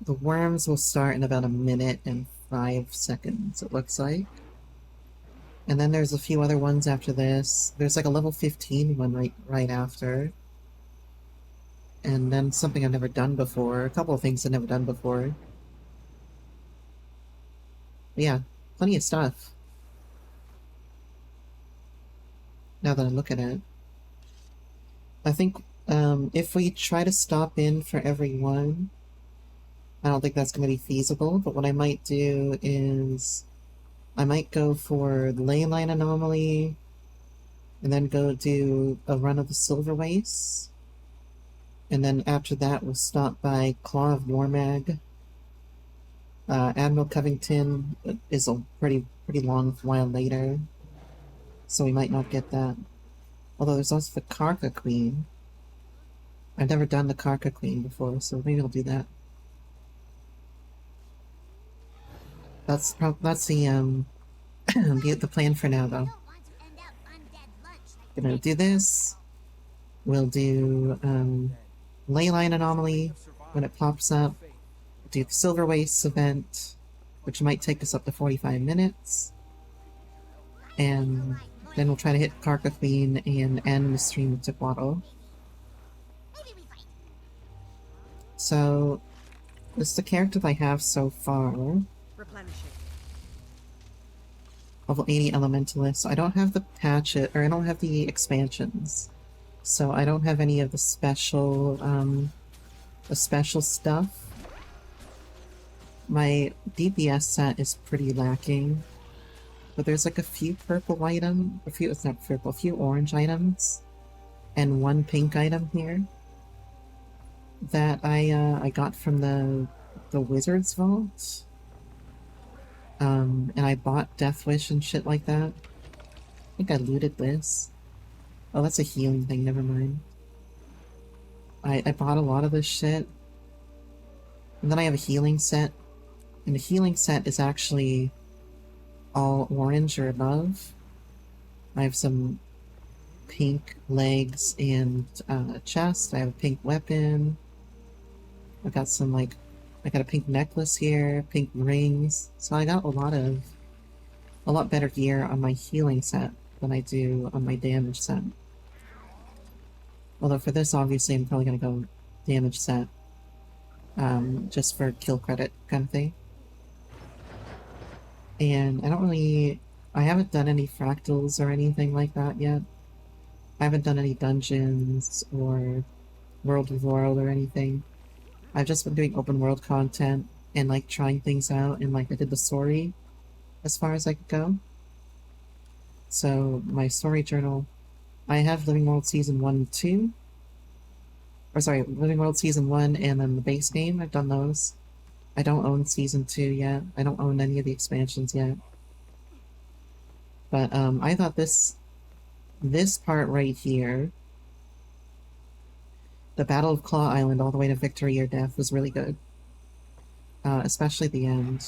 The worms will start in about 1 minute and 5 seconds, it looks like. And then there's a few other ones after this. There's like a level 15 one right after. And then something I've never done before. A couple of things I've never done before. But yeah, plenty of stuff. Now that I look at it. I think if we try to stop in for every one, I don't think that's going to be feasible, but what I might do is I might go for Ley Line Anomaly, and then go do a run of the Silver Waste, and then after that we'll stop by Claw of Warmag. Admiral Covington is a pretty long while later, so we might not get that. Although there's also the Karka Queen. I've never done the Karka Queen before, so maybe I'll do that. That's the the plan for now, though. Gonna do this. We'll do Ley Line Anomaly when it pops up. Do the Silver Waste event, which might take us up to 45 minutes. And then we'll try to hit Karka Queen and end the stream with Tickwaddle. So, this is the character I have so far. Level 80 Elementalist. So I don't have the patchet, or I don't have the expansions. So I don't have any of the special stuff. My DPS set is pretty lacking. But there's like a few purple items, it's not purple, a few orange items, and one pink item here that I got from the Wizard's Vault. And I bought Death Wish and shit like that. I think I looted this. Oh, that's a healing thing, never mind. I bought a lot of this shit. And then I have a healing set. And the healing set is actually all orange or above. I have some pink legs and chest. I have a pink weapon. I got some I got a pink necklace here, pink rings. So I got a lot better gear on my healing set than I do on my damage set. Although for this, obviously, I'm probably gonna go damage set, just for kill credit kind of thing. And I haven't done any fractals or anything like that yet. I haven't done any dungeons or World of World or anything. I've just been doing open world content and trying things out, and I did the story as far as I could go. So my story journal, I have Living World Season 1 and 2. Or sorry, Living World Season 1 and then the base game, I've done those. I don't own Season 2 yet. I don't own any of the expansions yet. But I thought this part right here, the Battle of Claw Island all the way to victory or death, was really good. Especially the end.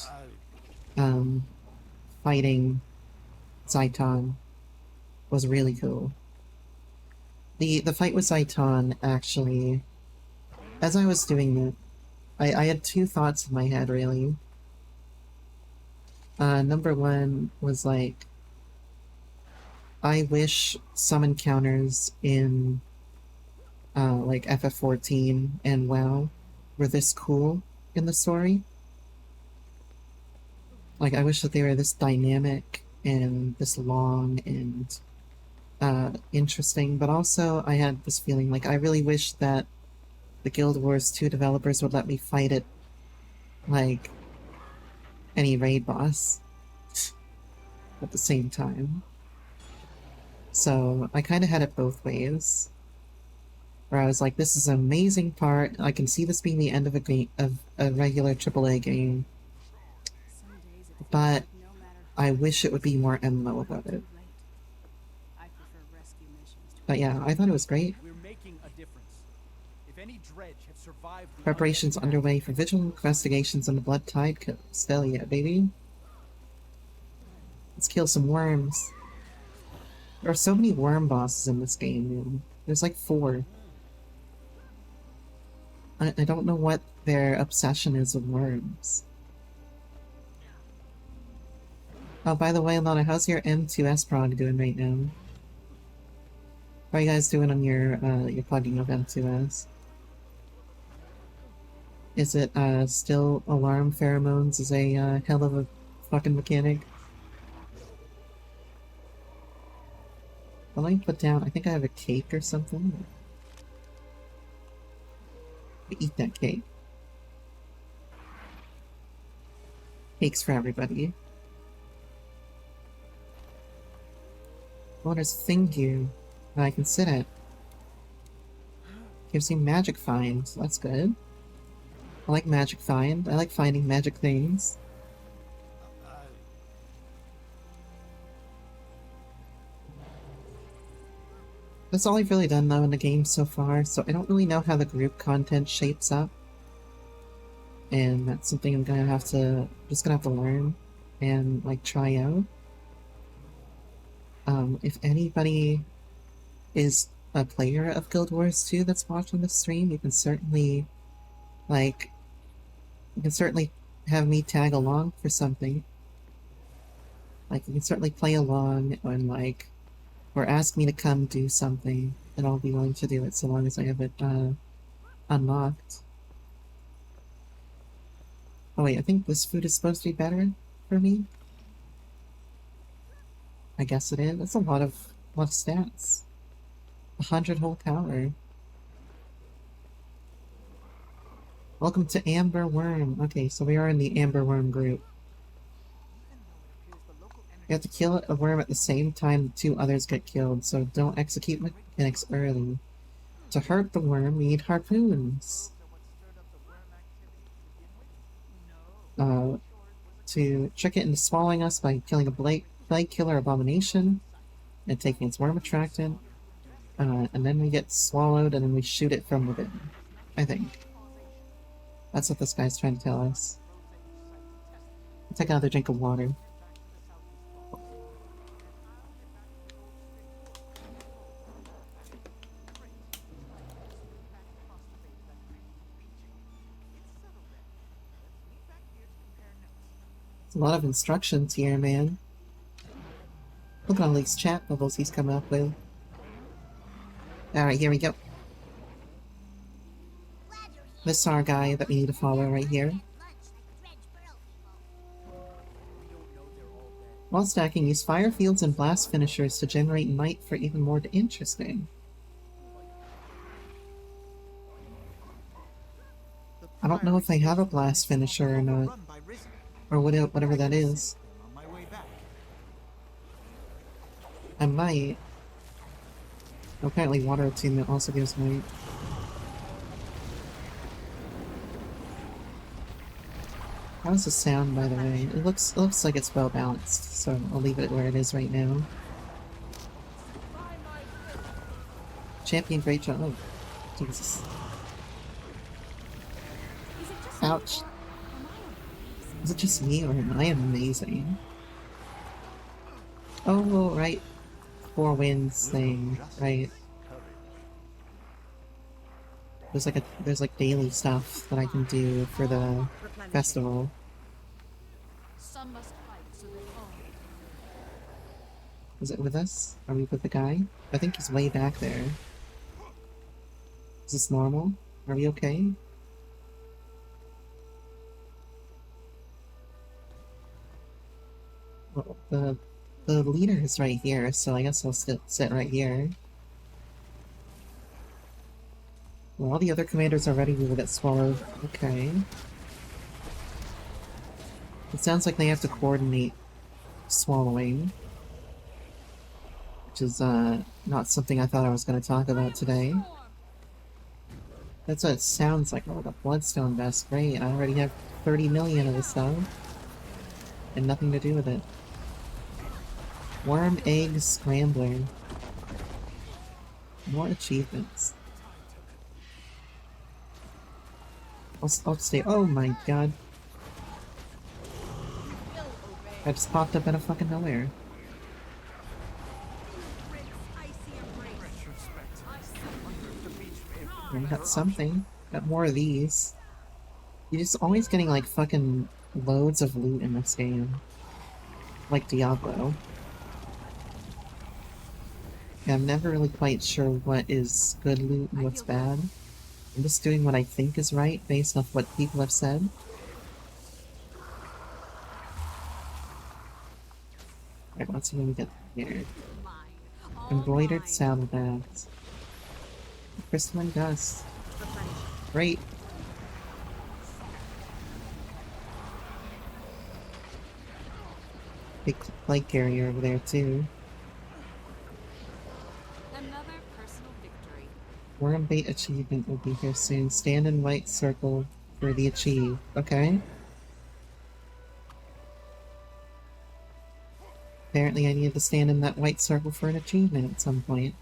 Fighting Zaitan was really cool. The fight with Zaitan, actually, as I was doing it, I had two thoughts in my head, really. Number one was I wish some encounters in FF14 and WoW were this cool in the story. I wish that they were this dynamic and this long and interesting, but also I had this feeling like I really wish that the Guild Wars 2 developers would let me fight it like any raid boss at the same time. So I kind of had it both ways, where I was like, this is an amazing part. I can see this being the end of a game, of a regular AAA game, but I wish it would be more MMO about it. But yeah, I thought it was great. We're making a difference. If any dredge have survived the Preparations underway for vigilant investigations on the Blood Tide coast. Hell yeah, baby. Let's kill some worms. There are so many worm bosses in this game, man. There's like 4. I don't know what their obsession is with worms. Oh, by the way, Lana, how's your M2S prog doing right now? How are you guys doing on your plugging of M2S? Is it still alarm pheromones is a hell of a fucking mechanic? Well, let me put down, I think I have a cake or something. Eat that cake. Cakes for everybody. Oh, there's thank you that I can sit at. Gives you magic finds. That's good. I like magic find. I like finding magic things. That's all I've really done though in the game so far, so I don't really know how the group content shapes up. And that's something I'm gonna have to learn and like try out. If anybody is a player of Guild Wars 2 that's watching the stream, you can certainly have me tag along for something. Like you can certainly play along and like or ask me to come do something, and I'll be willing to do it so long as I have it unlocked. Oh wait, I think this food is supposed to be better for me. I guess it is. That's a lot of stats. 100 whole power. Welcome to Amber Worm. Okay, so we are in the Amber Worm group. You have to kill a worm at the same time the 2 others get killed, so don't execute mechanics early. To hurt the worm, we need harpoons. To trick it into swallowing us by killing a blade killer abomination and taking its worm attractant. And then we get swallowed and then we shoot it from within. I think. That's what this guy's trying to tell us. I'll take another drink of water. It's a lot of instructions here, man. Look at all these chat bubbles he's come up with. Alright, here we go. This is our guy that we need to follow right here. While stacking, use fire fields and blast finishers to generate might for even more interesting. I don't know if I have a blast finisher or not. Or whatever that is. I might. Apparently water attunement also gives might. How does this sound, by the way? It looks like it's well balanced, so I'll leave it where it is right now. Champion, great job. Oh, Jesus. Ouch. Is it just me, or am I amazing? Oh, right. 4 winds thing, right. There's like daily stuff that I can do for the festival. Is it with us? Are we with the guy? I think he's way back there. Is this normal? Are we okay? Well, the the leader is right here, so I guess I'll sit right here. Well, all the other commanders are ready to get swallowed. Okay. It sounds like they have to coordinate swallowing. Which is, not something I thought I was going to talk about today. That's what it sounds like. Oh, the Bloodstone vest. Great, I already have 30 million of this stuff. And nothing to do with it. Worm Egg Scrambler. More achievements. I'll stay. Oh my god. I just popped up out of fucking nowhere. I got something. Got more of these. You're just always getting like fucking loads of loot in this game. Like Diablo. Yeah, I'm never really quite sure what is good loot and what's bad. I'm just doing what I think is right based off what people have said. Alright, let's see when we get here. Embroidered saddlebags. Crystalline dust. Great. Big plate carrier over there too. Another personal victory. Worm bait achievement will be here soon. Stand in white circle for the achieve. Okay. Apparently I needed to stand in that white circle for an achievement at some point.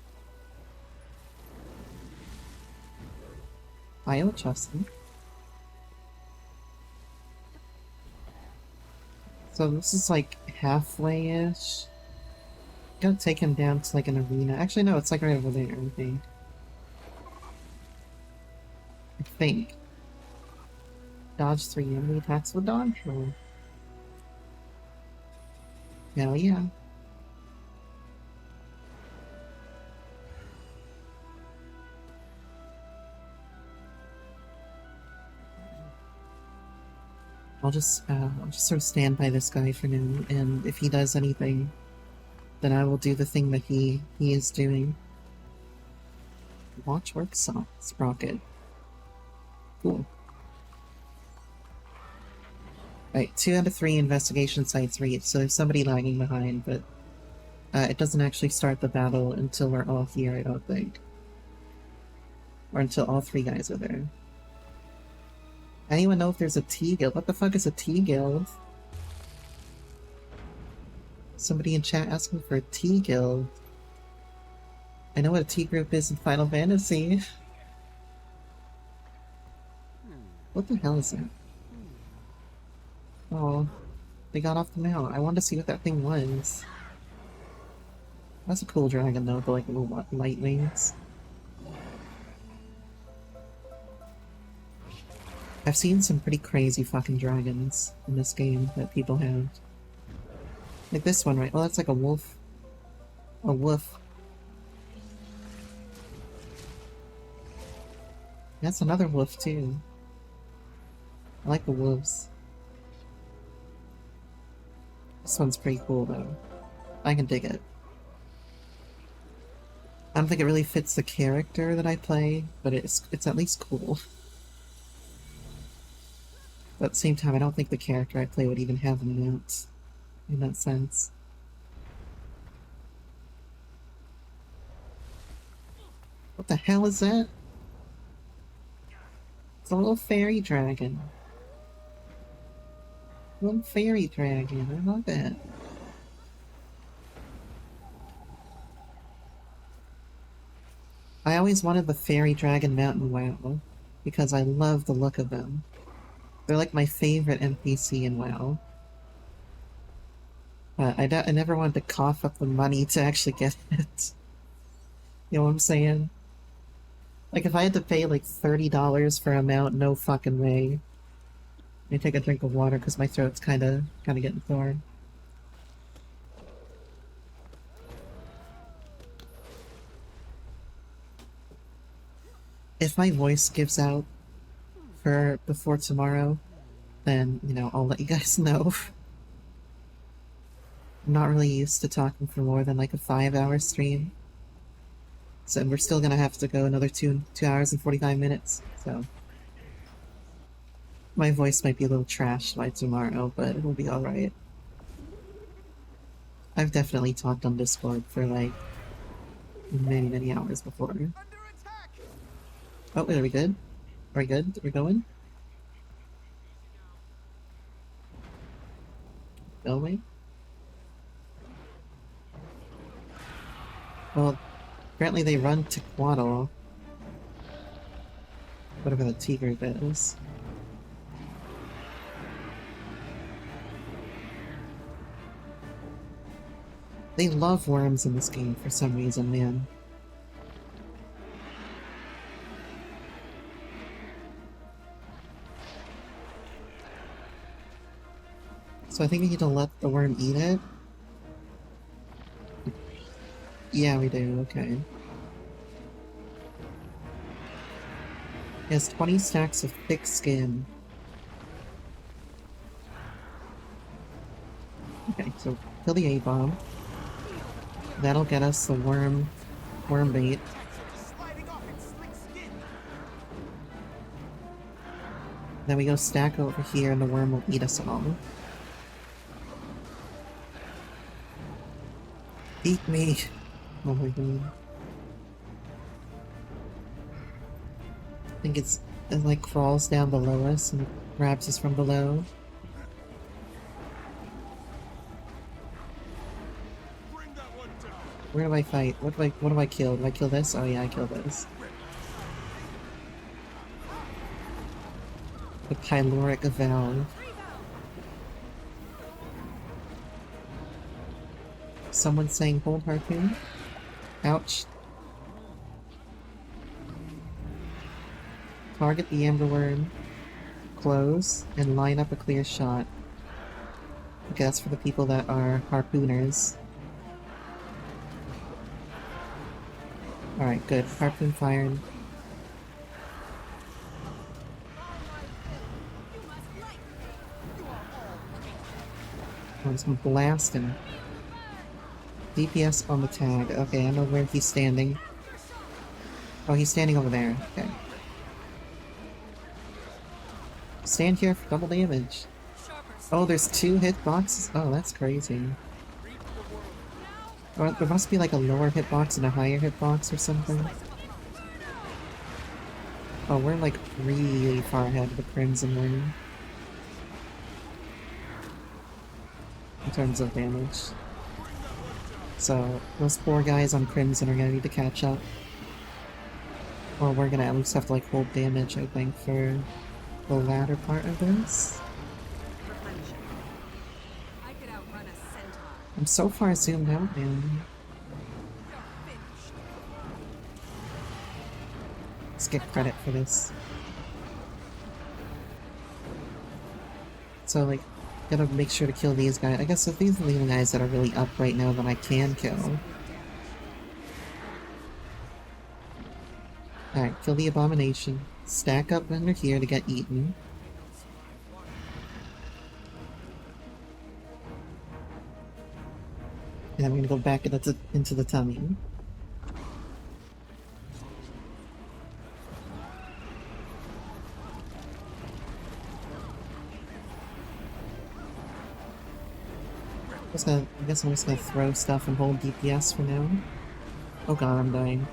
I'll trust them. So this is like halfway-ish. Gotta take him down to like an arena. Actually no, it's like right over there, I think. Dodge 3 enemy attacks with dodge roll. Hell yeah. I'll just sort of stand by this guy for now, and if he does anything, then I will do the thing that he is doing. Watch work sprocket. Cool. Right, 2 out of 3 investigation sites reached, so there's somebody lagging behind, but it doesn't actually start the battle until we're all here, I don't think. Or until all 3 guys are there. Anyone know if there's a T-Guild? What the fuck is a T-Guild? Somebody in chat asking for a T-Guild. I know what a T-Group is in Final Fantasy. What the hell is that? Oh, they got off the mount. I wanted to see what that thing was. That's a cool dragon though, the like little light wings. I've seen some pretty crazy fucking dragons in this game that people have. Like this one, right? Oh, that's like a wolf. A wolf. That's another wolf too. I like the wolves. This one's pretty cool though. I can dig it. I don't think it really fits the character that I play, but it's at least cool. But at the same time, I don't think the character I play would even have an mount in that sense. What the hell is that? It's a little fairy dragon. Little fairy dragon, I love it. I always wanted the fairy dragon mount in WoW, because I love the look of them. They're like my favorite NPC in WoW. But I never wanted to cough up the money to actually get it. You know what I'm saying? Like if I had to pay like $30 for a mount, no fucking way. Let me take a drink of water because my throat's kinda getting sore. If my voice gives out for before tomorrow, then, you know, I'll let you guys know. I'm not really used to talking for more than like a 5-hour stream. So we're still gonna have to go another 2 hours and 45 minutes, so my voice might be a little trashed by tomorrow, but it'll be alright. I've definitely talked on Discord for like many hours before. Under attack! Oh, are we good? Are we good? Are we going? Going? Well, apparently they run to Quaddle. Whatever the T group is. They love worms in this game for some reason, man. So I think we need to let the worm eat it. Yeah, we do, okay. He has 20 stacks of thick skin. Okay, so kill the A-bomb. That'll get us the worm bait. Sliding off its slick skin. Then we go stack over here and the worm will eat us all. Eat me! Oh my god. I think it like crawls down below us and grabs us from below. Bring that one down. Where do I fight? What do I kill? Do I kill this? Oh yeah, I kill this. The pyloric valve. Someone saying hold harpoon? Ouch. Target the amberworm, close, and line up a clear shot. Okay, that's for the people that are harpooners. Alright, good. Harpoon fired. I'm just gonna blast him. DPS on the tag. Okay, I know where he's standing. Oh, he's standing over there. Okay. Stand here for double damage. Oh, there's 2 hitboxes? Oh, that's crazy. Oh, there must be like a lower hitbox and a higher hitbox or something. Oh, we're like really far ahead of the Crimson Wing. In terms of damage. So, those poor guys on Crimson are gonna need to catch up. Or we're gonna at least have to like hold damage, I think, for the latter part of this. I could outrun a centaur. I'm so far zoomed out, man. Let's get credit for this. So, like, gotta make sure to kill these guys. I guess if these are the only guys that are really up right now that I can kill. Alright, kill the abomination. Stack up under here to get eaten. And then we're gonna go back into the tummy. I guess I'm just gonna throw stuff and hold DPS for now. Oh god, I'm dying.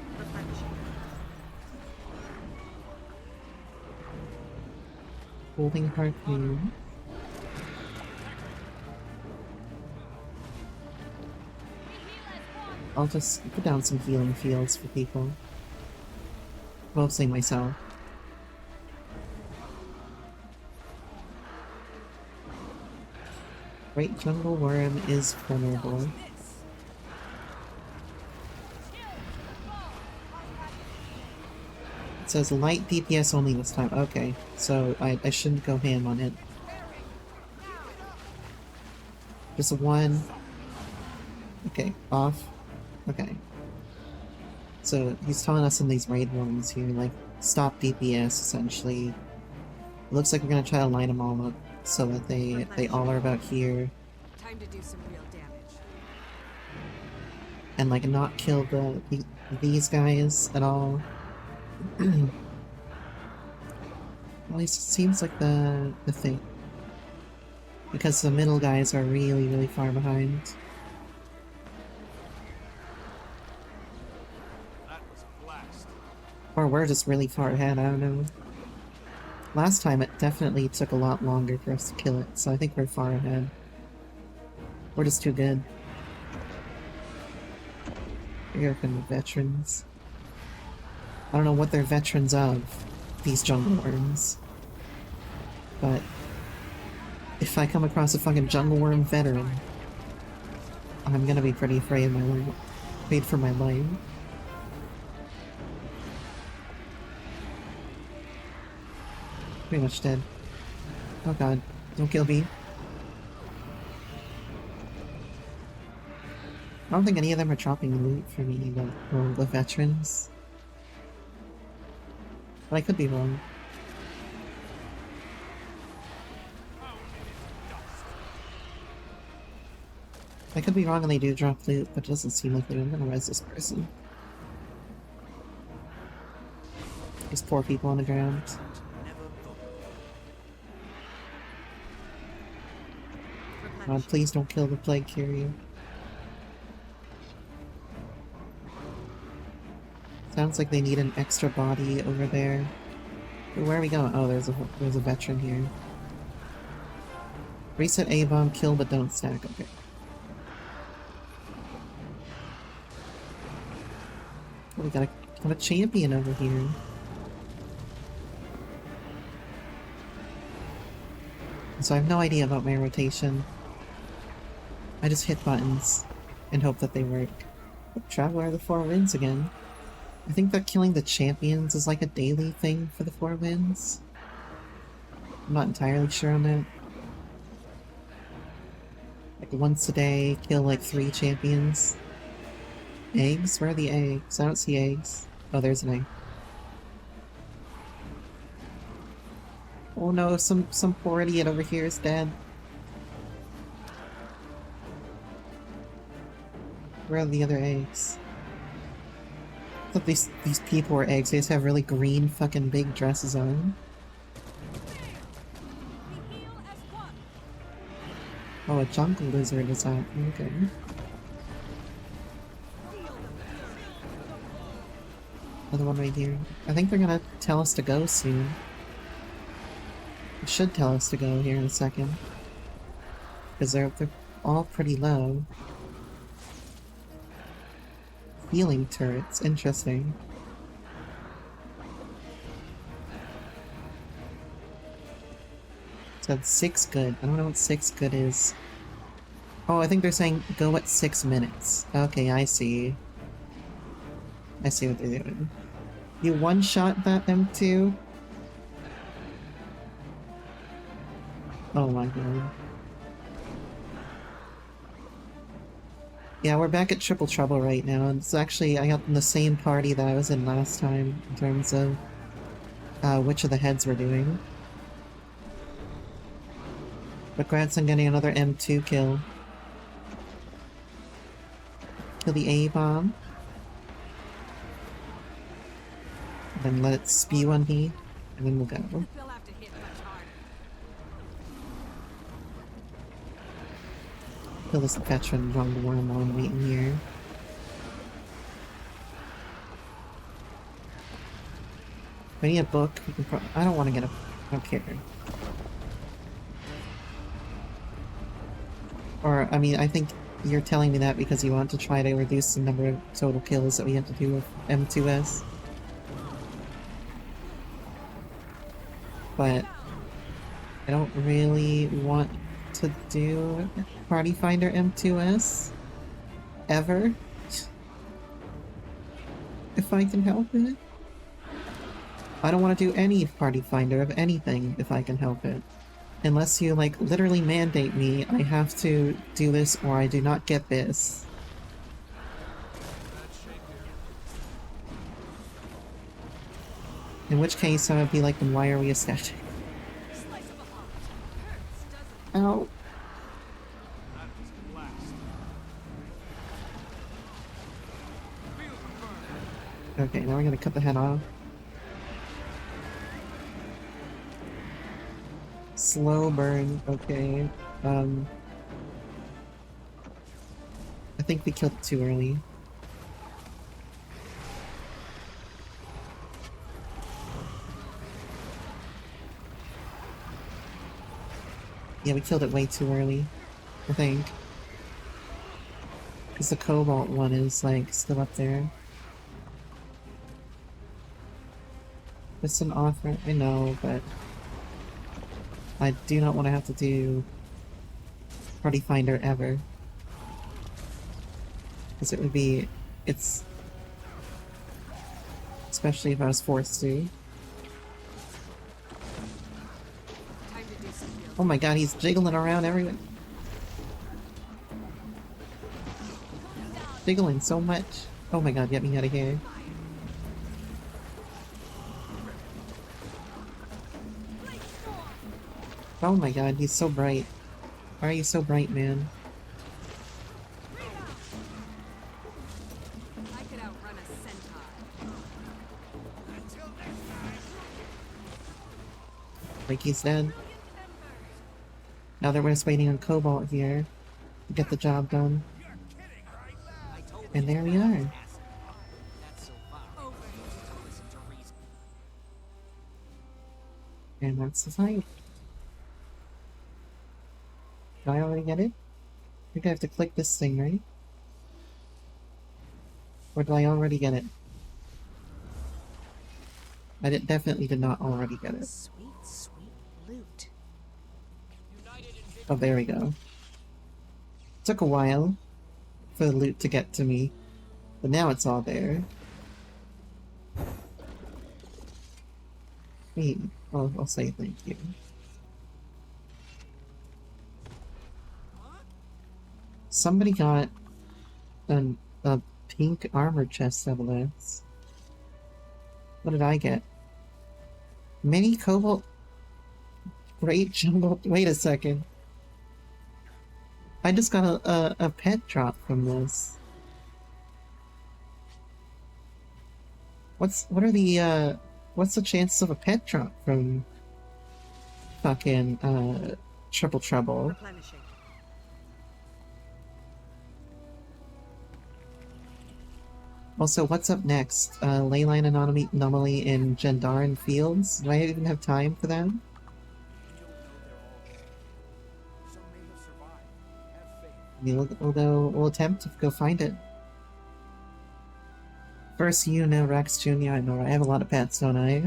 Holding harpoon. I'll just put down some healing fields for people. Mostly myself. Great Jungle Worm is vulnerable. It says light DPS only this time. Okay, so I shouldn't go ham on it. Just one. Okay, off. Okay. So he's telling us in these raid warnings here, like, stop DPS, essentially. It looks like we're gonna try to line them all up so that they all are about here. Time to do some real damage. and like not kill these guys at all. At least it seems like the thing. Because the middle guys are really, really far behind. That was a blast. Or we're just really far ahead, I don't know. Last time it definitely took a lot longer for us to kill it, so I think we're far ahead. We're just too good. Here come the veterans. I don't know what they're veterans of, these jungle worms. But if I come across a fucking jungle worm veteran, I'm gonna be pretty afraid for my life. Pretty much dead. Oh god, don't kill me. I don't think any of them are dropping loot for me, the veterans. But I could be wrong. I could be wrong and they do drop loot, but it doesn't seem like they're gonna res this person. There's 4 people on the ground. God, please don't kill the plague carrier. Sounds like they need an extra body over there. Where are we going? Oh, there's a veteran here. Reset A-bomb, kill but don't stack. Okay. Oh, we got a champion over here. So I have no idea about my rotation. I just hit buttons and hope that they work. Traveler of the Four Winds again. I think that killing the champions is like a daily thing for the Four Winds. I'm not entirely sure on that. Like once a day, kill like 3 champions. Eggs? Where are the eggs? I don't see eggs. Oh, there's an egg. Oh no, some poor idiot over here is dead. Where are the other eggs? I thought these people were eggs. They just have really green fucking big dresses on. Oh, a jungle lizard is that? Okay. Another one right here. I think they're gonna tell us to go soon. They should tell us to go here in a second. Because they're all pretty low. Healing turrets, interesting. Said 6 good. I don't know what 6 good is. Oh, I think they're saying go at 6 minutes. Okay, I see. I see what they're doing. You one-shot them too? Oh my god. Yeah, we're back at Triple Trouble right now, and it's actually, I got in the same party that I was in last time, in terms of which of the heads we're doing. But Gradson getting another M2 kill. Kill the A-bomb. Then let it spew on me, and then we'll go. They'll have to hit much harder. Kill this veteran jungle worm while I'm waiting here. If I need a book, we can I don't want to get a... I don't care. Or, I mean, I think you're telling me that because you want to try to reduce the number of total kills that we have to do with M2S. But I don't really want to do Party Finder M2S ever, if I can help it. I don't want to do any Party Finder of anything if I can help it. Unless you, like, literally mandate me, I have to do this or I do not get this. In which case, I would be like, then why are we ecstatic? Ow. Okay, now we're gonna cut the head off. Slow burn, okay. I think we killed it too early. Yeah, we killed it way too early, I think. Because the cobalt one is, like, still up there. It's an offer, I know, but I do not want to have to do Party Finder ever. Because it would be... it's... especially if I was forced to. Time to do some healing. Oh my god, he's jiggling around everywhere. Jiggling so much. Oh my god, get me out of here. Oh my god, he's so bright. Why are you so bright, man? I could outrun a centaur. Like he's dead. Now that we're just waiting on Cobalt here to get the job done. And there we are. And that's the fight. Do I already get it? I think I have to click this thing, right? Or did I already get it? Definitely did not already get it. Sweet, sweet loot. Oh, there we go. Took a while for the loot to get to me, but now it's all there. Wait, I'll say thank you. Somebody got a pink armor chest out of this. What did I get? Mini cobalt. Great jumbo. Wait a second. I just got a pet drop from this. What's the chances of a pet drop from fucking Triple Trouble? Replenishing. Also, what's up next? Leyline anomaly in Gendaran Fields? Do I even have time for that? We don't know they're all there. Some may have survived. Have faith. We'll attempt to go find it. First, you know Rex Jr. I know I have a lot of pets, don't I?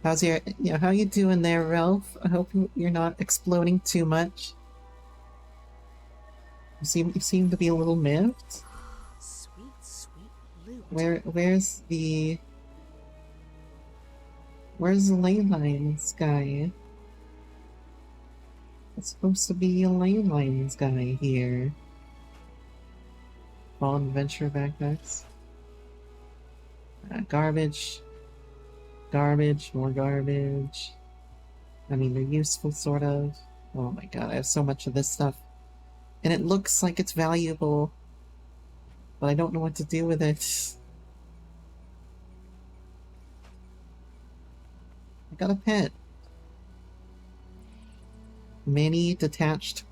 How's your... yeah, how you doing there, Ralph? I hope you're not exploding too much. You seem to be a little miffed. Sweet, sweet loot. Where's the ley lines guy? It's supposed to be a ley lines guy here. Fallen Adventure backpacks. Garbage. Garbage, more garbage. I mean, they're useful, sort of. Oh my god, I have so much of this stuff. And it looks like it's valuable. But I don't know what to do with it. I got a pet. Mini detached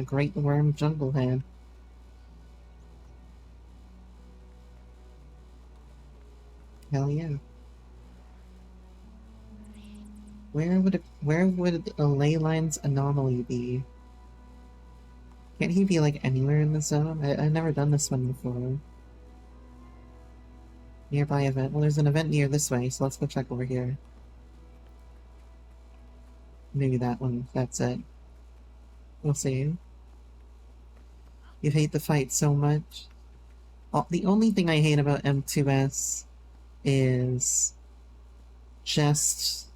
great worm jungle head. Hell yeah. Where would a ley lines anomaly be? Can't he be like anywhere in the zone? I've never done this one before. Nearby event. Well, there's an event near this way, so let's go check over here. Maybe that one. That's it. We'll see. You hate the fight so much. The only thing I hate about M2S is just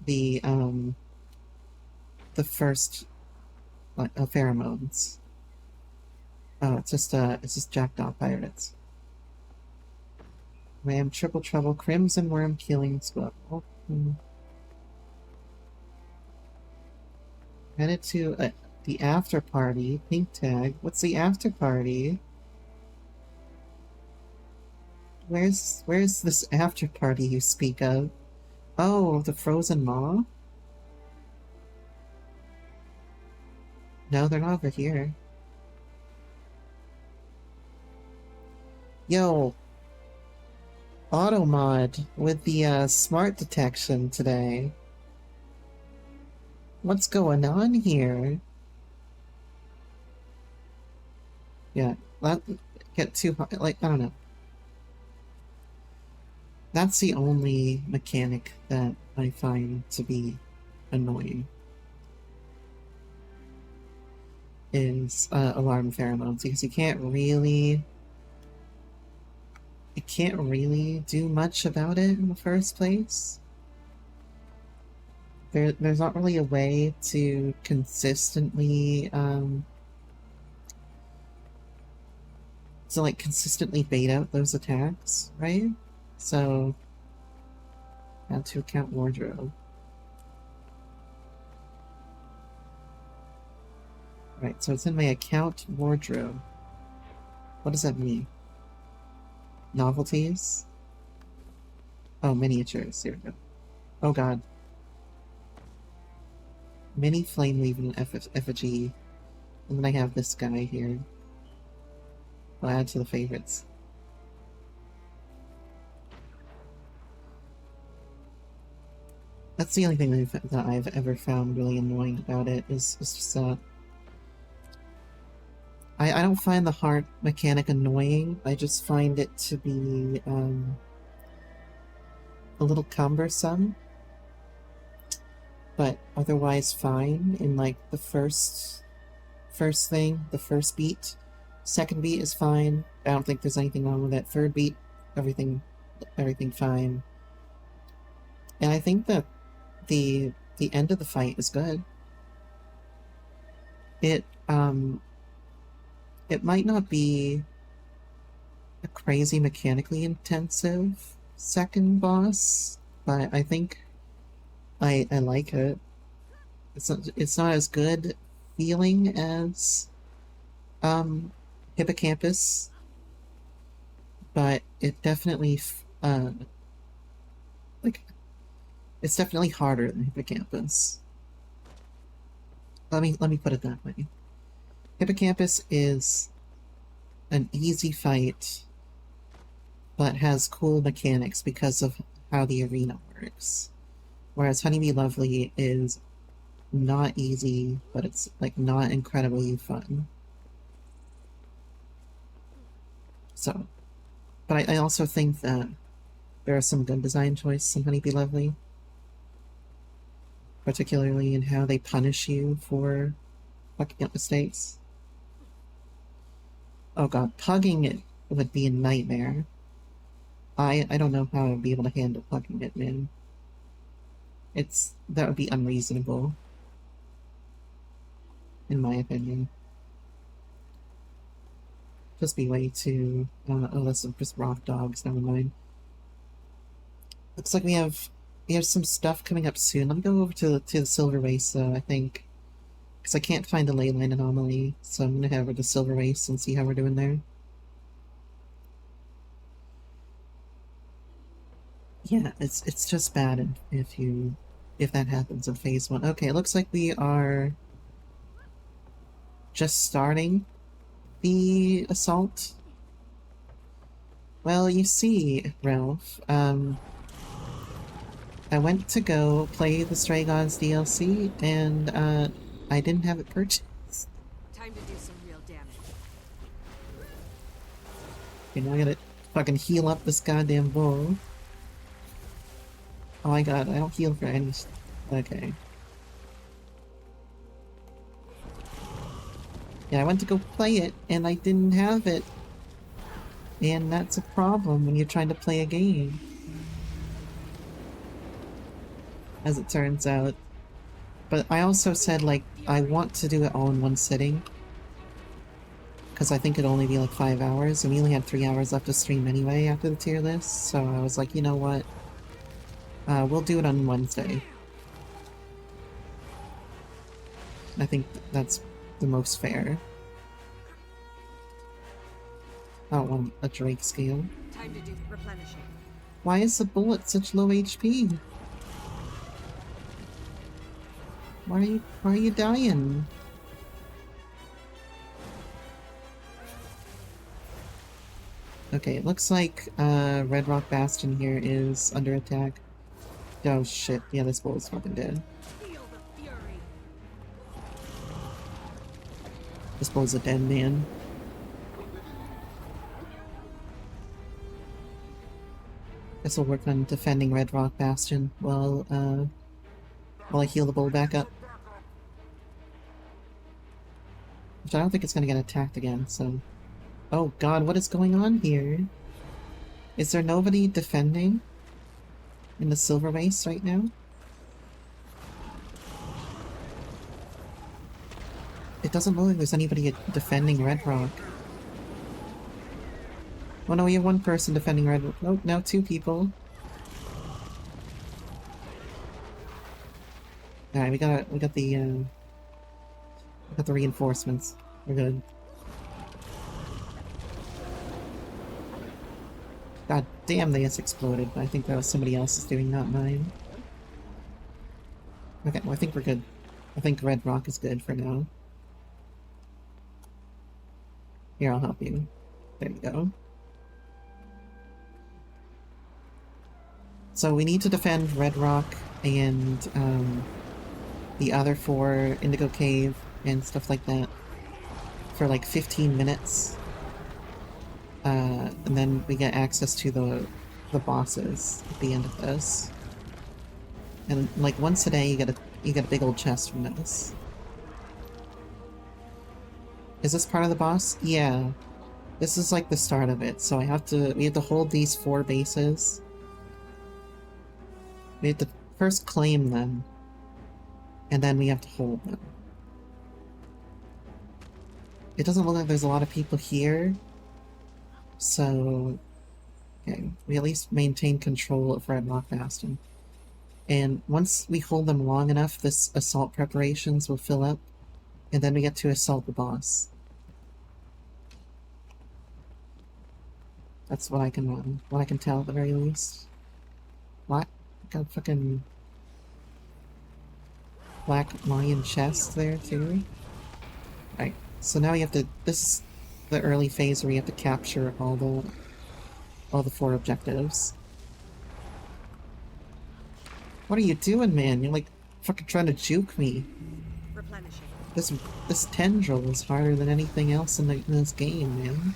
the first pheromones. Oh, it's just jackdaw pirates. Ram Triple Trouble, Crimson Worm Killing Squabble. Headed to the after party. Pink tag. What's the after party? Where's this after party you speak of? Oh, the frozen maw? No, they're not over here. Yo, Automod with the smart detection today. What's going on here? Yeah, that get too hot. Like, I don't know. That's the only mechanic that I find to be annoying. Is alarm pheromones, because you can't really do much about it in the first place. There's not really a way to consistently consistently bait out those attacks, right? So add to account wardrobe. Right, so it's in my account wardrobe. What does that mean? Novelties? Oh, miniatures. Here we go. Oh god. Mini flame leaving effigy. And then I have this guy here. I'll add to the favorites. That's the only thing that I've ever found really annoying about it is just I don't find the heart mechanic annoying. I just find it to be a little cumbersome, but otherwise fine in like the first thing, the first beat. Second beat is fine. I don't think there's anything wrong with it. Third beat, everything fine. And I think that the end of the fight is good. It might not be a crazy mechanically intensive second boss, but I think I like it. It's not as good feeling as Hippocampus, but it definitely it's definitely harder than Hippocampus. Let me put it that way. Hippocampus is an easy fight, but has cool mechanics because of how the arena works. Whereas Honeybee Lovely is not easy, but it's like not incredibly fun. So, but I also think that there are some good design choices in Honeybee Lovely, particularly in how they punish you for fucking up mistakes. Oh god, pugging it would be a nightmare. I don't know how I'd be able to handle pugging it, man. That would be unreasonable, in my opinion. Just be way too. Oh, that's just rock dogs. Never mind. Looks like we have some stuff coming up soon. Let me go over to the Silver Race, though. I think because I can't find the leyline anomaly, so I'm gonna head over to Silver Race and see how we're doing there. Yeah, it's just bad if that happens in phase 1. Okay, it looks like we are just starting the assault. Well, you see, Ralph, I went to go play the Stray Gods DLC, and I didn't have it purchased. Time to do some real damage. Okay, now I gotta fucking heal up this goddamn bull. Oh my god, I don't heal for any... Okay. Yeah, I went to go play it, and I didn't have it. And that's a problem when you're trying to play a game. As it turns out. But I also said, like, I want to do it all in one sitting. Because I think it'd only be like 5 hours, and we only had 3 hours left to stream anyway after the tier list, so I was like, you know what? We'll do it on Wednesday. I think that's the most fair. Oh, well, a Drake scale. Time to do replenishing. Why is the bullet such low HP? Why are you dying? Okay, it looks like Red Rock Bastion here is under attack. Oh shit, yeah, this bullet's fucking dead. Feel the fury. This bull's a dead man. Guess we'll work on defending Red Rock Bastion while I heal the bull back up. Which I don't think it's gonna get attacked again, so... Oh god, what is going on here? Is there nobody defending in the Silver Waste right now? It doesn't look like there's anybody defending Red Rock. Oh no, we have one person defending Red Rock. Oh, now two people. Alright, we got the reinforcements. We're good. God damn, they just exploded. I think that was somebody else's doing, not mine. Okay, well I think we're good. I think Red Rock is good for now. Here, I'll help you. There you go. So we need to defend Red Rock and the other 4, Indigo Cave and stuff like that, for like 15 minutes. And then we get access to the bosses at the end of this. And like once a day you get a big old chest from this. Is this part of the boss? Yeah. This is like the start of it, so we have to hold these 4 bases. We have to first claim them, and then we have to hold them. It doesn't look like there's a lot of people here, so okay, we at least maintain control of Red Rock Bastion. And once we hold them long enough, this assault preparations will fill up, and then we get to assault the boss. That's what I can tell at the very least. What? Got a fucking black lion chest there too. Right. So now you have to. This is the early phase where you have to capture all the 4 objectives. What are you doing, man? You're like fucking trying to juke me. Replenishing. This tendril is harder than anything else in this game, man.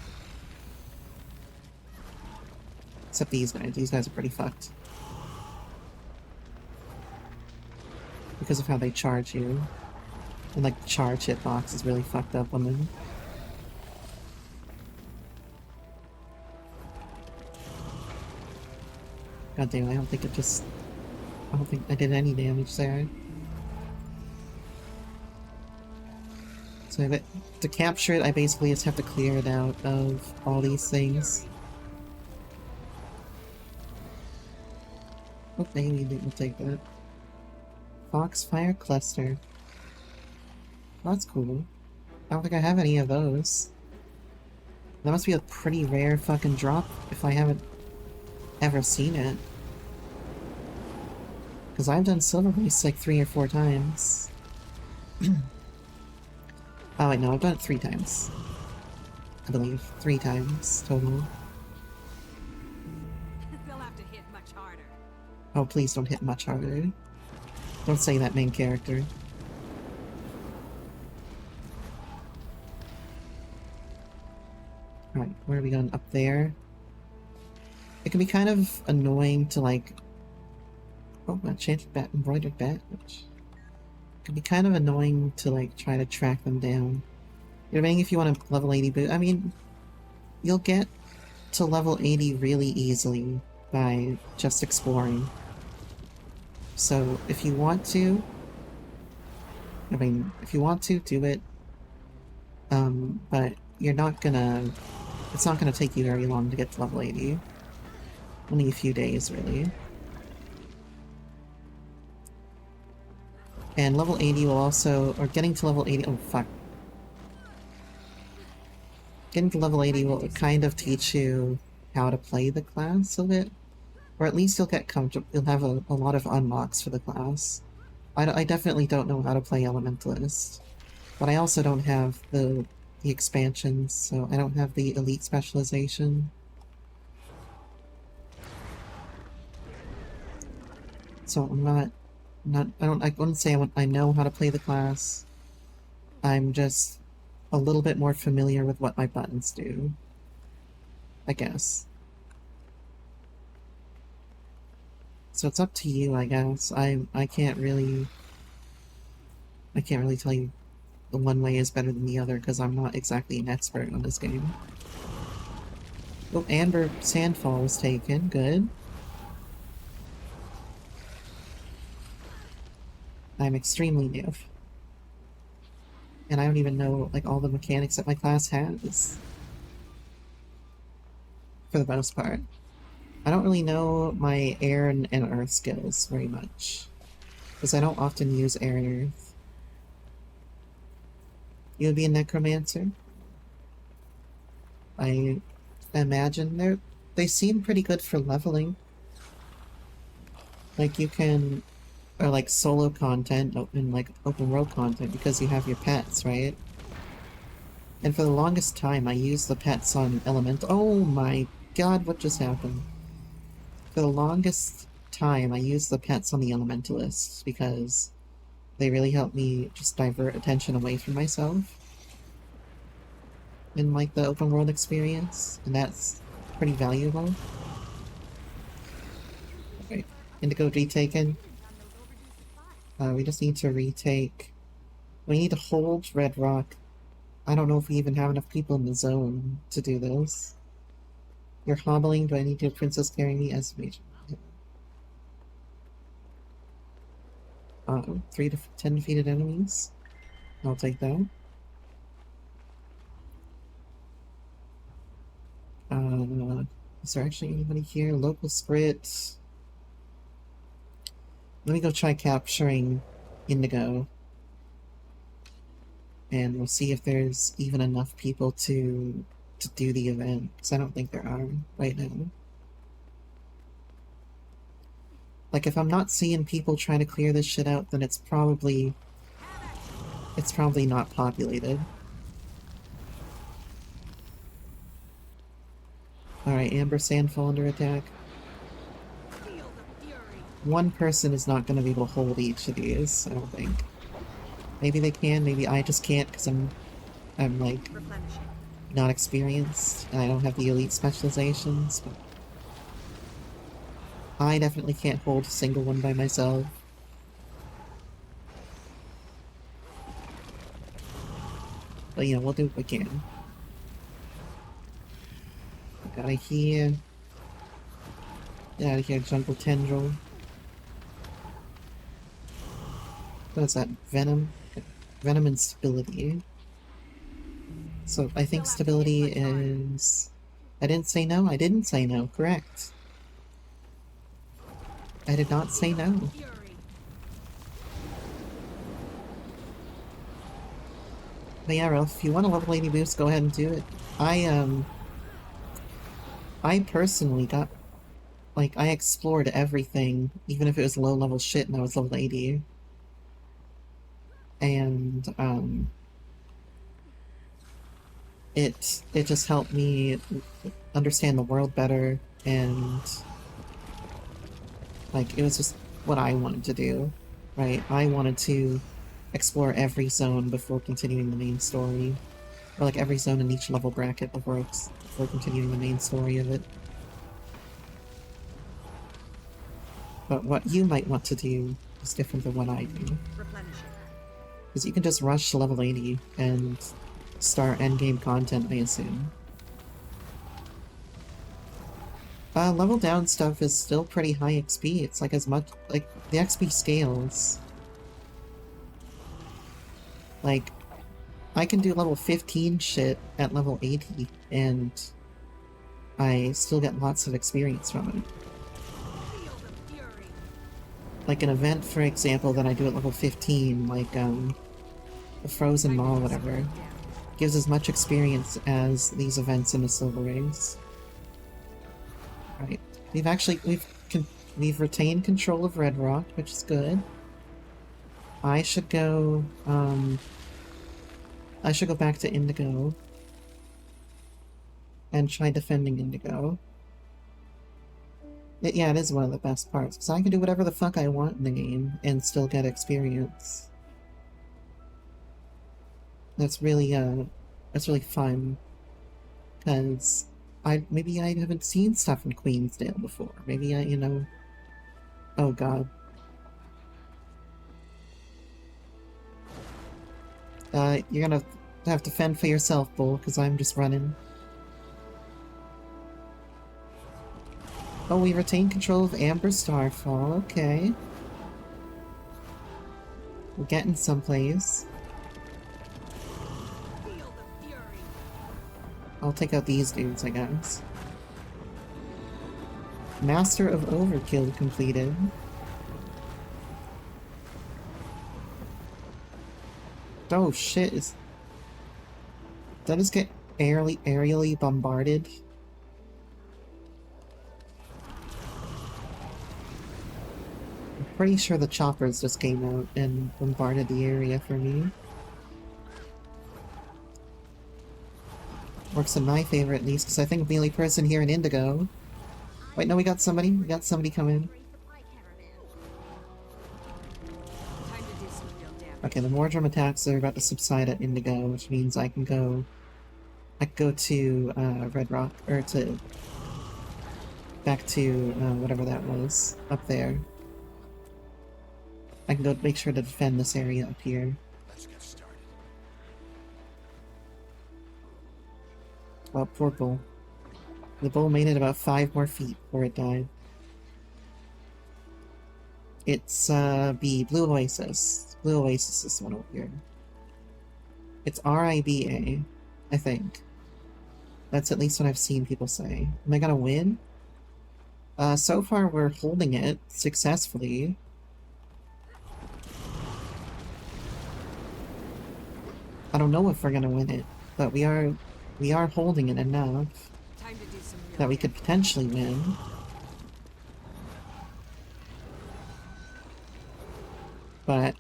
Except these guys. These guys are pretty fucked. Because of how they charge you. And like the charge hitbox is really fucked up on them. God damn, I don't think I did any damage there. So to capture it, I basically just have to clear it out of all these things. Okay, we didn't take that. Foxfire Cluster. Well, that's cool. I don't think I have any of those. That must be a pretty rare fucking drop if I haven't ever seen it. Because I've done Silver Waste like 3 or 4 times. Oh wait, no, I've done it 3 times. I believe. 3 times total. They'll have to hit much harder. Oh, please don't hit much harder. Don't say that, main character. Alright, where are we going? Up there? It can be kind of annoying to like... Oh, enchanted bat, embroidered bat, which... It can be kind of annoying to like try to track them down. You're saying if you want a level 80 boot, I mean... You'll get to level 80 really easily by just exploring. So, if you want to... if you want to, do it. But you're not gonna... It's not gonna take you very long to get to level 80. Only a few days, really. And level 80 will also... Or getting to level 80... Oh, fuck. Getting to level 80 will kind of teach you how to play the class a bit. Or at least you'll get comfortable. You'll have a lot of unlocks for the class. I definitely don't know how to play Elementalist. But I also don't have the expansions, so I don't have the elite specialization. So I'm I wouldn't say I know how to play the class. I'm just a little bit more familiar with what my buttons do, I guess. So it's up to you, I guess. I can't really tell you the one way is better than the other because I'm not exactly an expert on this game. Oh, Amber Sandfall was taken. Good. I'm extremely new. And I don't even know, like, all the mechanics that my class has. For the most part. I don't really know my air and earth skills very much. Because I don't often use air and earth. You would be a necromancer? I imagine they seem pretty good for leveling. Like you can, or like solo content and like open world content because you have your pets, right? And for the longest time I used the pets on Elemental. Oh my god, what just happened? For the longest time I used the pets on the Elementalists because they really help me just divert attention away from myself in like the open world experience, and that's pretty valuable. Alright, Indigo retaken. We just need to retake. We need to hold Red Rock. I don't know if we even have enough people in the zone to do this. You're hobbling. Do I need your princess carrying me as major? 3 to 10 defeated enemies. I'll take that. Is there actually anybody here? Local Sprit. Let me go try capturing Indigo. And we'll see if there's even enough people to do the event. Because I don't think there are right now. Like, if I'm not seeing people trying to clear this shit out, then it's probably not populated. Alright, Amber Sandfall under attack. One person is not going to be able to hold each of these, I don't think. Maybe they can, maybe I just can't because I'm like not experienced and I don't have the elite specializations, but I definitely can't hold a single one by myself. But you know, we'll do what we can. Get out of here. Get out of here, Jungle Tendril. What is that? Venom? Venom and stability. So I think stability is... I didn't say no? I didn't say no, correct. I did not say no. But yeah, Ralph, if you want a level 80 boost, go ahead and do it. I personally got... Like, I explored everything, even if it was low level shit and I was level 80. And, it just helped me understand the world better, and like, it was just what I wanted to do, right? I wanted to explore every zone before continuing the main story, or like every zone in each level bracket before continuing the main story of it. But what you might want to do is different than what I do. Because you can just rush to level 80 and start endgame content, I assume. Level down stuff is still pretty high XP. It's like as much, like, the XP scales. Like, I can do level 15 shit at level 80, and I still get lots of experience from it. Like an event, for example, that I do at level 15, like, the Frozen Mall, whatever, gives as much experience as these events in the Silver Race. Right. We've retained control of Red Rock, which is good. I should go back to Indigo and try defending Indigo. Yeah, it is one of the best parts, because I can do whatever the fuck I want in the game and still get experience. That's really fun. Because maybe I haven't seen stuff in Queensdale before. Maybe I, oh god. You're gonna have to fend for yourself, Bull, because I'm just running. Oh, we retain control of Amber Starfall, okay. We're getting someplace. Feel the fury. I'll take out these dudes, I guess. Master of Overkill completed. Oh shit, did I just get aerially bombarded? I'm pretty sure the choppers just came out and bombarded the area for me. Works in my favor at least, because I think I'm the only person here in Indigo. Wait, no, we got somebody. We got somebody coming. Time to do some real damage. Okay, the Mordrum attacks are about to subside at Indigo, which means I can go to Red Rock, or back to whatever that was, up there. I can go make sure to defend this area up here. Let's get started. Oh, poor bull. The bull made it about 5 more feet before it died. It's the Blue Oasis. Blue Oasis is this one over here. It's RIBA, I think. That's at least what I've seen people say. Am I gonna win? So far we're holding it successfully. I don't know if we're gonna win it, but we are holding it enough Time to do some real that we could damage. potentially win. But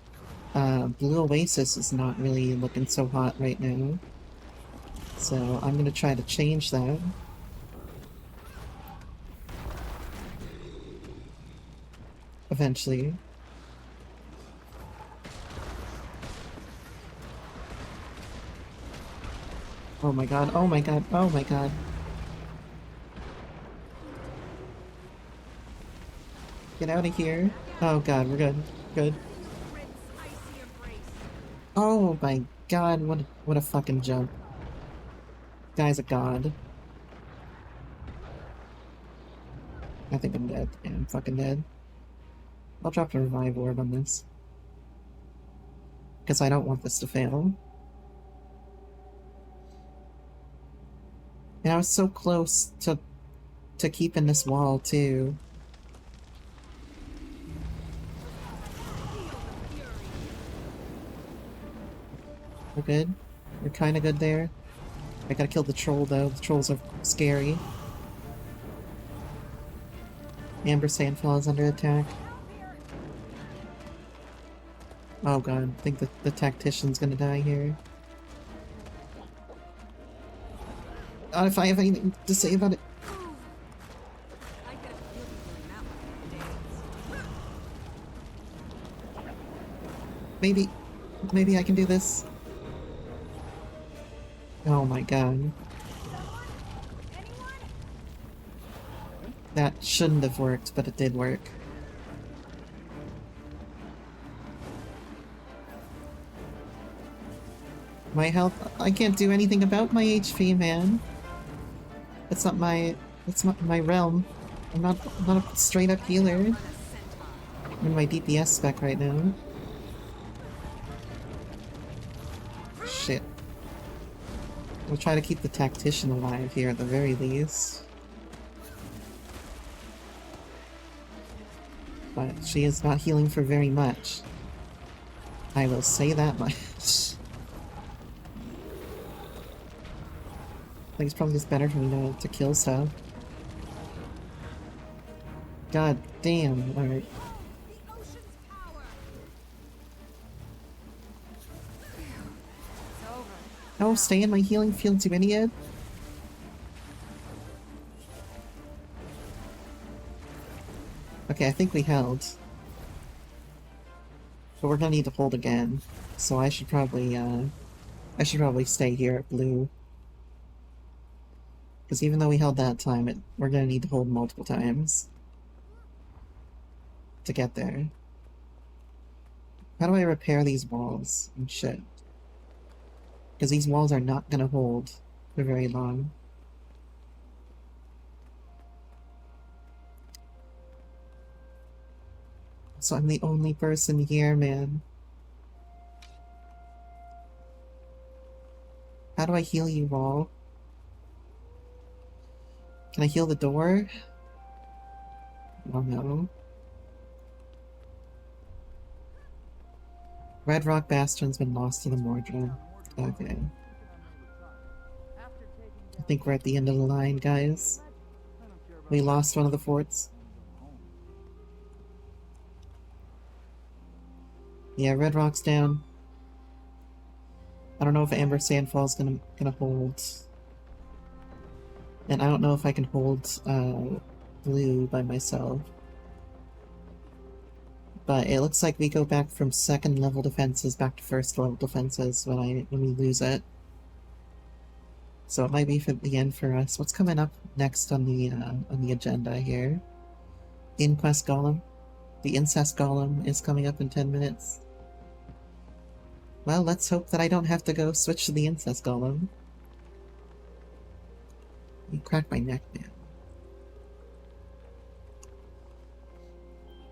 Blue Oasis is not really looking so hot right now. So I'm gonna try to change that. Eventually. Oh my god, oh my god, oh my god. Get out of here. Oh god, we're good. Good. Prince, icy embrace. Oh my god, what a fucking jump. Guy's a god. I think I'm dead. Yeah, I'm fucking dead. I'll drop a revive orb on this. Because I don't want this to fail. And I was so close to keeping this wall too. Feel the fury. We're good. We're kinda good there. I gotta kill the troll though. The trolls are scary. Amber Sandfall is under attack. Oh god, I think the tactician's gonna die here. God, if I have anything to say about it. I could have killed you in that one. Maybe I can do this. Oh my god. That shouldn't have worked, but it did work. My health, I can't do anything about my HP, man. It's not my realm. I'm not a straight up healer. On a centaur. I'm in my DPS spec right now. Shit. We'll try to keep the tactician alive here at the very least. But she is not healing for very much. I will say that much. think it's probably just better for me to kill stuff. God damn, alright. The ocean's power. It's over. Oh, stay in my healing field, you idiot! Okay, I think we held. But we're gonna need to hold again. So I should probably stay here at blue. Because even though we held that time, we're gonna need to hold multiple times. To get there. How do I repair these walls and shit? Because these walls are not gonna hold for very long. So I'm the only person here, man. How do I heal you, wall? Can I heal the door? Oh no. Red Rock Bastion's been lost to the Mordred. Okay. I think we're at the end of the line, guys. We lost one of the forts. Yeah, Red Rock's down. I don't know if Amber Sandfall's gonna hold. And I don't know if I can hold blue by myself. But it looks like we go back from second level defenses back to first level defenses when we lose it. So it might be for the end for us. What's coming up next on the agenda here? Inquest Golem. The Incest Golem is coming up in 10 minutes. Well, let's hope that I don't have to go switch to the Incest Golem. You cracked my neck, man.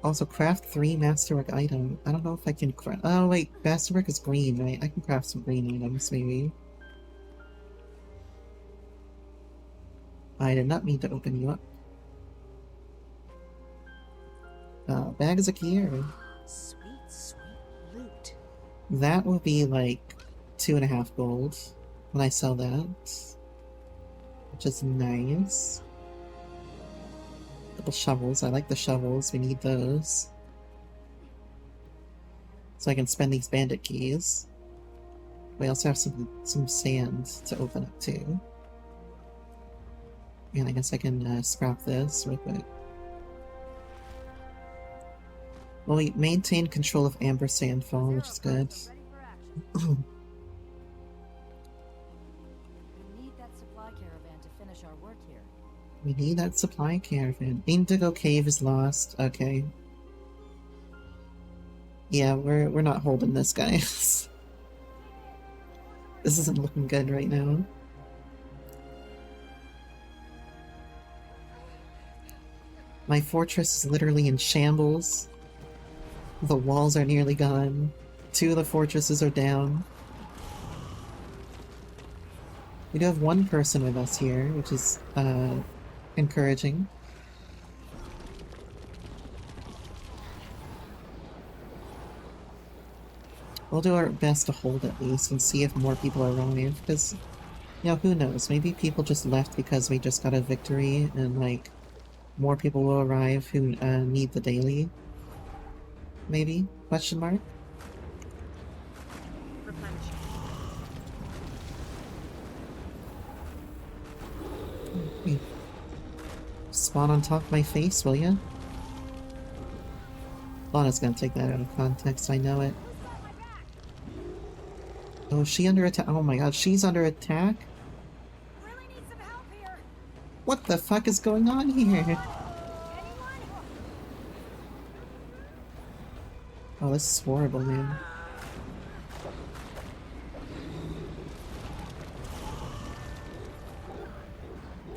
Also, craft 3 masterwork item. I don't know if I can craft. Oh wait, masterwork is green, right? I can craft some green items, maybe. I did not mean to open you up. Bags of gear. Sweet, sweet loot. That will be like 2.5 gold when I sell that. Which is nice. Couple shovels. I like the shovels. We need those. So I can spend these bandit keys. We also have some sand to open up too. And I guess I can scrap this real quick. Well, we maintain control of Amber Sandfall, which is good. We need that supply caravan to finish our work here. We need that supply caravan. Indigo Cave is lost. Okay. Yeah, we're not holding this, guys. This isn't looking good right now. My fortress is literally in shambles. The walls are nearly gone. 2 of the fortresses are down. We do have 1 person with us here, which is encouraging. We'll do our best to hold at least and see if more people are arrive, because, you know, who knows? Maybe people just left because we just got a victory and, like, more people will arrive who need the daily. Maybe? Question mark? Replenishing. Hey. Spawn on top of my face, will ya? Lana's gonna take that out of context, I know it. Oh, is she under attack? Oh my god, she's under attack? Really need some help here. What the fuck is going on here? Anyone? Oh, this is horrible, man.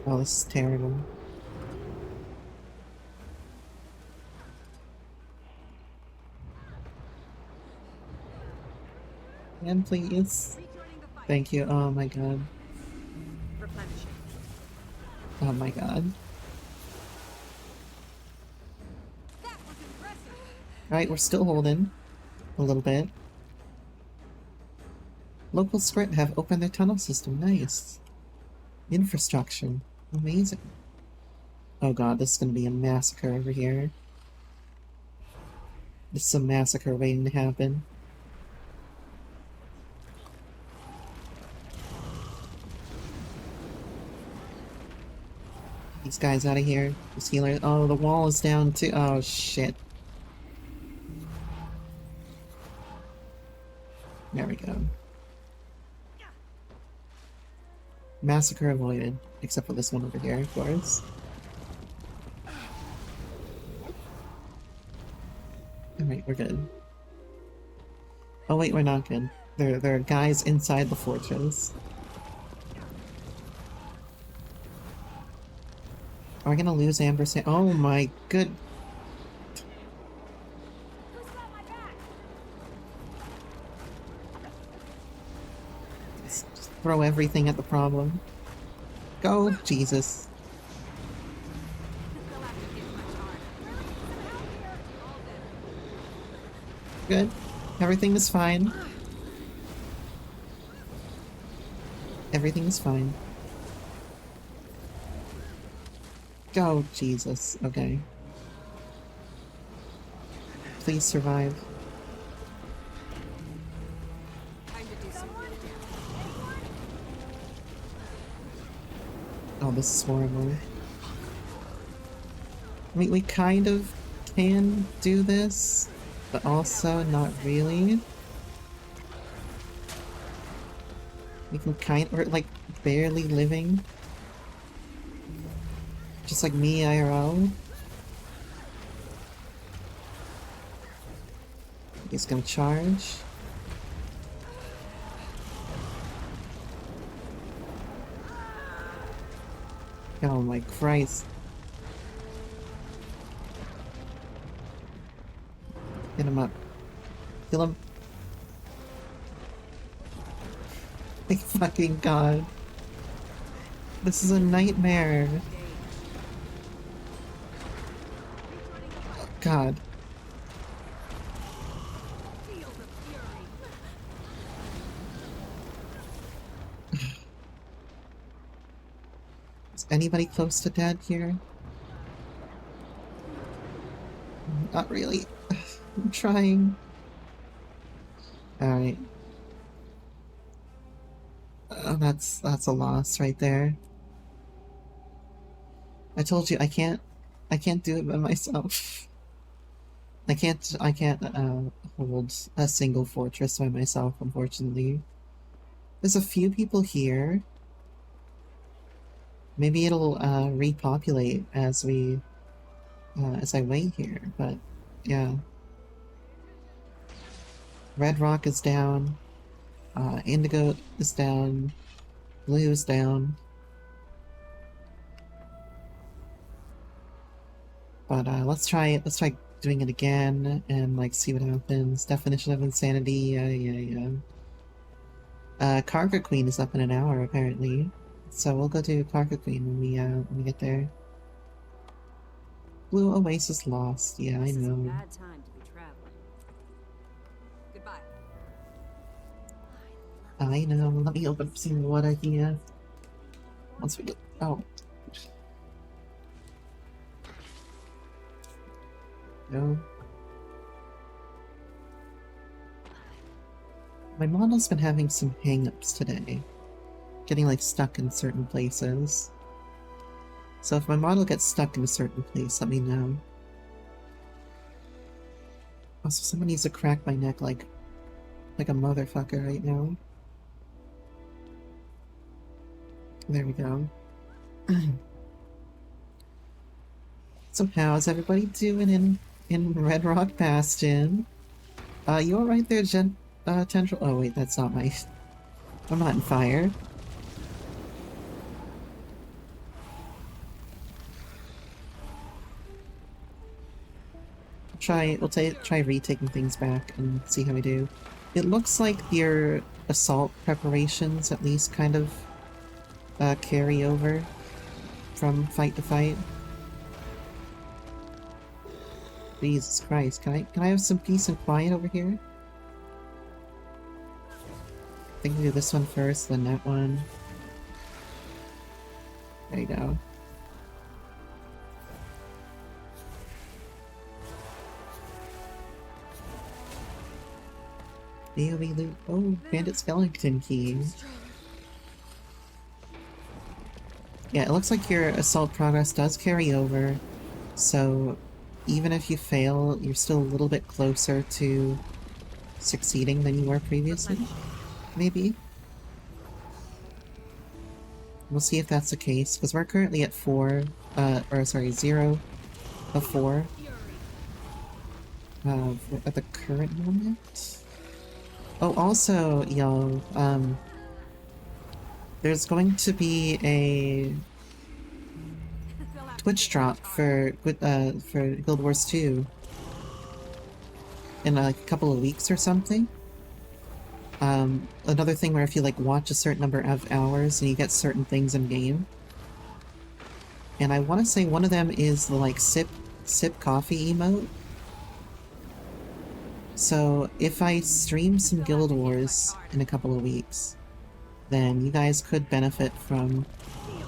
Oh, this is terrible. And please. Rejoining the fight. Thank you. Oh my god. Replenishing. Oh my god. That was impressive. Alright, we're still holding. A little bit. Local script have opened their tunnel system. Nice. Infrastructure. Amazing. Oh god, this is gonna be a massacre over here. This is a massacre waiting to happen. These guys out of here. This healer. Oh, the wall is down too. Oh shit. There we go. Massacre avoided. Except for this one over here, of course. Alright, we're good. Oh wait, we're not good. There are guys inside the fortress. Are we gonna lose Amber Sand? Oh my good. Just throw everything at the problem. Go, Jesus. They'll have to hit much harder. All Good. dead. Everything is fine. Everything is fine. Go, Jesus. Okay. Please survive. Time to do some real damage. Oh, this is horrible. I mean, we kind of can do this, but also not really. We can we're like barely living. Just like me IRL. He's gonna charge. Oh my Christ. Get him up. Kill him. My fucking god. This is a nightmare. Oh, god. Feel the fury. Is anybody close to dead here? Not really. I'm trying. Alright. That's a loss right there. I told you I can't do it by myself. I can't hold a single fortress by myself, unfortunately. There's a few people here. Maybe it'll repopulate as as I wait here, but yeah. Red Rock is down. Indigo is down. Blue is down. But let's try doing it again and like see what happens. Definition of insanity, yeah. Cargo Queen is up in an hour apparently. So we'll go do Cargo Queen when we get there. Blue Oasis lost, yeah, I This is a know. bad time to be traveling. Goodbye. I know. Let me open up some water here. Once we get. Oh. No. My model's been having some hang-ups today. Getting like stuck in certain places. So if my model gets stuck in a certain place, let me know. Also, someone needs to crack my neck like a motherfucker right now. There we go. So how's everybody doing in Red Rock Bastion? You alright there, Tendril? Oh wait, that's not my... I'm not in fire. We'll try retaking things back and see how we do. It looks like your assault preparations at least kind of carry over from fight to fight. Jesus Christ, can I have some peace and quiet over here? I think we do this one first, then that one. There you go. AoE loot. Oh, bandit skeleton key. Yeah, it looks like your assault progress does carry over, so even if you fail, you're still a little bit closer to succeeding than you were previously. Maybe. We'll see if that's the case, because we're currently at 0 of 4 at the current moment. Oh, also, y'all, there's going to be a Twitch drop for Guild Wars 2 in like a couple of weeks or something. Another thing where if you like watch a certain number of hours and you get certain things in game. And I want to say one of them is the like sip coffee emote. So if I stream some Guild Wars in a couple of weeks, then you guys could benefit from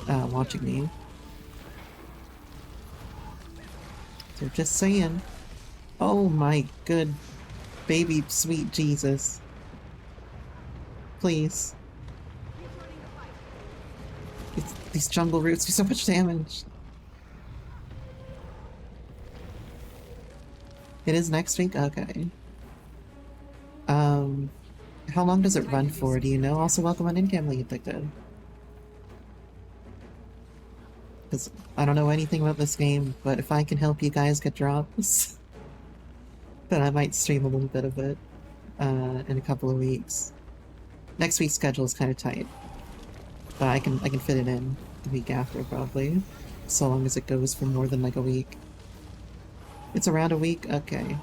watching me. So just saying. Oh my good baby sweet Jesus. Please. These jungle roots do so much damage. It is next week? Okay. How long does it run for? Do you know? Also, welcome on in-game, Addicted. Because I don't know anything about this game, but if I can help you guys get drops, then I might stream a little bit of it in a couple of weeks. Next week's schedule is kind of tight, but I can fit it in the week after probably, so long as it goes for more than like a week. It's around a week? Okay.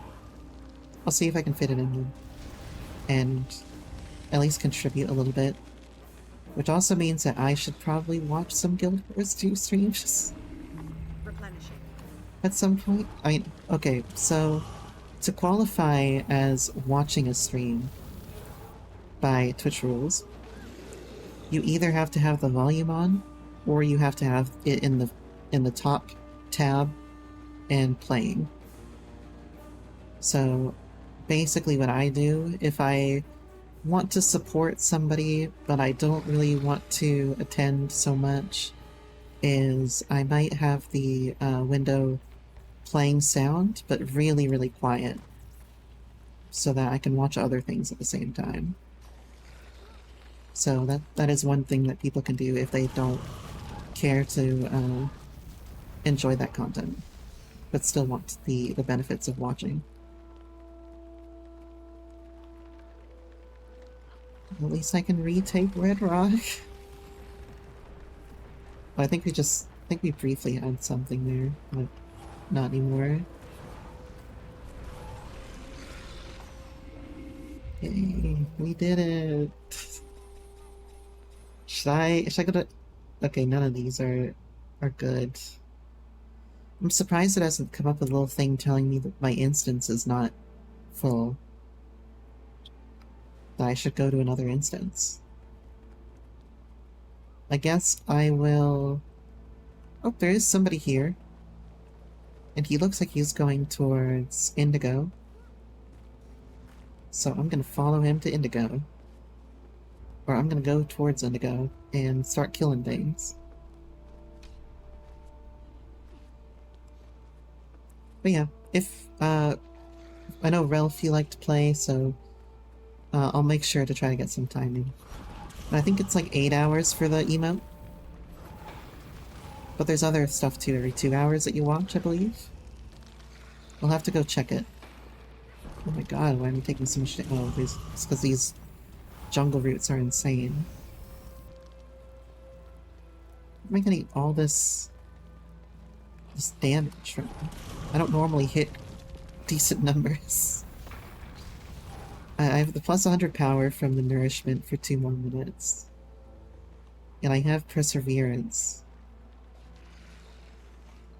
I'll see if I can fit it in and at least contribute a little bit. Which also means that I should probably watch some Guild Wars 2 streams at some point. I mean, okay, so to qualify as watching a stream by Twitch rules, you either have to have the volume on, or you have to have it in the top tab and playing. So basically what I do, if I want to support somebody but I don't really want to attend so much, is I might have the window playing sound but really, really quiet so that I can watch other things at the same time. So that is one thing that people can do if they don't care to enjoy that content but still want the benefits of watching. At least I can retake Red Rock. Well, I think we briefly had something there, but not anymore. Yay, we did it! Should I go to... Okay, none of these are good. I'm surprised it hasn't come up with a little thing telling me that my instance is not full. That I should go to another instance. I guess I will... Oh, there is somebody here. And he looks like he's going towards Indigo. So I'm gonna follow him to Indigo. Or I'm gonna go towards Indigo and start killing things. But yeah, if, I know Ralph you like to play, so I'll make sure to try to get some timing. I think it's like 8 hours for the emote. But there's other stuff too, every 2 hours that you watch, I believe. We'll have to go check it. Oh my god, why am I taking so much damage? Oh, it's because these jungle roots are insane. Am I getting all this damage from... I don't normally hit decent numbers. I have the plus 100 power from the nourishment for 2 more minutes. And I have perseverance.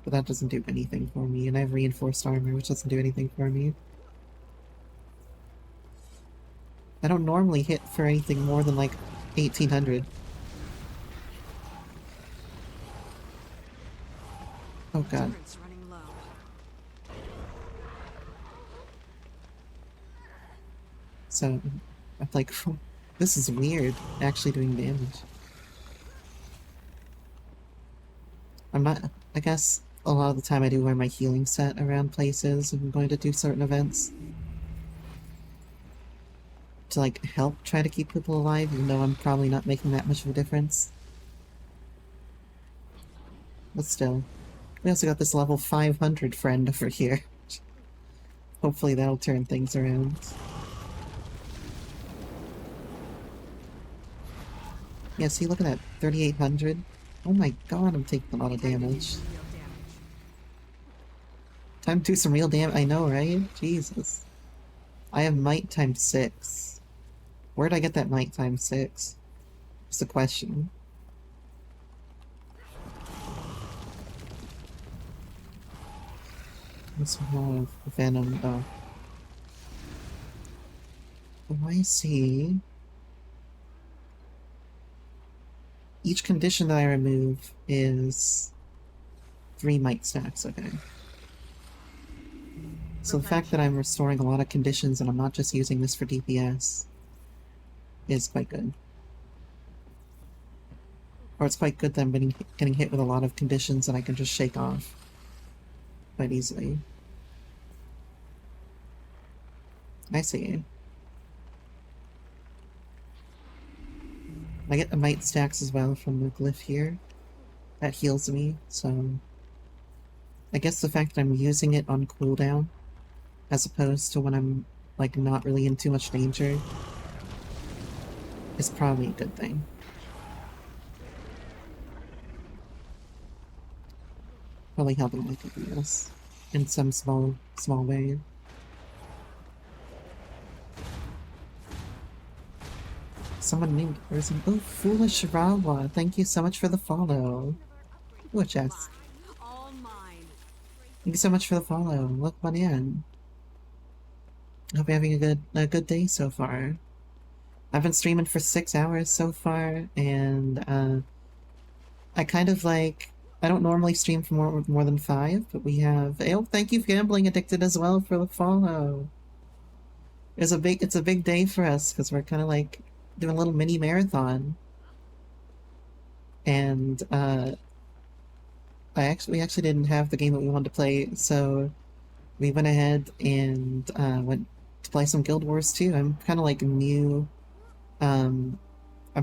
But that doesn't do anything for me, and I have reinforced armor, which doesn't do anything for me. I don't normally hit for anything more than like 1800. Oh god. Endurance running low. So, I'm like, this is weird, actually doing damage. I'm not, I guess a lot of the time I do wear my healing set around places if I'm going to do certain events. To like help try to keep people alive, even though I'm probably not making that much of a difference. But still. We also got this level 500 friend over here. Hopefully that'll turn things around. Yeah, see, look at that. 3,800. Oh my god, I'm taking a lot of damage. Real damage. Time to do some real damage. I know, right? Jesus. I have might times 6. Where'd I get that might times 6? It's the question. What's more of Venom, though? Oh, I see. Each condition that I remove is 3 might stacks, okay. So the fact that I'm restoring a lot of conditions and I'm not just using this for DPS is quite good. Or it's quite good that I'm getting hit with a lot of conditions that I can just shake off quite easily. I see. I get the might stacks as well from the glyph here. That heals me, so... I guess the fact that I'm using it on cooldown, as opposed to when I'm, like, not really in too much danger, is probably a good thing. Probably helping my DPS in some small way. Someone named person. Oh, Foolish Rawa, thank you so much for the follow. Ooh, a chest. All mine. Thank you so much for the follow. Look one in. Hope you're having a good day so far. I've been streaming for 6 hours so far, and I kind of like, I don't normally stream for more than 5, but we have. Oh, thank you, Gambling Addicted, as well for the follow. It's a big day for us because we're kind of like doing a little mini marathon, and we actually didn't have the game that we wanted to play, so we went ahead and went to play some Guild Wars 2. I'm kind of like new. I'm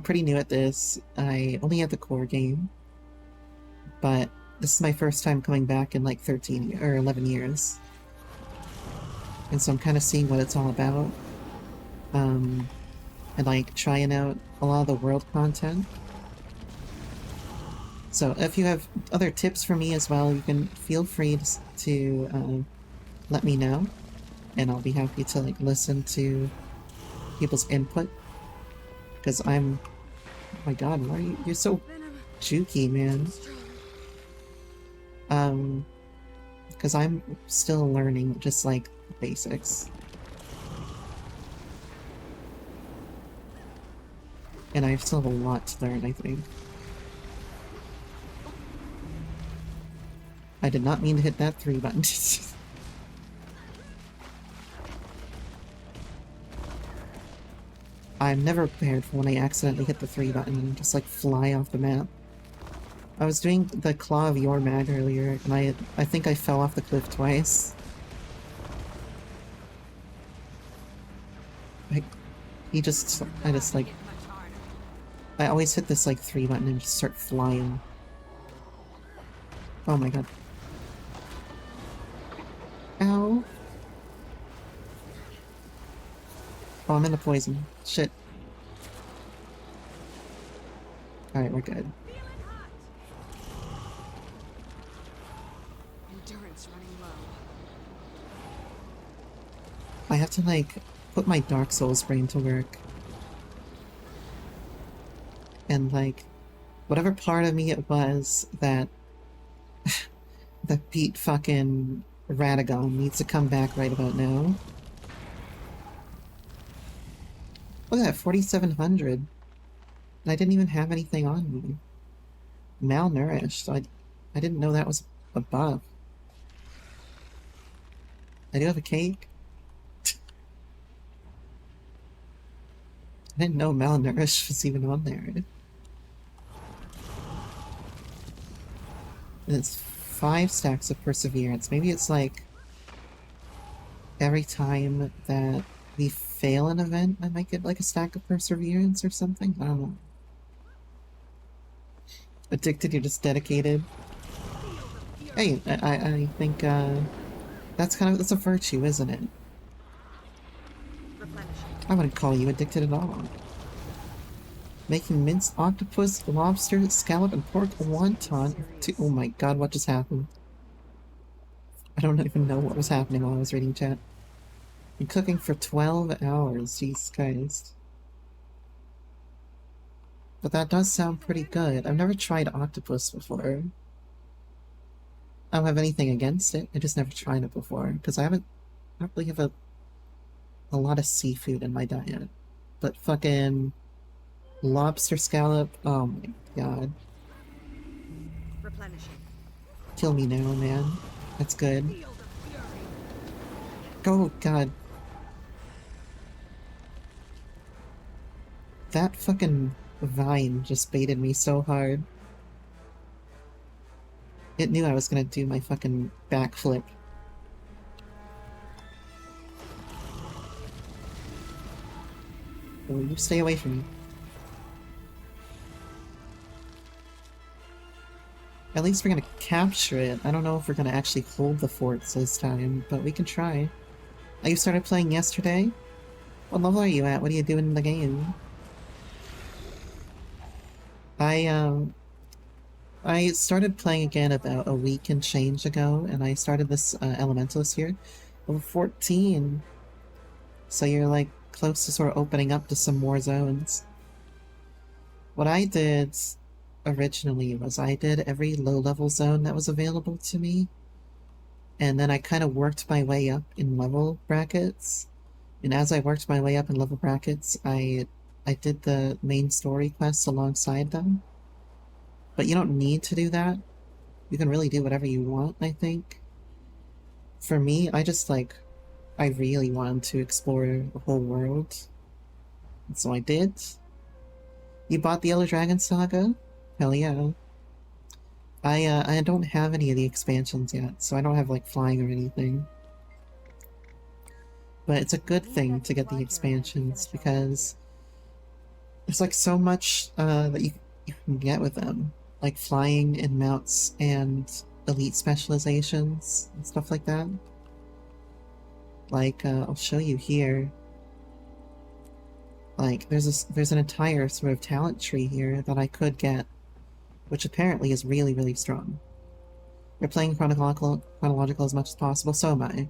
pretty new at this. I only had the core game, but this is my first time coming back in like 13 or 11 years. And so I'm kind of seeing what it's all about. And like trying out a lot of the world content. So if you have other tips for me as well, you can feel free to let me know, and I'll be happy to like listen to people's input. Because I'm, oh my god, why are you're so jukey, man. Because I'm still learning just like basics. And I still have a lot to learn, I think. I did not mean to hit that 3 button. I'm never prepared for when I accidentally hit the 3 button and just like fly off the map. I was doing the Claw of Your Mag earlier, and I think I fell off the cliff twice. Like, I just like... I always hit this like 3 button and just start flying. Oh my god. Ow. Oh, I'm in the poison. Shit. Alright, we're good. Endurance running low. I have to like put my Dark Souls brain to work. And like, whatever part of me it was that that beat fucking Radagon needs to come back right about now. Look at that, 4,700. And I didn't even have anything on me. Malnourished. I didn't know that was a buff. I do have a cake. I didn't know malnourished was even on there. And it's 5 stacks of perseverance. Maybe it's like every time that we fail an event, I might get like a stack of perseverance or something. I don't know. Addicted, you're just dedicated. Hey, I think that's a virtue, isn't it? I wouldn't call you addicted at all. Making minced octopus, lobster, scallop, and pork wonton. Oh my god, what just happened? I don't even know what was happening while I was reading chat. And cooking for 12 hours, Jesus Christ. But that does sound pretty good. I've never tried octopus before. I don't have anything against it, I just never tried it before. Because I don't really have a lot of seafood in my diet. But fucking lobster scallop, oh my god. Kill me now, man. That's good. Oh god. That fucking vine just baited me so hard. It knew I was gonna do my fucking backflip. Oh, you stay away from me. At least we're gonna capture it. I don't know if we're gonna actually hold the forts this time, but we can try. Oh, you started playing yesterday? What level are you at? What are you doing in the game? I started playing again about a week and change ago, and I started this Elementalist here. Level 14. So you're like close to sort of opening up to some more zones. What I did originally was I did every low-level zone that was available to me, and then I kind of worked my way up in level brackets. And as I worked my way up in level brackets, I did the main story quests alongside them. But you don't need to do that. You can really do whatever you want, I think. For me, I really wanted to explore the whole world. And so I did. You bought the Yellow Dragon Saga? Hell yeah. I don't have any of the expansions yet, so I don't have like flying or anything. But it's a good thing to get the expansions because there's like so much that you can get with them. Like flying and mounts and elite specializations and stuff like that. Like, I'll show you here. Like, there's an entire sort of talent tree here that I could get, which apparently is really, really strong. You're playing chronological as much as possible, so am I.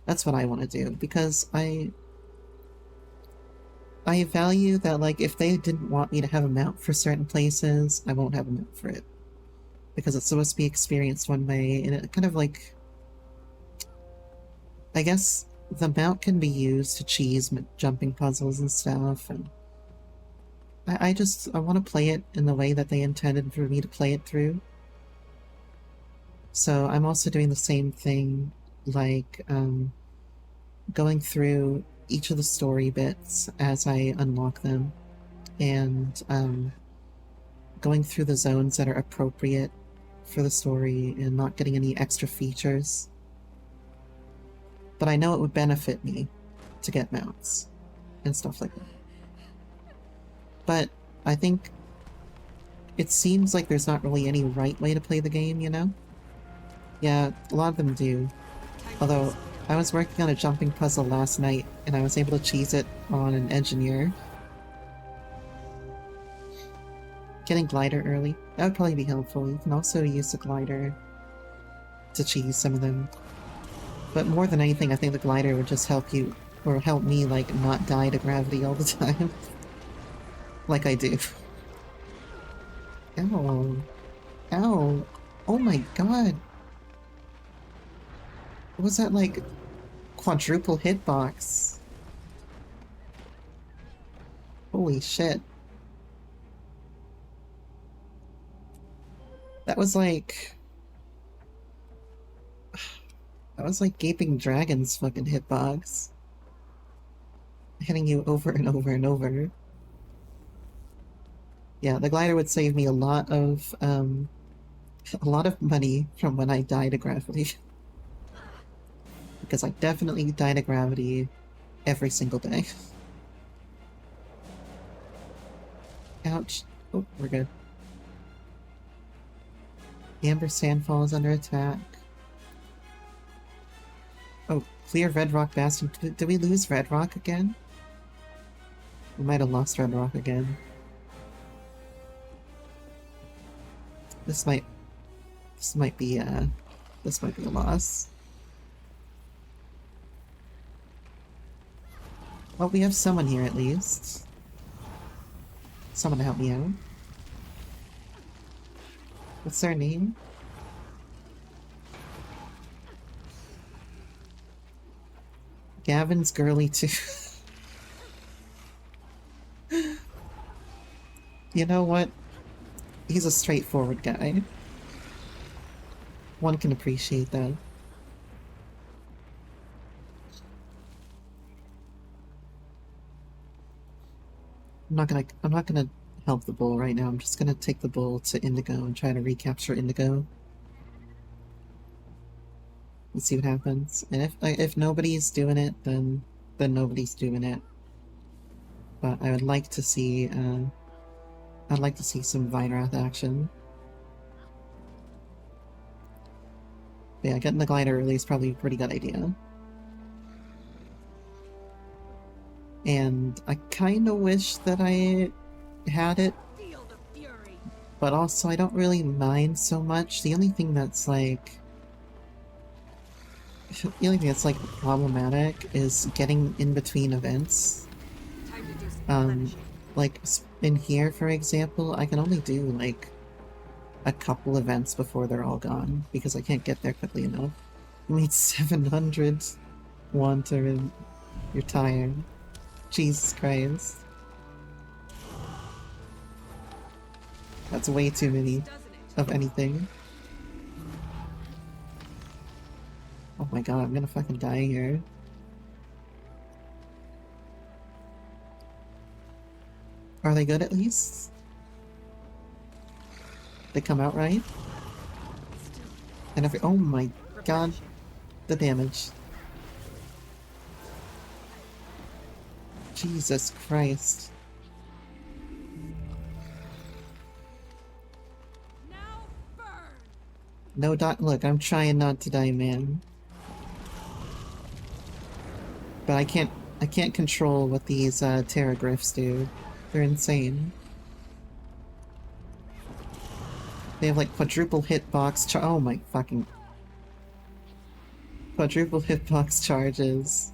That's what I want to do, because I value that, like, if they didn't want me to have a mount for certain places, I won't have a mount for it. Because it's supposed to be experienced one way, and it kind of, like... I guess the mount can be used to cheese jumping puzzles and stuff, and... I want to play it in the way that they intended for me to play it through. So I'm also doing the same thing, like, going through each of the story bits as I unlock them, and going through the zones that are appropriate for the story and not getting any extra features. But I know it would benefit me to get mounts and stuff like that. But I think it seems like there's not really any right way to play the game, you know? Yeah, a lot of them do. Although, I was working on a jumping puzzle last night, and I was able to cheese it on an engineer. Getting glider early, that would probably be helpful. You can also use the glider to cheese some of them. But more than anything, I think the glider would just help you, or help me, like, not die to gravity all the time. Like I do. Ow. Ow. Oh my god. What was that, like, quadruple hitbox? Holy shit. That was like... That was like Gaping Dragon's fucking hitbox. Hitting you over and over and over. Yeah, the glider would save me a lot of money from when I die to gravity. Because I definitely die to gravity every single day. Ouch. Oh, we're good. Amber Sand falls under attack. Oh, clear Red Rock Bastion. Did we lose Red Rock again? We might have lost Red Rock again. This might be a loss. Well, we have someone here at least. Someone to help me out. What's their name? Gavin's girly too. You know what? He's a straightforward guy. One can appreciate that. I'm not gonna help the bull right now. I'm just gonna take the bull to Indigo and try to recapture Indigo. Let's see what happens. And if nobody's doing it, then nobody's doing it. But I would like to see I'd like to see some Vinerath action. But yeah, getting the glider early is probably a pretty good idea. And I kind of wish that I had it, Feel the fury. but also I don't really mind so much. The only thing that's like problematic is getting in between events. Time to do some replenishing. Like in here, for example, I can only do like a couple events before they're all gone because I can't get there quickly enough. You need 700 Wanter and you're tired. Jesus Christ. That's way too many Doesn't it? of anything. Oh my god, I'm gonna fucking die here. Are they good at least? They come out right? And oh my god, the damage. Jesus Christ. Now burn. No look, I'm trying not to die, man. But I can't control what these Terra Gryphs do. They're insane. They have like quadruple hitbox oh my fucking quadruple hitbox charges.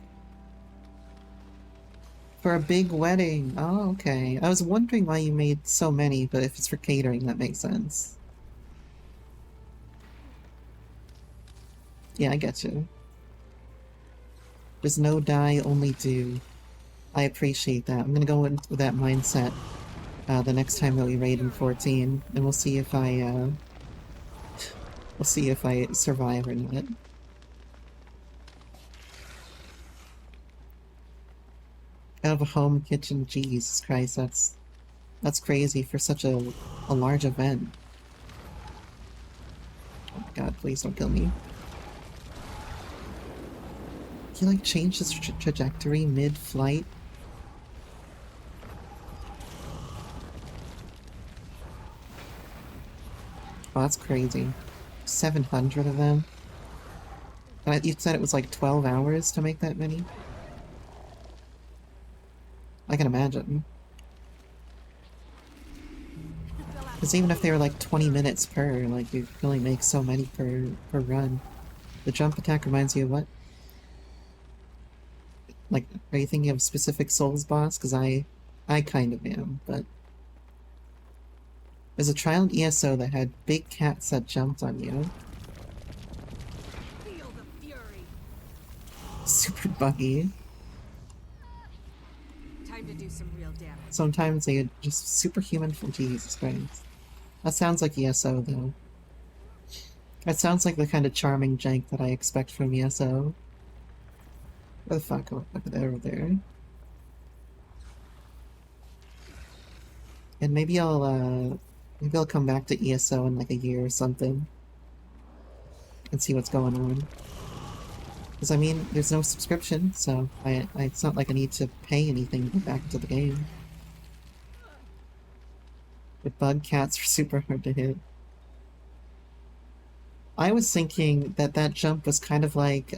For a big wedding. Oh, okay. I was wondering why you made so many, but if it's for catering, that makes sense. Yeah, I get you. There's no die, only do. I appreciate that. I'm gonna go in with that mindset the next time that we raid in 14, and we'll see if I survive or not. Out of a home kitchen, Jesus Christ, that's crazy for such a large event. Oh my god, please don't kill me. He like changed his trajectory mid-flight. Oh, that's crazy. 700 of them. And you said it was like 12 hours to make that many? I can imagine. Because even if they were like 20 minutes per, like you can only make so many per run. The jump attack reminds you of what? Like, are you thinking of specific Souls boss? Because I kind of am, but... There's a trial in ESO that had big cats that jumped on you. Feel the fury. Super buggy. Time to do some real damage. Sometimes they are just superhuman from Jesus Christ. That sounds like ESO though. That sounds like the kind of charming jank that I expect from ESO. Where the fuck? Oh, look at that over there. And maybe I'll come back to ESO in like a year or something and see what's going on. Because I mean, there's no subscription, so it's not like I need to pay anything to get back into the game. The bug cats are super hard to hit. I was thinking that that jump was kind of like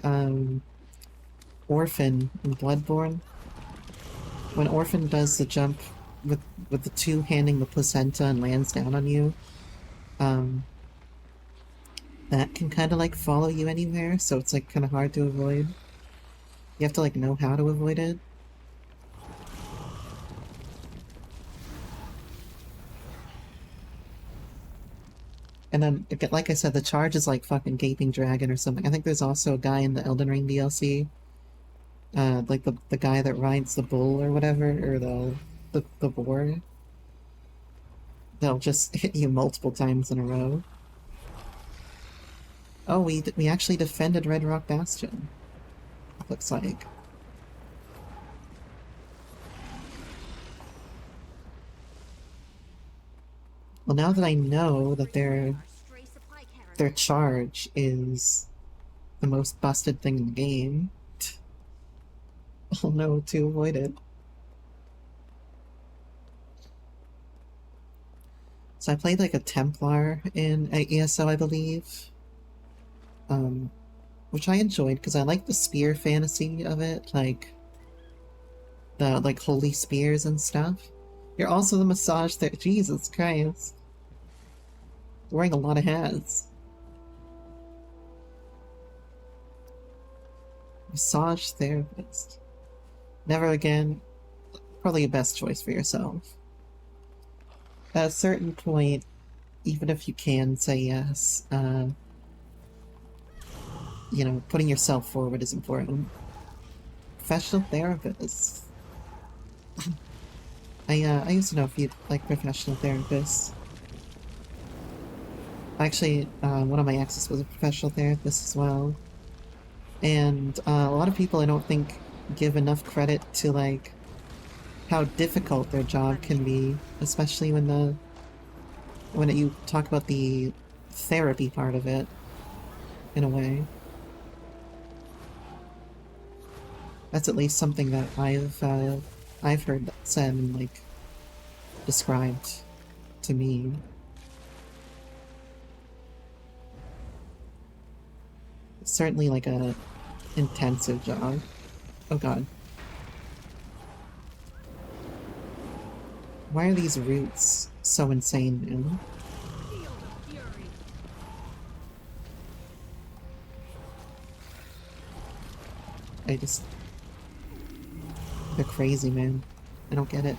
Orphan in Bloodborne. When Orphan does the jump with the two-handing the placenta and lands down on you, that can kind of like follow you anywhere, so it's like kind of hard to avoid. You have to like know how to avoid it. And then, like I said, the charge is like fucking Gaping Dragon or something. I think there's also a guy in the Elden Ring DLC, like the guy that rides the bull or whatever, or the boar. They'll just hit you multiple times in a row. Oh, we actually defended Red Rock Bastion. Looks like. Well, now that I know that their charge is the most busted thing in the game, I'll know to avoid it. So I played like a Templar in ESO, I believe. Which I enjoyed because I like the spear fantasy of it, like the like holy spears and stuff. You're also the massage there. Jesus Christ. You're wearing a lot of hats. Massage therapist. Never again. Probably a best choice for yourself. At a certain point, even if you can say yes, you know, putting yourself forward is important. Professional therapist. I used to know a few like professional therapists. Actually, one of my exes was a professional therapist as well. And a lot of people I don't think give enough credit to like how difficult their job can be, especially when you talk about the therapy part of it, in a way. That's at least something that I've heard said and like described to me. It's certainly like a intensive job. Oh god. Why are these roots so insane, man? I just... They're crazy, man. I don't get it.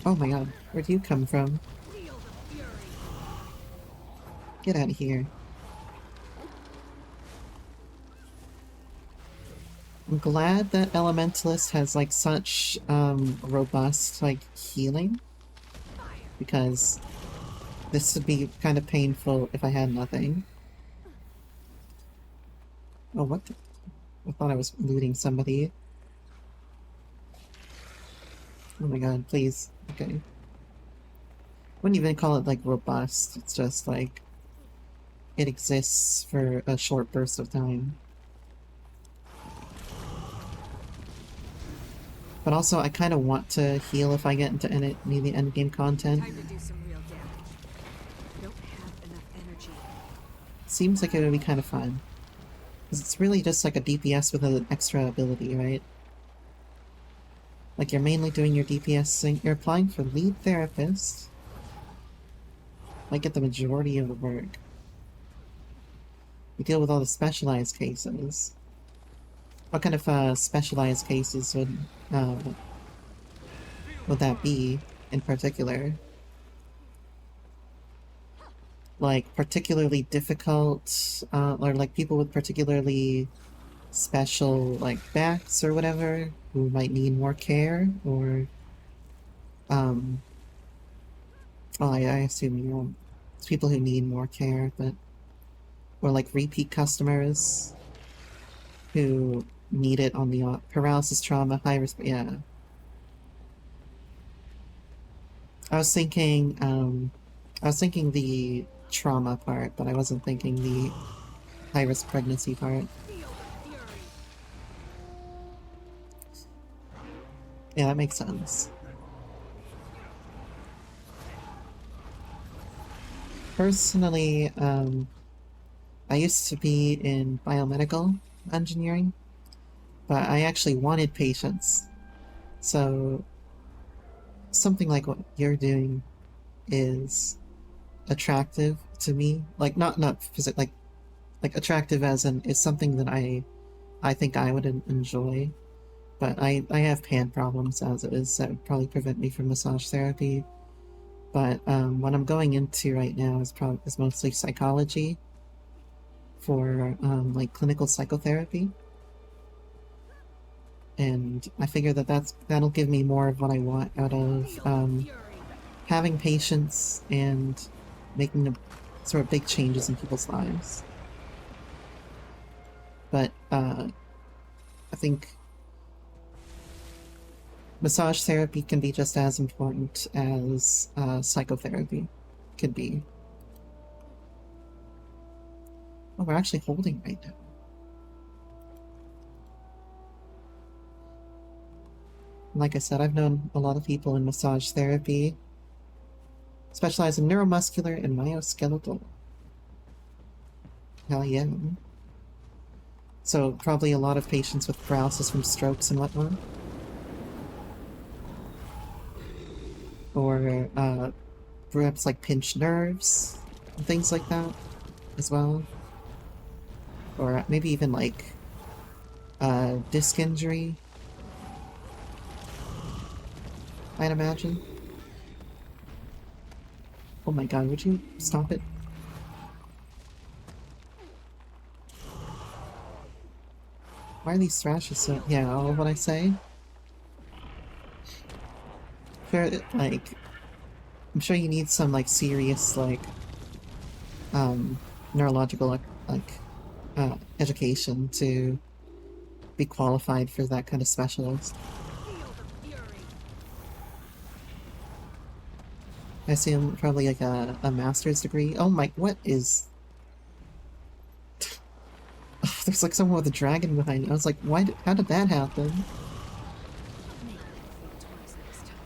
Oh my god, where'd you come from? Get out of here. I'm glad that Elementalist has like such robust like healing, because this would be kind of painful if I had nothing. Oh, what the... I thought I was looting somebody. Oh my god, please. Okay. Wouldn't even call it like robust, it's just like it exists for a short burst of time. But also, I kind of want to heal if I get into any of the endgame content. Time to do some real damage. I don't have enough energy. Seems like it would be kind of fun. Because it's really just like a DPS with an extra ability, right? Like you're mainly doing your DPS thing. You're applying for lead therapist. Might get the majority of the work. You deal with all the specialized cases. What kind of specialized cases would that be in particular? Like particularly difficult, or like people with particularly special like backs or whatever who might need more care, or Well, I assume you know, it's people who need more care, but or like repeat customers who need it on the paralysis, trauma, high risk. Yeah, I was thinking the trauma part, but I wasn't thinking the high risk pregnancy part. Feel the fury. Yeah, that makes sense. Personally, I used to be in biomedical engineering, but I actually wanted patients. So something like what you're doing is attractive to me. Like not like attractive as in it's something that I think I would enjoy. But I have hand problems as it is that would probably prevent me from massage therapy. But what I'm going into right now is mostly psychology for like clinical psychotherapy, and I figure that that'll give me more of what I want out of Feel the fury. having patience and making the sort of big changes in people's lives. But I think massage therapy can be just as important as psychotherapy could be. Oh, we're actually holding right now. Like I said, I've known a lot of people in massage therapy, specialize in neuromuscular and myoskeletal. Hell yeah. So probably a lot of patients with paralysis from strokes and whatnot. Or perhaps like pinched nerves and things like that as well. Or maybe even like disc injury, I'd imagine. Oh my god, would you stop it? Why are these thrashes so... Yeah, all of what I say? Sure, like... I'm sure you need some, like, serious, like... neurological, education to be qualified for that kind of specialist. Feel the fury. I assume probably like a master's degree. Oh my, what is... Oh, there's like someone with a dragon behind me. I was like, how did that happen? Make me feel twice next time.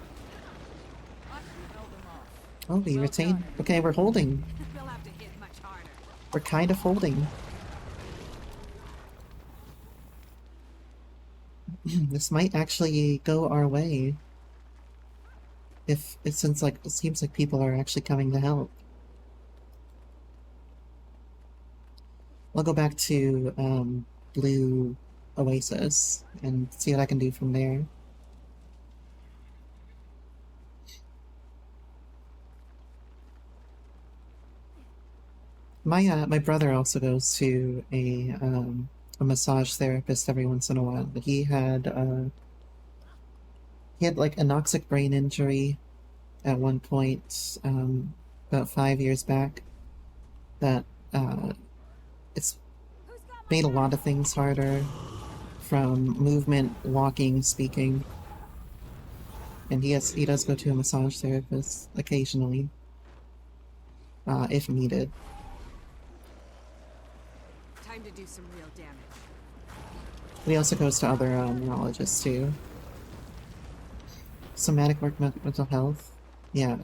Oh, we retained... Okay, we're holding. We'll have to hit much harder. We're kind of holding. This might actually go our way. If it seems like people are actually coming to help. I'll go back to Blue Oasis and see what I can do from there. My brother also goes to a massage therapist every once in a while. But he had like anoxic brain injury at one point about 5 years back. That it's Who's got my made a lot of things harder, from movement, walking, speaking. And he does go to a massage therapist occasionally, if needed. time to do some real damage? But he also goes to other neurologists too. Somatic work, mental health. Yeah.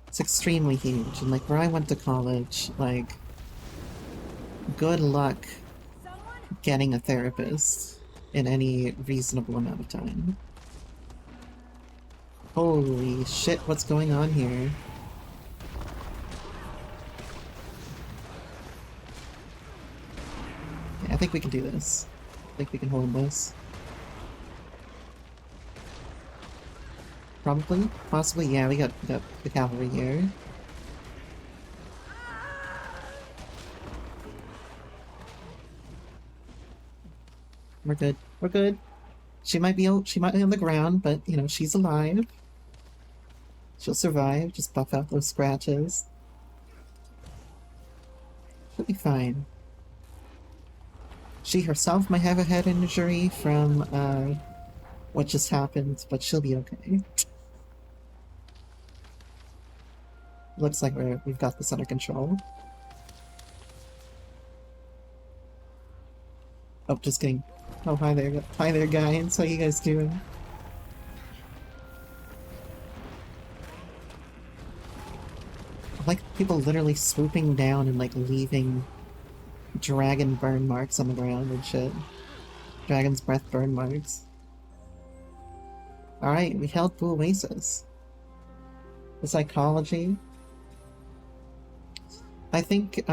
It's extremely huge. And like where I went to college, like, good luck Someone? getting a therapist in any reasonable amount of time. Holy shit, what's going on here? Yeah, I think we can do this. I think we can hold this. Probably? Possibly? Yeah, we got the cavalry here. We're good. We're good. She might be on the ground, but you know, she's alive. She'll survive, just buff out those scratches. She'll be fine. She herself might have a head injury from what just happened, but she'll be okay. Looks like we've got this under control. Oh, just kidding. Oh, hi there, guys. How you guys doing? I like people literally swooping down and like leaving dragon burn marks on the ground and shit. Dragon's breath burn marks. Alright, we held Blue Oasis. The psychology. I think,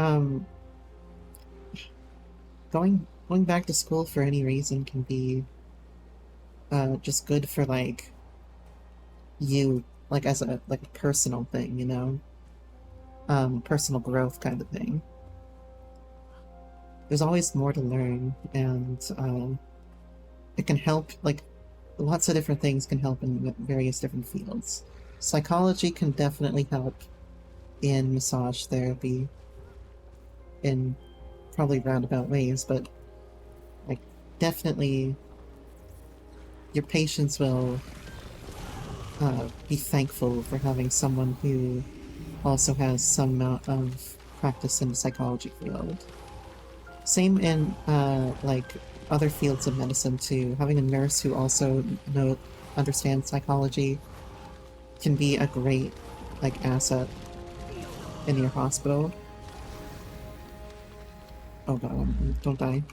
going back to school for any reason can be, just good for, like, you, like, as a, like, a personal thing, you know? Personal growth kind of thing. There's always more to learn, and, it can help, like, lots of different things can help in various different fields. Psychology can definitely help in massage therapy in probably roundabout ways, but like definitely your patients will be thankful for having someone who also has some amount of practice in the psychology field. Same in like other fields of medicine too. Having a nurse who also understands psychology can be a great like asset in your hospital. Oh god, don't die.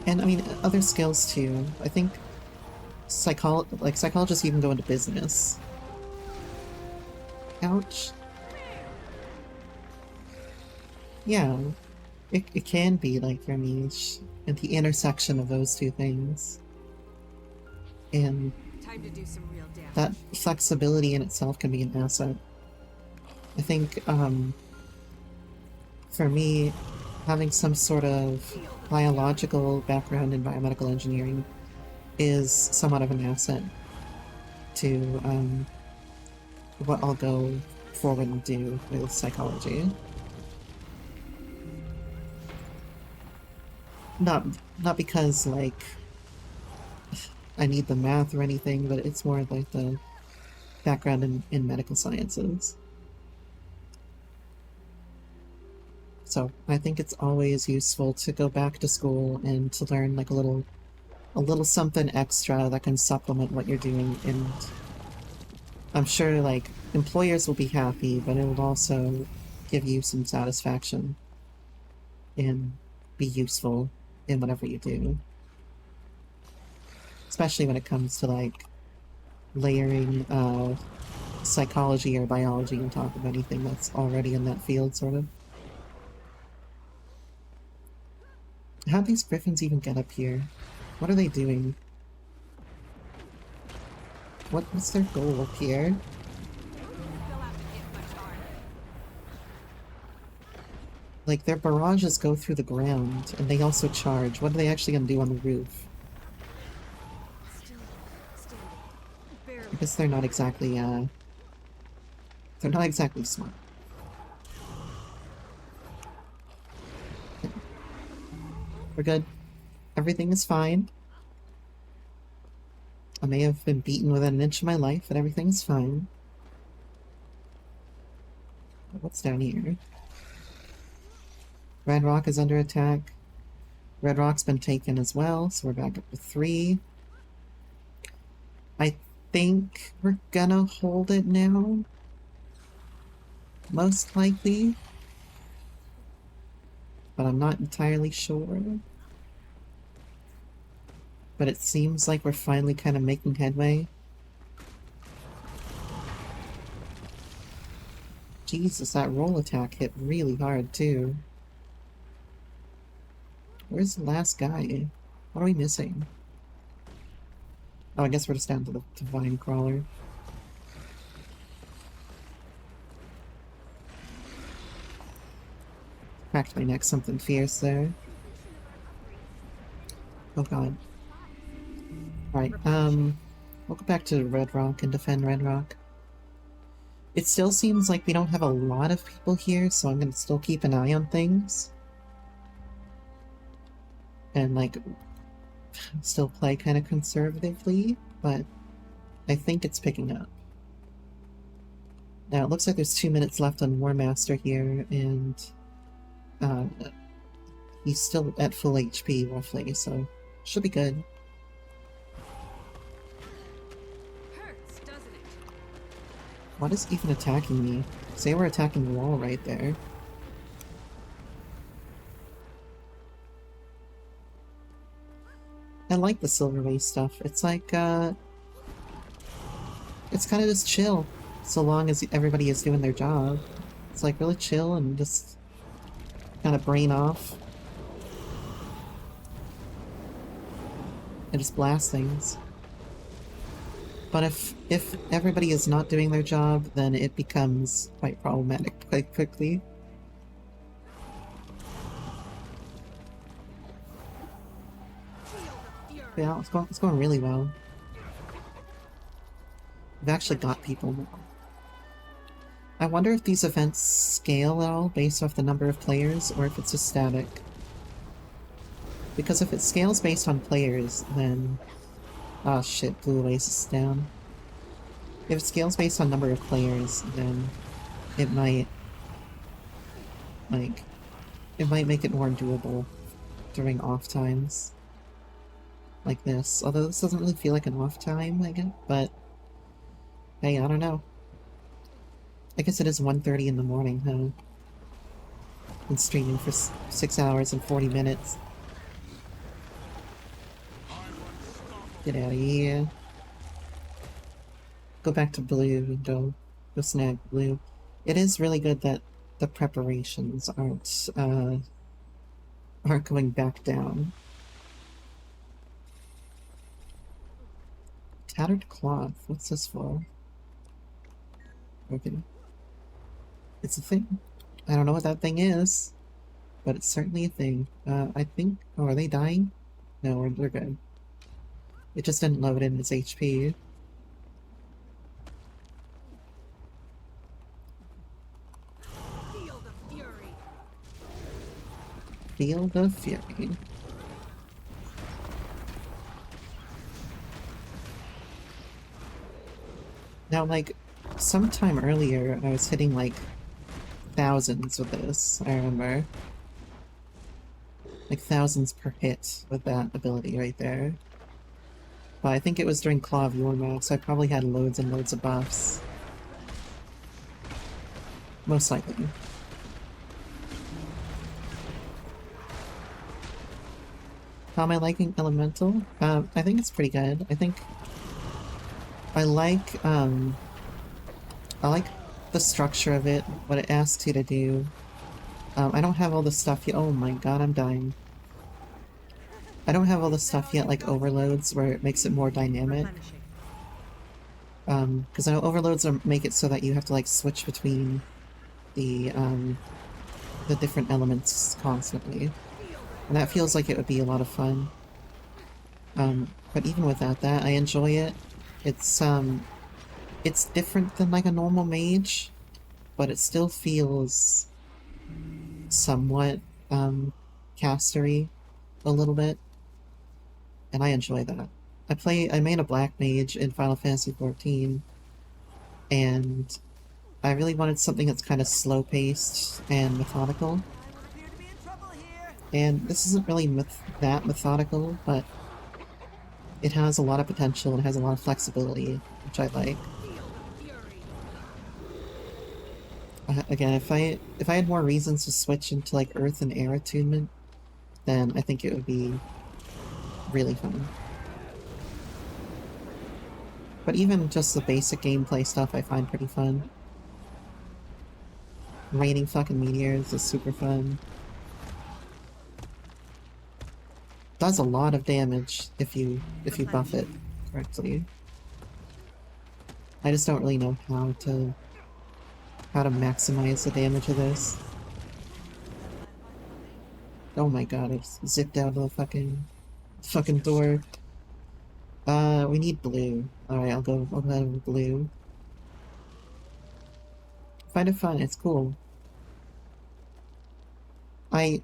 And I mean, other skills too. I think psychologists even go into business. Ouch. Yeah, it can be like your niche at the intersection of those two things. And Time to do some real damage. that flexibility in itself can be an asset. I think, for me, having some sort of biological background in biomedical engineering is somewhat of an asset to what I'll go forward and do with psychology. Not because, like, I need the math or anything, but it's more like the background in medical sciences. So I think it's always useful to go back to school and to learn like a little something extra that can supplement what you're doing, and I'm sure like employers will be happy, but it will also give you some satisfaction and be useful in whatever you do. Especially when it comes to like layering psychology or biology on top of anything that's already in that field, sort of. How'd these griffins even get up here? What are they doing? What's their goal up here? They'll have to hit much harder. Like, their barrages go through the ground, and they also charge. What are they actually gonna do on the roof? Still standing. Barely. I guess they're not exactly, they're not exactly smart. We're good. Everything is fine. I may have been beaten within an inch of my life, but everything is fine. What's down here? Red Rock is under attack. Red Rock's been taken as well, so we're back up to 3. I think we're gonna hold it now. Most likely. But I'm not entirely sure. But it seems like we're finally kind of making headway. Jesus, that roll attack hit really hard too. Where's the last guy? What are we missing? Oh, I guess we're just down to the Divine Crawler. Cracked my neck something fierce there. Oh god. Alright, we'll go back to Red Rock and defend Red Rock. It still seems like we don't have a lot of people here, so I'm gonna still keep an eye on things. And, like, still play kind of conservatively, but I think it's picking up. Now, it looks like there's 2 minutes left on War Master here, and he's still at full HP, roughly, so should be good. Hurts, doesn't it? What is even attacking me? Because they were attacking the wall right there. I like the Silver Way stuff. It's like, it's kind of just chill, so long as everybody is doing their job. It's like really chill and just kind of brain off. And just blast things. But if everybody is not doing their job, then it becomes quite problematic quite quickly. Yeah, it's going really well. We've actually got people now. I wonder if these events scale at all based off the number of players, or if it's just static. Because if it scales based on players, then... Oh shit, Blue Oasis is down. If it scales based on number of players, then it might... like... it might make it more doable during off times. Like this. Although this doesn't really feel like an off time, I guess, but... hey, I don't know. I guess it is 1:30 in the morning, huh? Been streaming for 6 hours and 40 minutes. Get out of here. Go back to blue and go snag blue. It is really good that the preparations aren't going back down. Tattered cloth. What's this for? Okay. It's a thing. I don't know what that thing is, but it's certainly a thing. I think... oh, are they dying? No, they're good. It just didn't load in its HP. Field of Fury. Field of Fury. Now, like, sometime earlier, I was hitting, like, thousands with this, I remember. Like, thousands per hit with that ability right there. But I think it was during Claw of Yorma, so I probably had loads and loads of buffs. Most likely. How am I liking Elemental? I think it's pretty good. I think... I like the structure of it, what it asks you to do. I don't have all the stuff yet. Oh my god, I'm dying. I don't have all the stuff yet, like overloads, where it makes it more dynamic. Because I know overloads make it so that you have to like switch between the different elements constantly. And that feels like it would be a lot of fun. But even without that, I enjoy it. It's different than like a normal mage, but it still feels somewhat castery a little bit, and I enjoy that. I made a black mage in Final Fantasy XIV, and I really wanted something that's kind of slow-paced and methodical. And this isn't really that methodical, but it has a lot of potential and it has a lot of flexibility, which I like. Again, if I had more reasons to switch into like Earth and Air attunement, then I think it would be really fun. But even just the basic gameplay stuff I find pretty fun. Raining fucking meteors is super fun. Does a lot of damage if you buff it correctly. I just don't really know how to maximize the damage of this. Oh my god, it's zipped out of the fucking door. We need blue. Alright, I'll go ahead with blue. Find it fun, it's cool. I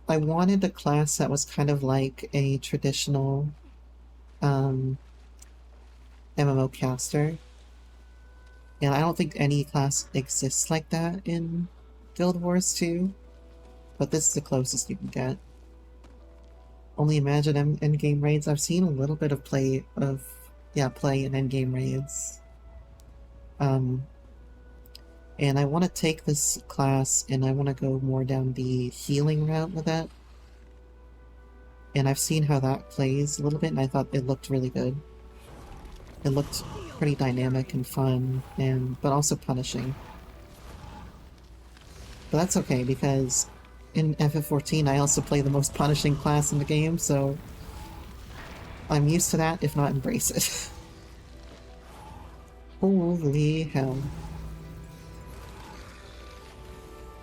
wanted a class that was kind of like a traditional MMO caster. And I don't think any class exists like that in Guild Wars 2, but this is the closest you can get. Only imagine endgame raids. I've seen a little bit of play in endgame raids. And I want to take this class and I want to go more down the healing route with it. And I've seen how that plays a little bit and I thought it looked really good. It looked pretty dynamic and fun, but also punishing. But that's okay because in FF14 I also play the most punishing class in the game, so I'm used to that, if not embrace it. Holy hell.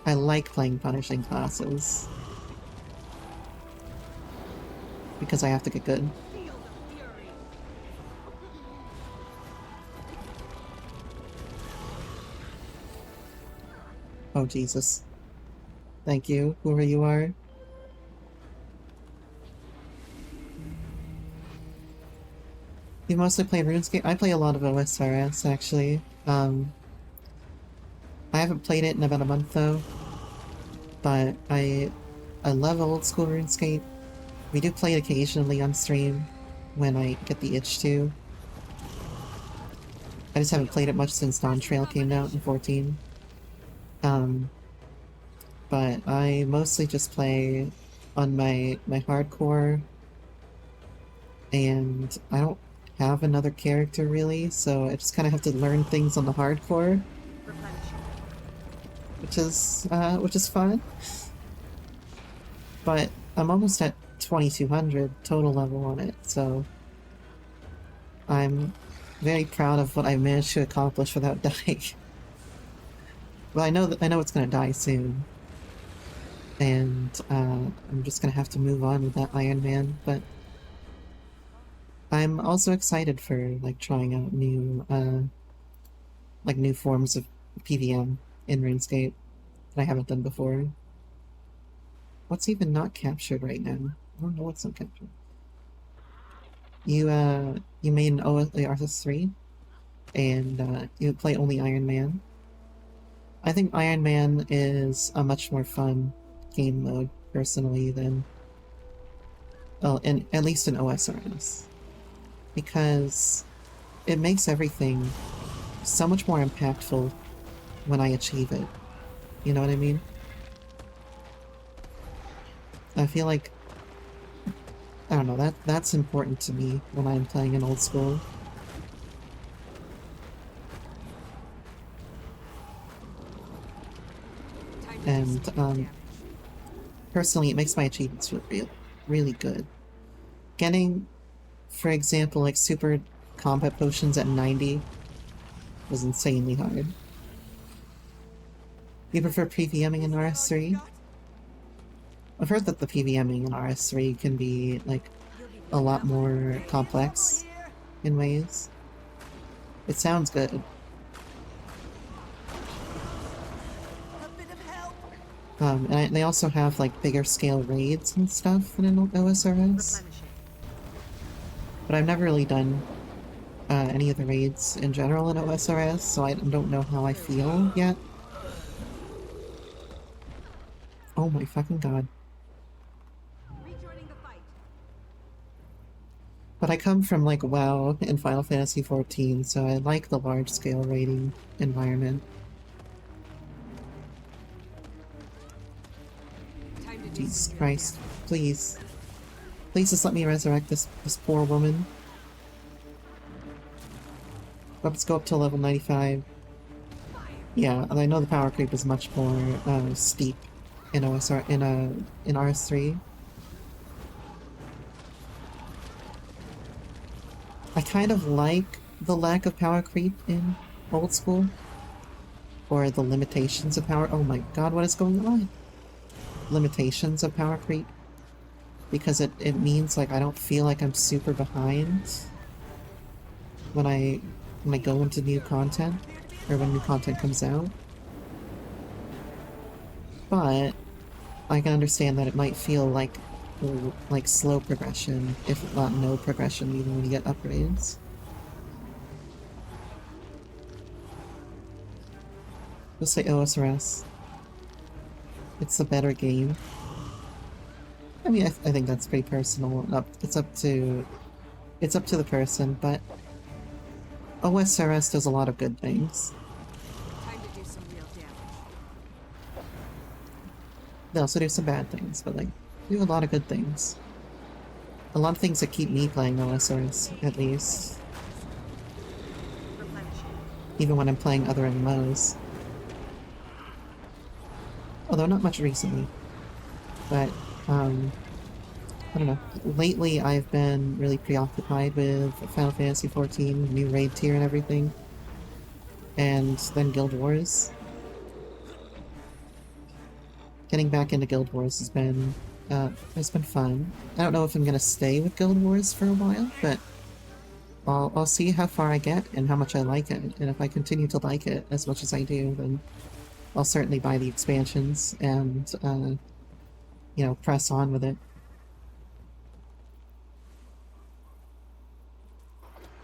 I like playing punishing classes. Because I have to get good. Oh Jesus. Thank you, whoever you are. You mostly play RuneScape? I play a lot of OSRS, actually. I haven't played it in about a month, though. But I love old school RuneScape. We do play it occasionally on stream, when I get the itch to. I just haven't played it much since Dawn Trail came out in 14. But I mostly just play on my hardcore, and I don't have another character really, so I just kind of have to learn things on the hardcore, which is fun. But I'm almost at 2200 total level on it, so I'm very proud of what I managed to accomplish without dying. Well, I know it's gonna die soon, and I'm just gonna have to move on with that Iron Man. But I'm also excited for like trying out new forms of PVM in RuneScape that I haven't done before. What's even not captured right now? I don't know what's not captured. You made an OSS3, and you play only Iron Man. I think Iron Man is a much more fun game mode, personally, than... well, at least in OSRS. Because it makes everything so much more impactful when I achieve it. You know what I mean? I feel like... I don't know, that's important to me when I'm playing an old school. And, personally, it makes my achievements feel really good. Getting, for example, like super combat potions at 90 was insanely hard. You prefer PVMing in RS3? I've heard that the PVMing in RS3 can be, like, a lot more complex in ways. It sounds good. And they also have, like, bigger scale raids and stuff than in OSRS. But I've never really done any of the raids in general in OSRS, so I don't know how I feel yet. Oh my fucking god. But I come from, like, WoW and Final Fantasy XIV, so I like the large-scale raiding environment. Jesus Christ. Please. Please just let me resurrect this poor woman. Let's go up to level 95. Yeah, and I know the power creep is much more steep in in RS3. I kind of like the lack of power creep in old school. Or the limitations of power- oh my god, what is going on? Limitations of power creep. Because it means, like, I don't feel like I'm super behind. when I go into new content, or when new content comes out. But I can understand that it might feel like slow progression, if not no progression, even when you get upgrades. We'll say OSRS. It's a better game. I mean, I think that's pretty personal. It's up to the person, but OSRS does a lot of good things. Time to do some real damage. They also do some bad things, but like, do a lot of good things. A lot of things that keep me playing OSRS, at least. Even when I'm playing other MMOs. Although not much recently. But, I don't know. Lately I've been really preoccupied with Final Fantasy XIV, new raid tier and everything. And then Guild Wars. Getting back into Guild Wars has been fun. I don't know if I'm gonna stay with Guild Wars for a while, but I'll see how far I get and how much I like it. And if I continue to like it as much as I do, then I'll certainly buy the expansions and, you know, press on with it.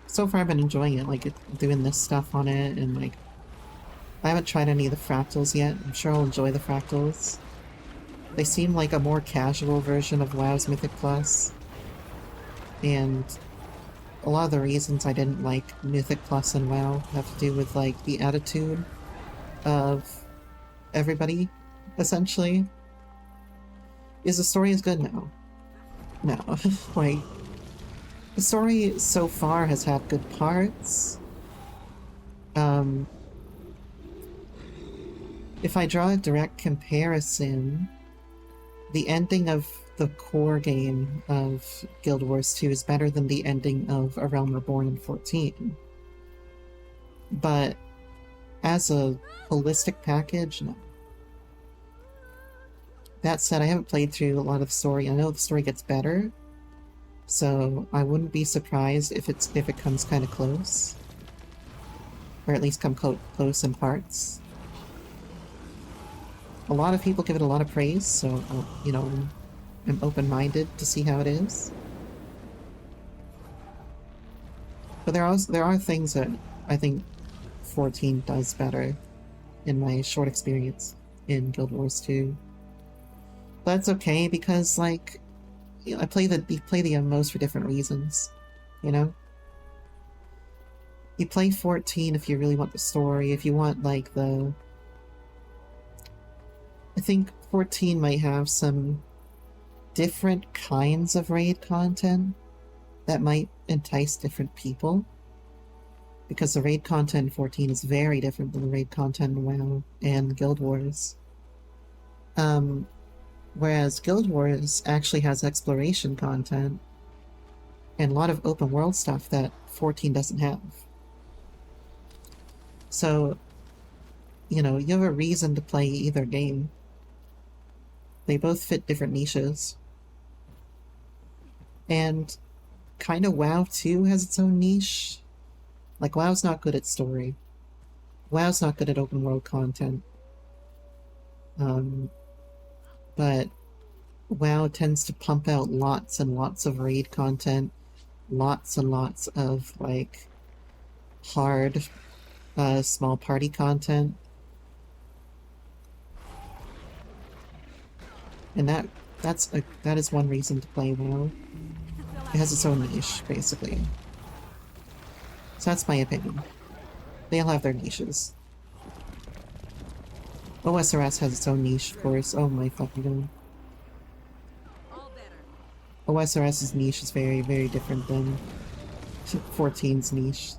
So far I've been enjoying it, like doing this stuff on it, and like, I haven't tried any of the fractals yet. I'm sure I'll enjoy the fractals. They seem like a more casual version of WoW's Mythic Plus. And a lot of the reasons I didn't like Mythic Plus and WoW have to do with like the attitude of everybody, essentially. Is the story as good now? No. Like, the story so far has had good parts. If I draw a direct comparison, the ending of the core game of Guild Wars 2 is better than the ending of A Realm Reborn in 14. But as a holistic package, no. That said, I haven't played through a lot of the story. I know the story gets better, so I wouldn't be surprised if it comes kind of close. Or at least come close in parts. A lot of people give it a lot of praise, so, you know, I'm open-minded to see how it is. But there are things that I think 14 does better in my short experience in Guild Wars 2. But that's okay, because, like, you know, you play the MMOs for different reasons, you know? You play 14 if you really want the story, if you want, like, the... I think 14 might have some different kinds of raid content that might entice different people. Because the raid content in 14 is very different than the raid content in WoW and Guild Wars. Whereas Guild Wars actually has exploration content and a lot of open world stuff that 14 doesn't have. So, you know, you have a reason to play either game. They both fit different niches. And kind of WoW too has its own niche. Like, WoW's not good at story. WoW's not good at open world content. But WoW tends to pump out lots and lots of raid content, lots and lots of, like, hard, small party content. And that is one reason to play WoW. It has its own niche, basically. So that's my opinion. They all have their niches. OSRS has its own niche, of course. Oh my fucking god. All better. OSRS's niche is very, very different than 14's niche.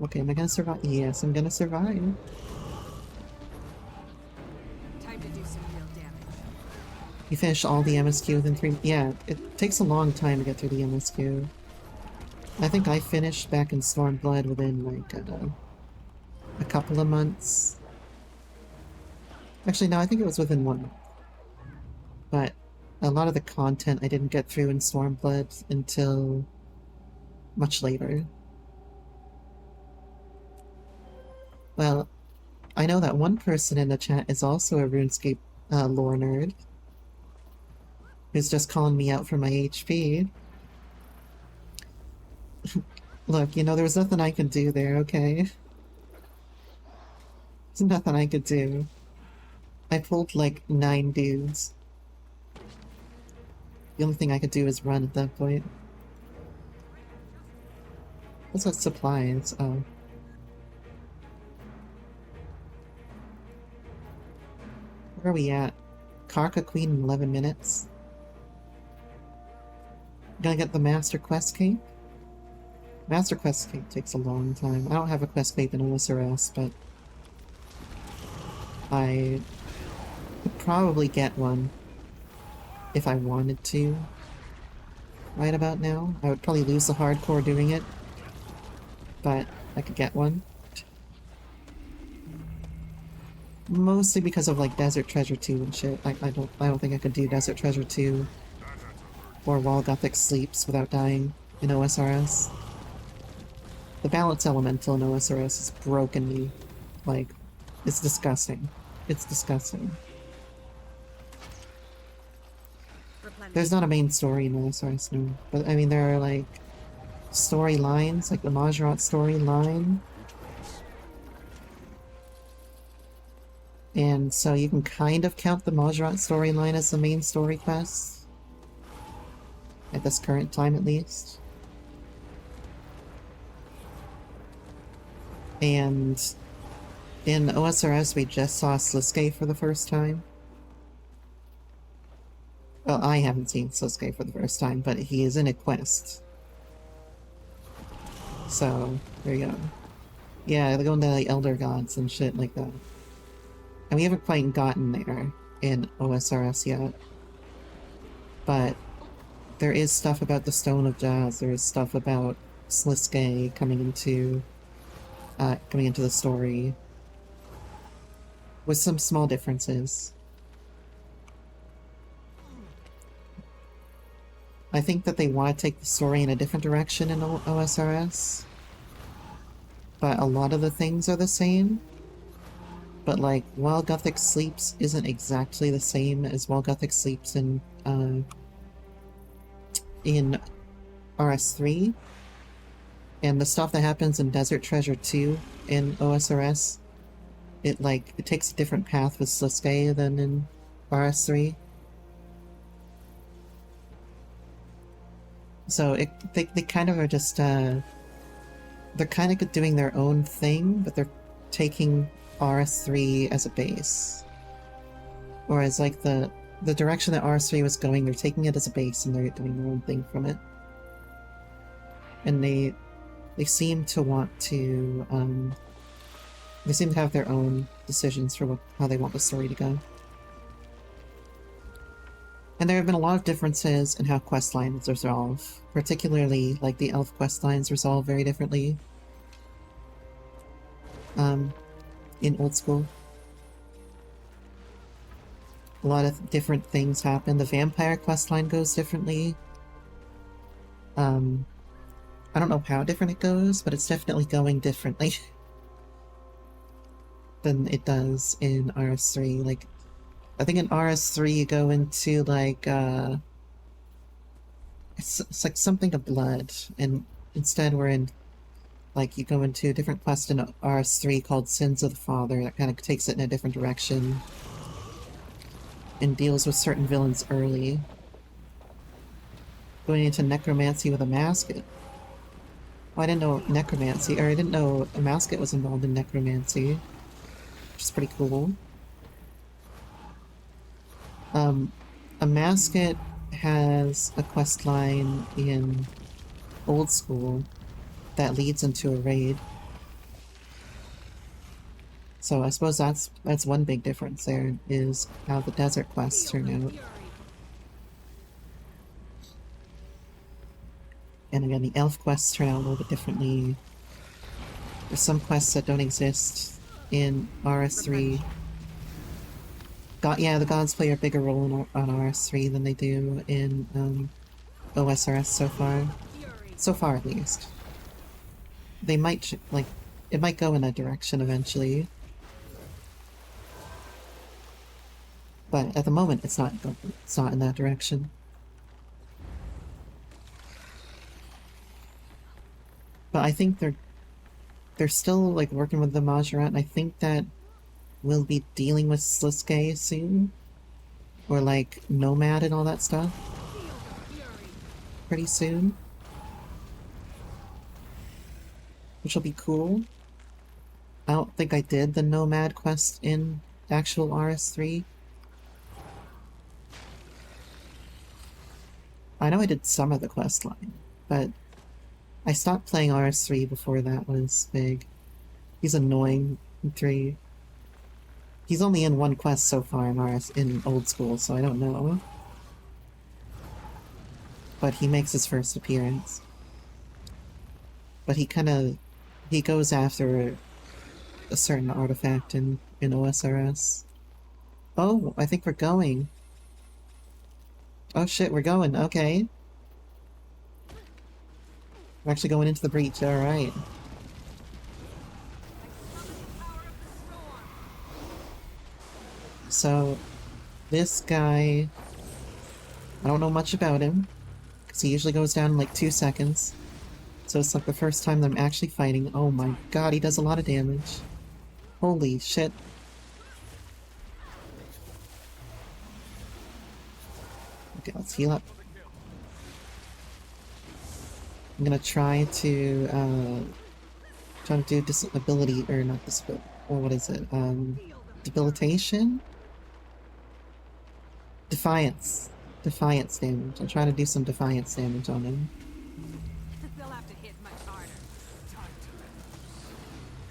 Okay, am I gonna survive? Yes, I'm gonna survive. Time to do some real damage. You finish all the MSQ within 3... Yeah, it takes a long time to get through the MSQ. I think I finished back in Stormblood within, like, a couple of months. Actually, no, I think it was within 1 month. But, a lot of the content I didn't get through in Stormblood until much later. Well, I know that one person in the chat is also a RuneScape lore nerd who's just calling me out for my HP. Look, you know, there was nothing I could do there, okay? There's nothing I could do. I pulled like 9 dudes. The only thing I could do is run at that point. What's that supplies? Oh. Where are we at? Karka Queen in 11 minutes. Gonna get the Master Quest Cape? Master Quest Cape takes a long time. I don't have a Quest Cape in OSRS, but I could probably get one if I wanted to. Right about now. I would probably lose the hardcore doing it, but I could get one. Mostly because of like Desert Treasure 2 and shit. I don't think I could do Desert Treasure 2 or While Gothic Sleeps without dying in OSRS. The balance elemental in OSRS has broken me. Like, it's disgusting. It's disgusting. There's not a main story in OSRS, no. But I mean, there are like storylines, like the Majrat storyline. And so you can kind of count the Majrat storyline as the main story quest. At this current time, at least. And in OSRS, we just saw Sliske for the first time. Well, I haven't seen Sliske for the first time, but he is in a quest. So, there you go. Yeah, they're going to the Elder Gods and shit like that. And we haven't quite gotten there in OSRS yet. But there is stuff about the Stone of Jazz, there is stuff about Sliske coming into the story. With some small differences. I think that they want to take the story in a different direction in OSRS. But a lot of the things are the same. But like, While Gothic Sleeps isn't exactly the same as While Gothic Sleeps in RS3. And the stuff that happens in Desert Treasure 2 in OSRS, it takes a different path with Sliske than in RS3. So they kind of are just, they're kind of doing their own thing, but they're taking RS3 as a base. Whereas like the direction that RS3 was going, they're taking it as a base and they're doing their own thing from it. And they seem to want to, they seem to have their own decisions for how they want the story to go. And there have been a lot of differences in how quest lines resolve. Particularly, like, the elf quest lines resolve very differently. In Old School. A lot of different things happen. The vampire quest line goes differently. I don't know how different it goes, but it's definitely going differently than it does in RS3. Like, I think in RS3 you go into like it's like something of blood, and instead we're in like you go into a different quest in RS3 called Sins of the Father that kind of takes it in a different direction and deals with certain villains early. Going into Necromancy with a Masket. Oh, I didn't know Necromancy, or I didn't know a Masket was involved in Necromancy, which is pretty cool. A Masket has a quest line in Old School that leads into a raid. So I suppose that's one big difference there, is how the desert quests turn out. And again, the elf quests turn out a little bit differently. There's some quests that don't exist in RS3 Yeah, the gods play a bigger role on RS3 than they do in OSRS so far. Fury. So far, at least. They might, like, it might go in that direction eventually. But at the moment, it's not in that direction. But I think they're still, like, working with the Majorat, and I think that we'll be dealing with Slisuke soon. Or, like, Nomad and all that stuff Feel the fury. pretty soon. Which will be cool. I don't think I did the Nomad quest in actual RS3. I know I did some of the quest line, but I stopped playing RS3 before that was big. He's annoying in 3. He's only in one quest so far in old school, so I don't know. But he makes his first appearance. But he goes after a certain artifact in OSRS. Oh, I think we're going. Oh shit, we're going, okay. We're actually going into the breach, alright. So, this guy, I don't know much about him, because he usually goes down in like 2 seconds. So it's like the first time that I'm actually fighting. Oh my god, he does a lot of damage. Holy shit. Okay, let's heal up. I'm gonna try to do disability, or not disability, or what is it? Debilitation? Defiance. Defiance damage. I'll try to do some defiance damage on him. They'll have to hit much harder.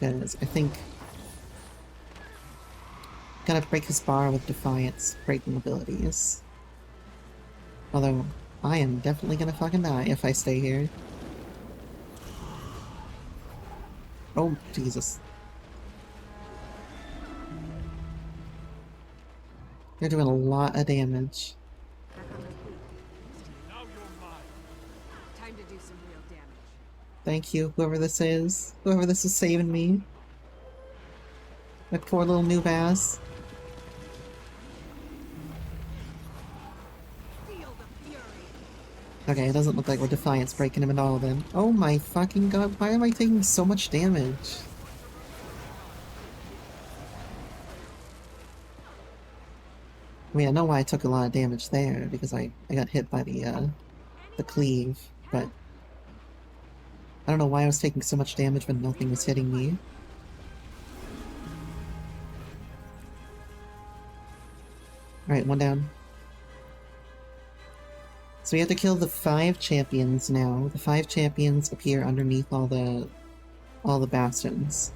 Because I think... Gotta break his bar with defiance breaking abilities. Although, I am definitely gonna fucking die if I stay here. Oh, Jesus. They're doing a lot of damage. Back on my feet. Now you're mine. Time to do some real damage. Thank you, whoever this is. Whoever this is saving me. My poor little noob ass. Feel the fury. Okay, it doesn't look like we're Defiance breaking him at all then. Oh my fucking god, why am I taking so much damage? I mean, I know why I took a lot of damage there, because I got hit by the cleave, but... I don't know why I was taking so much damage when nothing was hitting me. Alright, one down. So we have to kill the 5 champions now. The 5 champions appear underneath all the bastions.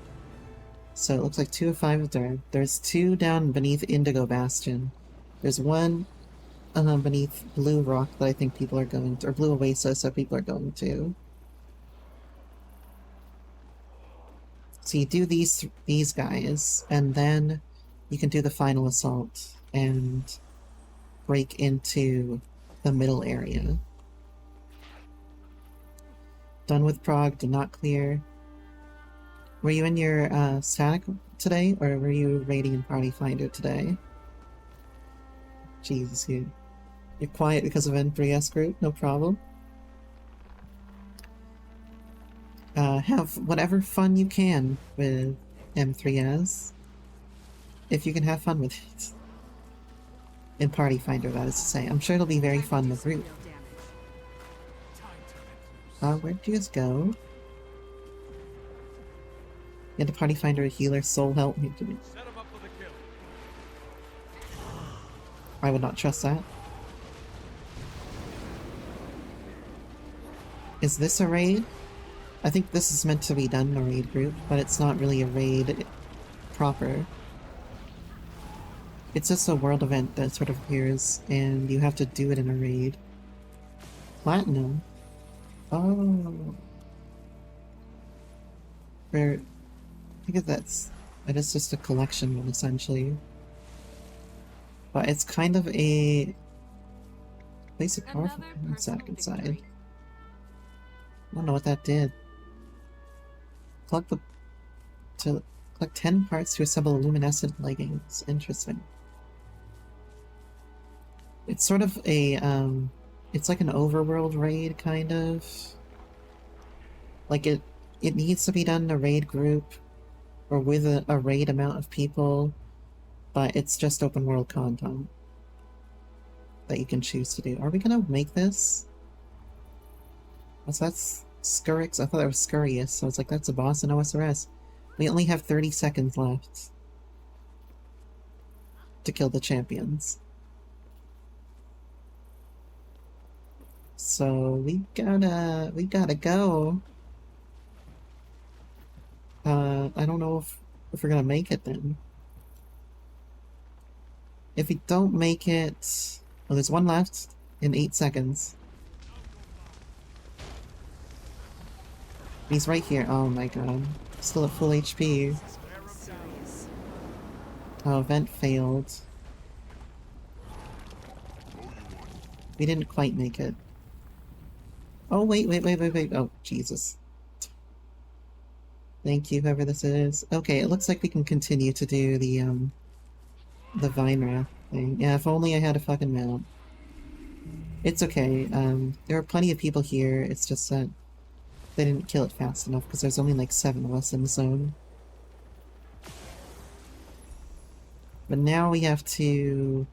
So it looks like 2 of 5 are there. There's 2 down beneath Indigo Bastion. There's 1 beneath Blue Rock that I think people are going to, or Blue Oasis that people are going to. So you do these guys, and then you can do the final assault and break into the middle area. Done with Prague, did not clear. Were you in your static today, or were you raiding in Party Finder today? Jesus, you're quiet because of N3S group, no problem. Have whatever fun you can with M3S. If you can have fun with it. In Party Finder, that is to say. I'm sure it'll be very fun with group. Real damage. Where'd you guys go? You had to Party Finder a healer, soul help. Set him up for the kill. I would not trust that. Is this a raid? I think this is meant to be done in a raid group, but it's not really a raid proper. It's just a world event that sort of appears, and you have to do it in a raid. Platinum? Oh. I think that's just a collection one, essentially. But it's kind of a basic powerful Another sack personal inside. victory. I don't know what that did. Collect the to collect 10 parts to assemble luminescent leggings. Interesting. It's sort of a it's like an overworld raid kind of. Like it needs to be done in a raid group or with a raid amount of people, but it's just open world content that you can choose to do. Are we gonna make this? So that's Scurrix. I thought that was Scurrius, so I was like, that's a boss in OSRS. We only have 30 seconds left to kill the champions. So we gotta go. I don't know if we're gonna make it then. If we don't make it, well, there's one left in 8 seconds. He's right here. Oh my god. Still at full HP. Serious. Oh, event failed. We didn't quite make it. Oh, wait. Oh, Jesus. Thank you, whoever this is. Okay, it looks like we can continue to do the Vine Wrath thing. Yeah, if only I had a fucking mount. It's okay. There are plenty of people here. It's just that they didn't kill it fast enough because there's only like 7 of us in the zone. But now we have to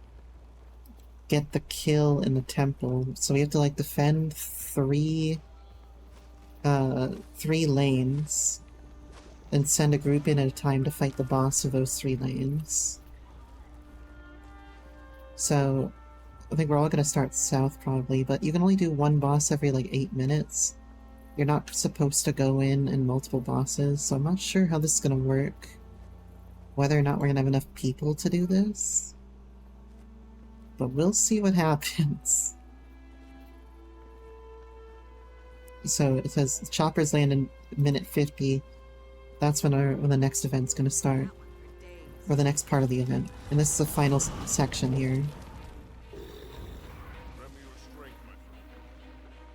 get the kill in the temple. So we have to like defend 3 lanes and send a group in at a time to fight the boss of those 3 lanes. So I think we're all gonna start south probably, but you can only do 1 boss every like 8 minutes. You're not supposed to go in multiple bosses, so I'm not sure how this is gonna work. Whether or not we're gonna have enough people to do this. But we'll see what happens. So it says choppers land in minute 50. That's when the next event's gonna start. That one for days. Or the next part of the event. And this is the final section here.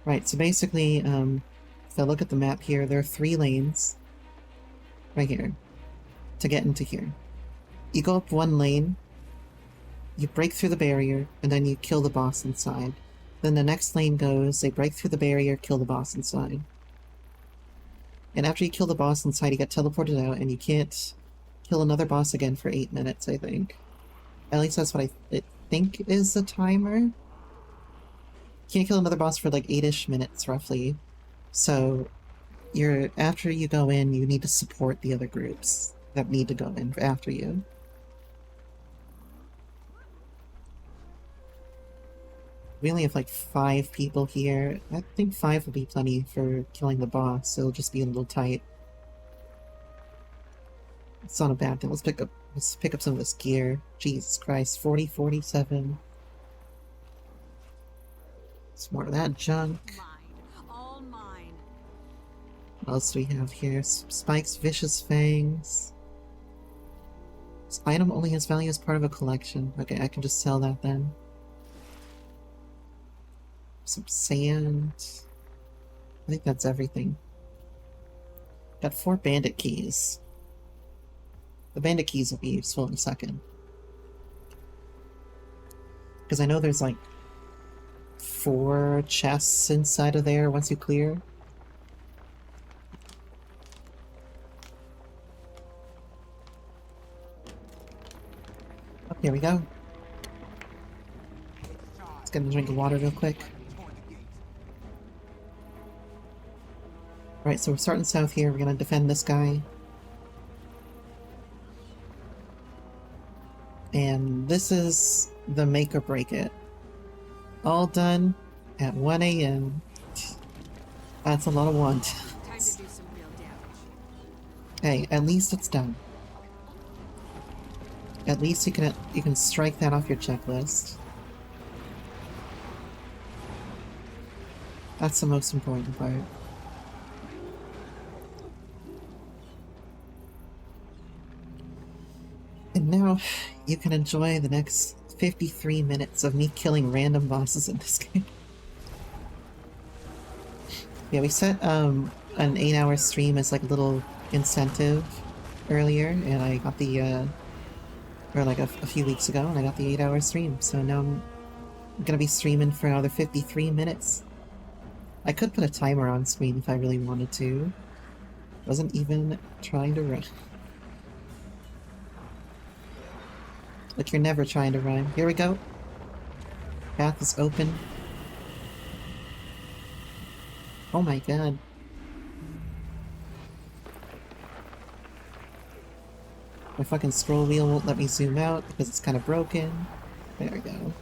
Right, so basically, if I look at the map here, there are 3 lanes. Right here. To get into here. You go up 1 lane, you break through the barrier, and then you kill the boss inside. Then the next lane goes, they break through the barrier, kill the boss inside. And after you kill the boss inside, you get teleported out, and you can't kill another boss again for 8 minutes, I think. At least that's what I think is the timer. Can't kill another boss for like 8-ish minutes, roughly. So, after you go in, you need to support the other groups that need to go in after you. We only have like 5 people here. I think 5 will be plenty for killing the boss, so it'll just be a little tight. It's not a bad thing. Let's pick up some of this gear. Jesus Christ, 40, 47. Some more of that junk. Mine. All mine. What else do we have here? Spike's Vicious Fangs. This item only has value as part of a collection. Okay, I can just sell that then. Some sand. I think that's everything. Got 4 bandit keys. The bandit keys will be useful in a second. Because I know there's like 4 chests inside of there once you clear. Oh, here we go. Let's get a drink of water real quick. Right, so we're starting south here. We're gonna defend this guy. And this is the make or break it. All done at 1 AM. That's a lot of want. Time to do some real damage. Hey, at least it's done. At least you can strike that off your checklist. That's the most important part. And now you can enjoy the next 53 minutes of me killing random bosses in this game. Yeah, we set an 8-hour stream as like a little incentive earlier, and I got the or like a few weeks ago, and I got the 8-hour stream. So now I'm gonna be streaming for another 53 minutes. I could put a timer on screen if I really wanted to. Wasn't even trying to rhyme. Like you're never trying to rhyme. Here we go. Path is open. Oh my god. My fucking scroll wheel won't let me zoom out because it's kind of broken. There we go.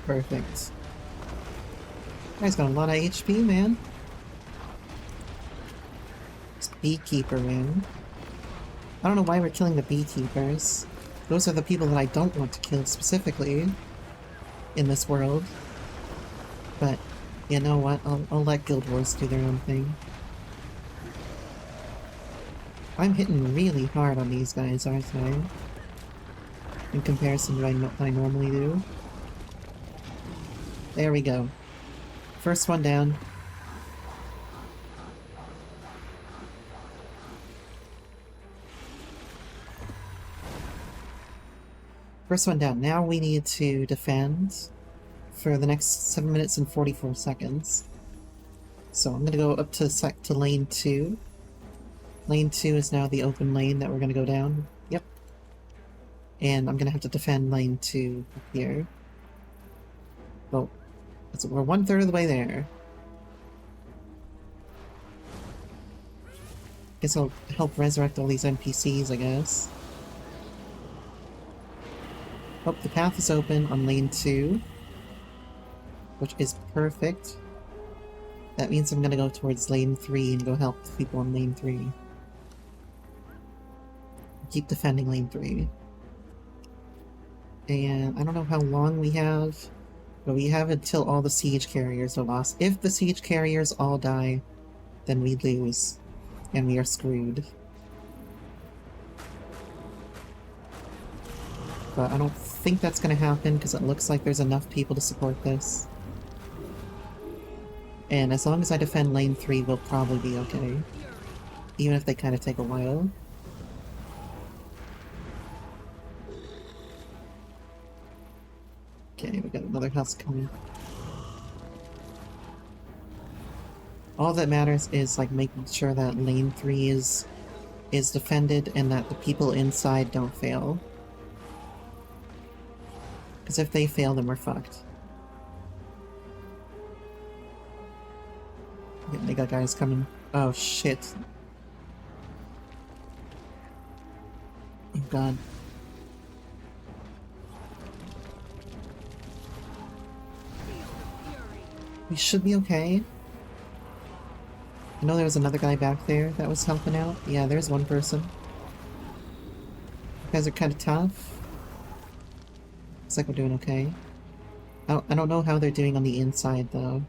Perfect. Guy's got a lot of HP, man. This beekeeper, man. I don't know why we're killing the beekeepers. Those are the people that I don't want to kill specifically in this world. But you know what? I'll let Guild Wars do their own thing. I'm hitting really hard on these guys, aren't I? In comparison to what I normally do. There we go. First one down. First one down. Now we need to defend for the next 7 minutes and 44 seconds. So I'm gonna go up to lane 2. Lane 2 is now the open lane that we're gonna go down. Yep. And I'm gonna have to defend lane 2 here. Well, we're 1/3 of the way there. Guess I'll help resurrect all these NPCs, I guess. Oh, the path is open on lane 2. Which is perfect. That means I'm gonna go towards lane 3 and go help the people on lane 3. Keep defending lane 3. And I don't know how long we have, but we have until all the siege carriers are lost. If the siege carriers all die, then we lose. And we are screwed. But I don't think that's gonna happen because it looks like there's enough people to support this. And as long as I defend lane 3, we'll probably be okay. Even if they kind of take a while. Okay, we got another house coming. All that matters is like making sure that lane 3 is defended and that the people inside don't fail. Because if they fail, then we're fucked. Yeah, they got guys coming. Oh shit. Oh god. We should be okay. I know there was another guy back there that was helping out. Yeah, there's one person. You guys are kind of tough. Looks like we're doing okay. I don't know how they're doing on the inside, though.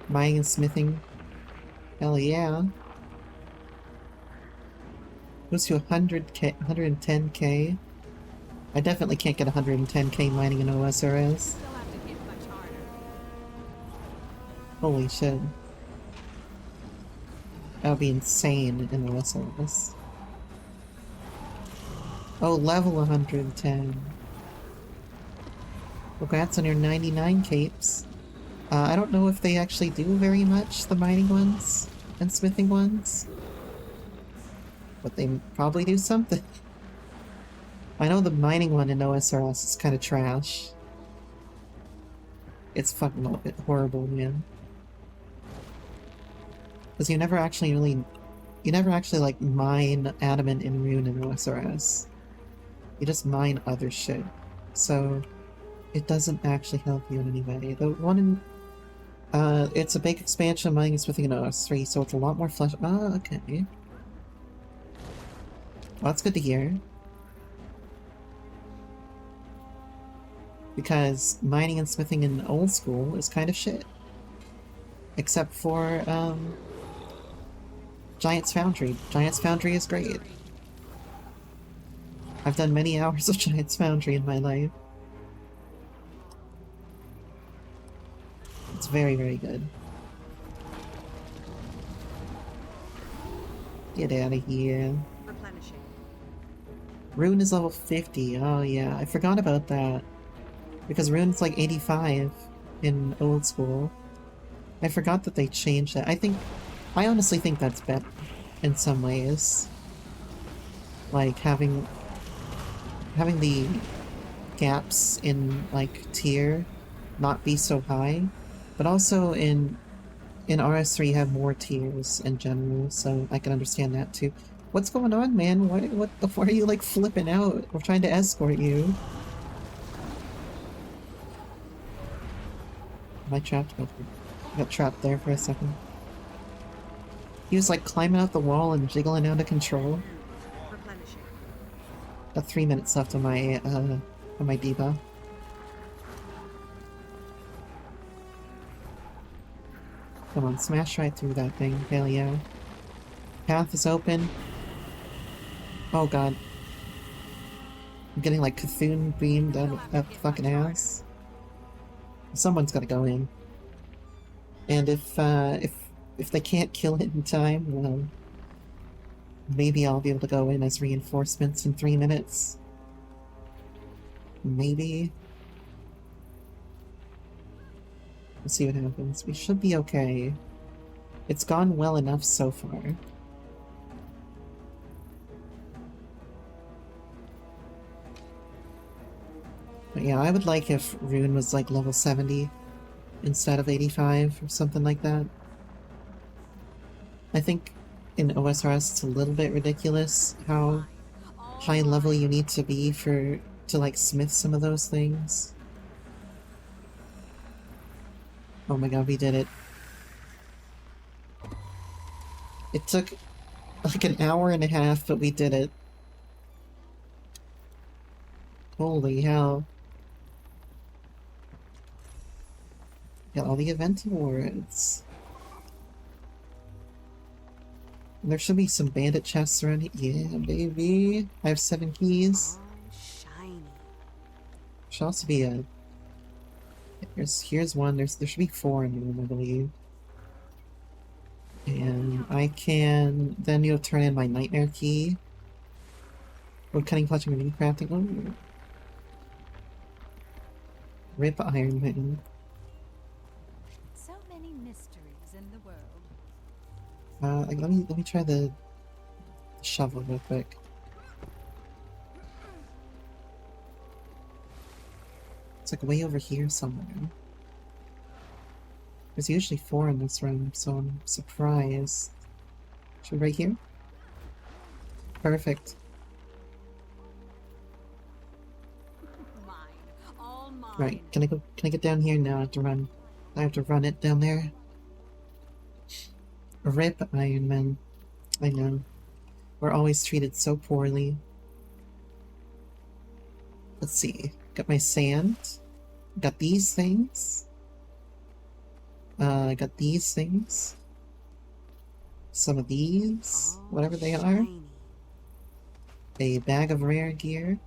Mining and smithing. Hell yeah. Goes to 100k, 110k. I definitely can't get 110k mining in OSRS. Still have to hit much harder. Holy shit. That would be insane in OSRS. Oh, level 110. Congrats on your 99 capes. I don't know if they actually do very much, the mining ones and smithing ones. But they probably do something. I know the mining one in OSRS is kind of trash. It's fucking horrible, man. Because you never actually like mine adamant and rune in OSRS. You just mine other shit. So it doesn't actually help you in any way. The one in it's a big expansion of mining and smithing in OS3, so it's a lot more flesh. Oh, okay. Well, that's good to hear. because mining and smithing in old school is kind of shit. Except for, Giant's Foundry. Giant's Foundry is great. I've done many hours of Giant's Foundry in my life. It's very, very good. Get out of here. Replenishing. Rune is level 50. Oh yeah, I forgot about that. Because Rune's like 85 in old school. I forgot that they changed that. I honestly think that's better in some ways. Like having the gaps in like tier not be so high, but also in RS3 you have more tiers in general, so I can understand that too. What's going on, man? Why are you like flipping out? We're trying to escort you. Am I trapped? Oh, I got trapped there for a second. He was like climbing out the wall and jiggling out of control. Replenishing. Got 3 minutes left on my debuff. Come on, smash right through that thing. Hell yeah. Path is open. Oh god. I'm getting like Cthulhu beamed up fucking ass. Someone's gotta go in. And if they can't kill it in time, well, maybe I'll be able to go in as reinforcements in 3 minutes. Maybe. We'll see what happens. We should be okay. It's gone well enough so far. But yeah, I would like if Rune was like level 70 instead of 85 or something like that. I think in OSRS it's a little bit ridiculous how high level you need to be to like smith some of those things. Oh my god, we did it. It took like an hour and a half, but we did it. Holy hell. Got all the event awards. And there should be some bandit chests around here. Yeah, baby. I have 7 keys. All shiny. Should also be a... Here's one. There should be 4 in the room, I believe. And I can then you'll turn in my nightmare key. Wood cutting, clutching, and crafting. Oh. Rip Iron Man. So many mysteries in the world. Let me try the shovel real quick. It's like way over here somewhere. There's usually 4 in this room, so I'm surprised. Should we right here? Perfect. Mine. All mine. Right, can I get down here? No, I have to run. I have to run it down there. Rip Iron Man. I know. We're always treated so poorly. Let's see. Got my sand. Got these things. I got these things. Some of these, All whatever they are. shiny. A bag of rare gear.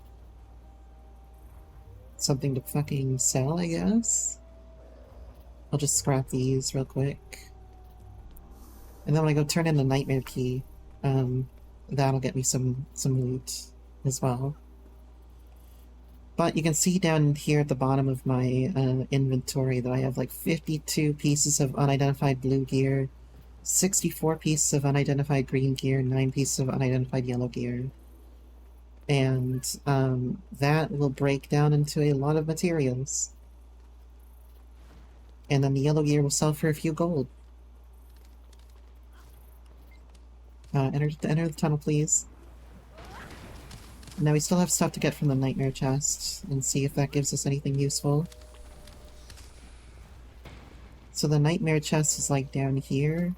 Something to fucking sell, I guess. I'll just scrap these real quick. And then when I go turn in the nightmare key, that'll get me some loot as well. But you can see down here at the bottom of my inventory that I have like 52 pieces of unidentified blue gear, 64 pieces of unidentified green gear, 9 pieces of unidentified yellow gear. And that will break down into a lot of materials. And then the yellow gear will sell for a few gold. Enter the tunnel, please. Now we still have stuff to get from the nightmare chest, and see if that gives us anything useful. So the nightmare chest is like down here.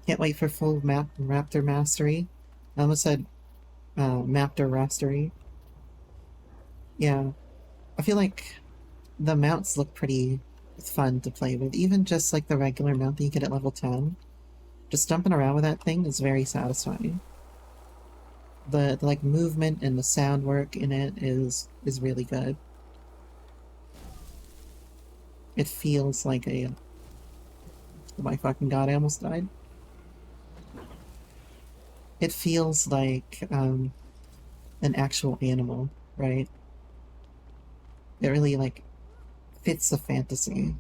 Can't wait for full raptor mastery. I almost said Maptor mastery. Yeah. I feel like the mounts look pretty fun to play with. Even just like the regular mount that you get at level 10. Just jumping around with that thing is very satisfying. The like movement and the sound work in it is really good. It feels like a... Oh my fucking god, I almost died. It feels like an actual animal, right? It really like fits the fantasy,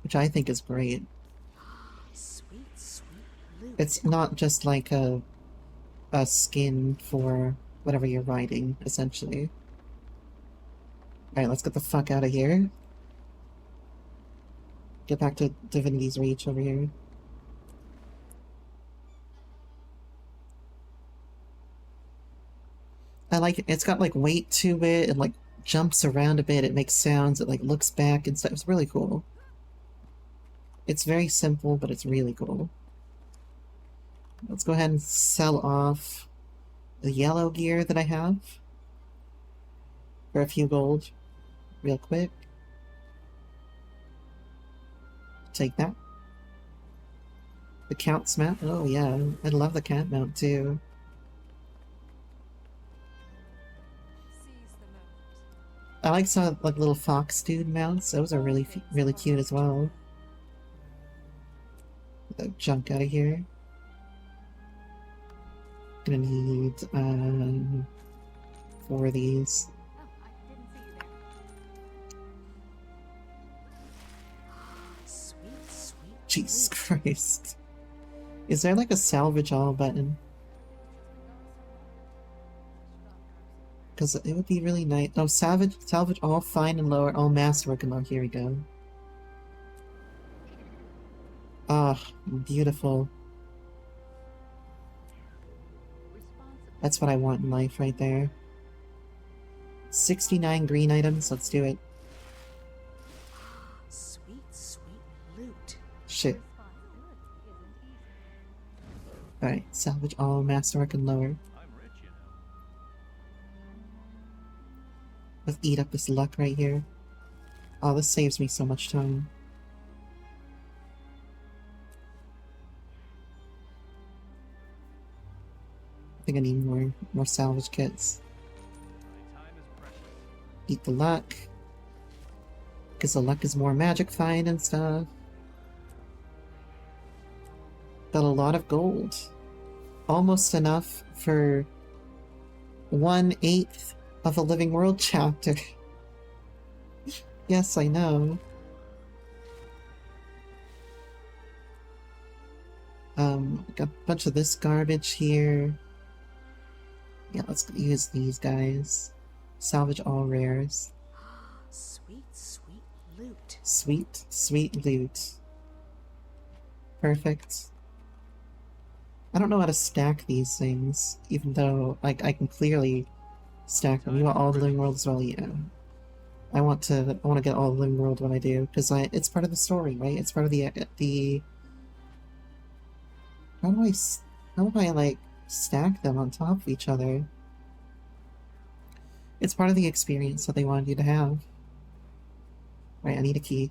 which I think is great. Sweet, sweet loot. It's not just like a skin for whatever you're riding, essentially. Alright, let's get the fuck out of here. Get back to Divinity's Reach over here. I like it. It's got like weight to it. It like jumps around a bit. It makes sounds. It like looks back and stuff. It's really cool. It's very simple, but it's really cool. Let's go ahead and sell off the yellow gear that I have for a few gold real quick. Take that. The Count's mount. Oh yeah, I love the cat mount too. Seize the moment. I like some like little fox dude mounts. Those are really cute as well. Get that junk out of here. Gonna need 4 of these. Oh, I didn't see you there. Sweet, sweet. Jesus Christ. Is there like a salvage all button? Because it would be really nice. Oh, salvage all fine and lower, all masterwork and low. Here we go. Ah, beautiful. That's what I want in life right there. 69 green items, let's do it. Sweet, sweet loot. Shit. Alright, salvage all, masterwork and lower. I'm rich, you know. Let's eat up this luck right here. Oh, this saves me so much time. I think I need more salvage kits. My time is precious. Eat the luck. Because the luck is more magic find and stuff. Got a lot of gold. Almost enough for 1/8 of a Living World chapter. Yes, I know. Got a bunch of this garbage here. Yeah, let's use these guys. Salvage all rares. Sweet, sweet loot. Sweet, sweet loot. Perfect. I don't know how to stack these things, even though like I can clearly stack them. You want all the Living World as well? Yeah. I want to get all the Living World when I do, because it's part of the story, right? It's part of the how do I like stack them on top of each other? It's part of the experience that they wanted you to have. Right, I need a key.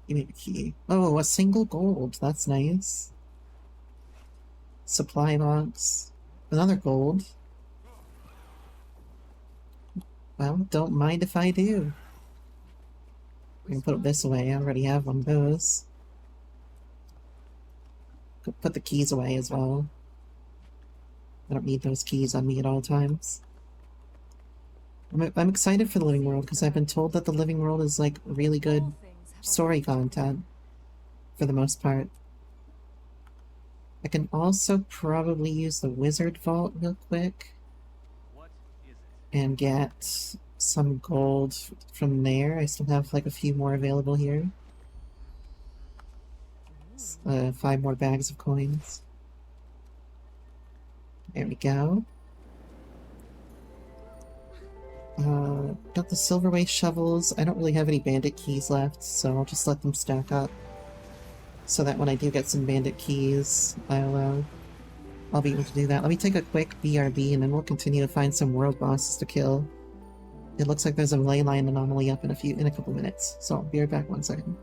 Give me the key. Oh, a single gold. That's nice. Supply box. Another gold. Well, don't mind if I do. I can put it this away. I already have one of those. Could put the keys away as well. I don't need those keys on me at all times. I'm excited for the Living World because I've been told that the Living World is like really good All things have a story content for the most part. I can also probably use the Wizard Vault real quick What is it? and get some gold from there. I still have like a few more available here. 5 more bags of coins. There we go. Got the silver waste shovels. I don't really have any bandit keys left, so I'll just let them stack up. So that when I do get some bandit keys, I'll I'll be able to do that. Let me take a quick BRB and then we'll continue to find some world bosses to kill. It looks like there's a ley line anomaly up in a couple minutes, so I'll be right back 1 second.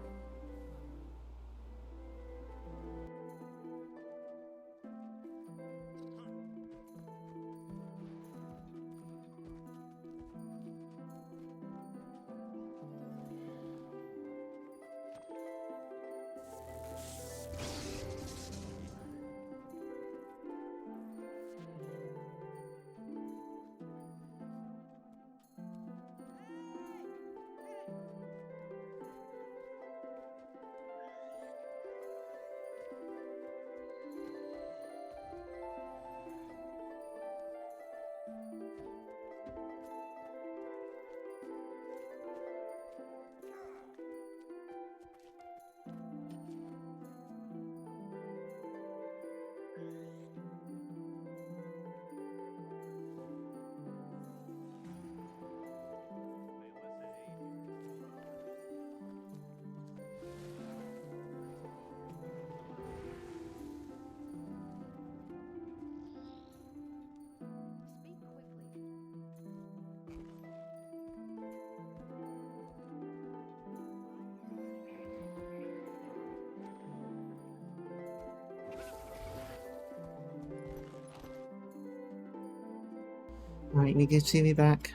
Alright, we get Chibi back.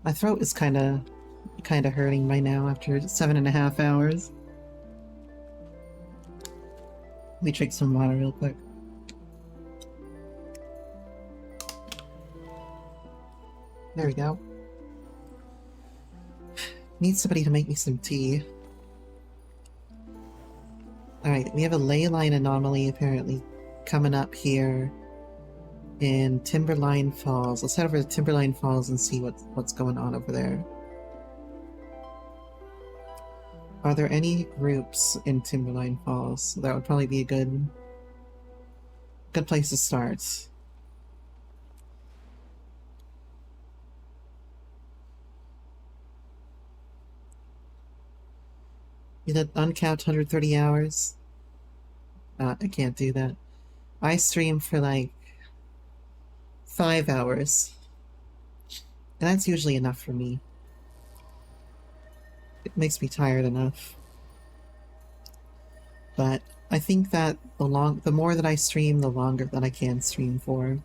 My throat is kinda hurting by now after 7.5 hours. Let me drink some water real quick. There we go. Need somebody to make me some tea. Alright, we have a ley line anomaly apparently coming up here in Timberline Falls. Let's head over to Timberline Falls and see what's going on over there. Are there any groups in Timberline Falls? That would probably be a good place to start. You did uncapped 130 hours? I can't do that. I stream for like 5 hours. And that's usually enough for me. It makes me tired enough. But I think that the more that I stream, the longer that I can stream for.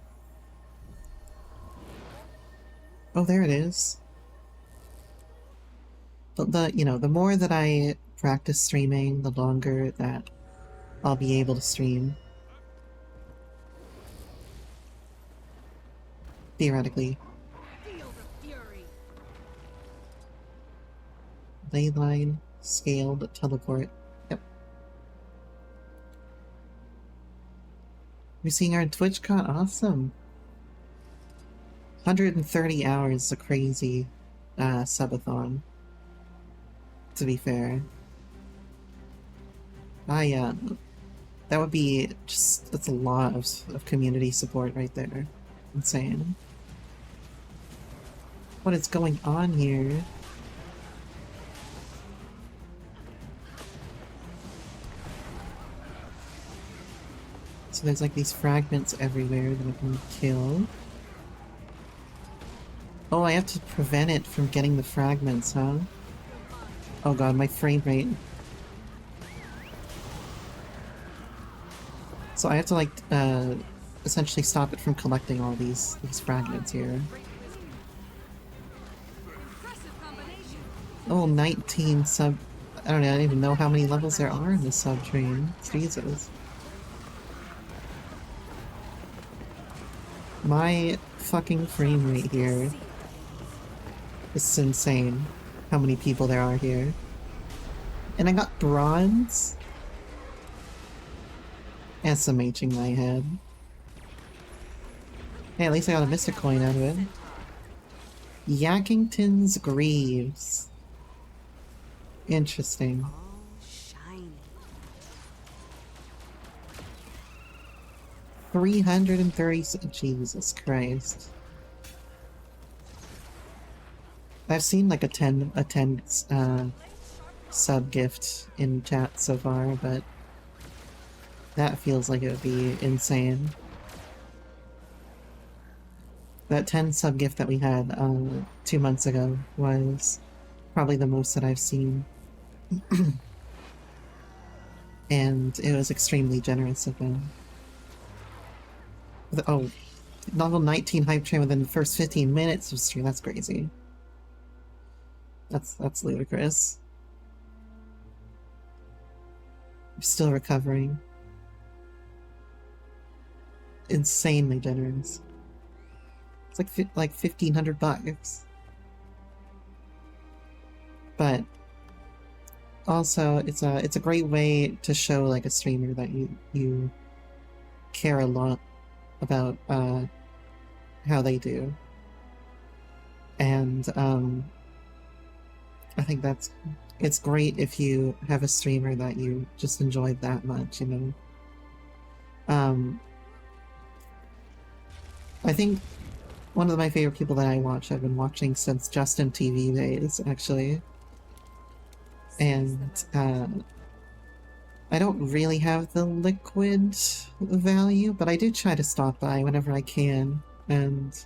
Oh, there it is. But the more that I practice streaming, the longer that I'll be able to stream. Theoretically. Feel the fury. Ley line, scaled, teleport. Yep. You're seeing our Twitch con? Awesome. 130 hours is a crazy subathon. To be fair. That would be just, that's a lot of community support right there. Insane. What is going on here? So there's like these fragments everywhere that I can kill. Oh, I have to prevent it from getting the fragments, huh? Oh god, my frame rate. So I have to like, essentially stop it from collecting all these fragments here. Impressive combination. Oh, 19 sub... I don't even know how many levels there are in this sub-train. Jesus. My fucking frame rate here is insane. How many people there are here. And I got bronze? SMHing my head. Hey, at least I got a Mystic Coin out of it. Yakington's Greaves. Interesting. All shiny. 330... Jesus Christ. I've seen like a 10 sub gift in chat so far, but that feels like it would be insane. That 10 sub gift that we had 2 months ago was probably the most that I've seen. And it was extremely generous of them. Oh, level 19 hype train within the first 15 minutes of stream. That's crazy. That's ludicrous. I'm still recovering. Insanely generous. It's like 1,500 bucks. But also, it's a great way to show like a streamer that you care a lot about how they do, and I think it's great if you have a streamer that you just enjoy that much, you know. I think one of my favorite people that I watch, I've been watching since Justin TV days, actually. And I don't really have the liquid value, but I do try to stop by whenever I can. And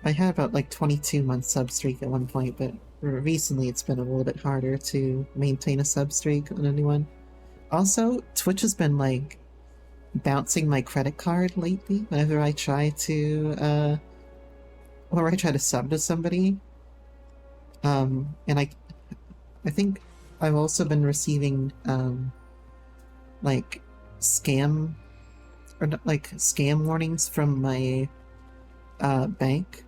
I had about like 22-month sub streak at one point, but recently it's been a little bit harder to maintain a sub streak on anyone. Also, Twitch has been like bouncing my credit card lately whenever I try to sub to somebody. And I think I've also been receiving like scam warnings from my bank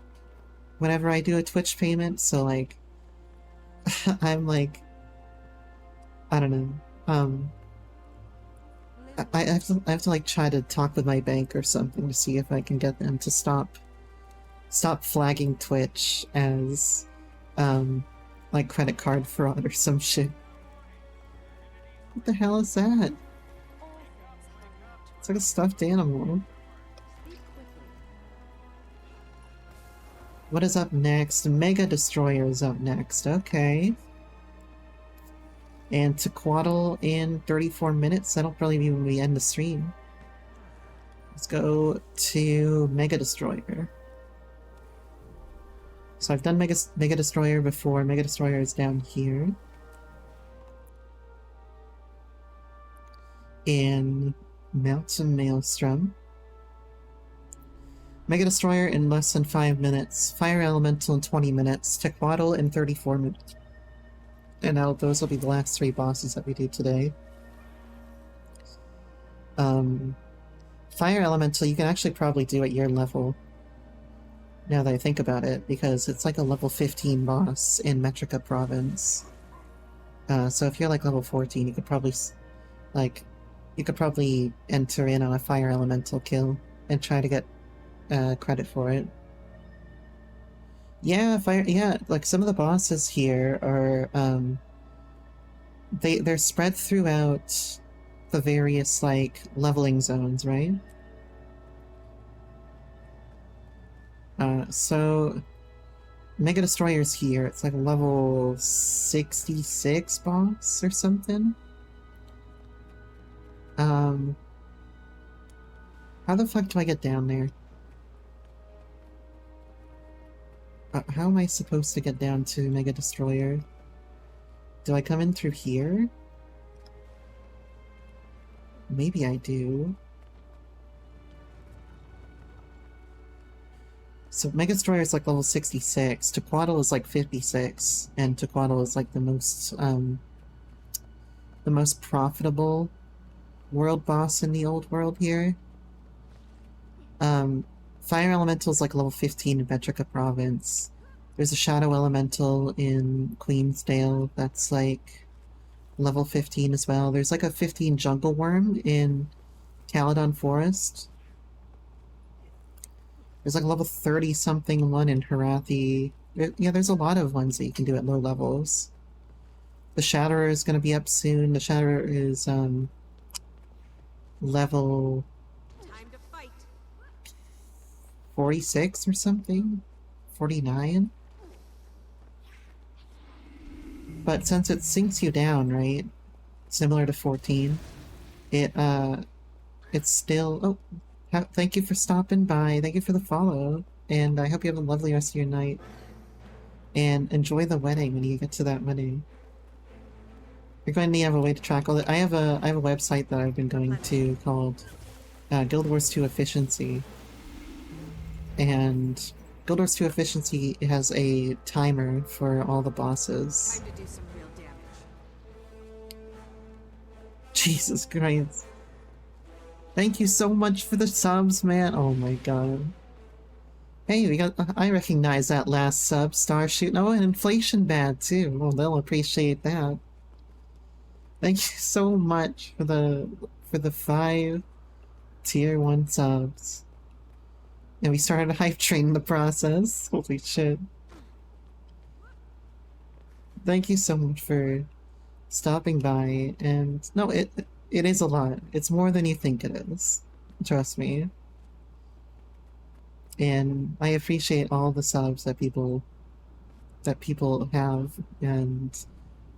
whenever I do a Twitch payment, so like I'm like, I don't know, I have to like try to talk with my bank or something to see if I can get them to stop flagging Twitch as like credit card fraud or some shit. What the hell is that? It's like a stuffed animal. What is up next? Mega Destroyer is up next. Okay. And Tequaddle in 34 minutes. That'll probably be when we end the stream. Let's go to Mega Destroyer. So I've done Mega Destroyer before. Mega Destroyer is down here. In Mountain Maelstrom. Mega Destroyer in less than 5 minutes. Fire Elemental in 20 minutes. Tequaddle in 34 minutes. And now those will be the last 3 bosses that we do today. Fire Elemental you can actually probably do at your level. Now that I think about it, because it's like a level 15 boss in Metrica Province. So if you're like level 14, you could probably enter in on a Fire Elemental kill and try to get credit for it. Yeah, like some of the bosses here are they're spread throughout the various like leveling zones, right? So Mega Destroyer's here. It's like a level 66 boss or something. How the fuck do I get down there? How am I supposed to get down to Mega Destroyer? Do I come in through here? Maybe I do. So Mega Destroyer is like level 66, Tequaddle is like 56, and Tequaddle is like the most profitable world boss in the old world here. Fire Elemental is like level 15 in Metrica Province. There's a Shadow Elemental in Queensdale that's like level 15 as well. There's like a 15 Jungle Worm in Caledon Forest. There's like a level 30 something one in Harathi. Yeah, there's a lot of ones that you can do at low levels. The Shatterer is going to be up soon. The Shatterer is level 46 or something? 49? But since it sinks you down, right? Similar to 14, it's still... Oh, Thank you for stopping by. Thank you for the follow. And I hope you have a lovely rest of your night. And enjoy the wedding when you get to that wedding. You're going to need to have a way to track all that. I have a website that I've been going to called Guild Wars 2 Efficiency. And Guild Wars 2 Efficiency has a timer for all the bosses. Time to do some real damage. Jesus Christ. Thank you so much for the subs, man. Oh my god. Hey, we got. I recognize that last sub, Starshoot. Oh, and Inflation Bad too. Well, they'll appreciate that. Thank you so much for the 5 tier 1 subs. And we started a hype train in the process. Holy shit. Thank you so much for stopping by. And no, it is a lot. It's more than you think it is. Trust me. And I appreciate all the subs that people have and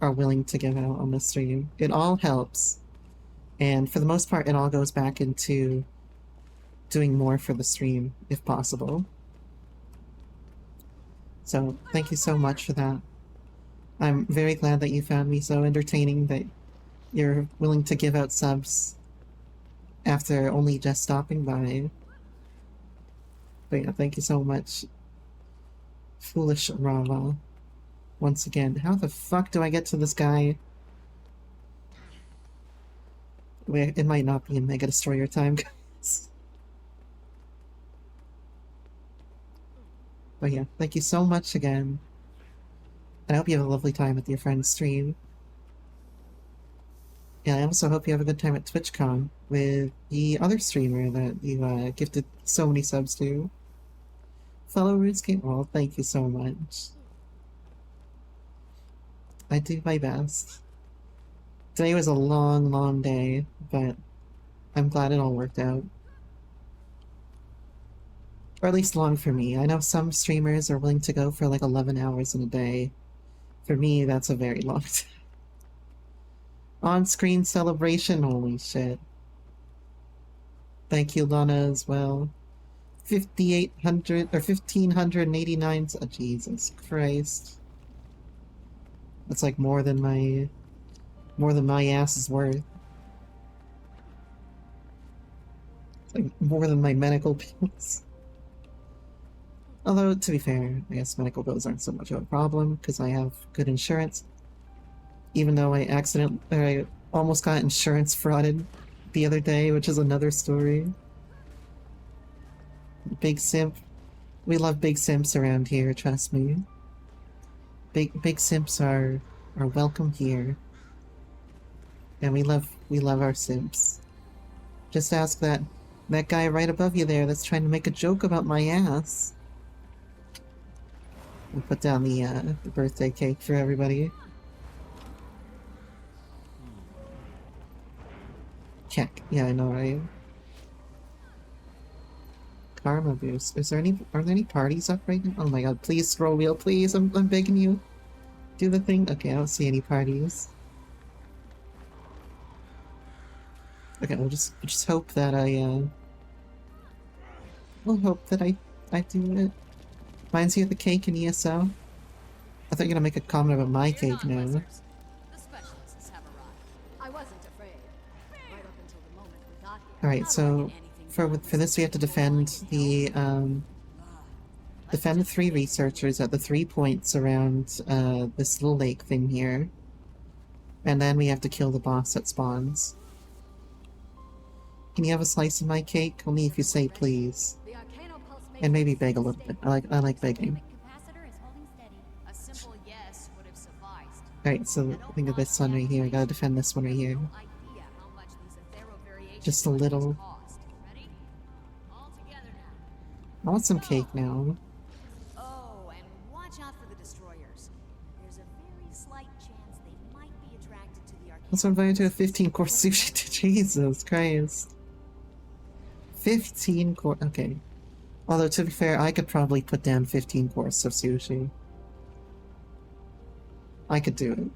are willing to give out on the stream. It all helps. And for the most part, it all goes back into doing more for the stream, if possible. So, thank you so much for that. I'm very glad that you found me so entertaining that you're willing to give out subs after only just stopping by. But yeah, thank you so much. Foolish Rava. Once again, how the fuck do I get to this guy? Wait, it might not be in Mega Destroyer time, guys. But yeah, thank you so much again. And I hope you have a lovely time at your friend's stream. Yeah, I also hope you have a good time at TwitchCon with the other streamer that you gifted so many subs to. Fellow RuneScape, well, thank you so much. I do my best. Today was a long, long day, but I'm glad it all worked out. Or at least long for me. I know some streamers are willing to go for like 11 hours in a day. For me, that's a very long time. On-screen celebration, holy shit. Thank you, Lana, as well. 5,800 or 1,589. Oh, Jesus Christ. That's like more than my ass is worth. It's like more than my medical bills. Although, to be fair, I guess medical bills aren't so much of a problem because I have good insurance. Even though I almost got insurance frauded the other day, which is another story. Big simp. We love big simps around here, trust me. Big simps are welcome here. And we love our simps. Just ask that guy right above you there that's trying to make a joke about my ass. We'll put down the birthday cake for everybody. Check. Yeah, I know, right? Karma boost. Are there any parties up right now? Oh my god, please throw wheel, please. I'm begging you. Do the thing. Okay, I don't see any parties. Okay, we'll just hope that we'll hope that I do it. Reminds you of the cake in ESO? I thought you were gonna make a comment about my cake now. The specialists have arrived. I wasn't afraid. Right up until the moment we got here. Alright, so for this we have to defend the 3 researchers at the 3 points around this little lake thing here. And then we have to kill the boss that spawns. Can you have a slice of my cake? Only if you say please. And maybe beg a little bit. I like begging. A simple yes would have sufficed. Alright, so think of this one right here. I gotta defend this one right here. No idea how much these ethereal variations Just a little. cost. Ready? All together now. I want some cake now. Oh, and watch out for the destroyers. There's a very slight chance they might be attracted to the arcane. Let's invite to a 15-course sushi. Jesus Christ. 15-course. Okay. Although, to be fair, I could probably put down 15 courses of sushi. I could do it.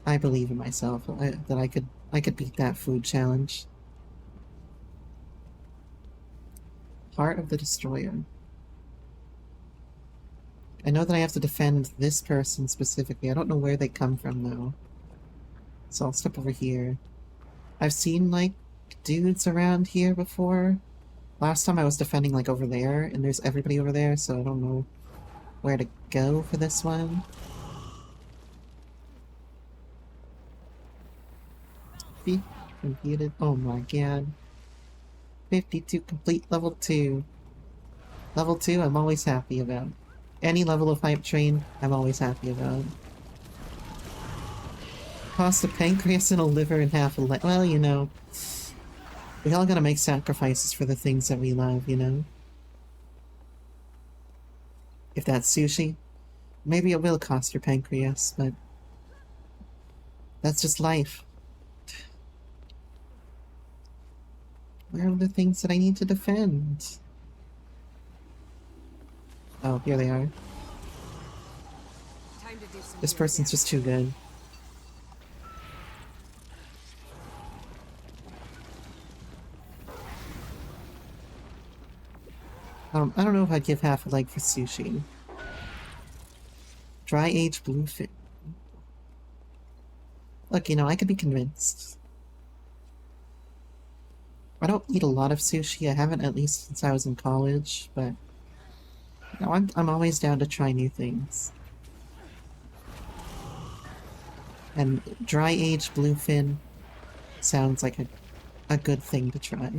I believe in myself that I could beat that food challenge. Heart of the Destroyer. I know that I have to defend this person specifically. I don't know where they come from, though. So I'll step over here. I've seen, like, dudes around here before. Last time I was defending, like, over there, and there's everybody over there, so I don't know where to go for this one. Be completed. Oh my god. 52 complete level 2. Level 2 I'm always happy about. Any level of hype train, I'm always happy about. Cost a pancreas and a liver and half a leg. Well, you know, we all gotta make sacrifices for the things that we love, you know? If that's sushi, maybe it will cost your pancreas, but that's just life. Where are the things that I need to defend? Oh, here they are. Time to do some This real person's damage. just too good. I don't know if I'd give half a leg for sushi. Dry aged bluefin. Look, you know, I could be convinced. I don't eat a lot of sushi. I haven't, at least since I was in college, but you know, I'm always down to try new things. And dry aged bluefin sounds like a good thing to try.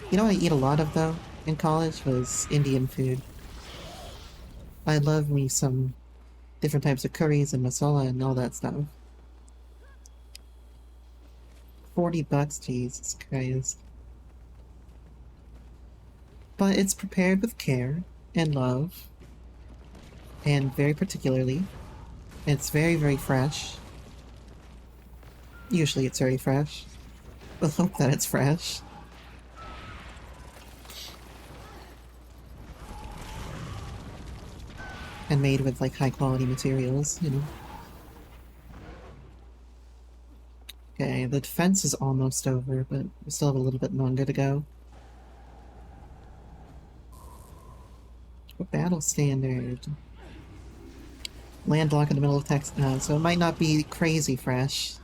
You know what I eat a lot of, though, in college was Indian food. I love me some different types of curries and masala and all that stuff. $40, Jesus Christ. But it's prepared with care and love, and very particularly. It's very, very fresh. Usually it's very fresh. We'll hope that it's fresh. And made with, like, high-quality materials, you know. Okay, the defense is almost over, but we still have a little bit longer to go. What battle standard? Landlock in the middle of text, so it might not be crazy fresh.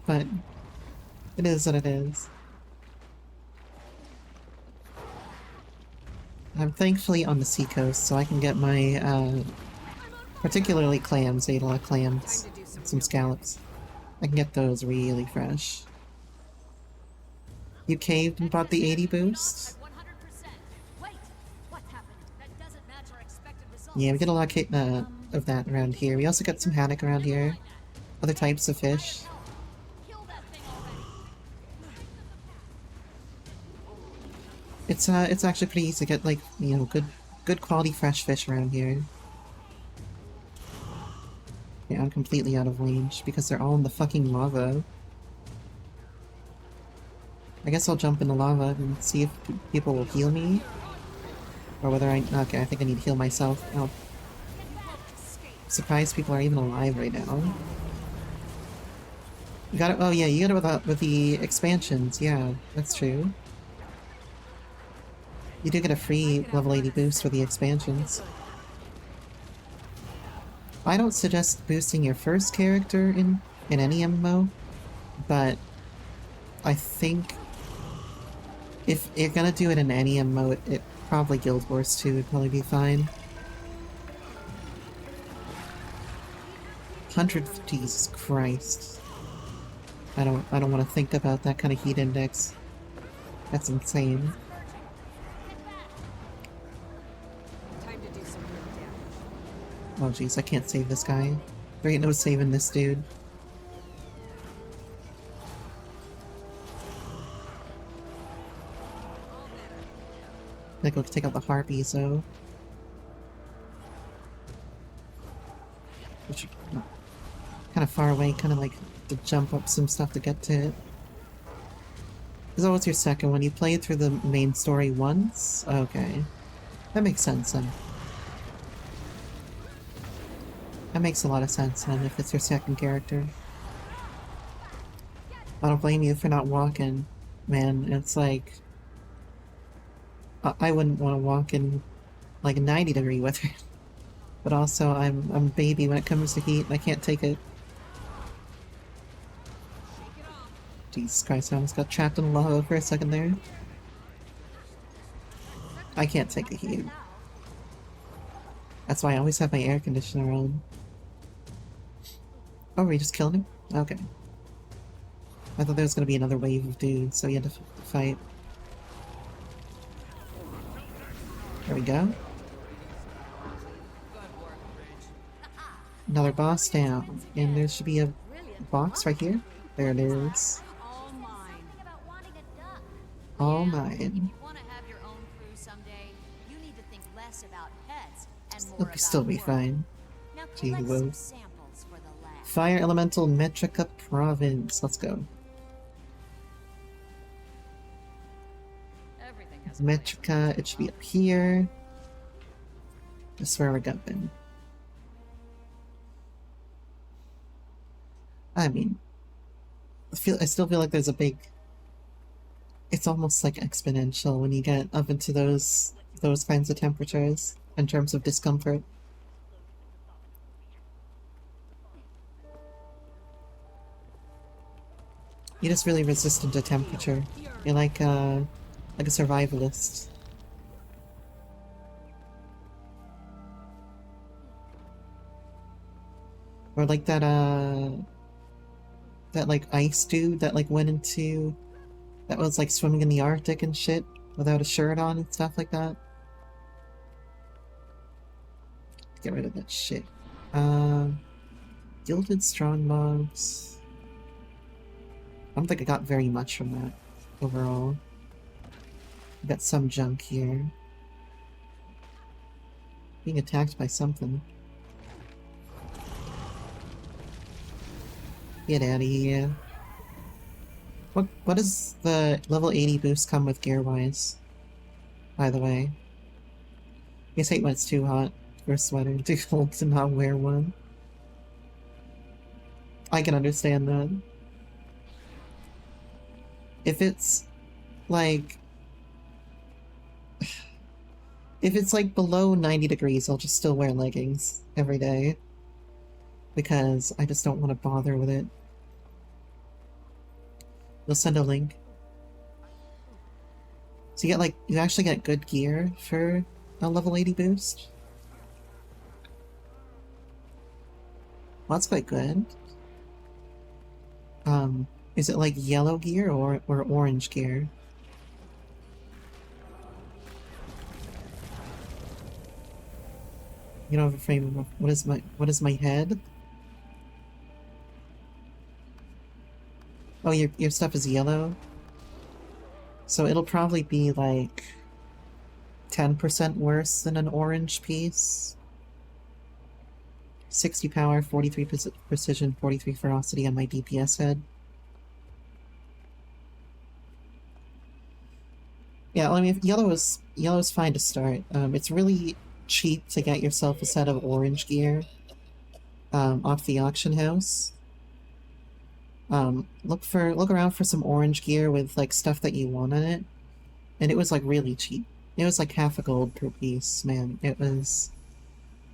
But it is what it is. I'm thankfully on the seacoast, so I can get my, particularly clams. I eat a lot of clams. Time to do some Some real scallops. I can get those really fresh. You caved and bought the 80 boost? At 100%. Wait, what happened? That doesn't match our expected results. Yeah, we get a lot of that around here. We also got some haddock around here. Other types of fish. Kill that thing already. It's actually pretty easy to get, like, you know, good quality fresh fish around here. Yeah, I'm completely out of range because they're all in the fucking lava. I guess I'll jump in the lava and see if people will heal me. Or whether okay, I think I need to heal myself. Oh. Surprised people are even alive right now. You got it. Oh yeah, you got it with the expansions. Yeah, that's true. You do get a free level 80 boost for the expansions. I don't suggest boosting your first character in any MMO, but I think if you're gonna do it in any MMO, it probably Guild Wars 2 would probably be fine. 100, Jesus Christ. I don't want to think about that kind of heat index. That's insane. Time to do some real damage. Oh jeez, I can't save this guy. There ain't no saving this dude. I'm gonna go take out the harpies though. Which kind of far away, kind of like to jump up some stuff to get to it. So what's your second one? You played through the main story once? Okay. That makes sense then. That makes a lot of sense then, if it's your second character. I don't blame you for not walking, man. It's like I wouldn't want to walk in like 90-degree weather, but also I'm a baby when it comes to heat and I can't take it. Jesus Christ, I almost got trapped in lava for a second there. I can't take the heat. That's why I always have my air conditioner on. Oh, we just killed him? Okay. I thought there was gonna be another wave of dudes, so we had to fight. There we go. Another boss down. And there should be a box right here. There it is. All mine. About wanting a duck. All If mine. you want to have your own crew someday, you need to think less about pets and more It'll about still be work. fine. Now Gee collect whiz. some samples for the lab. Fire Elemental Metrica Province. Let's go. Everything has a place. Metrica, it should be up here. That's where we're going. I mean, I still feel like there's a big. It's almost like exponential when you get up into those kinds of temperatures in terms of discomfort. You're just really resistant to temperature. You're like a survivalist. Or like that like ice dude that like went into that was like swimming in the Arctic and shit without a shirt on and stuff like that. Get rid of that shit. Gilded strong mobs. I don't think I got very much from that overall. Got some junk here. Being attacked by something. Get out of here. What does the level 80 boost come with gear-wise? By the way. I guess hate when it's too hot for a sweater, too cold to not wear one. I can understand that. If it's like... If it's like below 90 degrees, I'll just still wear leggings every day. Because I just don't want to bother with it. We'll send a link. So you actually get good gear for a level 80 boost. Well, that's quite good. Is it like yellow gear or orange gear? You don't have a frame of what is my head? Oh, your stuff is yellow? So it'll probably be like 10% worse than an orange piece. 60 power, 43 precision, 43 ferocity on my DPS head. Yeah, I mean, yellow is fine to start. It's really cheap to get yourself a set of orange gear off the auction house. Look around for some orange gear with like stuff that you want in it, and it was like really cheap. It was like half a gold per piece, man. It was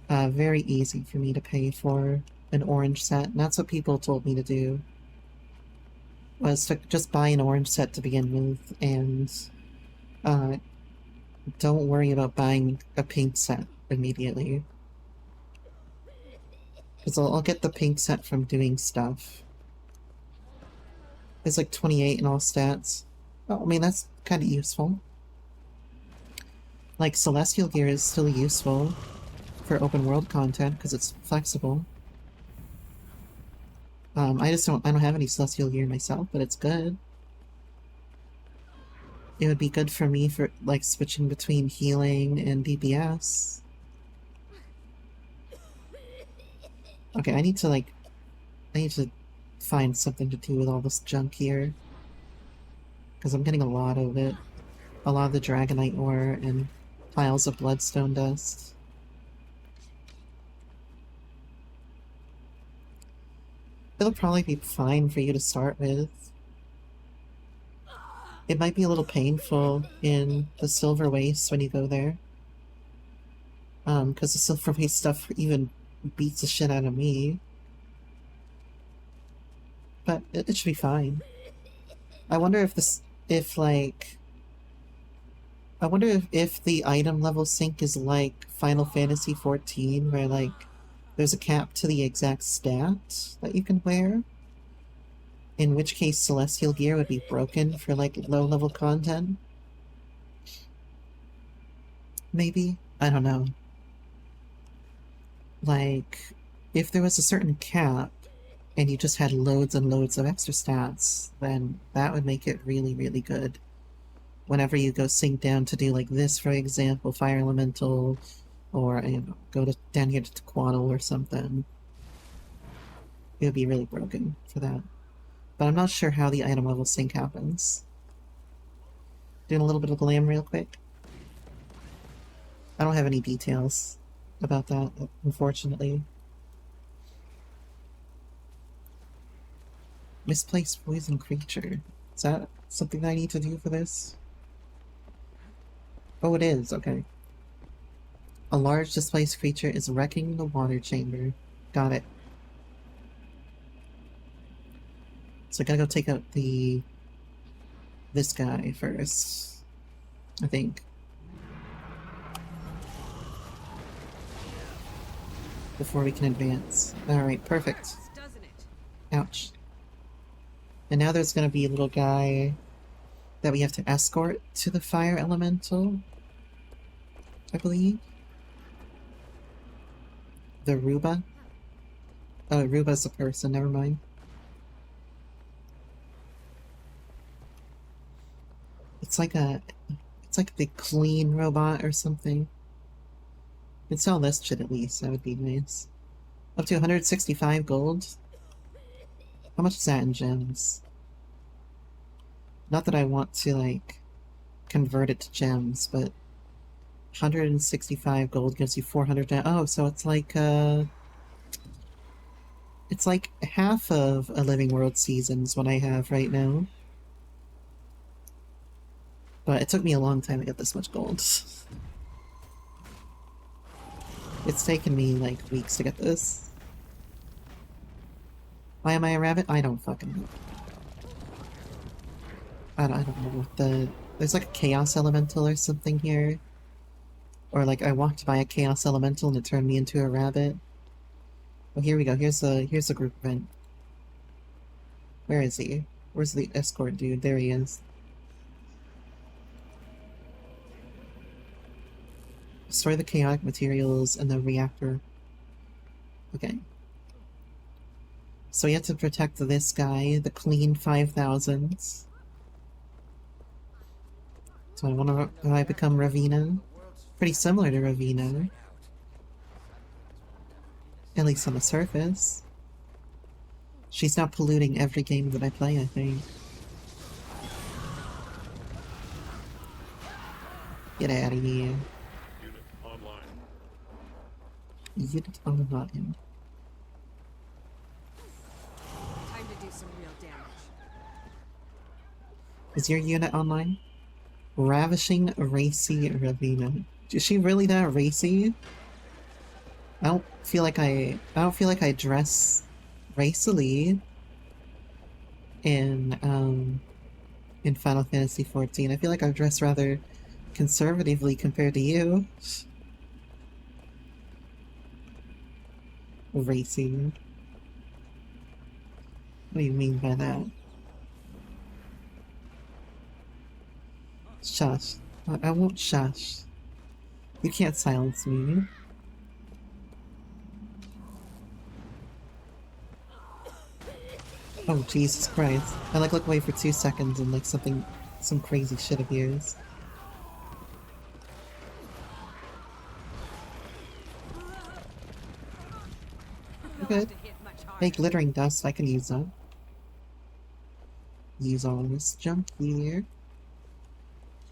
very easy for me to pay for an orange set, and that's what people told me to do. Was to just buy an orange set to begin with, and don't worry about buying a pink set immediately. Because I'll get the pink set from doing stuff. It's like 28 in all stats. Oh, I mean, that's kind of useful. Like, Celestial Gear is still useful for open world content because it's flexible. I don't have any Celestial Gear myself, but it's good. It would be good for me for, like, switching between healing and DPS. Okay, I need to find something to do with all this junk here. Because I'm getting a lot of it. A lot of the Dragonite ore and piles of bloodstone dust. It'll probably be fine for you to start with. It might be a little painful in the Silver Waste when you go there. Because the Silver Waste stuff even beats the shit out of me. But it should be fine. I wonder if this, if like, I wonder if the item level sync is like Final Fantasy XIV, where like there's a cap to the exact stat that you can wear. In which case Celestial Gear would be broken for like low level content. Maybe? I don't know. Like, if there was a certain cap and you just had loads and loads of extra stats, then that would make it really, really good. Whenever you go sink down to do like this, for example, Fire Elemental, or you know, go down here to Tequatl or something, it would be really broken for that. But I'm not sure how the item level sync happens. Doing a little bit of glam real quick. I don't have any details about that, unfortunately. Misplaced poison creature. Is that something I need to do for this? Oh, it is, okay. A large displaced creature is wrecking the water chamber. Got it. So I gotta go take out this guy first, I think. Before we can advance. Alright, perfect. Ouch. And now there's gonna be a little guy that we have to escort to the Fire Elemental, I believe. The Ruba? Oh, Ruba's a person, never mind. It's like the clean robot or something. Could sell this shit at least, that would be nice. Up to 165 gold? How much is that in gems? Not that I want to, like, convert it to gems, but 165 gold gives you 400 gems. Oh, so it's like half of a Living World season's what I have right now. But it took me a long time to get this much gold. It's taken me, like, weeks to get this. Why am I a rabbit? I don't fucking know. I don't know what there's like a Chaos Elemental or something here. Or like I walked by a Chaos Elemental and it turned me into a rabbit. Oh, here we go. Here's a group event. Where is he? Where's the escort dude? There he is. Destroy the chaotic materials and the reactor. Okay. So we have to protect this guy, the clean 5000s. So do I become Ravina? Pretty similar to Ravina. At least on the surface. She's not polluting every game that I play, I think. Get out of here. Unit online. Time to do some real damage. Is your unit online? Ravishing Racy Ravina. Is she really that racy? I don't feel like I dress racily in Final Fantasy XIV. I feel like I dress rather conservatively compared to you. Racy. What do you mean by that? Shush. I won't shush. You can't silence me. Oh, Jesus Christ. I like look away for 2 seconds and like some crazy shit appears. Good. Hey, glittering dust, I can use that. Use all this junk here.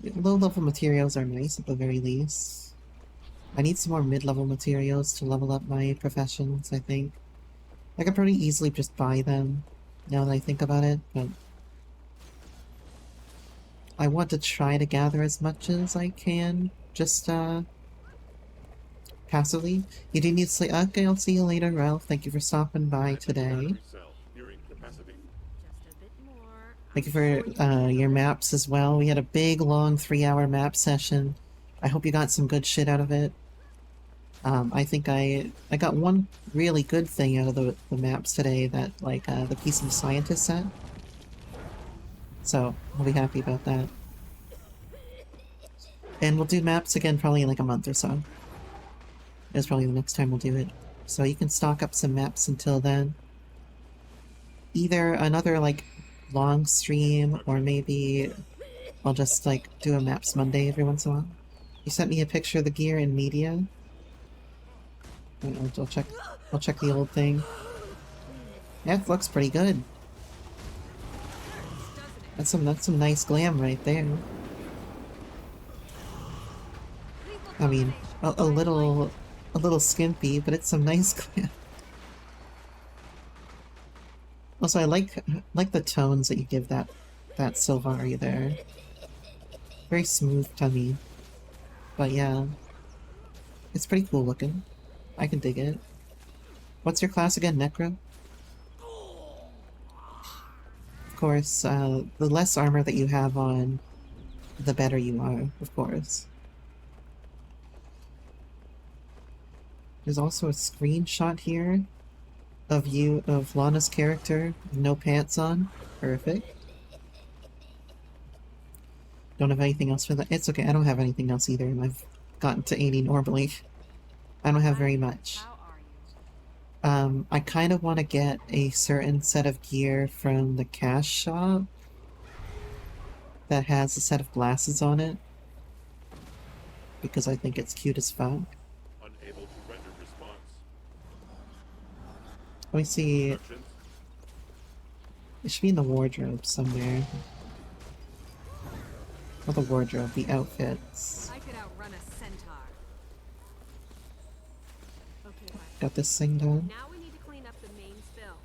Low-level materials are nice at the very least. I need some more mid-level materials to level up my professions, I think. I could pretty easily just buy them, now that I think about it, but I want to try to gather as much as I can, just passively. You do need to sleep. Okay, I'll see you later, Ralph. Thank you for stopping by today. Thank you for your maps as well. We had a big, long 3-hour map session. I hope you got some good shit out of it. I think I got one really good thing out of the maps today, that, like, the Piece of Scientist set. So, I'll be happy about that. And we'll do maps again probably in like a month or so. That's probably the next time we'll do it. So you can stock up some maps until then. Either another, like, long stream, or maybe I'll just, like, do a Maps Monday every once in a while. You sent me a picture of the gear in media. I'll check the old thing. Yeah, it looks pretty good. That's some nice glam right there. I mean, a little skimpy, but it's some nice glam. Also, I like the tones that you give that Sylvari there. Very smooth tonguey. But yeah, it's pretty cool looking. I can dig it. What's your class again, Necro? Of course, the less armor that you have on, the better you are, of course. There's also a screenshot here of Lana's character, no pants on. Perfect. Don't have anything else for that. It's okay, I don't have anything else either, and I've gotten to 80 normally. I don't have very much. I kind of want to get a certain set of gear from the cash shop that has a set of glasses on it, because I think it's cute as fuck. Unable to render response. Let me see. It should be in the wardrobe somewhere. Not the wardrobe, the outfits. I could outrun a centaur. Okay, bye. Got this thing done. Now we need to clean up the main spill.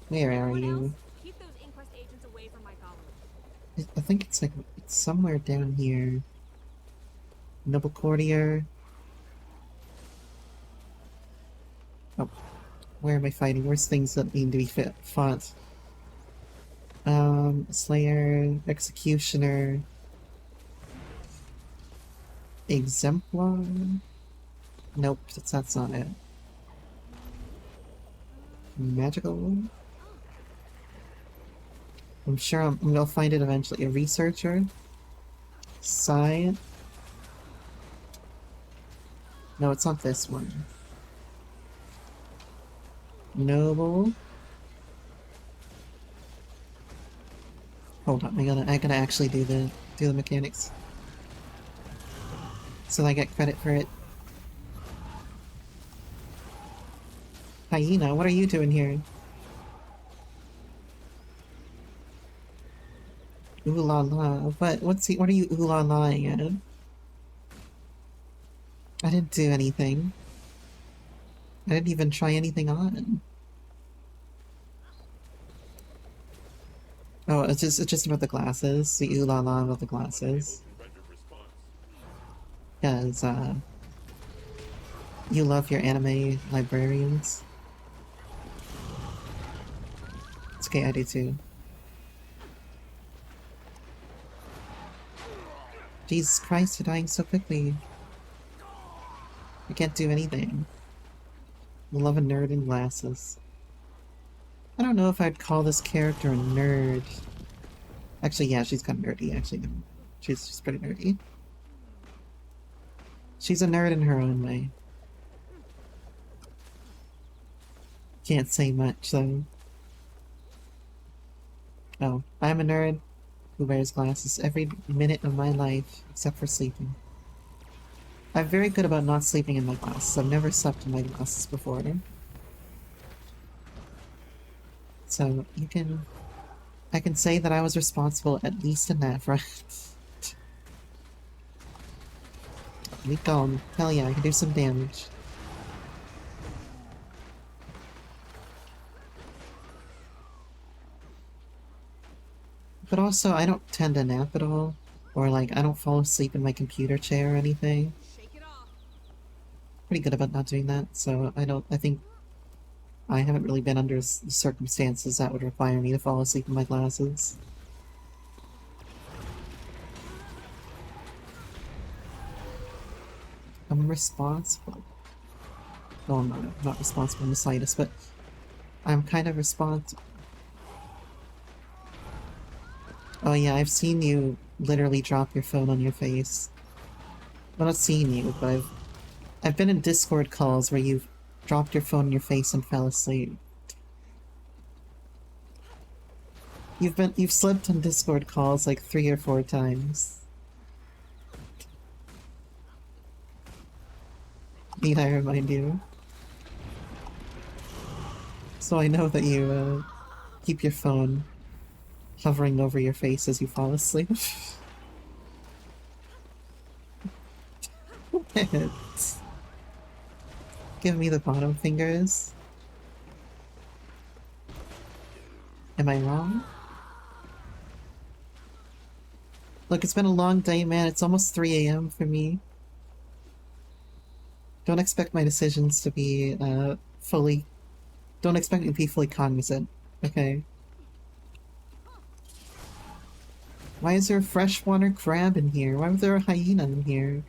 Where are Everyone you? else, keep those inquest agents away from my colony. I think it's like, it's somewhere down here. Noble Courtier. Oh, where am I fighting? Where's things that need to be fought? Slayer, Executioner, Exemplar? Nope, that's not it. Magical? I'm sure I'm gonna find it eventually. A Researcher? Science? No, it's not this one. Noble? Hold on, I gotta actually do the mechanics, so I get credit for it. Hyena, what are you doing here? Ooh la la. What are you ooh la laing at? I didn't do anything. I didn't even try anything on. Oh, it's just about the glasses. The ooh la la about the glasses. Because, you love your anime librarians. It's okay, I do too. Jesus Christ, you're dying so quickly. I can't do anything. I love a nerd in glasses. I don't know if I'd call this character a nerd. Actually, yeah, she's kind of nerdy, actually. She's pretty nerdy. She's a nerd in her own way. Can't say much, though. Oh, I'm a nerd who wears glasses every minute of my life, except for sleeping. I'm very good about not sleeping in my glasses. I've never slept in my glasses before. So, I can say that I was responsible at least in that front. Be gone. Hell yeah, I can do some damage. But also, I don't tend to nap at all. Or like, I don't fall asleep in my computer chair or anything. Shake it off. Pretty good about not doing that, so I think I haven't really been under circumstances that would require me to fall asleep in my glasses. I'm responsible. Well, I'm not responsible in the slightest, but I'm kind of responsible. Oh yeah, I've seen you literally drop your phone on your face. Well, not seen you, but I've been in Discord calls where you've dropped your phone on your face and fell asleep. You've slept on Discord calls like 3 or 4 times. Need I remind you? So I know that you keep your phone hovering over your face as you fall asleep. Give me the bottom fingers. Am I wrong? Look, it's been a long day, man. It's almost 3 a.m. for me. Don't expect my decisions to be, fully... Don't expect me to be fully cognizant, okay? Why is there a freshwater crab in here? Why was there a hyena in here?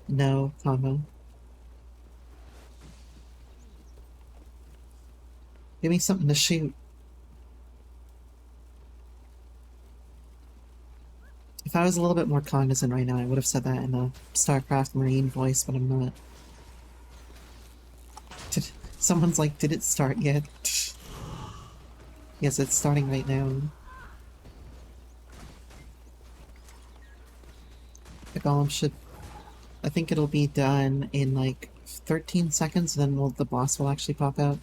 No, comma. Give me something to shoot. If I was a little bit more cognizant right now, I would have said that in a StarCraft Marine voice, but I'm not. Someone's like, did it start yet? Yes, it's starting right now. The golem should... I think it'll be done in like 13 seconds, then the boss will actually pop out.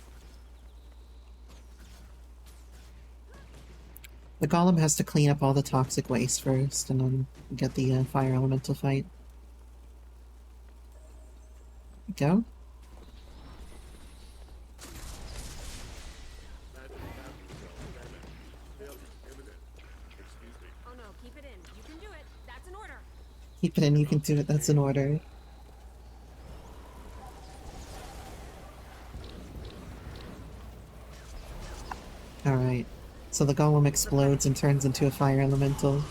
The golem has to clean up all the toxic waste first, and then get the fire elemental fight. Go. Oh no, keep it in. You can do it. That's an order. Keep it in, you can do it, that's an order. Alright. So the golem explodes and turns into a fire elemental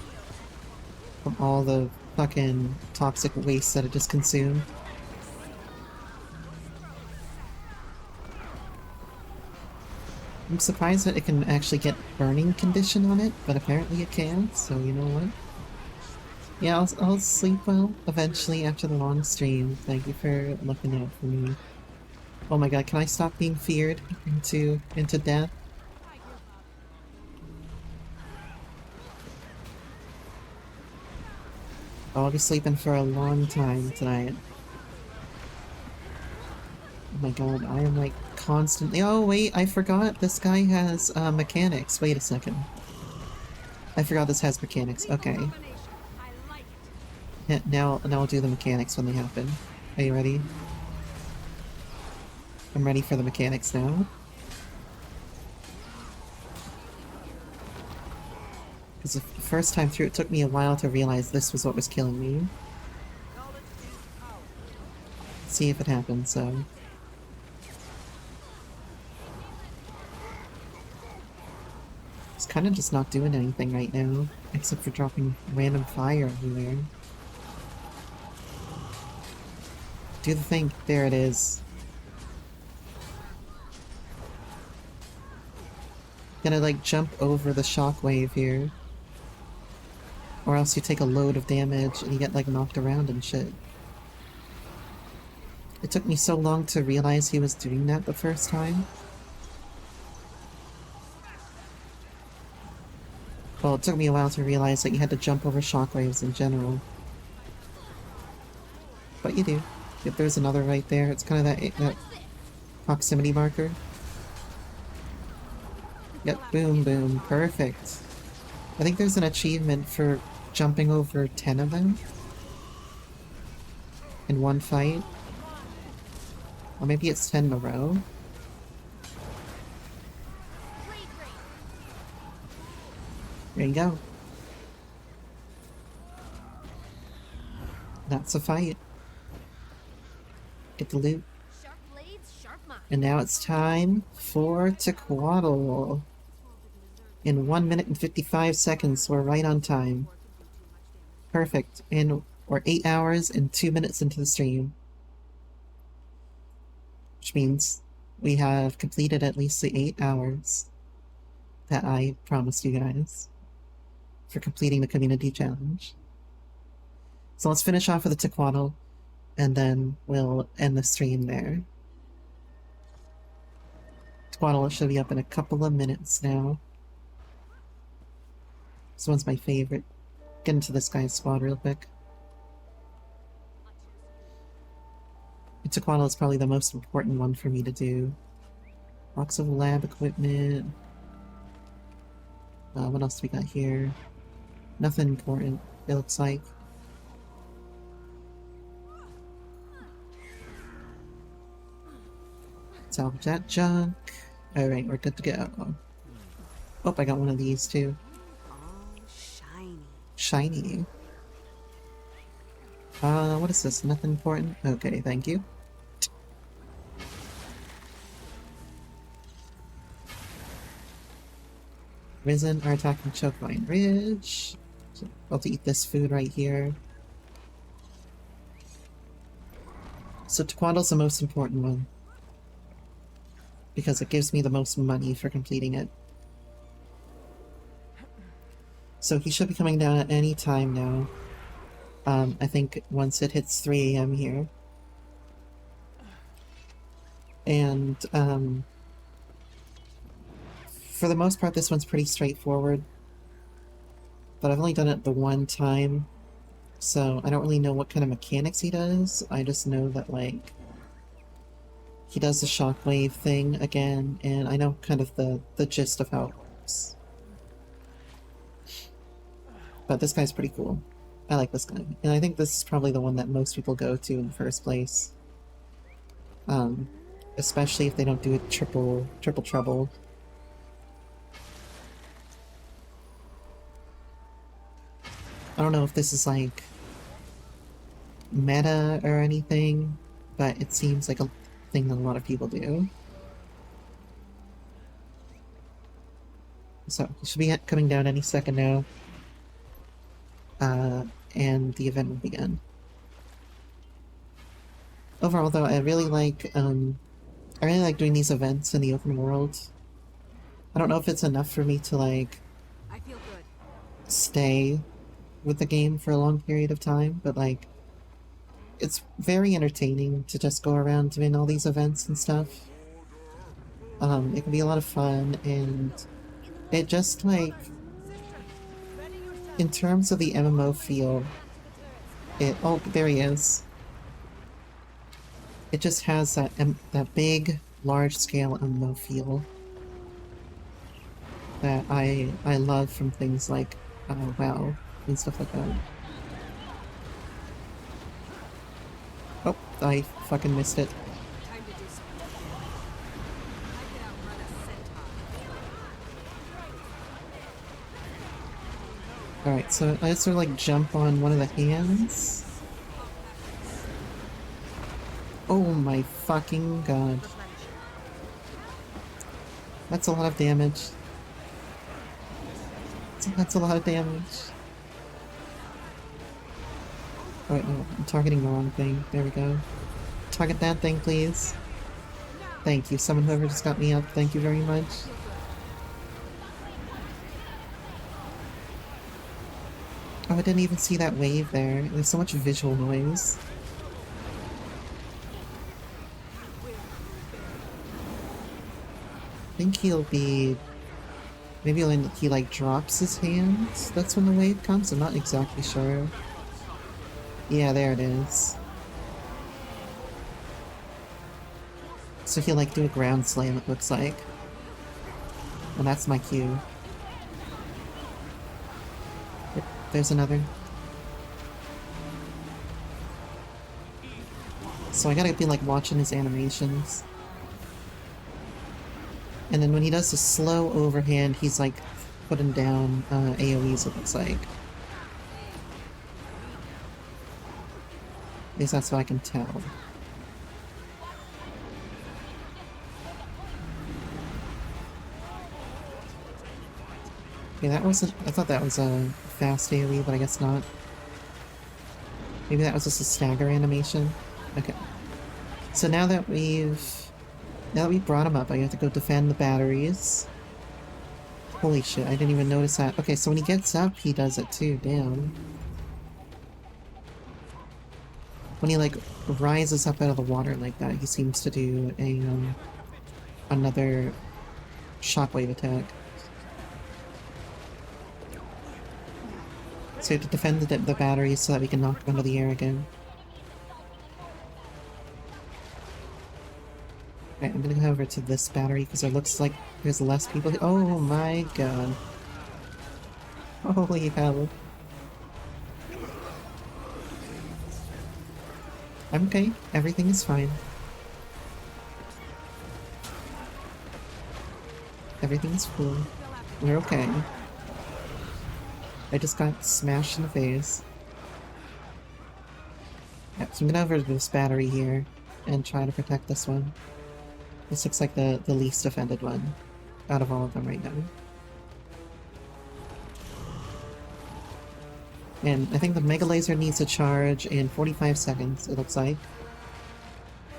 from all the fucking toxic waste that it just consumed. I'm surprised that it can actually get burning condition on it, but apparently it can, so you know what? Yeah, I'll sleep well eventually after the long stream. Thank you for looking out for me. Oh my god, can I stop being feared into death? I'll be sleeping for a long time tonight. Oh my god, I am like constantly— oh wait, I forgot this guy has mechanics. Wait a second. I forgot this has mechanics. Okay. I like it. Yeah, now I'll do the mechanics when they happen. Are you ready? I'm ready for the mechanics now. Because the first time through, it took me a while to realize this was what was killing me. Let's see if it happens, so... It's kind of just not doing anything right now, except for dropping random fire everywhere. Do the thing. There it is. Gonna like jump over the shockwave here. Or else you take a load of damage and you get like knocked around and shit. It took me so long to realize he was doing that the first time. Well, it took me a while to realize that you had to jump over shockwaves in general. But you do. Yep, there's another right there. It's kind of that proximity marker. Yep, boom, boom. Perfect. I think there's an achievement for jumping over 10 of them in one fight. Or maybe it's 10 in a row. There you go. That's a fight. Get the loot. Sharp blades, sharp mind. And now it's time for Tequaddle. In 1 minute and 55 seconds, we're right on time. Perfect. And we're 8 hours and 2 minutes into the stream. Which means we have completed at least the 8 hours that I promised you guys for completing the community challenge. So let's finish off with the Tequaddle, and then we'll end the stream there. Tequaddle should be up in a couple of minutes now. This one's my favorite. Get into this guy's squad real quick. Tequaddle is probably the most important one for me to do. Box of lab equipment. What else do we got here? Nothing important, it looks like. Salvage that junk. Alright, we're good to go. Oh, I got one of these too. Oh, shiny. Shiny. What is this? Nothing important? Okay, thank you. Risen are attacking Chokevine Ridge. So about to eat this food right here. So Tequaddle's the most important one, because it gives me the most money for completing it. So he should be coming down at any time now. I think once it hits 3 AM here. And, for the most part, this one's pretty straightforward. But I've only done it the one time, so I don't really know what kind of mechanics he does. I just know that, like, he does the shockwave thing again, and I know kind of the gist of how it works. But this guy's pretty cool. I like this guy. And I think this is probably the one that most people go to in the first place. Especially if they don't do it triple trouble. I don't know if this is like meta or anything, but it seems like a thing that a lot of people do. So, it should be coming down any second now. And the event will begin. Overall though, I really like doing these events in the open world. I don't know if it's enough for me to like I feel good. stay with the game for a long period of time, but like it's very entertaining to just go around doing all these events and stuff. It can be a lot of fun, and it just like, in terms of the MMO feel, oh, there he is. It just has that big, large-scale MMO feel that I love from things like WoW and stuff like that. Oh, I fucking missed it. Time to do something. I could outrun a centaur. Alright, so I just sort of like jump on one of the hands. Oh my fucking god. That's a lot of damage. That's a lot of damage. Oh wait, no, I'm targeting the wrong thing. There we go. Target that thing, please. Thank you. Someone whoever just got me up, thank you very much. Oh, I didn't even see that wave there. There's so much visual noise. I think he'll be... Maybe when he like drops his hands, that's when the wave comes? I'm not exactly sure. Yeah, there it is. So he'll like do a ground slam, it looks like. And that's my cue. Yep, there's another. So I gotta be like watching his animations. And then when he does the slow overhand, he's like putting down AoEs, it looks like. At least that's what I can tell. Okay, that wasn't. I thought that was a fast AoE, but I guess not. Maybe that was just a stagger animation. Okay. So now that we've brought him up, I have to go defend the batteries. Holy shit, I didn't even notice that. Okay, so when he gets up, he does it too. Damn. When he like rises up out of the water like that, he seems to do a another shockwave attack. So we have to defend the batteries so that we can knock them into the air again. Right, I'm gonna go over to this battery because it looks like there's less people. Oh my god. Holy hell. I'm okay. Everything is fine. Everything's cool. We're okay. I just got smashed in the face. Yep, so I'm gonna over to this battery here and try to protect this one. This looks like the least offended one out of all of them right now. And I think the Mega Laser needs to charge in 45 seconds, it looks like.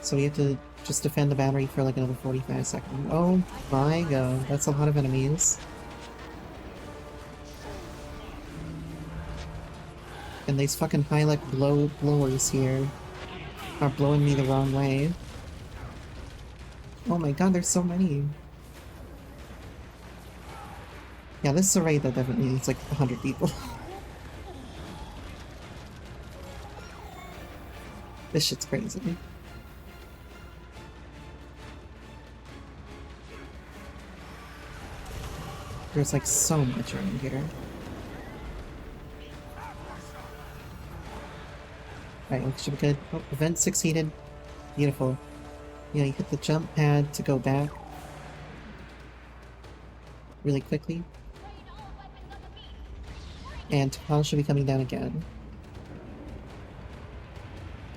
So we have to just defend the battery for like another 45 seconds. Oh my god, that's a lot of enemies. And these fucking Hylek blowers here are blowing me the wrong way. Oh my god, there's so many. Yeah, this is a raid that definitely needs like 100 people. This shit's crazy. There's like so much around here. Right, we should be good. Oh, event succeeded. Beautiful. Yeah, you hit the jump pad to go back. Really quickly. And T'Pol should be coming down again.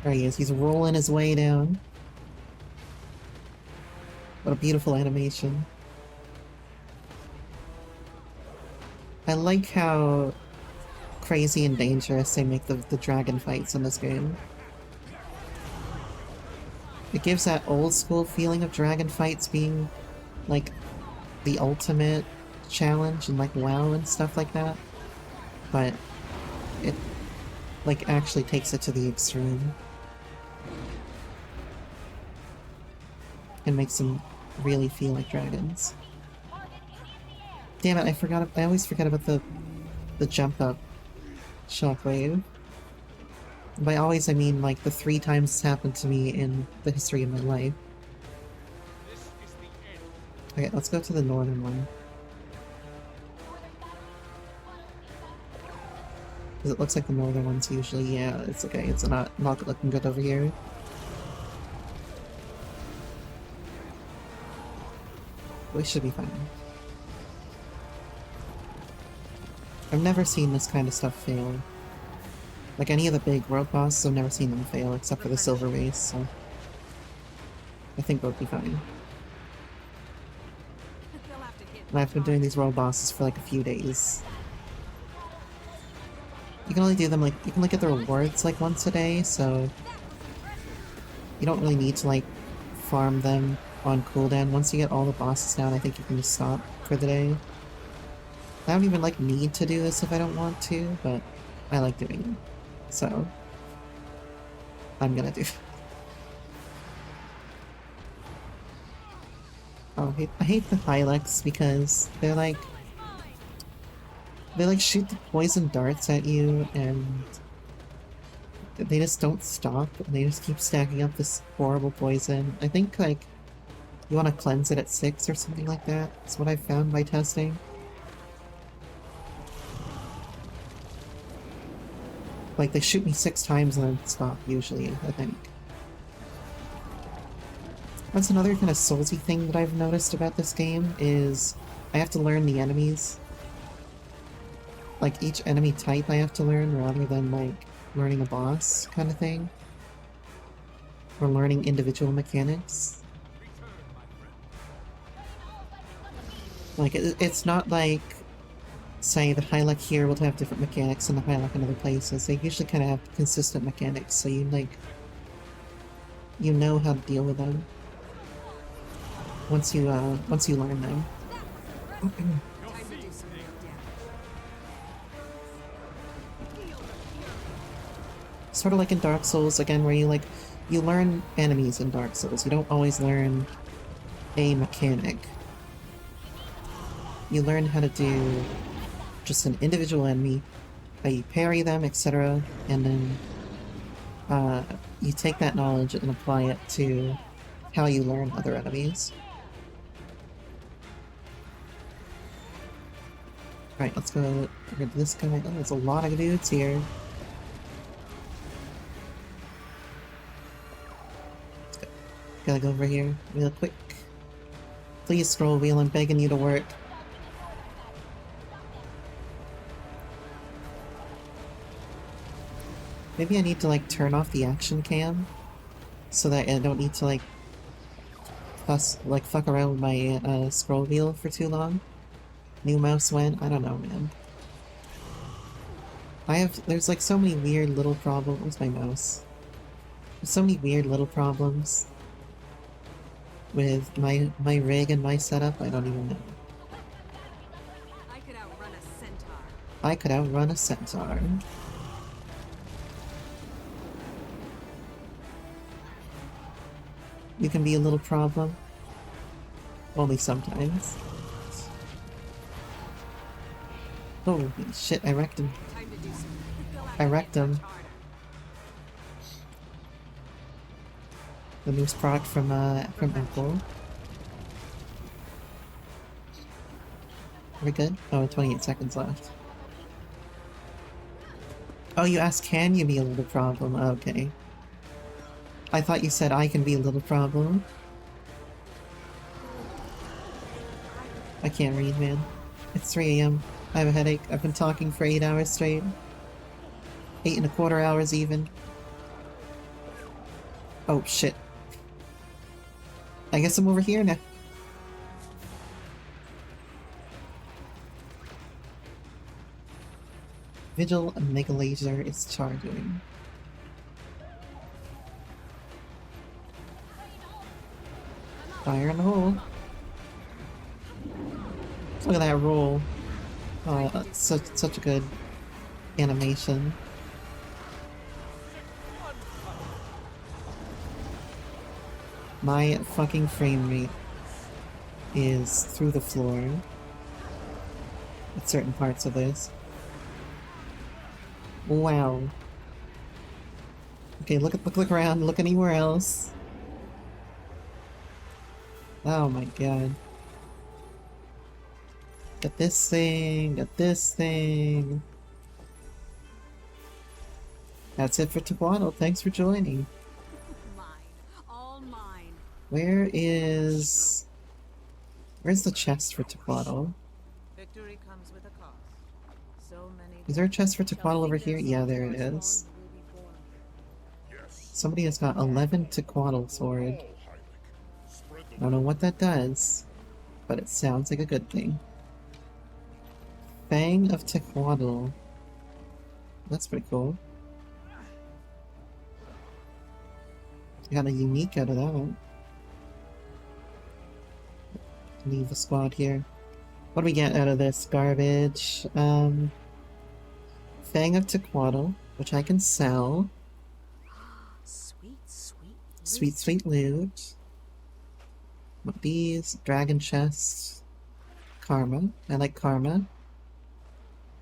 There he is. He's rolling his way down. What a beautiful animation. I like how crazy and dangerous they make the dragon fights in this game. It gives that old school feeling of dragon fights being like the ultimate challenge and like WoW and stuff like that. But it like actually takes it to the extreme. And makes them really feel like dragons. Damn it, I always forget about the jump up shockwave. By always, I mean like the 3 times it's happened to me in the history of my life. Okay, let's go to the northern one. Because it looks like the northern one's usually, yeah, it's okay, it's not looking good over here. We should be fine. I've never seen this kind of stuff fail. Like any of the big world bosses, I've never seen them fail, except for the silver race, so I think we'll be fine. And I've been doing these world bosses for like a few days. You can only do them like, you can only get the rewards like once a day, so you don't really need to like farm them on cooldown. Once you get all the bosses down, I think you can just stop for the day. I don't even like need to do this if I don't want to, but I like doing it. So I'm gonna do it. Oh, I hate the Hylex because they like shoot the poison darts at you and they just don't stop and they just keep stacking up this horrible poison. I think like you want to cleanse it at 6 or something like that. That's what I found by testing. Like they shoot me 6 times and then stop usually, I think. That's another kind of soulsy thing that I've noticed about this game is I have to learn the enemies. like each enemy type I have to learn rather than like learning a boss kind of thing. Or learning individual mechanics. Like it's not like, say, the Hylek here will have different mechanics than the Hylek in other places. They usually kind of have consistent mechanics, so you know how to deal with them once you learn them. Time to do some real damage. Sort of like in Dark Souls, again, where you learn enemies in Dark Souls. You don't always learn a mechanic. You learn how to do just an individual enemy, how you parry them, etc. And then you take that knowledge and apply it to how you learn other enemies. Alright, let's go get rid of this guy. Oh, there's a lot of dudes here. Let's go. Gotta go over here real quick. Please, scroll wheel, I'm begging you to work. Maybe I need to like turn off the action cam so that I don't need to like fuck around with my scroll wheel for too long. New mouse when? I don't know, man. There's like so many weird little problems. Where's my mouse? There's so many weird little problems with my rig and my setup, I don't even know. I could outrun a centaur. I could outrun a centaur. You can be a little problem. Only sometimes. Holy shit, I wrecked him. Time to do some I wrecked him. The newest product from Apple. Are we good? Oh, 28 seconds left. Oh, you asked, can you be a little problem? Okay. I thought you said I can be a little problem. I can't read, man. It's 3 AM. I have a headache. I've been talking for 8 hours straight. 8.25 hours even. Oh, shit. I guess I'm over here now. Vigil Mega Laser is charging. Fire in the hole. Look at that roll. Oh, that's such a good animation. My fucking frame rate is through the floor at certain parts of this. Wow. Okay, look around, look anywhere else. Oh my god. Got this thing, got this thing. That's it for Taquano. Thanks for joining. mine. All mine. Where's the chest for Taquano? Victory comes with a cost. So many. Is there a chest for Taquano over here? Yeah, there it is. Somebody has got 11 Taquano sword. I don't know what that does, but it sounds like a good thing. Fang of Tequatl. That's pretty cool. Got a unique out of that. Leave the squad here. What do we get out of this garbage? Fang of Tequatl, which I can sell. Sweet, sweet. Sweet, sweet loot. What these? Dragon chest. Karma. I like karma.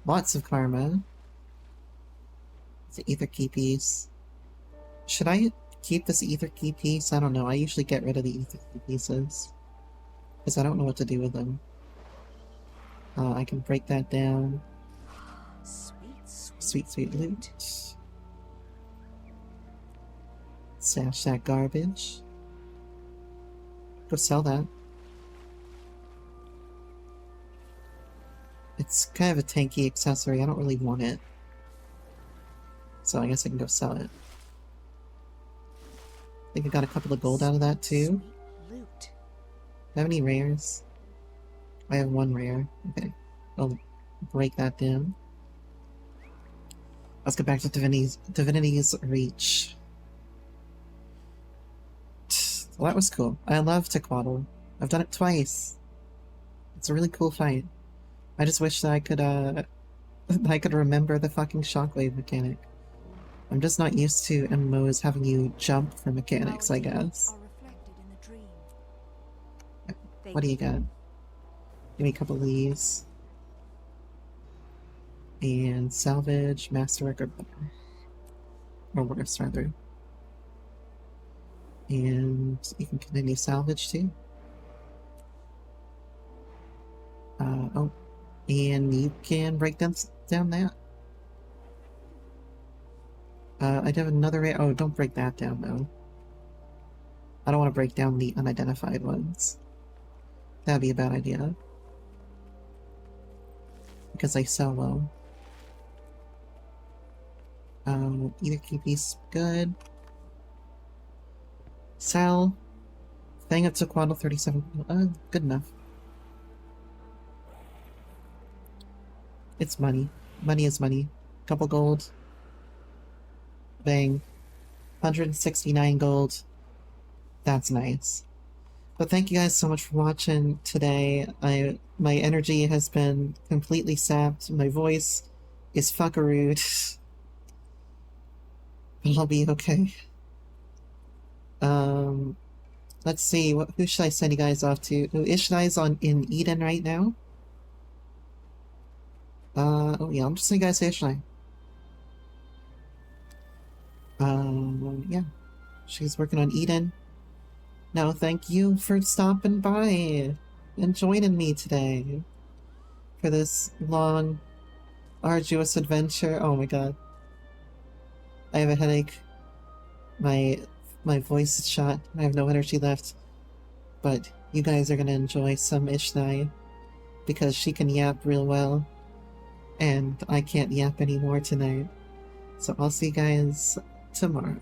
Lots of karma. It's an ether key piece. Should I keep this ether key piece? I don't know. I usually get rid of the ether key pieces. Because I don't know what to do with them. I can break that down. Sweet, sweet. Sweet, sweet loot. Stash that garbage. Go sell that. It's kind of a tanky accessory. I don't really want it. So I guess I can go sell it. I think I got a couple of gold out of that too. Sweet loot. Do I have any rares? I have one rare. Okay. I'll break that down. Let's get back to Divinity's Reach. Well, that was cool. I love Tequaddle. I've done it twice. It's a really cool fight. I just wish that I could, I could remember the fucking shockwave mechanic. I'm just not used to MMOs having you jump for mechanics, I guess. Are reflected in the dream. What do you got? Give me a couple of these. And salvage, masterwork, or better. Or worse, rather. And you can continue salvage too. Oh, and you can break down that. I have another. Oh, don't break that down though. I don't want to break down the unidentified ones. That'd be a bad idea. Because they sell low. Either KP's good. Sell. Thing up to Quaddle 37. Good enough. It's money. Money is money. Couple gold. Bang. 169 gold. That's nice. But thank you guys so much for watching today. My energy has been completely sapped. My voice is fuckarooed. But I'll be okay. Let's see. Who should I send you guys off to? Oh, Ishnai's in Eden right now. Oh yeah, I'm just sending you guys to Ishnai. Yeah. She's working on Eden. No, thank you for stopping by and joining me today for this long, arduous adventure. Oh my god. I have a headache. My voice is shot. I have no energy left. But you guys are gonna enjoy some Ishnai because she can yap real well. And I can't yap anymore tonight. So I'll see you guys tomorrow.